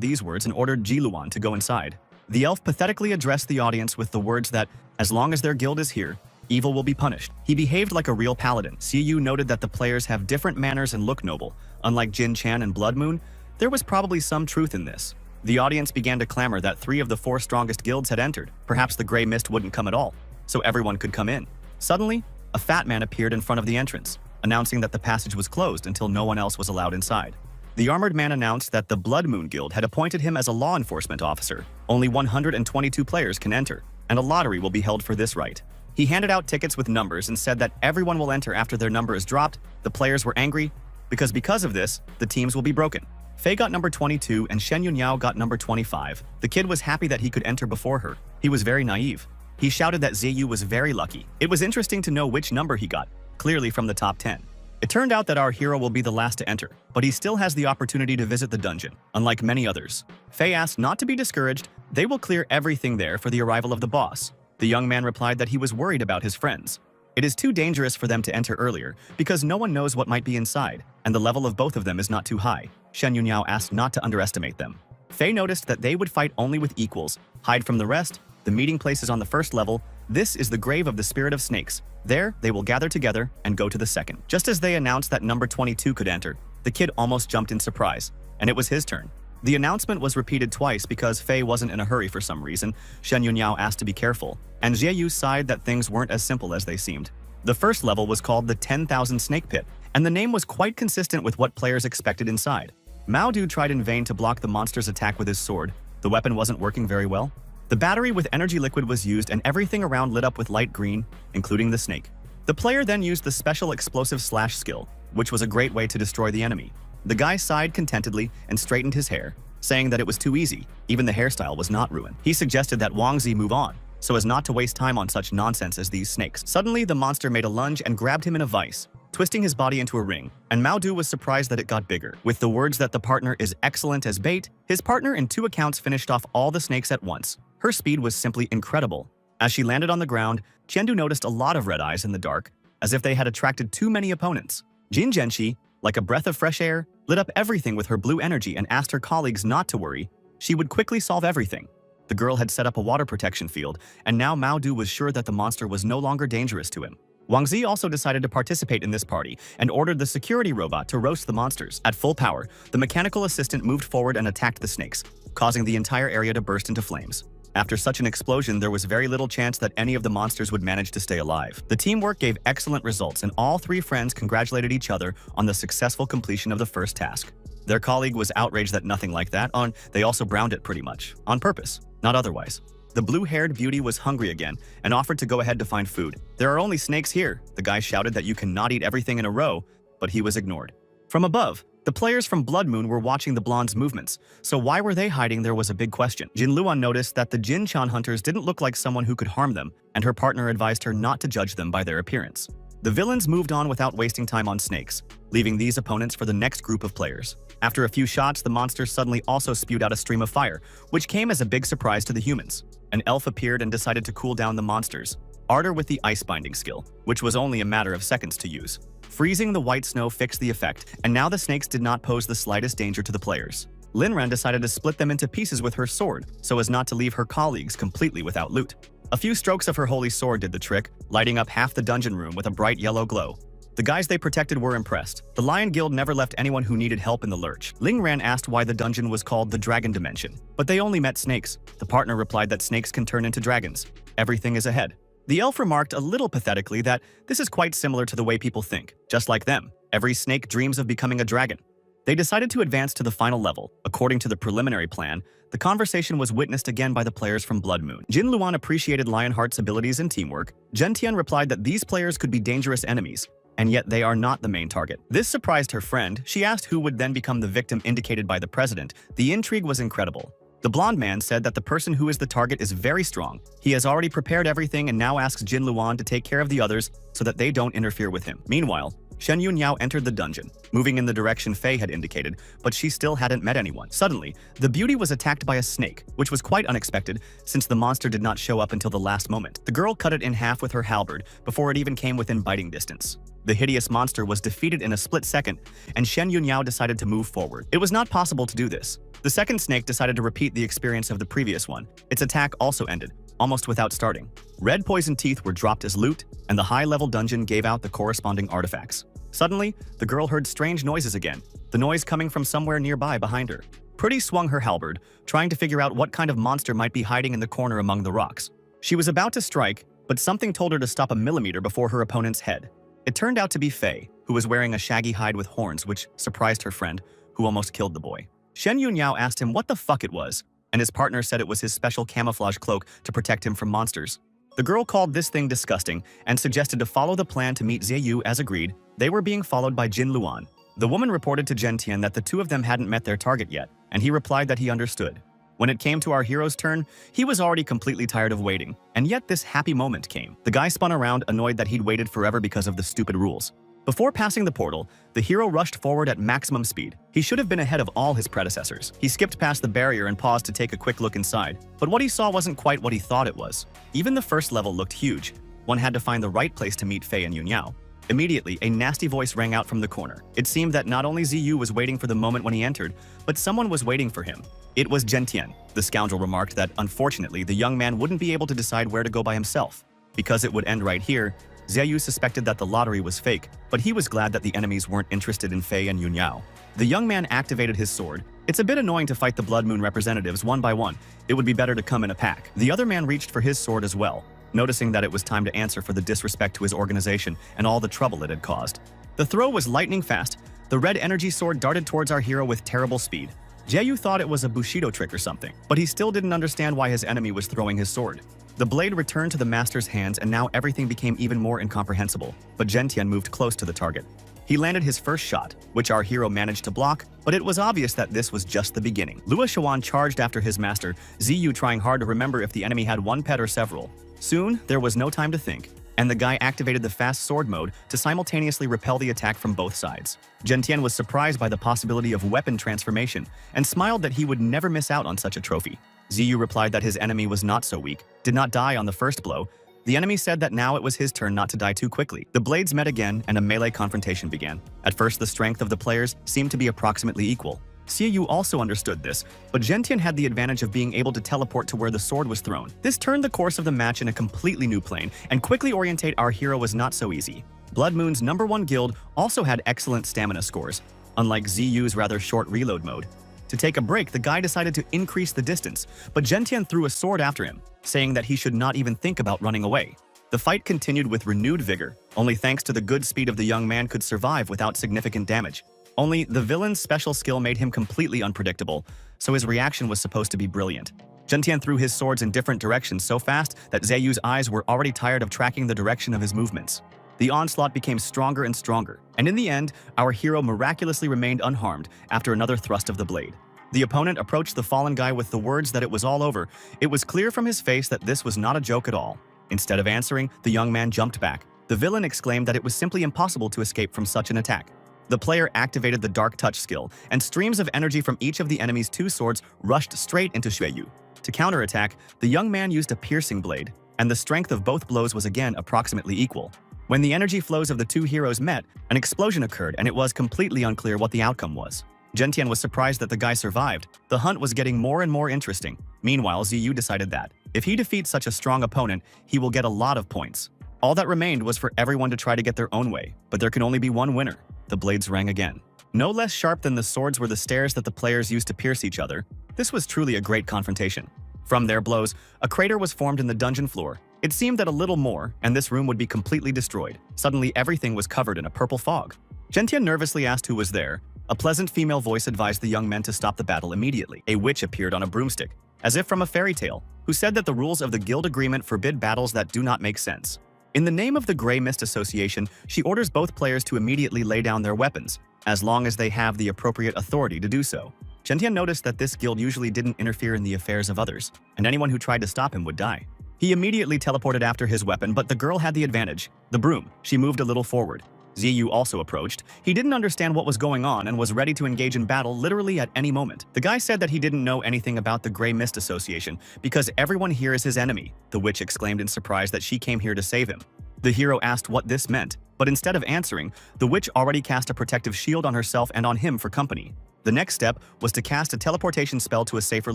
these words and ordered Jiluan to go inside. The elf pathetically addressed the audience with the words that, as long as their guild is here, evil will be punished. He behaved like a real paladin. Ciyu noted that the players have different manners and look noble. Unlike Jin Chan and Blood Moon, there was probably some truth in this. The audience began to clamor that 3 of the 4 strongest guilds had entered. Perhaps the gray mist wouldn't come at all, so everyone could come in. Suddenly, a fat man appeared in front of the entrance, announcing that the passage was closed until no one else was allowed inside. The armored man announced that the Blood Moon Guild had appointed him as a law enforcement officer. Only 122 players can enter, and a lottery will be held for this right. He handed out tickets with numbers and said that everyone will enter after their number is dropped. The players were angry because of this, the teams will be broken. Fei got number 22 and Shen Yunyao got number 25. The kid was happy that he could enter before her. He was very naive. He shouted that Ziyu was very lucky. It was interesting to know which number he got, clearly from the top 10. It turned out that our hero will be the last to enter, but he still has the opportunity to visit the dungeon, unlike many others. Fei asked not to be discouraged. They will clear everything there for the arrival of the boss. The young man replied that he was worried about his friends. It is too dangerous for them to enter earlier, because no one knows what might be inside, and the level of both of them is not too high. Shen Yunyao asked not to underestimate them. Fei noticed that they would fight only with equals, hide from the rest. The meeting place is on the first level. This is the grave of the spirit of snakes. There, they will gather together and go to the second. Just as they announced that number 22 could enter, the kid almost jumped in surprise, and it was his turn. The announcement was repeated twice because Fei wasn't in a hurry for some reason. Shen Yunyao asked to be careful, and Jieyu sighed that things weren't as simple as they seemed. The first level was called the 10,000 Snake Pit, and the name was quite consistent with what players expected inside. Mao Du tried in vain to block the monster's attack with his sword. The weapon wasn't working very well. The battery with energy liquid was used and everything around lit up with light green, including the snake. The player then used the special explosive slash skill, which was a great way to destroy the enemy. The guy sighed contentedly and straightened his hair, saying that it was too easy. Even the hairstyle was not ruined. He suggested that Wang Zi move on, so as not to waste time on such nonsense as these snakes. Suddenly, the monster made a lunge and grabbed him in a vice, twisting his body into a ring, and Mao Du was surprised that it got bigger. With the words that the partner is excellent as bait, his partner in 2 accounts finished off all the snakes at once. Her speed was simply incredible. As she landed on the ground, Qiandu noticed a lot of red eyes in the dark, as if they had attracted too many opponents. Jin Zhenxi, like a breath of fresh air, lit up everything with her blue energy and asked her colleagues not to worry. She would quickly solve everything. The girl had set up a water protection field, and now Mao Du was sure that the monster was no longer dangerous to him. Wang Zi also decided to participate in this party and ordered the security robot to roast the monsters. At full power, the mechanical assistant moved forward and attacked the snakes, causing the entire area to burst into flames. After such an explosion, there was very little chance that any of the monsters would manage to stay alive. The teamwork gave excellent results, and all 3 friends congratulated each other on the successful completion of the first task. Their colleague was outraged that nothing like that they also browned it pretty much, on purpose, not otherwise. The blue-haired beauty was hungry again and offered to go ahead to find food. "There are only snakes here." The guy shouted that you cannot eat everything in a row, but he was ignored. From above, the players from Blood Moon were watching the blonde's movements, so why were they hiding? There was a big question. Jin Luan noticed that the Jin Chan hunters didn't look like someone who could harm them, and her partner advised her not to judge them by their appearance. The villains moved on without wasting time on snakes, leaving these opponents for the next group of players. After a few shots, the monster suddenly also spewed out a stream of fire, which came as a big surprise to the humans. An elf appeared and decided to cool down the monsters. Ardor with the ice binding skill, which was only a matter of seconds to use. Freezing the white snow fixed the effect, and now the snakes did not pose the slightest danger to the players. Linran decided to split them into pieces with her sword, so as not to leave her colleagues completely without loot. A few strokes of her holy sword did the trick, lighting up half the dungeon room with a bright yellow glow. The guys they protected were impressed. The Lion Guild never left anyone who needed help in the lurch. Ling Ran asked why the dungeon was called the Dragon Dimension, but they only met snakes. The partner replied that snakes can turn into dragons. Everything is ahead. The elf remarked a little pathetically that this is quite similar to the way people think. Just like them, every snake dreams of becoming a dragon. They decided to advance to the final level. According to the preliminary plan, the conversation was witnessed again by the players from Blood Moon. Jin Luan appreciated Lionheart's abilities and teamwork. Gentian replied that these players could be dangerous enemies, and yet they are not the main target. This surprised her friend. She asked who would then become the victim indicated by the president. The intrigue was incredible. The blonde man said that the person who is the target is very strong. He has already prepared everything and now asks Jin Luan to take care of the others so that they don't interfere with him. Meanwhile, Shen Yunyao entered the dungeon, moving in the direction Faye had indicated, but she still hadn't met anyone. Suddenly, the beauty was attacked by a snake, which was quite unexpected since the monster did not show up until the last moment. The girl cut it in half with her halberd before it even came within biting distance. The hideous monster was defeated in a split second, and Shen Yunyao decided to move forward. It was not possible to do this. The second snake decided to repeat the experience of the previous one. Its attack also ended, almost without starting. Red poison teeth were dropped as loot, and the high-level dungeon gave out the corresponding artifacts. Suddenly, the girl heard strange noises again, the noise coming from somewhere nearby behind her. Pretty swung her halberd, trying to figure out what kind of monster might be hiding in the corner among the rocks. She was about to strike, but something told her to stop a millimeter before her opponent's head. It turned out to be Faye, who was wearing a shaggy hide with horns, which surprised her friend, who almost killed the boy. Shen Yunyao asked him what the fuck it was, and his partner said it was his special camouflage cloak to protect him from monsters. The girl called this thing disgusting and suggested to follow the plan to meet Zieyu as agreed. They were being followed by Jin Luan. The woman reported to Gentian that the two of them hadn't met their target yet, and he replied that he understood. When it came to our hero's turn, he was already completely tired of waiting, and yet this happy moment came. The guy spun around, annoyed that he'd waited forever because of the stupid rules. Before passing the portal, the hero rushed forward at maximum speed. He should have been ahead of all his predecessors. He skipped past the barrier and paused to take a quick look inside, but what he saw wasn't quite what he thought it was. Even the first level looked huge. One had to find the right place to meet Faye and Yunyao. Immediately, a nasty voice rang out from the corner. It seemed that not only Ziyu was waiting for the moment when he entered, but someone was waiting for him. It was Gentian. The scoundrel remarked that, unfortunately, the young man wouldn't be able to decide where to go by himself. Because it would end right here, Ziyu suspected that the lottery was fake, but he was glad that the enemies weren't interested in Faye and Yunyao. The young man activated his sword. It's a bit annoying to fight the Blood Moon representatives one by one. It would be better to come in a pack. The other man reached for his sword as well, noticing that it was time to answer for the disrespect to his organization and all the trouble it had caused. The throw was lightning fast. The red energy sword darted towards our hero with terrible speed. Jiayu thought it was a Bushido trick or something, but he still didn't understand why his enemy was throwing his sword. The blade returned to the master's hands and now everything became even more incomprehensible, but Gentian moved close to the target. He landed his first shot, which our hero managed to block, but it was obvious that this was just the beginning. Lua Shawan charged after his master, Ziyu trying hard to remember if the enemy had one pet or several. Soon, there was no time to think, and the guy activated the fast sword mode to simultaneously repel the attack from both sides. Gentian was surprised by the possibility of weapon transformation and smiled that he would never miss out on such a trophy. Ziyu replied that his enemy was not so weak, did not die on the first blow. The enemy said that now it was his turn not to die too quickly. The blades met again and a melee confrontation began. At first, the strength of the players seemed to be approximately equal. Xiaoyu also understood this, but Gentian had the advantage of being able to teleport to where the sword was thrown. This turned the course of the match in a completely new plane, and quickly orientate our hero was not so easy. Blood Moon's #1 guild also had excellent stamina scores, unlike Ziyu's rather short reload mode. To take a break, the guy decided to increase the distance, but Gentian threw a sword after him, saying that he should not even think about running away. The fight continued with renewed vigor. Only thanks to the good speed of the young man could survive without significant damage. Only the villain's special skill made him completely unpredictable, so his reaction was supposed to be brilliant. Gentian threw his swords in different directions so fast that Zeyu's eyes were already tired of tracking the direction of his movements. The onslaught became stronger and stronger, and in the end, our hero miraculously remained unharmed after another thrust of the blade. The opponent approached the fallen guy with the words that it was all over. It was clear from his face that this was not a joke at all. Instead of answering, the young man jumped back. The villain exclaimed that it was simply impossible to escape from such an attack. The player activated the Dark Touch skill, and streams of energy from each of the enemy's two swords rushed straight into Xueyu. To counterattack, the young man used a piercing blade, and the strength of both blows was again approximately equal. When the energy flows of the two heroes met, an explosion occurred and it was completely unclear what the outcome was. Gentian was surprised that the guy survived. The hunt was getting more and more interesting. Meanwhile, Ziyu decided that, if he defeats such a strong opponent, he will get a lot of points. All that remained was for everyone to try to get their own way, but there can only be one winner. The blades rang again. No less sharp than the swords were the stairs that the players used to pierce each other. This was truly a great confrontation. From their blows, a crater was formed in the dungeon floor. It seemed that a little more, and this room would be completely destroyed. Suddenly, everything was covered in a purple fog. Gentian nervously asked who was there, A pleasant female voice advised the young men to stop the battle immediately. A witch appeared on a broomstick, as if from a fairy tale, who said that the rules of the guild agreement forbid battles that do not make sense. In the name of the Grey Mist Association, she orders both players to immediately lay down their weapons, as long as they have the appropriate authority to do so. Gentian noticed that this guild usually didn't interfere in the affairs of others, and anyone who tried to stop him would die. He immediately teleported after his weapon, but the girl had the advantage. The broom. She moved a little forward. Ziyu also approached. He didn't understand what was going on and was ready to engage in battle literally at any moment. The guy said that he didn't know anything about the Grey Mist Association because everyone here is his enemy. The witch exclaimed in surprise that she came here to save him. The hero asked what this meant, but instead of answering, the witch already cast a protective shield on herself and on him for company. The next step was to cast a teleportation spell to a safer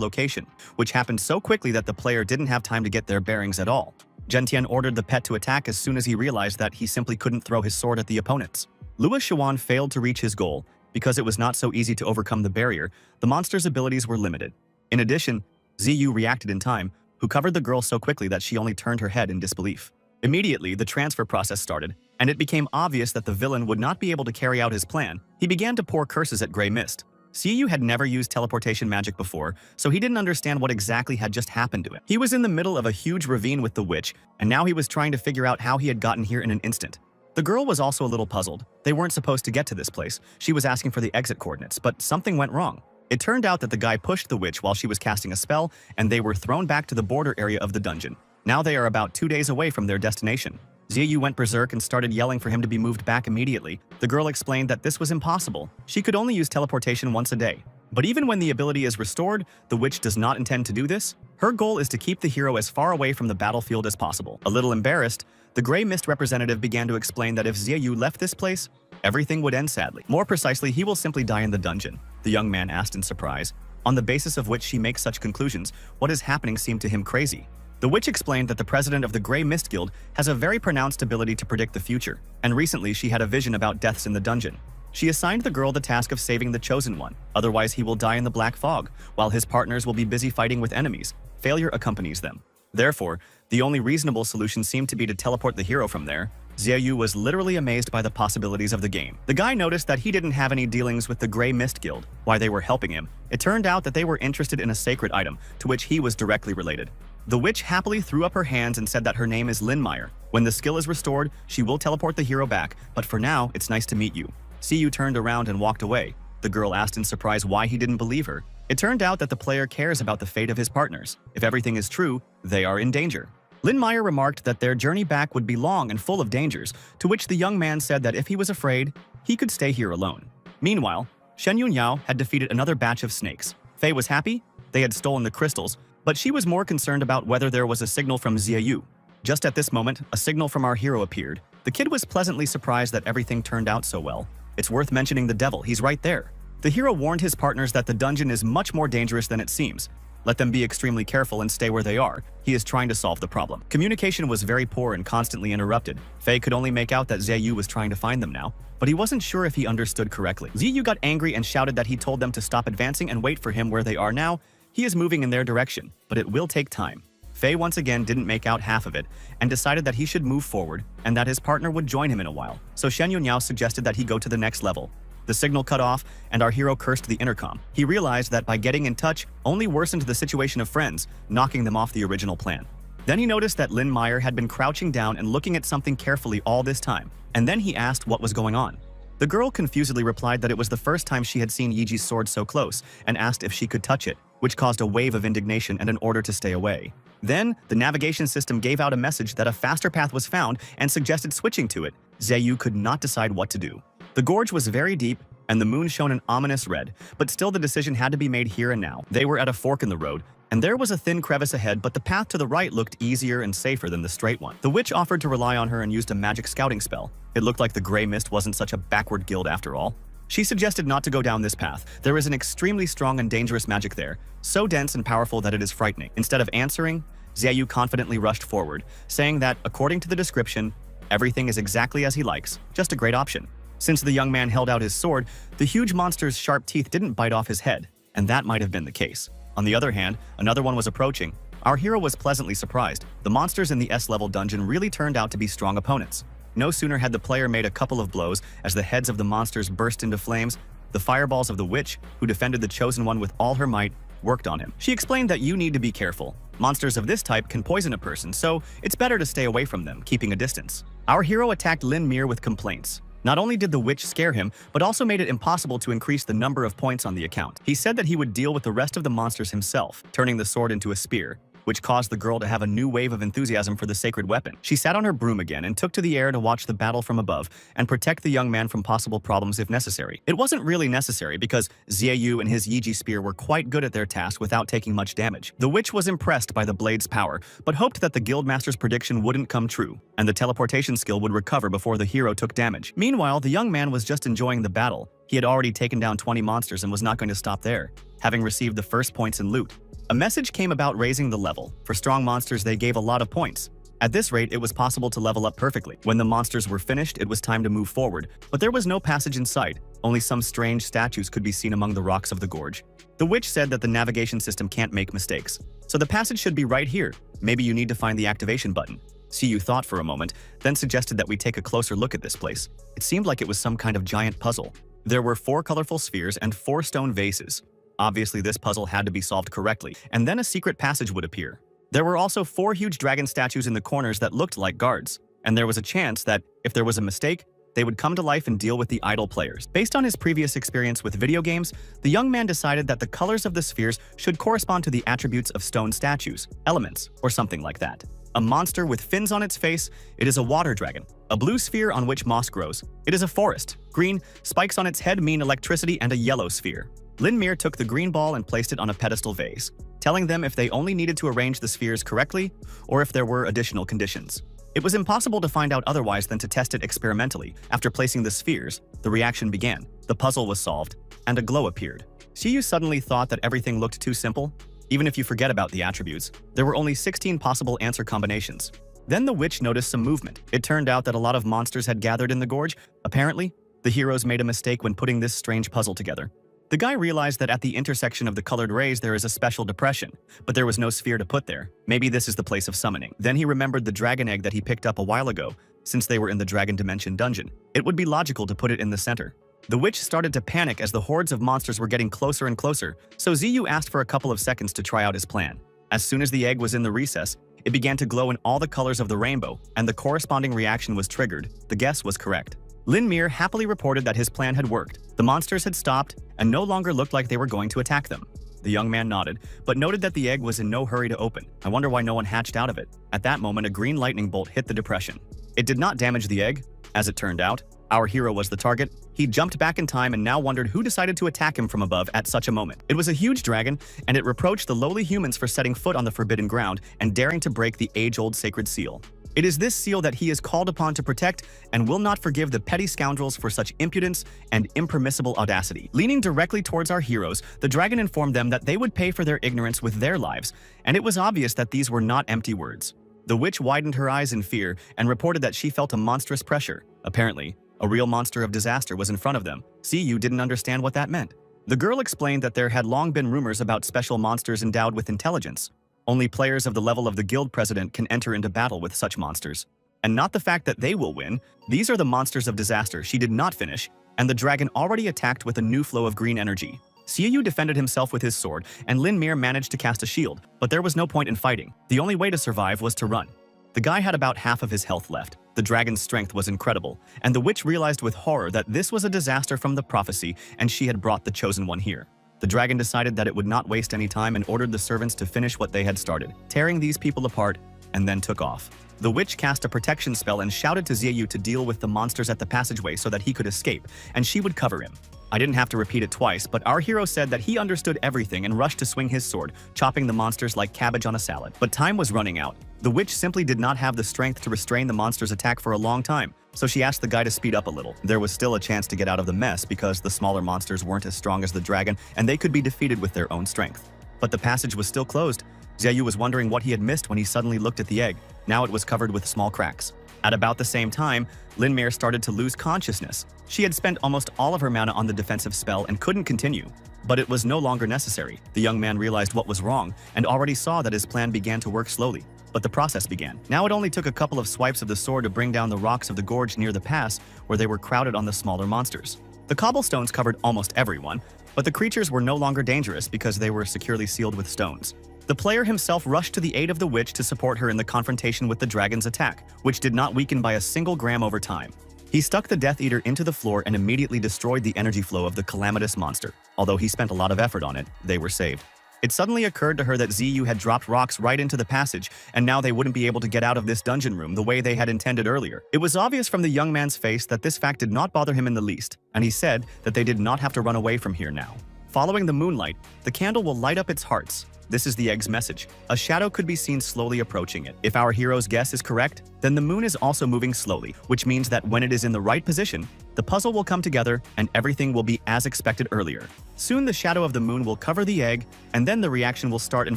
location, which happened so quickly that the player didn't have time to get their bearings at all. Gentian ordered the pet to attack as soon as he realized that he simply couldn't throw his sword at the opponents. Lua Xuan failed to reach his goal because it was not so easy to overcome the barrier. The monster's abilities were limited. In addition, Ziyu reacted in time, who covered the girl so quickly that she only turned her head in disbelief. Immediately, the transfer process started, and it became obvious that the villain would not be able to carry out his plan. He began to pour curses at Grey Mist. Ziyu had never used teleportation magic before, so he didn't understand what exactly had just happened to him. He was in the middle of a huge ravine with the witch, and now he was trying to figure out how he had gotten here in an instant. The girl was also a little puzzled. They weren't supposed to get to this place. She was asking for the exit coordinates, but something went wrong. It turned out that the guy pushed the witch while she was casting a spell, and they were thrown back to the border area of the dungeon. Now they are about 2 days away from their destination. Ziyu went berserk and started yelling for him to be moved back immediately. The girl explained that this was impossible. She could only use teleportation once a day. But even when the ability is restored, the witch does not intend to do this. Her goal is to keep the hero as far away from the battlefield as possible. A little embarrassed, the Grey Mist representative began to explain that if Ziyu left this place, everything would end sadly. More precisely, he will simply die in the dungeon. The young man asked in surprise. On the basis of which she makes such conclusions, what is happening seemed to him crazy. The witch explained that the president of the Grey Mist Guild has a very pronounced ability to predict the future, and recently she had a vision about deaths in the dungeon. She assigned the girl the task of saving the Chosen One, otherwise he will die in the black fog, while his partners will be busy fighting with enemies. Failure accompanies them. Therefore, the only reasonable solution seemed to be to teleport the hero from there. Ziyu was literally amazed by the possibilities of the game. The guy noticed that he didn't have any dealings with the Grey Mist Guild while they were helping him. It turned out that they were interested in a sacred item, to which he was directly related. The witch happily threw up her hands and said that her name is Lin Meyer. When the skill is restored, she will teleport the hero back, but for now, it's nice to meet you. Ziyu turned around and walked away. The girl asked in surprise why he didn't believe her. It turned out that the player cares about the fate of his partners. If everything is true, they are in danger. Lin Meyer remarked that their journey back would be long and full of dangers, to which the young man said that if he was afraid, he could stay here alone. Meanwhile, Shen Yunyao had defeated another batch of snakes. Fei was happy. They had stolen the crystals, but she was more concerned about whether there was a signal from Ziyu. Just at this moment, a signal from our hero appeared. The kid was pleasantly surprised that everything turned out so well. It's worth mentioning the devil, he's right there. The hero warned his partners that the dungeon is much more dangerous than it seems. Let them be extremely careful and stay where they are. He is trying to solve the problem. Communication was very poor and constantly interrupted. Fei could only make out that Ziyu was trying to find them now, but he wasn't sure if he understood correctly. Ziyu got angry and shouted that he told them to stop advancing and wait for him where they are now. He is moving in their direction, but it will take time. Fei once again didn't make out half of it and decided that he should move forward and that his partner would join him in a while. So Shen Yunyao suggested that he go to the next level. The signal cut off and our hero cursed the intercom. He realized that by getting in touch only worsened the situation of friends, knocking them off the original plan. Then he noticed that Lin Meyer had been crouching down and looking at something carefully all this time, and then he asked what was going on. The girl confusedly replied that it was the first time she had seen Yiji's sword so close and asked if she could touch it, which caused a wave of indignation and an order to stay away. Then, the navigation system gave out a message that a faster path was found and suggested switching to it. Ziyu could not decide what to do. The gorge was very deep, and the moon shone an ominous red, but still the decision had to be made here and now. They were at a fork in the road, and there was a thin crevice ahead, but the path to the right looked easier and safer than the straight one. The witch offered to rely on her and used a magic scouting spell. It looked like the Grey Mist wasn't such a backward guild after all. She suggested not to go down this path. There is an extremely strong and dangerous magic there, so dense and powerful that it is frightening. Instead of answering, Ziyu confidently rushed forward, saying that, according to the description, everything is exactly as he likes, just a great option. Since the young man held out his sword, the huge monster's sharp teeth didn't bite off his head, and that might have been the case. On the other hand, another one was approaching. Our hero was pleasantly surprised. The monsters in the S-level dungeon really turned out to be strong opponents. No sooner had the player made a couple of blows as the heads of the monsters burst into flames, The fireballs of the witch, who defended the Chosen One with all her might, worked on him. She explained that you need to be careful. Monsters of this type can poison a person, so it's better to stay away from them, keeping a distance. Our hero attacked Lin Mir with complaints. Not only did the witch scare him, but also made it impossible to increase the number of points on the account. He said that he would deal with the rest of the monsters himself, turning the sword into a spear, which caused the girl to have a new wave of enthusiasm for the sacred weapon. She sat on her broom again and took to the air to watch the battle from above and protect the young man from possible problems if necessary. It wasn't really necessary because Xiaoyu and his Yiji spear were quite good at their task without taking much damage. The witch was impressed by the blade's power, but hoped that the guildmaster's prediction wouldn't come true, and the teleportation skill would recover before the hero took damage. Meanwhile, the young man was just enjoying the battle. He had already taken down 20 monsters and was not going to stop there, having received the first points in loot. A message came about raising the level. For strong monsters, they gave a lot of points. At this rate, it was possible to level up perfectly. When the monsters were finished, it was time to move forward, but there was no passage in sight. Only some strange statues could be seen among the rocks of the gorge. The witch said that the navigation system can't make mistakes, so the passage should be right here. Maybe you need to find the activation button. Xiaoyu thought for a moment, then suggested that we take a closer look at this place. It seemed like it was some kind of giant puzzle. There were 4 colorful spheres and 4 stone vases. Obviously, this puzzle had to be solved correctly, and then a secret passage would appear. There were also 4 huge dragon statues in the corners that looked like guards, and there was a chance that, if there was a mistake, they would come to life and deal with the idle players. Based on his previous experience with video games, the young man decided that the colors of the spheres should correspond to the attributes of stone statues, elements, or something like that. A monster with fins on its face, it is a water dragon. A blue sphere on which moss grows, it is a forest. Green, spikes on its head mean electricity, and a yellow sphere. Lin Mir took the green ball and placed it on a pedestal vase, telling them if they only needed to arrange the spheres correctly or if there were additional conditions. It was impossible to find out otherwise than to test it experimentally. After placing the spheres, the reaction began. The puzzle was solved, and a glow appeared. Xiaoyu suddenly thought that everything looked too simple. Even if you forget about the attributes, there were only 16 possible answer combinations. Then the witch noticed some movement. It turned out that a lot of monsters had gathered in the gorge. Apparently, the heroes made a mistake when putting this strange puzzle together. The guy realized that at the intersection of the colored rays there is a special depression, but there was no sphere to put there. Maybe this is the place of summoning. Then he remembered the dragon egg that he picked up a while ago, since they were in the Dragon Dimension dungeon. It would be logical to put it in the center. The witch started to panic as the hordes of monsters were getting closer and closer, so Xiaoyu asked for a couple of seconds to try out his plan. As soon as the egg was in the recess, it began to glow in all the colors of the rainbow, and the corresponding reaction was triggered. The guess was correct. Lin Mir happily reported that his plan had worked. The monsters had stopped and no longer looked like they were going to attack them. The young man nodded, but noted that the egg was in no hurry to open. I wonder why no one hatched out of it. At that moment, a green lightning bolt hit the depression. It did not damage the egg. As it turned out, our hero was the target. He jumped back in time and now wondered who decided to attack him from above at such a moment. It was a huge dragon, and it reproached the lowly humans for setting foot on the forbidden ground and daring to break the age-old sacred seal. It is this seal that he is called upon to protect and will not forgive the petty scoundrels for such impudence and impermissible audacity. Leaning directly towards our heroes, the dragon informed them that they would pay for their ignorance with their lives, and it was obvious that these were not empty words. The witch widened her eyes in fear and reported that she felt a monstrous pressure. Apparently, a real monster of disaster was in front of them. Xiaoyu didn't understand what that meant. The girl explained that there had long been rumors about special monsters endowed with intelligence. Only players of the level of the guild president can enter into battle with such monsters. And not the fact that they will win. These are the monsters of disaster she did not finish, and the dragon already attacked with a new flow of green energy. Xiaoyu defended himself with his sword, and Lin Mir managed to cast a shield, but there was no point in fighting. The only way to survive was to run. The guy had about half of his health left. The dragon's strength was incredible, and the witch realized with horror that this was a disaster from the prophecy, and she had brought the Chosen One here. The dragon decided that it would not waste any time and ordered the servants to finish what they had started, tearing these people apart, and then took off. The witch cast a protection spell and shouted to Xiaoyu to deal with the monsters at the passageway so that he could escape, and she would cover him. I didn't have to repeat it twice, but our hero said that he understood everything and rushed to swing his sword, chopping the monsters like cabbage on a salad. But time was running out. The witch simply did not have the strength to restrain the monster's attack for a long time, so she asked the guy to speed up a little. There was still a chance to get out of the mess because the smaller monsters weren't as strong as the dragon, and they could be defeated with their own strength. But the passage was still closed. Xiaoyu was wondering what he had missed when he suddenly looked at the egg. Now it was covered with small cracks. At about the same time, Lin Mir started to lose consciousness. She had spent almost all of her mana on the defensive spell and couldn't continue. But it was no longer necessary. The young man realized what was wrong and already saw that his plan began to work slowly. But the process began. Now it only took a couple of swipes of the sword to bring down the rocks of the gorge near the pass where they were crowded on the smaller monsters. The cobblestones covered almost everyone, but the creatures were no longer dangerous because they were securely sealed with stones. The player himself rushed to the aid of the witch to support her in the confrontation with the dragon's attack, which did not weaken by a single gram over time. He stuck the Death Eater into the floor and immediately destroyed the energy flow of the calamitous monster. Although he spent a lot of effort on it, they were saved. It suddenly occurred to her that Ziyu had dropped rocks right into the passage, and now they wouldn't be able to get out of this dungeon room the way they had intended earlier. It was obvious from the young man's face that this fact did not bother him in the least, and he said that they did not have to run away from here now. Following the moonlight, the candle will light up its hearts. This is the egg's message. A shadow could be seen slowly approaching it. If our hero's guess is correct, then the moon is also moving slowly, which means that when it is in the right position, the puzzle will come together and everything will be as expected earlier. Soon the shadow of the moon will cover the egg, and then the reaction will start in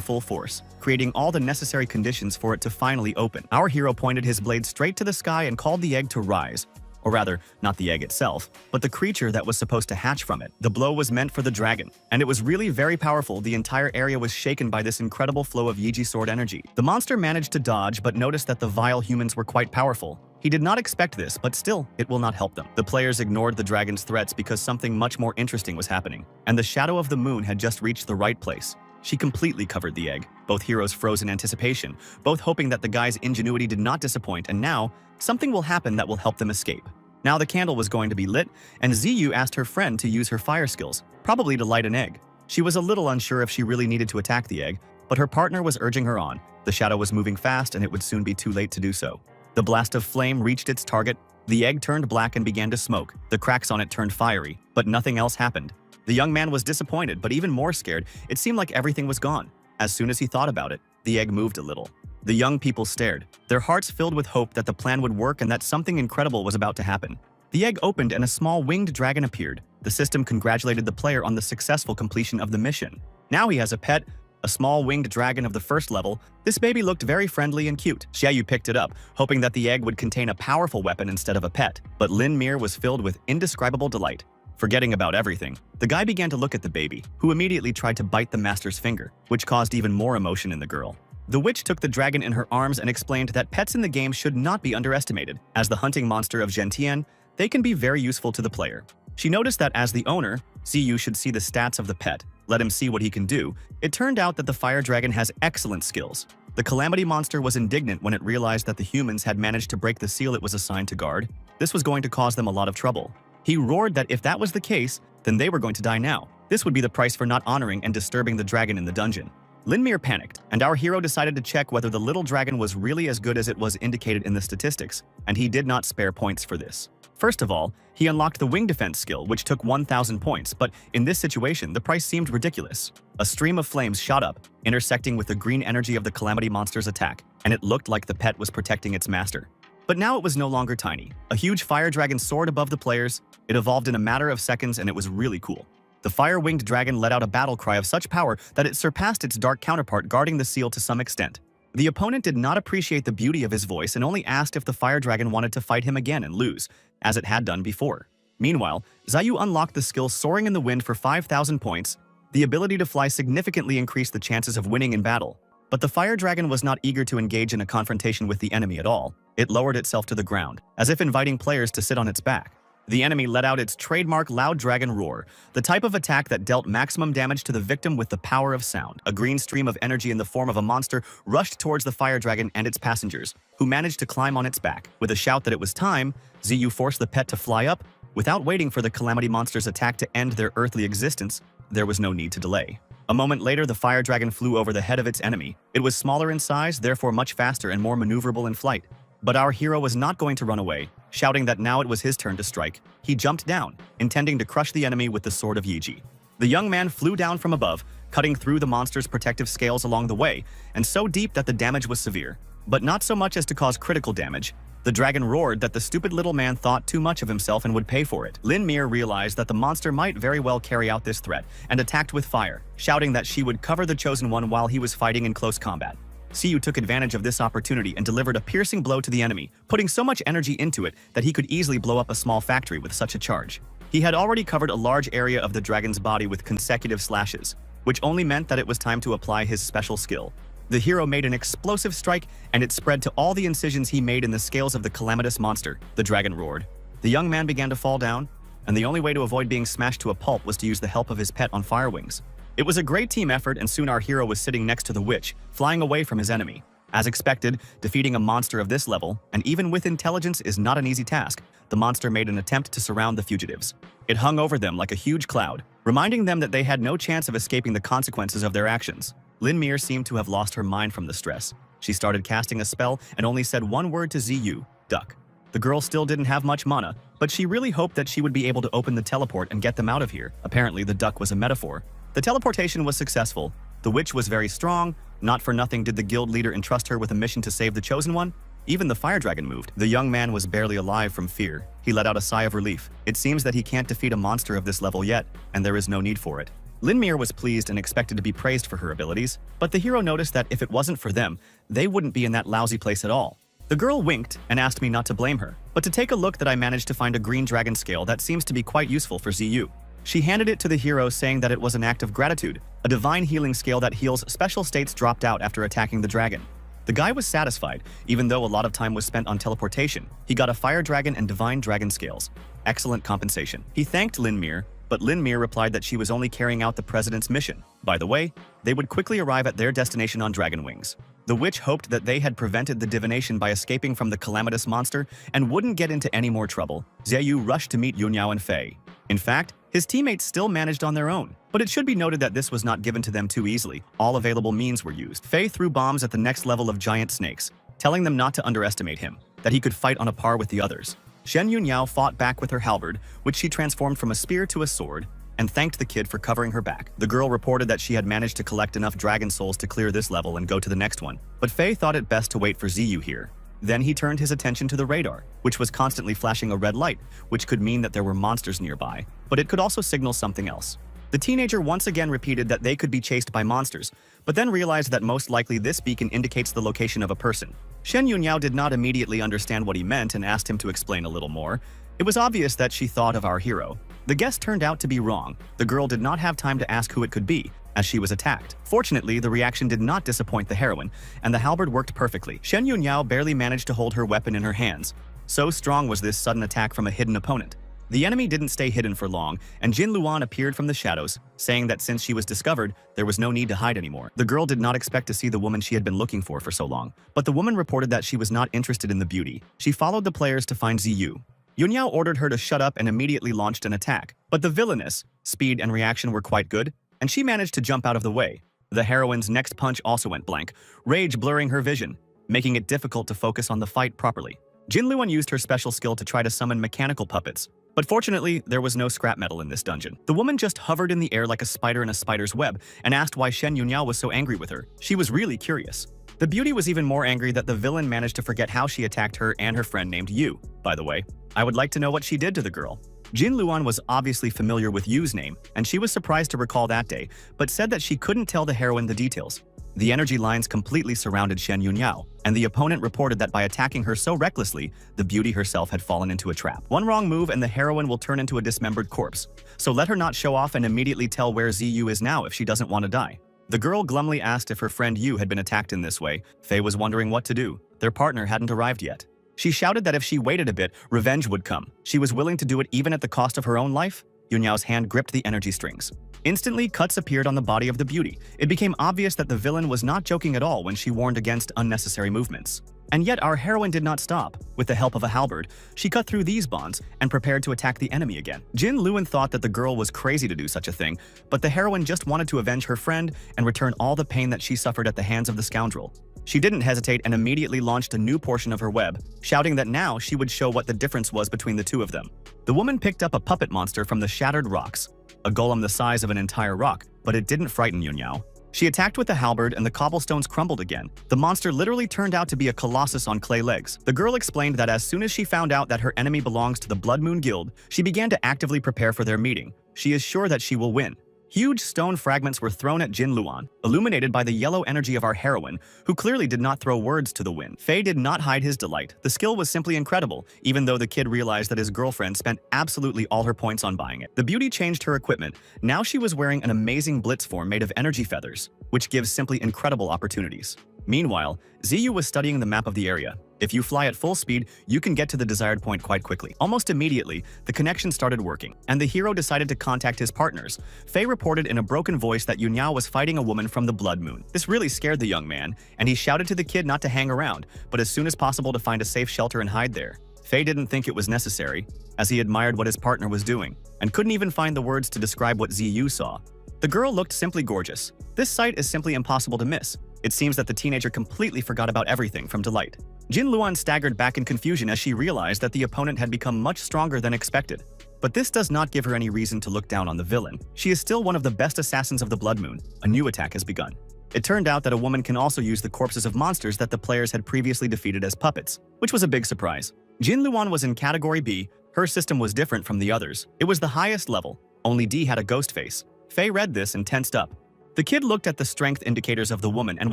full force, creating all the necessary conditions for it to finally open. Our hero pointed his blade straight to the sky and called the egg to rise. Or rather, not the egg itself, but the creature that was supposed to hatch from it. The blow was meant for the dragon, and it was really very powerful. The entire area was shaken by this incredible flow of Yiji sword energy. The monster managed to dodge, but noticed that the vile humans were quite powerful. He did not expect this, but still, it will not help them. The players ignored the dragon's threats because something much more interesting was happening, and the shadow of the moon had just reached the right place. She completely covered the egg. Both heroes froze in anticipation, both hoping that the guy's ingenuity did not disappoint, and now, something will happen that will help them escape. Now the candle was going to be lit, and Ziyu asked her friend to use her fire skills, probably to light an egg. She was a little unsure if she really needed to attack the egg, but her partner was urging her on. The shadow was moving fast, and it would soon be too late to do so. The blast of flame reached its target. The egg turned black and began to smoke. The cracks on it turned fiery, but nothing else happened. The young man was disappointed, but even more scared. It seemed like everything was gone. As soon as he thought about it, the egg moved a little. The young people stared, their hearts filled with hope that the plan would work and that something incredible was about to happen. The egg opened and a small winged dragon appeared. The system congratulated the player on the successful completion of the mission. Now he has a pet, a small winged dragon of the first level. This baby looked very friendly and cute. Xiaoyu picked it up, hoping that the egg would contain a powerful weapon instead of a pet. But Lin Mir was filled with indescribable delight. Forgetting about everything, the guy began to look at the baby, who immediately tried to bite the master's finger, which caused even more emotion in the girl. The witch took the dragon in her arms and explained that pets in the game should not be underestimated. As the hunting monster of Gentian, they can be very useful to the player. She noticed that as the owner, Ziyu should see the stats of the pet, let him see what he can do. It turned out that the fire dragon has excellent skills. The calamity monster was indignant when it realized that the humans had managed to break the seal it was assigned to guard. This was going to cause them a lot of trouble. He roared that if that was the case, then they were going to die now. This would be the price for not honoring and disturbing the dragon in the dungeon. Lin Mir panicked, and our hero decided to check whether the little dragon was really as good as it was indicated in the statistics, and he did not spare points for this. First of all, he unlocked the wing defense skill, which took 1,000 points, but in this situation, the price seemed ridiculous. A stream of flames shot up, intersecting with the green energy of the calamity monster's attack, and it looked like the pet was protecting its master. But now it was no longer tiny. A huge fire dragon soared above the players. It evolved in a matter of seconds, and it was really cool. The fire-winged dragon let out a battle cry of such power that it surpassed its dark counterpart guarding the seal to some extent. The opponent did not appreciate the beauty of his voice and only asked if the fire dragon wanted to fight him again and lose, as it had done before. Meanwhile, Ziyu unlocked the skill Soaring in the Wind for 5,000 points. The ability to fly significantly increased the chances of winning in battle. But the fire dragon was not eager to engage in a confrontation with the enemy at all. It lowered itself to the ground, as if inviting players to sit on its back. The enemy let out its trademark loud dragon roar, the type of attack that dealt maximum damage to the victim with the power of sound. A green stream of energy in the form of a monster rushed towards the fire dragon and its passengers, who managed to climb on its back. With a shout that it was time, Ziyu forced the pet to fly up. Without waiting for the calamity monster's attack to end their earthly existence, there was no need to delay. A moment later, the fire dragon flew over the head of its enemy. It was smaller in size, therefore much faster and more maneuverable in flight. But our hero was not going to run away. Shouting that now it was his turn to strike, he jumped down, intending to crush the enemy with the sword of Yiji. The young man flew down from above, cutting through the monster's protective scales along the way, and so deep that the damage was severe. But not so much as to cause critical damage. The dragon roared that the stupid little man thought too much of himself and would pay for it. Lin Mir realized that the monster might very well carry out this threat, and attacked with fire, shouting that she would cover the Chosen One while he was fighting in close combat. Ziyu took advantage of this opportunity and delivered a piercing blow to the enemy, putting so much energy into it that he could easily blow up a small factory with such a charge. He had already covered a large area of the dragon's body with consecutive slashes, which only meant that it was time to apply his special skill. The hero made an explosive strike, and it spread to all the incisions he made in the scales of the calamitous monster. The dragon roared. The young man began to fall down. and the only way to avoid being smashed to a pulp was to use the help of his pet on fire wings. It was a great team effort, and soon our hero was sitting next to the witch, flying away from his enemy. As expected, defeating a monster of this level, and even with intelligence, is not an easy task. The monster made an attempt to surround the fugitives. It hung over them like a huge cloud, reminding them that they had no chance of escaping the consequences of their actions. Lin Mir seemed to have lost her mind from the stress. She started casting a spell and only said one word to Ziyu, duck. The girl still didn't have much mana, but she really hoped that she would be able to open the teleport and get them out of here. Apparently, the duck was a metaphor. The teleportation was successful. The witch was very strong. Not for nothing did the guild leader entrust her with a mission to save the chosen one. Even the fire dragon moved. The young man was barely alive from fear. He let out a sigh of relief. It seems that he can't defeat a monster of this level yet, and there is no need for it. Lin Mir was pleased and expected to be praised for her abilities, but the hero noticed that if it wasn't for them, they wouldn't be in that lousy place at all. The girl winked and asked me not to blame her, but to take a look that I managed to find a green dragon scale that seems to be quite useful for Ziyu. She handed it to the hero, saying that it was an act of gratitude, a divine healing scale that heals special states dropped out after attacking the dragon. The guy was satisfied, even though a lot of time was spent on teleportation. He got a fire dragon and divine dragon scales. Excellent compensation. He thanked Lin Mir, but Lin Mir replied that she was only carrying out the president's mission. By the way, they would quickly arrive at their destination on dragon wings. The witch hoped that they had prevented the divination by escaping from the calamitous monster and wouldn't get into any more trouble. Ziyu rushed to meet Yunyao and Fei. In fact, his teammates still managed on their own, but it should be noted that this was not given to them too easily. All available means were used. Fei threw bombs at the next level of giant snakes, telling them not to underestimate him, that he could fight on a par with the others. Shen Yunyao fought back with her halberd, which she transformed from a spear to a sword, and thanked the kid for covering her back. The girl reported that she had managed to collect enough dragon souls to clear this level and go to the next one, but Fei thought it best to wait for Ziyu here. Then he turned his attention to the radar, which was constantly flashing a red light, which could mean that there were monsters nearby, but it could also signal something else. The teenager once again repeated that they could be chased by monsters, but then realized that most likely this beacon indicates the location of a person. Shen Yunyao did not immediately understand what he meant and asked him to explain a little more. It was obvious that she thought of our hero. The guess turned out to be wrong. The girl did not have time to ask who it could be, as she was attacked. Fortunately, the reaction did not disappoint the heroine, and the halberd worked perfectly. Shen Yunyao barely managed to hold her weapon in her hands. So strong was this sudden attack from a hidden opponent. The enemy didn't stay hidden for long, and Jin Luan appeared from the shadows, saying that since she was discovered, there was no need to hide anymore. The girl did not expect to see the woman she had been looking for so long, but the woman reported that she was not interested in the beauty. She followed the players to find Ziyu. Yunyao ordered her to shut up and immediately launched an attack, but the villainous speed and reaction were quite good, and she managed to jump out of the way. The heroine's next punch also went blank, rage blurring her vision, making it difficult to focus on the fight properly. Jin Luan used her special skill to try to summon mechanical puppets, but fortunately, there was no scrap metal in this dungeon. The woman just hovered in the air like a spider in a spider's web and asked why Shen Yunyao was so angry with her. She was really curious. The beauty was even more angry that the villain managed to forget how she attacked her and her friend named Yu. By the way, I would like to know what she did to the girl. Jin Luan was obviously familiar with Yu's name, and she was surprised to recall that day, but said that she couldn't tell the heroine the details. The energy lines completely surrounded Shen Yunyao, and the opponent reported that by attacking her so recklessly, the beauty herself had fallen into a trap. One wrong move and the heroine will turn into a dismembered corpse, so let her not show off and immediately tell where Ziyu is now if she doesn't want to die. The girl glumly asked if her friend Yu had been attacked in this way. Fei was wondering what to do. Their partner hadn't arrived yet. She shouted that if she waited a bit, revenge would come. She was willing to do it even at the cost of her own life. Yunyao's hand gripped the energy strings. Instantly, cuts appeared on the body of the beauty. It became obvious that the villain was not joking at all when she warned against unnecessary movements. And yet our heroine did not stop. With the help of a halberd, she cut through these bonds and prepared to attack the enemy again. Jin Luan thought that the girl was crazy to do such a thing, but the heroine just wanted to avenge her friend and return all the pain that she suffered at the hands of the scoundrel. She didn't hesitate and immediately launched a new portion of her web, shouting that now she would show what the difference was between the two of them. The woman picked up a puppet monster from the shattered rocks, a golem the size of an entire rock, but it didn't frighten Yunyao. She attacked with the halberd and the cobblestones crumbled again. The monster literally turned out to be a colossus on clay legs. The girl explained that as soon as she found out that her enemy belongs to the Blood Moon Guild, she began to actively prepare for their meeting. She is sure that she will win. Huge stone fragments were thrown at Jin Luan, illuminated by the yellow energy of our heroine, who clearly did not throw words to the wind. Fei did not hide his delight. The skill was simply incredible, even though the kid realized that his girlfriend spent absolutely all her points on buying it. The beauty changed her equipment. Now she was wearing an amazing blitz form made of energy feathers, which gives simply incredible opportunities. Meanwhile, Ziyu was studying the map of the area. If you fly at full speed, you can get to the desired point quite quickly. Almost immediately, the connection started working, and the hero decided to contact his partners. Fei reported in a broken voice that Yunyao was fighting a woman from the Blood Moon. This really scared the young man, and he shouted to the kid not to hang around, but as soon as possible to find a safe shelter and hide there. Fei didn't think it was necessary, as he admired what his partner was doing, and couldn't even find the words to describe what Ziyu saw. The girl looked simply gorgeous. This sight is simply impossible to miss. It seems that the teenager completely forgot about everything from delight. Jin Luan staggered back in confusion as she realized that the opponent had become much stronger than expected. But this does not give her any reason to look down on the villain. She is still one of the best assassins of the Blood Moon. A new attack has begun. It turned out that a woman can also use the corpses of monsters that the players had previously defeated as puppets, which was a big surprise. Jin Luan was in Category B. Her system was different from the others. It was the highest level. Only D had a ghost face. Fei read this and tensed up. The kid looked at the strength indicators of the woman and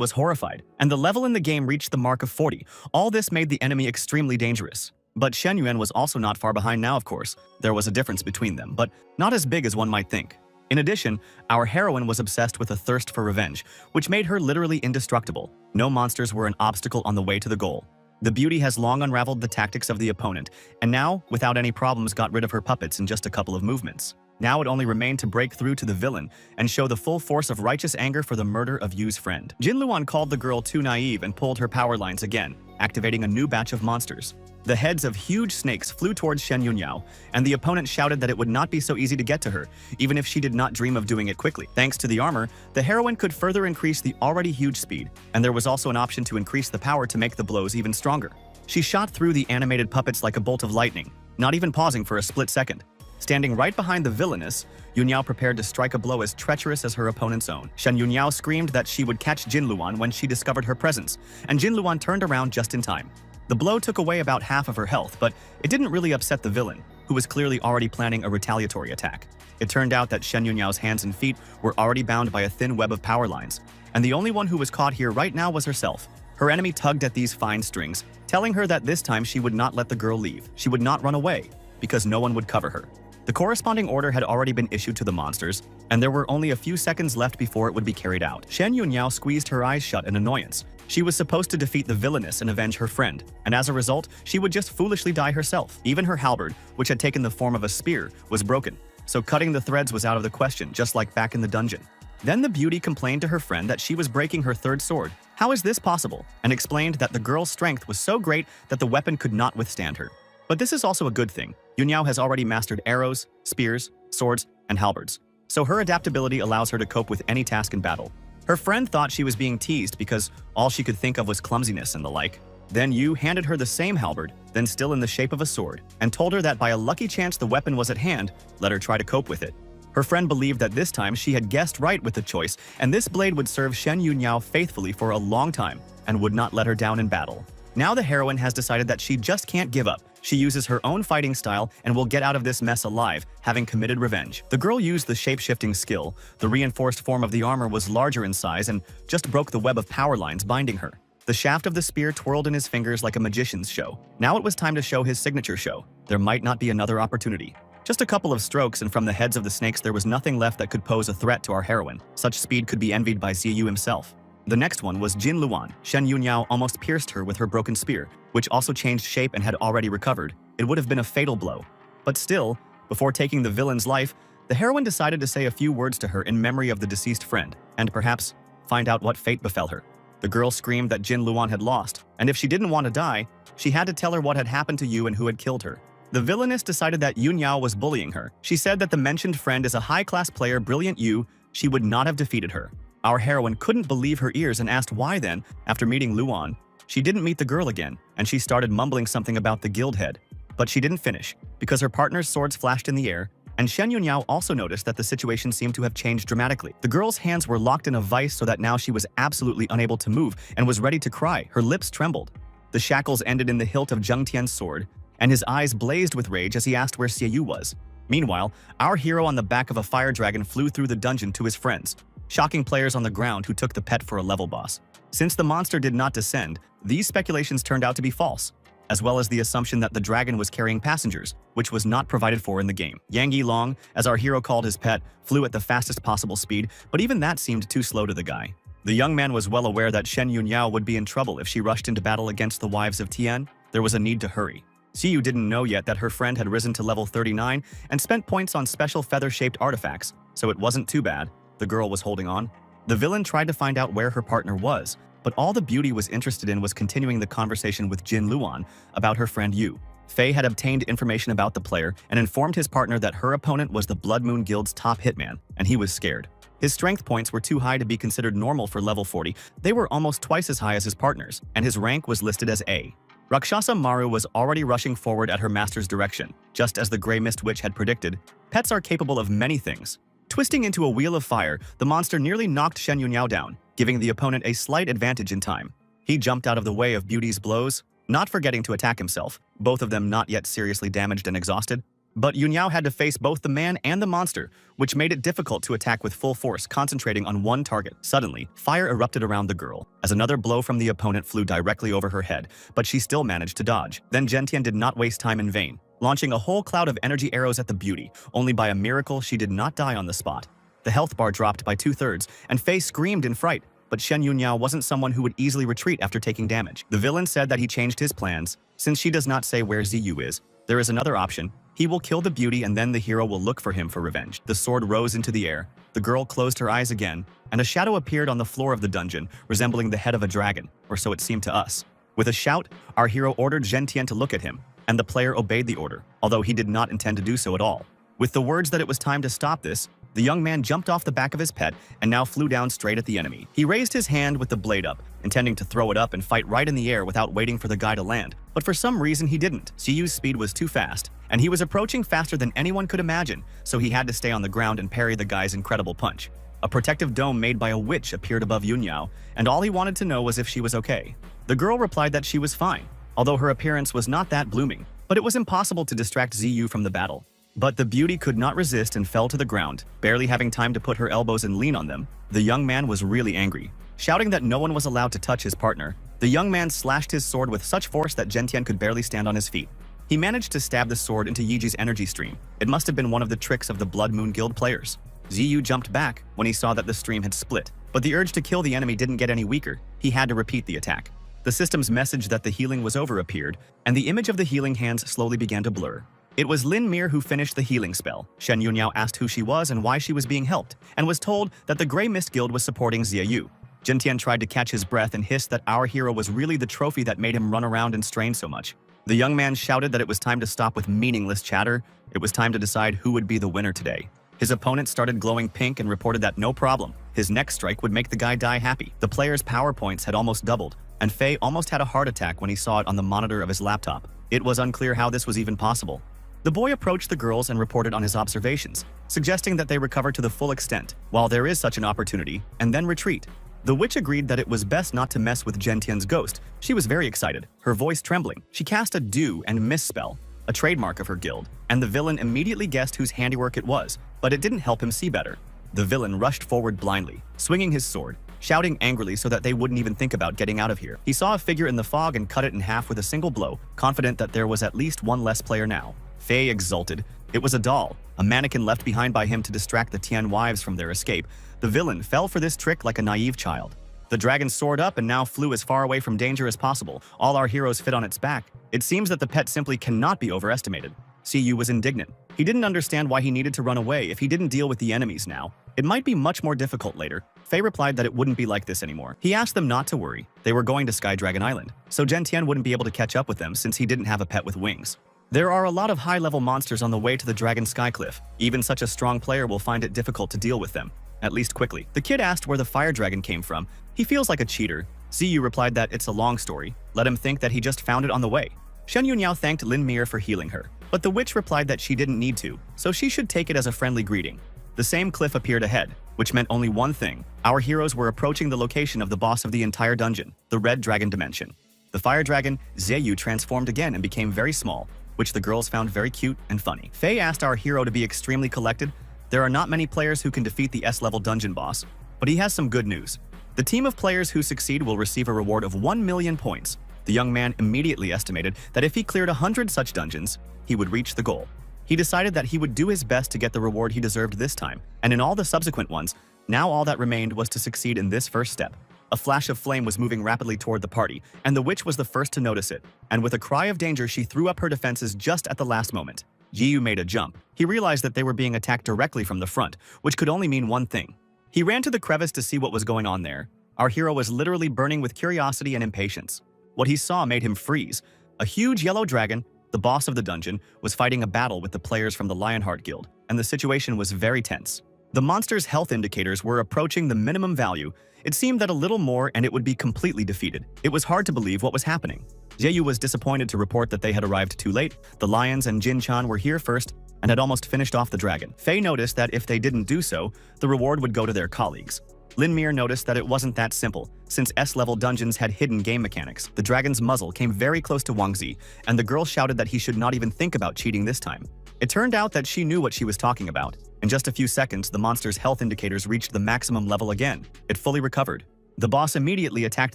was horrified, and the level in the game reached the mark of 40. All this made the enemy extremely dangerous. But Shen Yuan was also not far behind now, of course. There was a difference between them, but not as big as one might think. In addition, our heroine was obsessed with a thirst for revenge, which made her literally indestructible. No monsters were an obstacle on the way to the goal. The beauty has long unraveled the tactics of the opponent, and now, without any problems, got rid of her puppets in just a couple of movements. Now it only remained to break through to the villain and show the full force of righteous anger for the murder of Yu's friend. Jin Luan called the girl too naive and pulled her power lines again, activating a new batch of monsters. The heads of huge snakes flew towards Shen Yunyao, and the opponent shouted that it would not be so easy to get to her, even if she did not dream of doing it quickly. Thanks to the armor, the heroine could further increase the already huge speed, and there was also an option to increase the power to make the blows even stronger. She shot through the animated puppets like a bolt of lightning, not even pausing for a split second. Standing right behind the villainess, Yunyao prepared to strike a blow as treacherous as her opponent's own. Shen Yunyao screamed that she would catch Jin Luan when she discovered her presence, and Jin Luan turned around just in time. The blow took away about half of her health, but it didn't really upset the villain, who was clearly already planning a retaliatory attack. It turned out that Shen Yunyao's hands and feet were already bound by a thin web of power lines, and the only one who was caught here right now was herself. Her enemy tugged at these fine strings, telling her that this time she would not let the girl leave. She would not run away, because no one would cover her. The corresponding order had already been issued to the monsters, and there were only a few seconds left before it would be carried out. Shen Yunyao squeezed her eyes shut in annoyance. She was supposed to defeat the villainess and avenge her friend, and as a result, she would just foolishly die herself. Even her halberd, which had taken the form of a spear, was broken, so cutting the threads was out of the question, just like back in the dungeon. Then the beauty complained to her friend that she was breaking her third sword. How is this possible? And explained that the girl's strength was so great that the weapon could not withstand her. But this is also a good thing. Yunyao has already mastered arrows, spears, swords, and halberds, so her adaptability allows her to cope with any task in battle. Her friend thought she was being teased because all she could think of was clumsiness and the like. Then Yu handed her the same halberd, then still in the shape of a sword, and told her that by a lucky chance the weapon was at hand, let her try to cope with it. Her friend believed that this time she had guessed right with the choice, and this blade would serve Shen Yunyao faithfully for a long time and would not let her down in battle. Now the heroine has decided that she just can't give up. She uses her own fighting style and will get out of this mess alive, having committed revenge. The girl used the shape-shifting skill. The reinforced form of the armor was larger in size and just broke the web of power lines binding her. The shaft of the spear twirled in his fingers like a magician's show. Now it was time to show his signature show. There might not be another opportunity. Just a couple of strokes, and from the heads of the snakes there was nothing left that could pose a threat to our heroine. Such speed could be envied by Ziyu himself. The next one was Jin Luan. Shen Yunyao almost pierced her with her broken spear, which also changed shape and had already recovered. It would have been a fatal blow. But still, before taking the villain's life, the heroine decided to say a few words to her in memory of the deceased friend, and perhaps find out what fate befell her. The girl screamed that Jin Luan had lost, and if she didn't want to die, she had to tell her what had happened to Yu and who had killed her. The villainess decided that Yunyao was bullying her. She said that the mentioned friend is a high-class player, brilliant Yu. She would not have defeated her. Our heroine couldn't believe her ears and asked why then, after meeting Luan. She didn't meet the girl again, and she started mumbling something about the guild head. But she didn't finish, because her partner's swords flashed in the air, and Shen Yunyao also noticed that the situation seemed to have changed dramatically. The girl's hands were locked in a vice so that now she was absolutely unable to move and was ready to cry. Her lips trembled. The shackles ended in the hilt of Zheng Tian's sword, and his eyes blazed with rage as he asked where Xie Yu was. Meanwhile, our hero on the back of a fire dragon flew through the dungeon to his friends, shocking players on the ground who took the pet for a level boss. Since the monster did not descend, these speculations turned out to be false, as well as the assumption that the dragon was carrying passengers, which was not provided for in the game. Yang Yilong, as our hero called his pet, flew at the fastest possible speed, but even that seemed too slow to the guy. The young man was well aware that Shen Yunyao would be in trouble if she rushed into battle against the wives of Tian. There was a need to hurry. Ziyu didn't know yet that her friend had risen to level 39 and spent points on special feather-shaped artifacts, so it wasn't too bad. The girl was holding on. The villain tried to find out where her partner was, but all the beauty was interested in was continuing the conversation with Jin Luan about her friend Yu. Fei had obtained information about the player and informed his partner that her opponent was the Blood Moon Guild's top hitman, and he was scared. His strength points were too high to be considered normal for level 40. They were almost twice as high as his partner's, and his rank was listed as A. Rakshasa Maru was already rushing forward at her master's direction. Just as the Grey Mist Witch had predicted, pets are capable of many things. Twisting into a wheel of fire, the monster nearly knocked Shen Yunyao down, giving the opponent a slight advantage in time. He jumped out of the way of Beauty's blows, not forgetting to attack himself, both of them not yet seriously damaged and exhausted. But Yunyao had to face both the man and the monster, which made it difficult to attack with full force, concentrating on one target. Suddenly, fire erupted around the girl, as another blow from the opponent flew directly over her head, but she still managed to dodge. Then Gentian did not waste time in vain, launching a whole cloud of energy arrows at the beauty. Only by a miracle she did not die on the spot. The health bar dropped by 2/3, and Fei screamed in fright, but Shen Yunyao wasn't someone who would easily retreat after taking damage. The villain said that he changed his plans. Since she does not say where Ziyu is, there is another option. He will kill the beauty and then the hero will look for him for revenge. The sword rose into the air, the girl closed her eyes again, and a shadow appeared on the floor of the dungeon, resembling the head of a dragon, or so it seemed to us. With a shout, our hero ordered Gentian to look at him, and the player obeyed the order, although he did not intend to do so at all. With the words that it was time to stop this, the young man jumped off the back of his pet and now flew down straight at the enemy. He raised his hand with the blade up, intending to throw it up and fight right in the air without waiting for the guy to land. But for some reason he didn't. Ziyu's speed was too fast, and he was approaching faster than anyone could imagine, so he had to stay on the ground and parry the guy's incredible punch. A protective dome made by a witch appeared above Yunyao, and all he wanted to know was if she was okay. The girl replied that she was fine, although her appearance was not that blooming, but it was impossible to distract Ziyu from the battle. But the beauty could not resist and fell to the ground, barely having time to put her elbows and lean on them. The young man was really angry. Shouting that no one was allowed to touch his partner, the young man slashed his sword with such force that Gentian could barely stand on his feet. He managed to stab the sword into Yiji's energy stream. It must have been one of the tricks of the Blood Moon Guild players. Ziyu jumped back when he saw that the stream had split, but the urge to kill the enemy didn't get any weaker. He had to repeat the attack. The system's message that the healing was over appeared, and the image of the healing hands slowly began to blur. It was Lin Mir who finished the healing spell. Shen Yunyao asked who she was and why she was being helped, and was told that the Grey Mist Guild was supporting Ziyu. Gentian tried to catch his breath and hissed that our hero was really the trophy that made him run around and strain so much. The young man shouted that it was time to stop with meaningless chatter. It was time to decide who would be the winner today. His opponent started glowing pink and reported that no problem. His next strike would make the guy die happy. The player's power points had almost doubled, and Fei almost had a heart attack when he saw it on the monitor of his laptop. It was unclear how this was even possible. The boy approached the girls and reported on his observations, suggesting that they recover to the full extent, while there is such an opportunity, and then retreat. The witch agreed that it was best not to mess with Gentian's ghost. She was very excited, her voice trembling. She cast a do and miss spell, a trademark of her guild, and the villain immediately guessed whose handiwork it was, but it didn't help him see better. The villain rushed forward blindly, swinging his sword, shouting angrily so that they wouldn't even think about getting out of here. He saw a figure in the fog and cut it in half with a single blow, confident that there was at least one less player now. Fei exulted. It was a doll, a mannequin left behind by him to distract the Tian wives from their escape. The villain fell for this trick like a naive child. The dragon soared up and now flew as far away from danger as possible. All our heroes fit on its back. It seems that the pet simply cannot be overestimated. Ziyu was indignant. He didn't understand why he needed to run away if he didn't deal with the enemies now. It might be much more difficult later. Fei replied that it wouldn't be like this anymore. He asked them not to worry. They were going to Sky Dragon Island, so Gentian wouldn't be able to catch up with them since he didn't have a pet with wings. There are a lot of high-level monsters on the way to the Dragon Skycliff. Even such a strong player will find it difficult to deal with them, at least quickly. The kid asked where the fire dragon came from. He feels like a cheater. Ziyu replied that it's a long story. Let him think that he just found it on the way. Shen Yunyao thanked Lin Mir for healing her, but the witch replied that she didn't need to, so she should take it as a friendly greeting. The same cliff appeared ahead, which meant only one thing. Our heroes were approaching the location of the boss of the entire dungeon, the Red Dragon Dimension. The fire dragon, Ziyu, transformed again and became very small, which the girls found very cute and funny. Fei asked our hero to be extremely collected. There are not many players who can defeat the S-level dungeon boss, but he has some good news. The team of players who succeed will receive a reward of 1 million points. The young man immediately estimated that if he cleared 100 such dungeons, he would reach the goal. He decided that he would do his best to get the reward he deserved this time, and in all the subsequent ones, Now all that remained was to succeed in this first step. A flash of flame was moving rapidly toward the party, and the witch was the first to notice it, and with a cry of danger she threw up her defenses just at the last moment. Jiyu made a jump. He realized that they were being attacked directly from the front, which could only mean one thing. He ran to the crevice to see what was going on there. Our hero was literally burning with curiosity and impatience. What he saw made him freeze. A huge yellow dragon, the boss of the dungeon, was fighting a battle with the players from the Lionheart Guild, and the situation was very tense. The monster's health indicators were approaching the minimum value. It seemed that a little more and it would be completely defeated. It was hard to believe what was happening. Jiyu was disappointed to report that they had arrived too late. The lions and Jin-chan were here first and had almost finished off the dragon. Fei noticed that if they didn't do so, the reward would go to their colleagues. Lin Mir noticed that it wasn't that simple, since S-level dungeons had hidden game mechanics. The dragon's muzzle came very close to Wang Zi, and the girl shouted that he should not even think about cheating this time. It turned out that she knew what she was talking about. In just a few seconds, the monster's health indicators reached the maximum level again. It fully recovered. The boss immediately attacked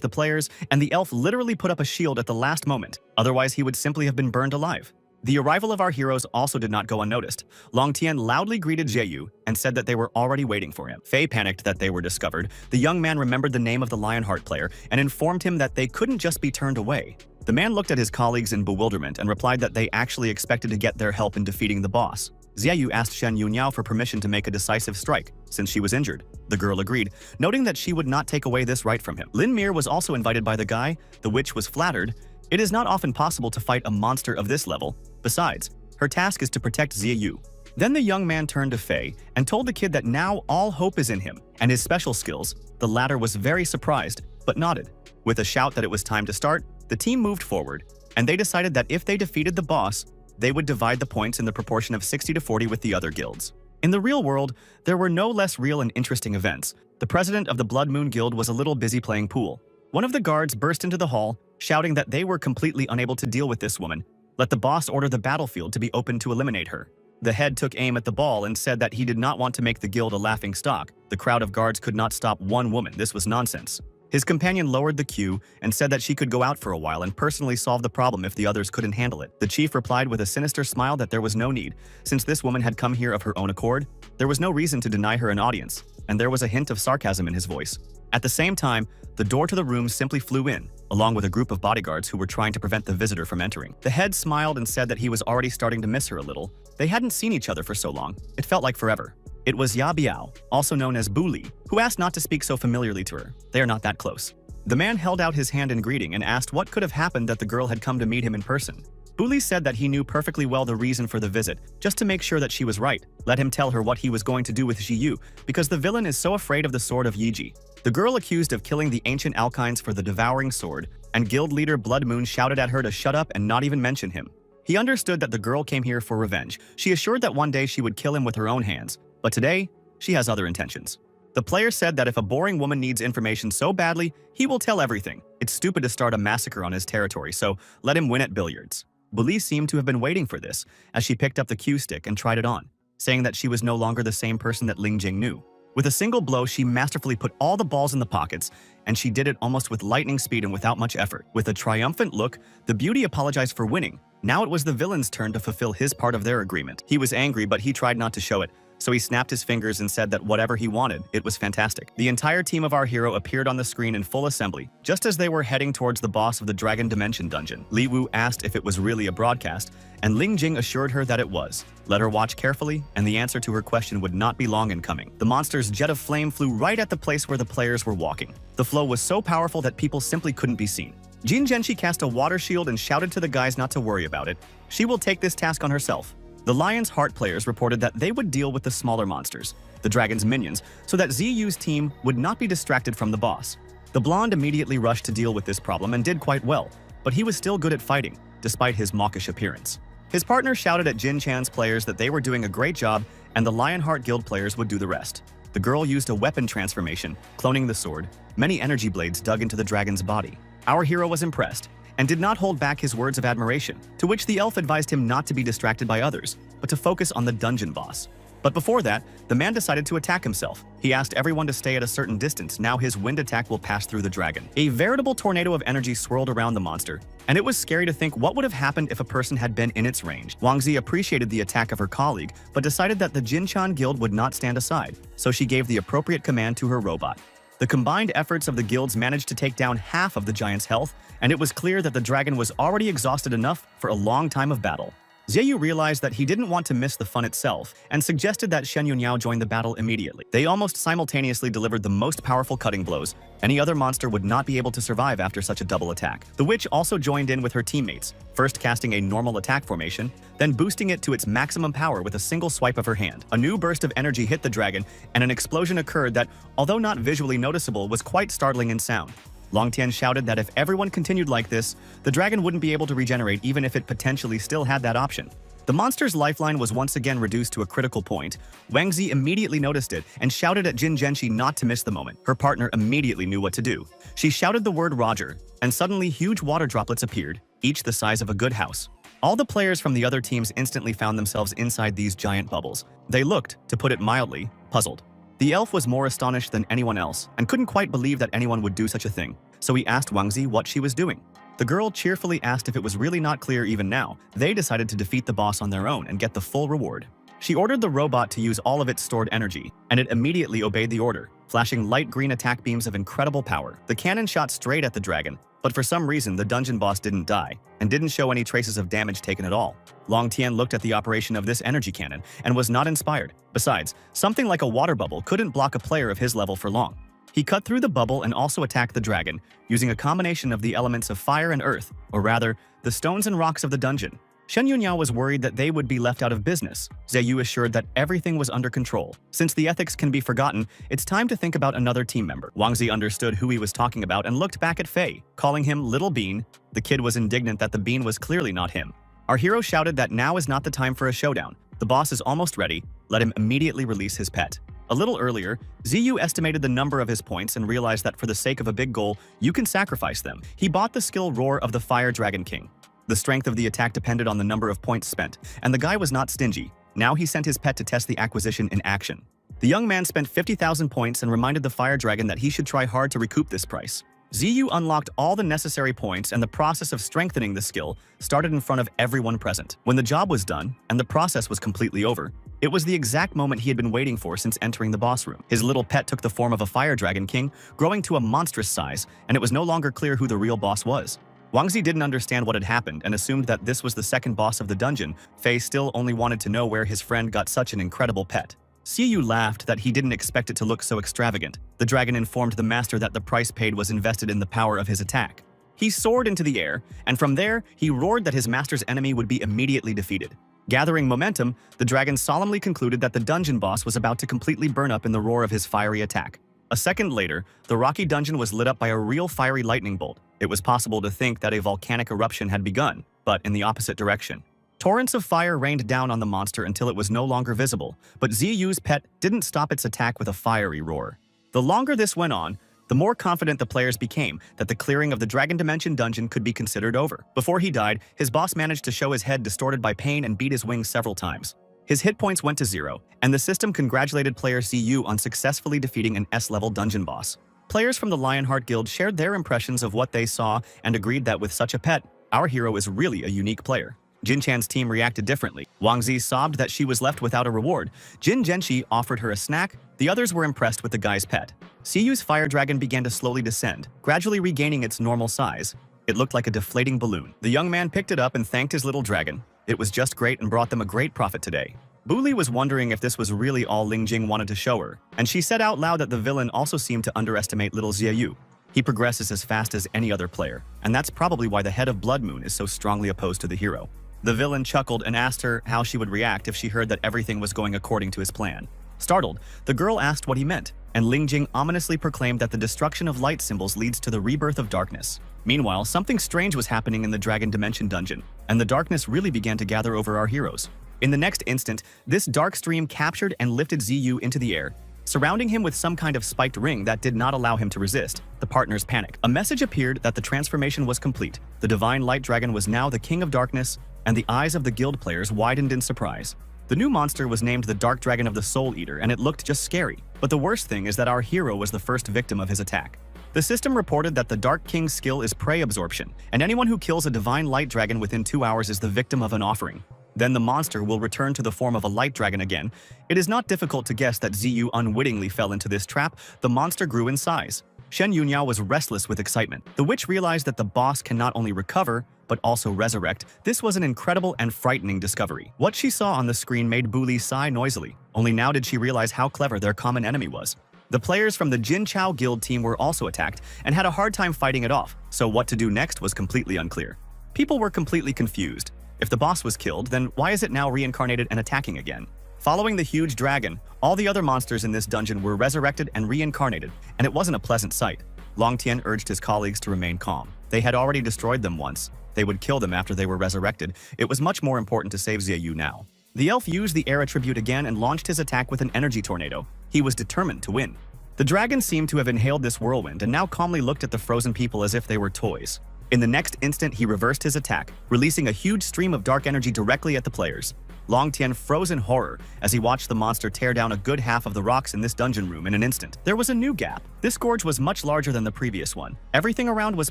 the players, and the elf literally put up a shield at the last moment. Otherwise, he would simply have been burned alive. The arrival of our heroes also did not go unnoticed. Long Tian loudly greeted Jiyu and said that they were already waiting for him. Fei panicked that they were discovered. The young man remembered the name of the Lionheart player and informed him that they couldn't just be turned away. The man looked at his colleagues in bewilderment and replied that they actually expected to get their help in defeating the boss. Jiyu asked Shen Yunyao for permission to make a decisive strike, since she was injured. The girl agreed, noting that she would not take away this right from him. Lin Mir was also invited by the guy. The witch was flattered. It is not often possible to fight a monster of this level. Besides, her task is to protect Jiyu. Then the young man turned to Fei and told the kid that now all hope is in him and his special skills. The latter was very surprised, but nodded. With a shout that it was time to start, the team moved forward, and they decided that if they defeated the boss, they would divide the points in the proportion of 60 to 40 with the other guilds. In the real world, there were no less real and interesting events. The president of the Blood Moon Guild was a little busy playing pool. One of the guards burst into the hall, shouting that they were completely unable to deal with this woman. Let the boss order the battlefield to be opened to eliminate her. The head took aim at the ball and said that he did not want to make the guild a laughing stock. The crowd of guards could not stop one woman. This was nonsense. His companion lowered the cue and said that she could go out for a while and personally solve the problem if the others couldn't handle it. The chief replied with a sinister smile that there was no need. Since this woman had come here of her own accord, there was no reason to deny her an audience, and there was a hint of sarcasm in his voice. At the same time, the door to the room simply flew in, along with a group of bodyguards who were trying to prevent the visitor from entering. The head smiled and said that he was already starting to miss her a little. They hadn't seen each other for so long. It felt like forever. It was Ya Biao, also known as Bu Li, who asked not to speak so familiarly to her. They are not that close. The man held out his hand in greeting and asked what could have happened that the girl had come to meet him in person. Bu Li said that he knew perfectly well the reason for the visit, just to make sure that she was right. Let him tell her what he was going to do with Jiyu, because the villain is so afraid of the sword of Yiji. The girl accused of killing the ancient Alkynes for the devouring sword, and guild leader Blood Moon shouted at her to shut up and not even mention him. He understood that the girl came here for revenge. She assured that one day she would kill him with her own hands, but today, she has other intentions. The player said that if a boring woman needs information so badly, he will tell everything. It's stupid to start a massacre on his territory, so let him win at billiards. Bu Li seemed to have been waiting for this, as she picked up the cue stick and tried it on, saying that she was no longer the same person that Ling Jing knew. With a single blow, she masterfully put all the balls in the pockets, and she did it almost with lightning speed and without much effort. With a triumphant look, the beauty apologized for winning. Now it was the villain's turn to fulfill his part of their agreement. He was angry, but he tried not to show it, so he snapped his fingers and said that whatever he wanted, it was fantastic. The entire team of our hero appeared on the screen in full assembly, just as they were heading towards the boss of the Dragon Dimension dungeon. Li Wu asked if it was really a broadcast, and Ling Jing assured her that it was. Let her watch carefully, and the answer to her question would not be long in coming. The monster's jet of flame flew right at the place where the players were walking. The flow was so powerful that people simply couldn't be seen. Jin Zhenshi cast a water shield and shouted to the guys not to worry about it. She will take this task on herself. The Lion's Heart players reported that they would deal with the smaller monsters, the dragon's minions, so that Ziyu's team would not be distracted from the boss. The blonde immediately rushed to deal with this problem and did quite well, but he was still good at fighting, despite his mawkish appearance. His partner shouted at Jin Chan's players that they were doing a great job and the Lionheart Guild players would do the rest. The girl used a weapon transformation, cloning the sword. Many energy blades dug into the dragon's body. Our hero was impressed and did not hold back his words of admiration, to which the elf advised him not to be distracted by others, but to focus on the dungeon boss. But before that, the man decided to attack himself. He asked everyone to stay at a certain distance. Now his wind attack will pass through the dragon. A veritable tornado of energy swirled around the monster, and it was scary to think what would have happened if a person had been in its range. Wang Zi appreciated the attack of her colleague, but decided that the Jinchan Guild would not stand aside, so she gave the appropriate command to her robot. The combined efforts of the guilds managed to take down half of the giant's health, and it was clear that the dragon was already exhausted enough for a long time of battle. Zieyu realized that he didn't want to miss the fun itself and suggested that Shen Yunniao join the battle immediately. They almost simultaneously delivered the most powerful cutting blows. Any other monster would not be able to survive after such a double attack. The witch also joined in with her teammates, first casting a normal attack formation, then boosting it to its maximum power with a single swipe of her hand. A new burst of energy hit the dragon, and an explosion occurred that, although not visually noticeable, was quite startling in sound. Long Tian shouted that if everyone continued like this, the dragon wouldn't be able to regenerate even if it potentially still had that option. The monster's lifeline was once again reduced to a critical point. Wang Zi immediately noticed it and shouted at Jin Zhenshi not to miss the moment. Her partner immediately knew what to do. She shouted the word Roger, and suddenly huge water droplets appeared, each the size of a good house. All the players from the other teams instantly found themselves inside these giant bubbles. They looked, to put it mildly, puzzled. The elf was more astonished than anyone else and couldn't quite believe that anyone would do such a thing, so he asked Wang Zi what she was doing. The girl cheerfully asked if it was really not clear even now. They decided to defeat the boss on their own and get the full reward. She ordered the robot to use all of its stored energy, and it immediately obeyed the order, flashing light green attack beams of incredible power. The cannon shot straight at the dragon, but for some reason the dungeon boss didn't die, and didn't show any traces of damage taken at all. Long Tian looked at the operation of this energy cannon and was not inspired. Besides, something like a water bubble couldn't block a player of his level for long. He cut through the bubble and also attacked the dragon, using a combination of the elements of fire and earth, or rather, the stones and rocks of the dungeon. Shen Yunniao was worried that they would be left out of business. Zieyu assured that everything was under control. Since the ethics can be forgotten, it's time to think about another team member. Wang Zi understood who he was talking about and looked back at Fei, calling him Little Bean. The kid was indignant that the bean was clearly not him. Our hero shouted that now is not the time for a showdown. The boss is almost ready. Let him immediately release his pet. A little earlier, Zieyu estimated the number of his points and realized that for the sake of a big goal, you can sacrifice them. He bought the skill Roar of the Fire Dragon King. The strength of the attack depended on the number of points spent, and the guy was not stingy. Now he sent his pet to test the acquisition in action. The young man spent 50,000 points and reminded the Fire Dragon that he should try hard to recoup this price. Zieyu unlocked all the necessary points, and the process of strengthening the skill started in front of everyone present. When the job was done, and the process was completely over, it was the exact moment he had been waiting for since entering the boss room. His little pet took the form of a Fire Dragon King, growing to a monstrous size, and it was no longer clear who the real boss was. Wang Zi didn't understand what had happened and assumed that this was the second boss of the dungeon. Fei still only wanted to know where his friend got such an incredible pet. Zieyu laughed that he didn't expect it to look so extravagant. The dragon informed the master that the price paid was invested in the power of his attack. He soared into the air, and from there, he roared that his master's enemy would be immediately defeated. Gathering momentum, the dragon solemnly concluded that the dungeon boss was about to completely burn up in the roar of his fiery attack. A second later, the rocky dungeon was lit up by a real fiery lightning bolt. It was possible to think that a volcanic eruption had begun, but in the opposite direction. Torrents of fire rained down on the monster until it was no longer visible, but Zieyu's pet didn't stop its attack with a fiery roar. The longer this went on, the more confident the players became that the clearing of the Dragon Dimension dungeon could be considered over. Before he died, his boss managed to show his head distorted by pain and beat his wings several times. His hit points went to 0, and the system congratulated player Ziyu on successfully defeating an S-level dungeon boss. Players from the Lionheart Guild shared their impressions of what they saw and agreed that with such a pet, our hero is really a unique player. Jin Chan's team reacted differently. Wang Zi sobbed that she was left without a reward. Jin Zhenshi offered her a snack. The others were impressed with the guy's pet. Siyu's fire dragon began to slowly descend, gradually regaining its normal size. It looked like a deflating balloon. The young man picked it up and thanked his little dragon. It was just great and brought them a great profit today. Buli was wondering if this was really all Ling Jing wanted to show her, and she said out loud that the villain also seemed to underestimate little Ziyu. He progresses as fast as any other player, and that's probably why the head of Blood Moon is so strongly opposed to the hero. The villain chuckled and asked her how she would react if she heard that everything was going according to his plan. Startled, the girl asked what he meant, and Ling Jing ominously proclaimed that the destruction of light symbols leads to the rebirth of darkness. Meanwhile, something strange was happening in the Dragon Dimension dungeon, and the darkness really began to gather over our heroes. In the next instant, this dark stream captured and lifted Ziyu into the air, surrounding him with some kind of spiked ring that did not allow him to resist. The partners panicked. A message appeared that the transformation was complete. The divine light dragon was now the king of darkness, and the eyes of the guild players widened in surprise. The new monster was named the Dark Dragon of the Soul Eater, and it looked just scary. But the worst thing is that our hero was the first victim of his attack. The system reported that the Dark King's skill is prey absorption, and anyone who kills a divine light dragon within 2 hours is the victim of an offering. Then the monster will return to the form of a light dragon again. It is not difficult to guess that Ziyu unwittingly fell into this trap. The monster grew in size. Shen Yunhao was restless with excitement. The witch realized that the boss can not only recover, but also resurrect. This was an incredible and frightening discovery. What she saw on the screen made Bu Li sigh noisily. Only now did she realize how clever their common enemy was. The players from the Jin Chao Guild team were also attacked and had a hard time fighting it off, so what to do next was completely unclear. People were completely confused. If the boss was killed, then why is it now reincarnated and attacking again? Following the huge dragon, all the other monsters in this dungeon were resurrected and reincarnated, and it wasn't a pleasant sight. Long Tian urged his colleagues to remain calm. They had already destroyed them once. They would kill them after they were resurrected. It was much more important to save Ziyu now. The elf used the air attribute again and launched his attack with an energy tornado. He was determined to win. The dragon seemed to have inhaled this whirlwind and now calmly looked at the frozen people as if they were toys. In the next instant, he reversed his attack, releasing a huge stream of dark energy directly at the players. Long Tian froze in horror as he watched the monster tear down a good half of the rocks in this dungeon room in an instant. There was a new gap. This gorge was much larger than the previous one. Everything around was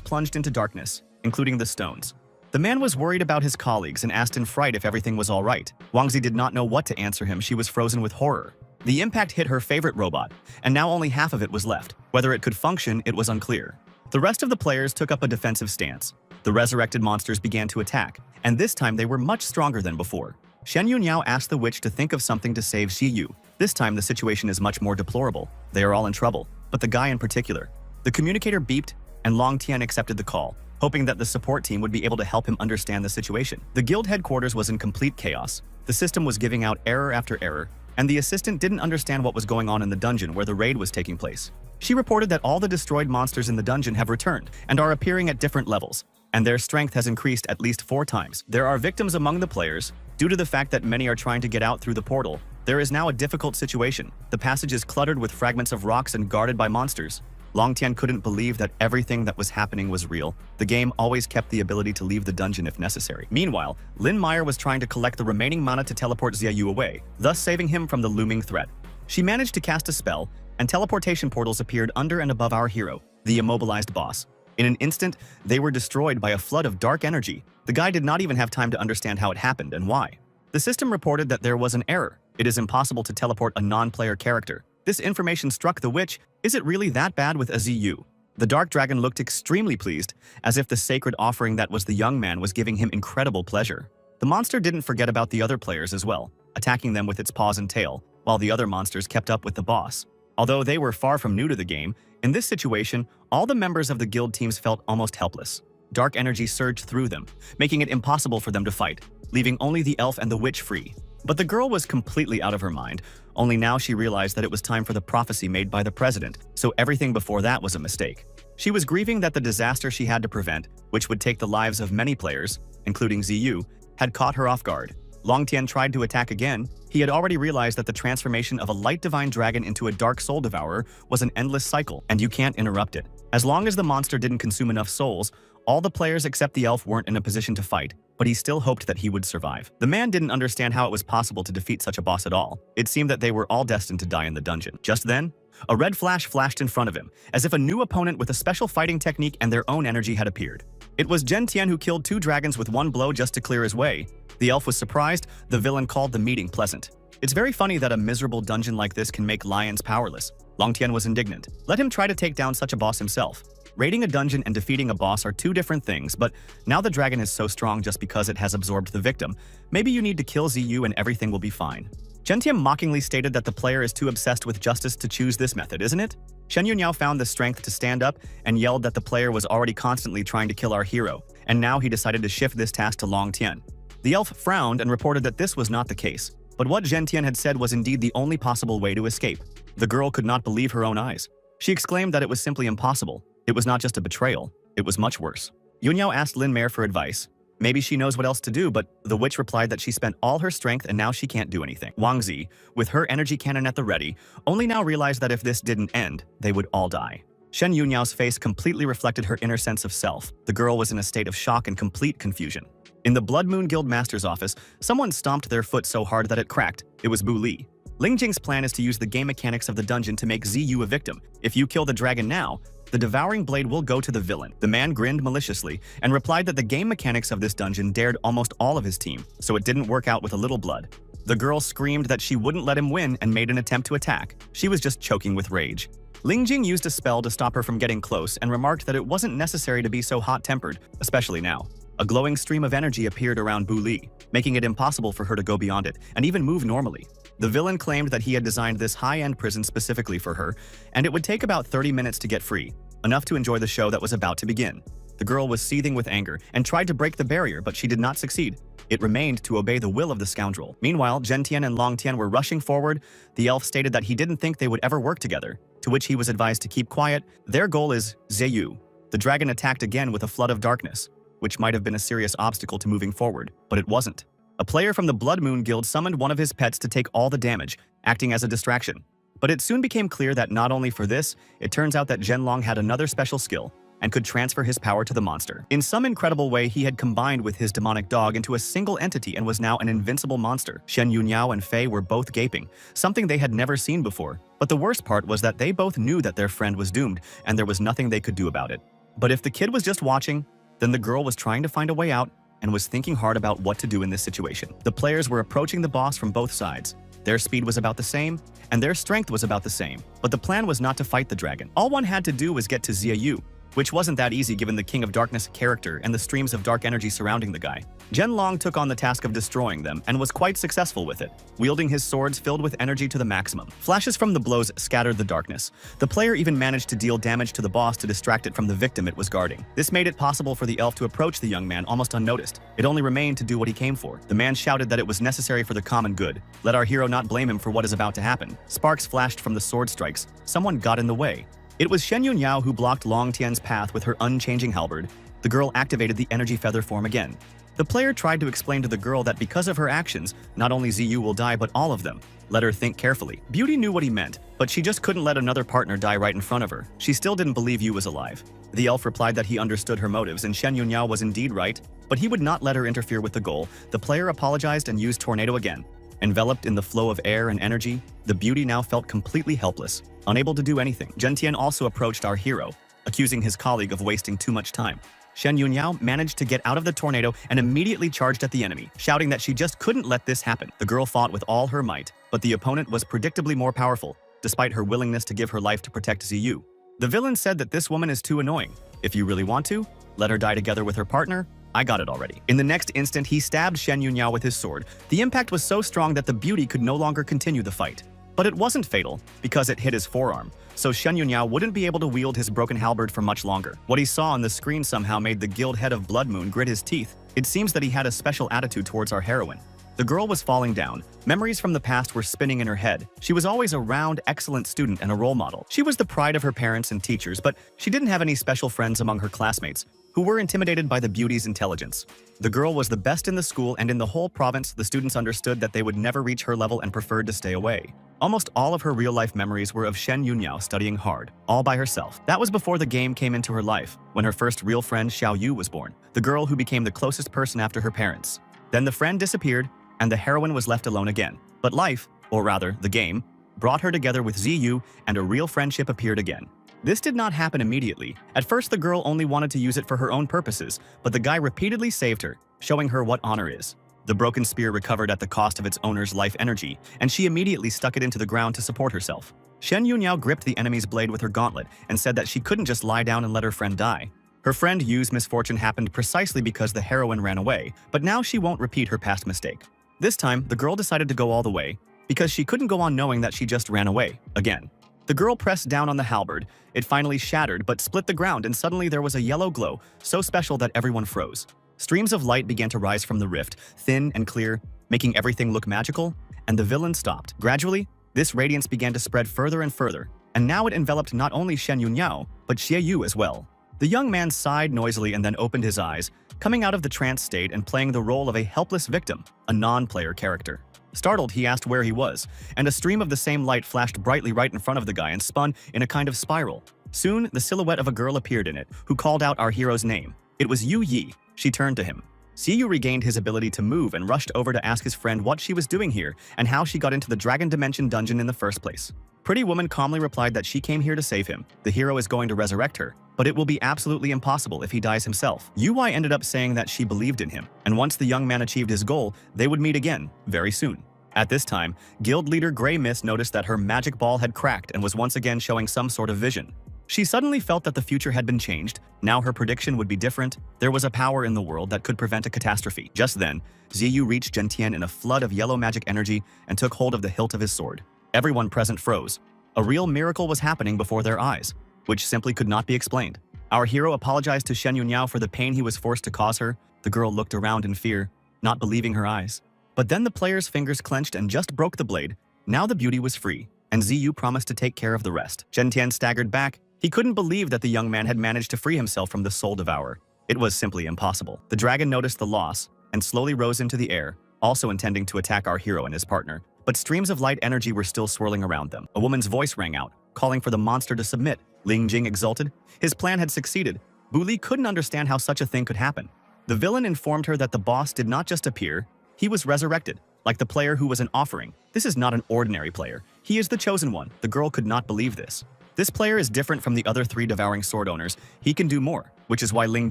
plunged into darkness, including the stones. The man was worried about his colleagues and asked in fright if everything was all right. Wangzi did not know what to answer him. She was frozen with horror. The impact hit her favorite robot, and now only half of it was left. Whether it could function, it was unclear. The rest of the players took up a defensive stance. The resurrected monsters began to attack, and this time they were much stronger than before. Shen Yunhao asked the witch to think of something to save Ziyu. This time the situation is much more deplorable. They are all in trouble, but the guy in particular. The communicator beeped, and Long Tian accepted the call, hoping that the support team would be able to help him understand the situation. The guild headquarters was in complete chaos. The system was giving out error after error, and the assistant didn't understand what was going on in the dungeon where the raid was taking place. She reported that all the destroyed monsters in the dungeon have returned and are appearing at different levels, and their strength has increased at least 4 times. There are victims among the players. Due to the fact that many are trying to get out through the portal, there is now a difficult situation. The passage is cluttered with fragments of rocks and guarded by monsters. Long Tian couldn't believe that everything that was happening was real. The game always kept the ability to leave the dungeon if necessary. Meanwhile, Lin Meyer was trying to collect the remaining mana to teleport Ziyu away, thus saving him from the looming threat. She managed to cast a spell, and teleportation portals appeared under and above our hero, the immobilized boss. In an instant, they were destroyed by a flood of dark energy. The guy did not even have time to understand how it happened and why. The system reported that there was an error. It is impossible to teleport a non-player character. This information struck the witch. Is it really that bad with a Ziyu? The dark dragon looked extremely pleased, as if the sacred offering that was the young man was giving him incredible pleasure. The monster didn't forget about the other players as well, attacking them with its paws and tail, while the other monsters kept up with the boss. Although they were far from new to the game, in this situation, all the members of the guild teams felt almost helpless. Dark energy surged through them, making it impossible for them to fight, leaving only the elf and the witch free. But the girl was completely out of her mind. Only now she realized that it was time for the prophecy made by the president, so everything before that was a mistake. She was grieving that the disaster she had to prevent, which would take the lives of many players, including Ziyu, had caught her off guard. Long Tian tried to attack again. He had already realized that the transformation of a light divine dragon into a dark soul devourer was an endless cycle, and you can't interrupt it. As long as the monster didn't consume enough souls, all the players except the elf weren't in a position to fight, but he still hoped that he would survive. The man didn't understand how it was possible to defeat such a boss at all. It seemed that they were all destined to die in the dungeon. Just then, a red flash flashed in front of him, as if a new opponent with a special fighting technique and their own energy had appeared. It was Zhen Tian who killed 2 dragons with one blow just to clear his way. The elf was surprised. The villain called the meeting pleasant. It's very funny that a miserable dungeon like this can make lions powerless. Long Tian was indignant. Let him try to take down such a boss himself. Raiding a dungeon and defeating a boss are 2 different things, but now the dragon is so strong just because it has absorbed the victim. Maybe you need to kill Ziyu and everything will be fine. Zhen Tian mockingly stated that the player is too obsessed with justice to choose this method, isn't it? Shen Yunhao found the strength to stand up and yelled that the player was already constantly trying to kill our hero, and now he decided to shift this task to Long Tian. The elf frowned and reported that this was not the case, but what Zhen Tian had said was indeed the only possible way to escape. The girl could not believe her own eyes. She exclaimed that it was simply impossible. It was not just a betrayal, it was much worse. Yunhao asked Lin Mei for advice. Maybe she knows what else to do, but the witch replied that she spent all her strength and now she can't do anything. Wangzi, with her energy cannon at the ready, only now realized that if this didn't end, they would all die. Shen Yunyao's face completely reflected her inner sense of self. The girl was in a state of shock and complete confusion. In the Blood Moon Guild Master's office, someone stomped their foot so hard that it cracked. It was Bu Li. Ling Jing's plan is to use the game mechanics of the dungeon to make Ziyu a victim. If you kill the dragon now, the devouring blade will go to the villain. The man grinned maliciously and replied that the game mechanics of this dungeon dared almost all of his team, so it didn't work out with a little blood. The girl screamed that she wouldn't let him win and made an attempt to attack. She was just choking with rage. Ling Jing used a spell to stop her from getting close and remarked that it wasn't necessary to be so hot-tempered, especially now. A glowing stream of energy appeared around Bu Li, making it impossible for her to go beyond it and even move normally. The villain claimed that he had designed this high-end prison specifically for her, and it would take about 30 minutes to get free, enough to enjoy the show that was about to begin. The girl was seething with anger and tried to break the barrier, but she did not succeed. It remained to obey the will of the scoundrel. Meanwhile, Zhentian and Longtian were rushing forward. The elf stated that he didn't think they would ever work together, to which he was advised to keep quiet. Their goal is Ziyu. The dragon attacked again with a flood of darkness, which might have been a serious obstacle to moving forward, but it wasn't. A player from the Blood Moon Guild summoned one of his pets to take all the damage, acting as a distraction. But it soon became clear that not only for this, it turns out that Zhenlong had another special skill and could transfer his power to the monster. In some incredible way, he had combined with his demonic dog into a single entity and was now an invincible monster. Shen Yunhao and Fei were both gaping, something they had never seen before. But the worst part was that they both knew that their friend was doomed, and there was nothing they could do about it. But if the kid was just watching, then the girl was trying to find a way out and was thinking hard about what to do in this situation. The players were approaching the boss from both sides. Their speed was about the same, and their strength was about the same. But the plan was not to fight the dragon. All one had to do was get to Ziyu, which wasn't that easy given the King of Darkness character and the streams of dark energy surrounding the guy. Zhenlong took on the task of destroying them and was quite successful with it, wielding his swords filled with energy to the maximum. Flashes from the blows scattered the darkness. The player even managed to deal damage to the boss to distract it from the victim it was guarding. This made it possible for the elf to approach the young man almost unnoticed. It only remained to do what he came for. The man shouted that it was necessary for the common good. Let our hero not blame him for what is about to happen. Sparks flashed from the sword strikes. Someone got in the way. It was Shen Yunhao who blocked Long Tian's path with her unchanging halberd. The girl activated the energy feather form again. The player tried to explain to the girl that because of her actions, not only Ziyu will die but all of them. Let her think carefully. Beauty knew what he meant, but she just couldn't let another partner die right in front of her. She still didn't believe Yu was alive. The elf replied that he understood her motives and Shen Yunhao was indeed right, but he would not let her interfere with the goal. The player apologized and used Tornado again. Enveloped in the flow of air and energy, the beauty now felt completely helpless, unable to do anything. Zhentian also approached our hero, accusing his colleague of wasting too much time. Shen Yunhao managed to get out of the tornado and immediately charged at the enemy, shouting that she just couldn't let this happen. The girl fought with all her might, but the opponent was predictably more powerful, despite her willingness to give her life to protect Ziyu. The villain said that this woman is too annoying. If you really want to, let her die together with her partner. I got it already. In the next instant, he stabbed Shen Yunhao with his sword. The impact was so strong that the beauty could no longer continue the fight. But it wasn't fatal, because it hit his forearm, so Shen Yunhao wouldn't be able to wield his broken halberd for much longer. What he saw on the screen somehow made the guild head of Blood Moon grit his teeth. It seems that he had a special attitude towards our heroine. The girl was falling down. Memories from the past were spinning in her head. She was always a round, excellent student and a role model. She was the pride of her parents and teachers, but she didn't have any special friends among her classmates, who were intimidated by the beauty's intelligence. The girl was the best in the school, and in the whole province, the students understood that they would never reach her level and preferred to stay away. Almost all of her real-life memories were of Shen Yunhao studying hard, all by herself. That was before the game came into her life, when her first real friend Xiao Yu was born, the girl who became the closest person after her parents. Then the friend disappeared, and the heroine was left alone again. But life, or rather, the game, brought her together with Ziyu, and a real friendship appeared again. This did not happen immediately. At first, the girl only wanted to use it for her own purposes, but the guy repeatedly saved her, showing her what honor is. The broken spear recovered at the cost of its owner's life energy, and she immediately stuck it into the ground to support herself. Shen Yunhao gripped the enemy's blade with her gauntlet and said that she couldn't just lie down and let her friend die. Her friend Yu's misfortune happened precisely because the heroine ran away, but now she won't repeat her past mistake. This time, the girl decided to go all the way, because she couldn't go on knowing that she just ran away, again. The girl pressed down on the halberd. It finally shattered but split the ground, and suddenly there was a yellow glow, so special that everyone froze. Streams of light began to rise from the rift, thin and clear, making everything look magical, and the villain stopped. Gradually, this radiance began to spread further and further, and now it enveloped not only Shen Yunhao, but Xie Yu as well. The young man sighed noisily and then opened his eyes, coming out of the trance state and playing the role of a helpless victim, a non-player character. Startled, he asked where he was, and a stream of the same light flashed brightly right in front of the guy and spun in a kind of spiral. Soon, the silhouette of a girl appeared in it, who called out our hero's name. It was Yu Yi. She turned to him. Ziyu regained his ability to move and rushed over to ask his friend what she was doing here and how she got into the Dragon Dimension dungeon in the first place. Pretty Woman calmly replied that she came here to save him. The hero is going to resurrect her, but it will be absolutely impossible if he dies himself. UI ended up saying that she believed in him, and once the young man achieved his goal, they would meet again, very soon. At this time, guild leader Grey Mist noticed that her magic ball had cracked and was once again showing some sort of vision. She suddenly felt that the future had been changed. Now her prediction would be different. There was a power in the world that could prevent a catastrophe. Just then, Ziyu reached Gentian in a flood of yellow magic energy and took hold of the hilt of his sword. Everyone present froze. A real miracle was happening before their eyes, which simply could not be explained. Our hero apologized to Shen Yunyao for the pain he was forced to cause her. The girl looked around in fear, not believing her eyes. But then the player's fingers clenched and just broke the blade. Now the beauty was free, and Ziyu promised to take care of the rest. Gentian staggered back. He couldn't believe that the young man had managed to free himself from the Soul Devourer. It was simply impossible. The dragon noticed the loss and slowly rose into the air, also intending to attack our hero and his partner. But streams of light energy were still swirling around them. A woman's voice rang out, calling for the monster to submit. Ling Jing exulted. His plan had succeeded. Bu Li couldn't understand how such a thing could happen. The villain informed her that the boss did not just appear, he was resurrected, like the player who was an offering. This is not an ordinary player. He is the chosen one. The girl could not believe this. This player is different from the other 3 devouring sword owners. He can do more, which is why Ling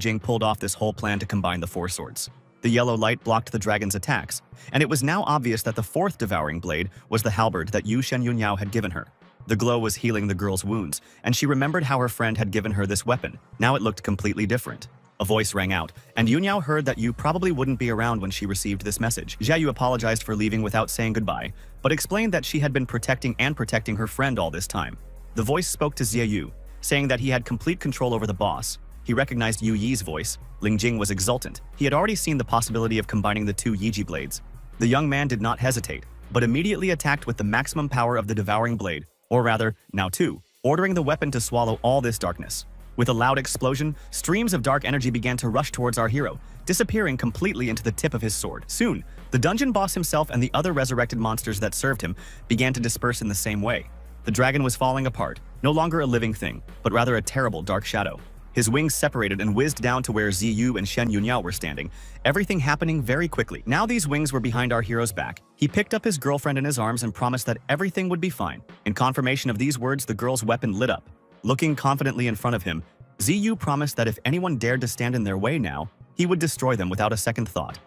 Jing pulled off this whole plan to combine the 4 swords. The yellow light blocked the dragon's attacks, and it was now obvious that the 4th devouring blade was the halberd that Shen Yunyao had given her. The glow was healing the girl's wounds, and she remembered how her friend had given her this weapon. Now it looked completely different. A voice rang out, and Yunyao heard that Yu probably wouldn't be around when she received this message. Xiaoyu apologized for leaving without saying goodbye, but explained that she had been protecting her friend all this time. The voice spoke to Xiaoyu, saying that he had complete control over the boss. He recognized Yu Yi's voice. Ling Jing was exultant. He had already seen the possibility of combining the 2 Yiji blades. The young man did not hesitate, but immediately attacked with the maximum power of the devouring blade, or rather, now 2, ordering the weapon to swallow all this darkness. With a loud explosion, streams of dark energy began to rush towards our hero, disappearing completely into the tip of his sword. Soon, the dungeon boss himself and the other resurrected monsters that served him began to disperse in the same way. The dragon was falling apart, no longer a living thing, but rather a terrible dark shadow. His wings separated and whizzed down to where Ziyu and Shen Yunyao were standing, everything happening very quickly. Now these wings were behind our hero's back. He picked up his girlfriend in his arms and promised that everything would be fine. In confirmation of these words, the girl's weapon lit up. Looking confidently in front of him, Ziyu promised that if anyone dared to stand in their way now, he would destroy them without a second thought.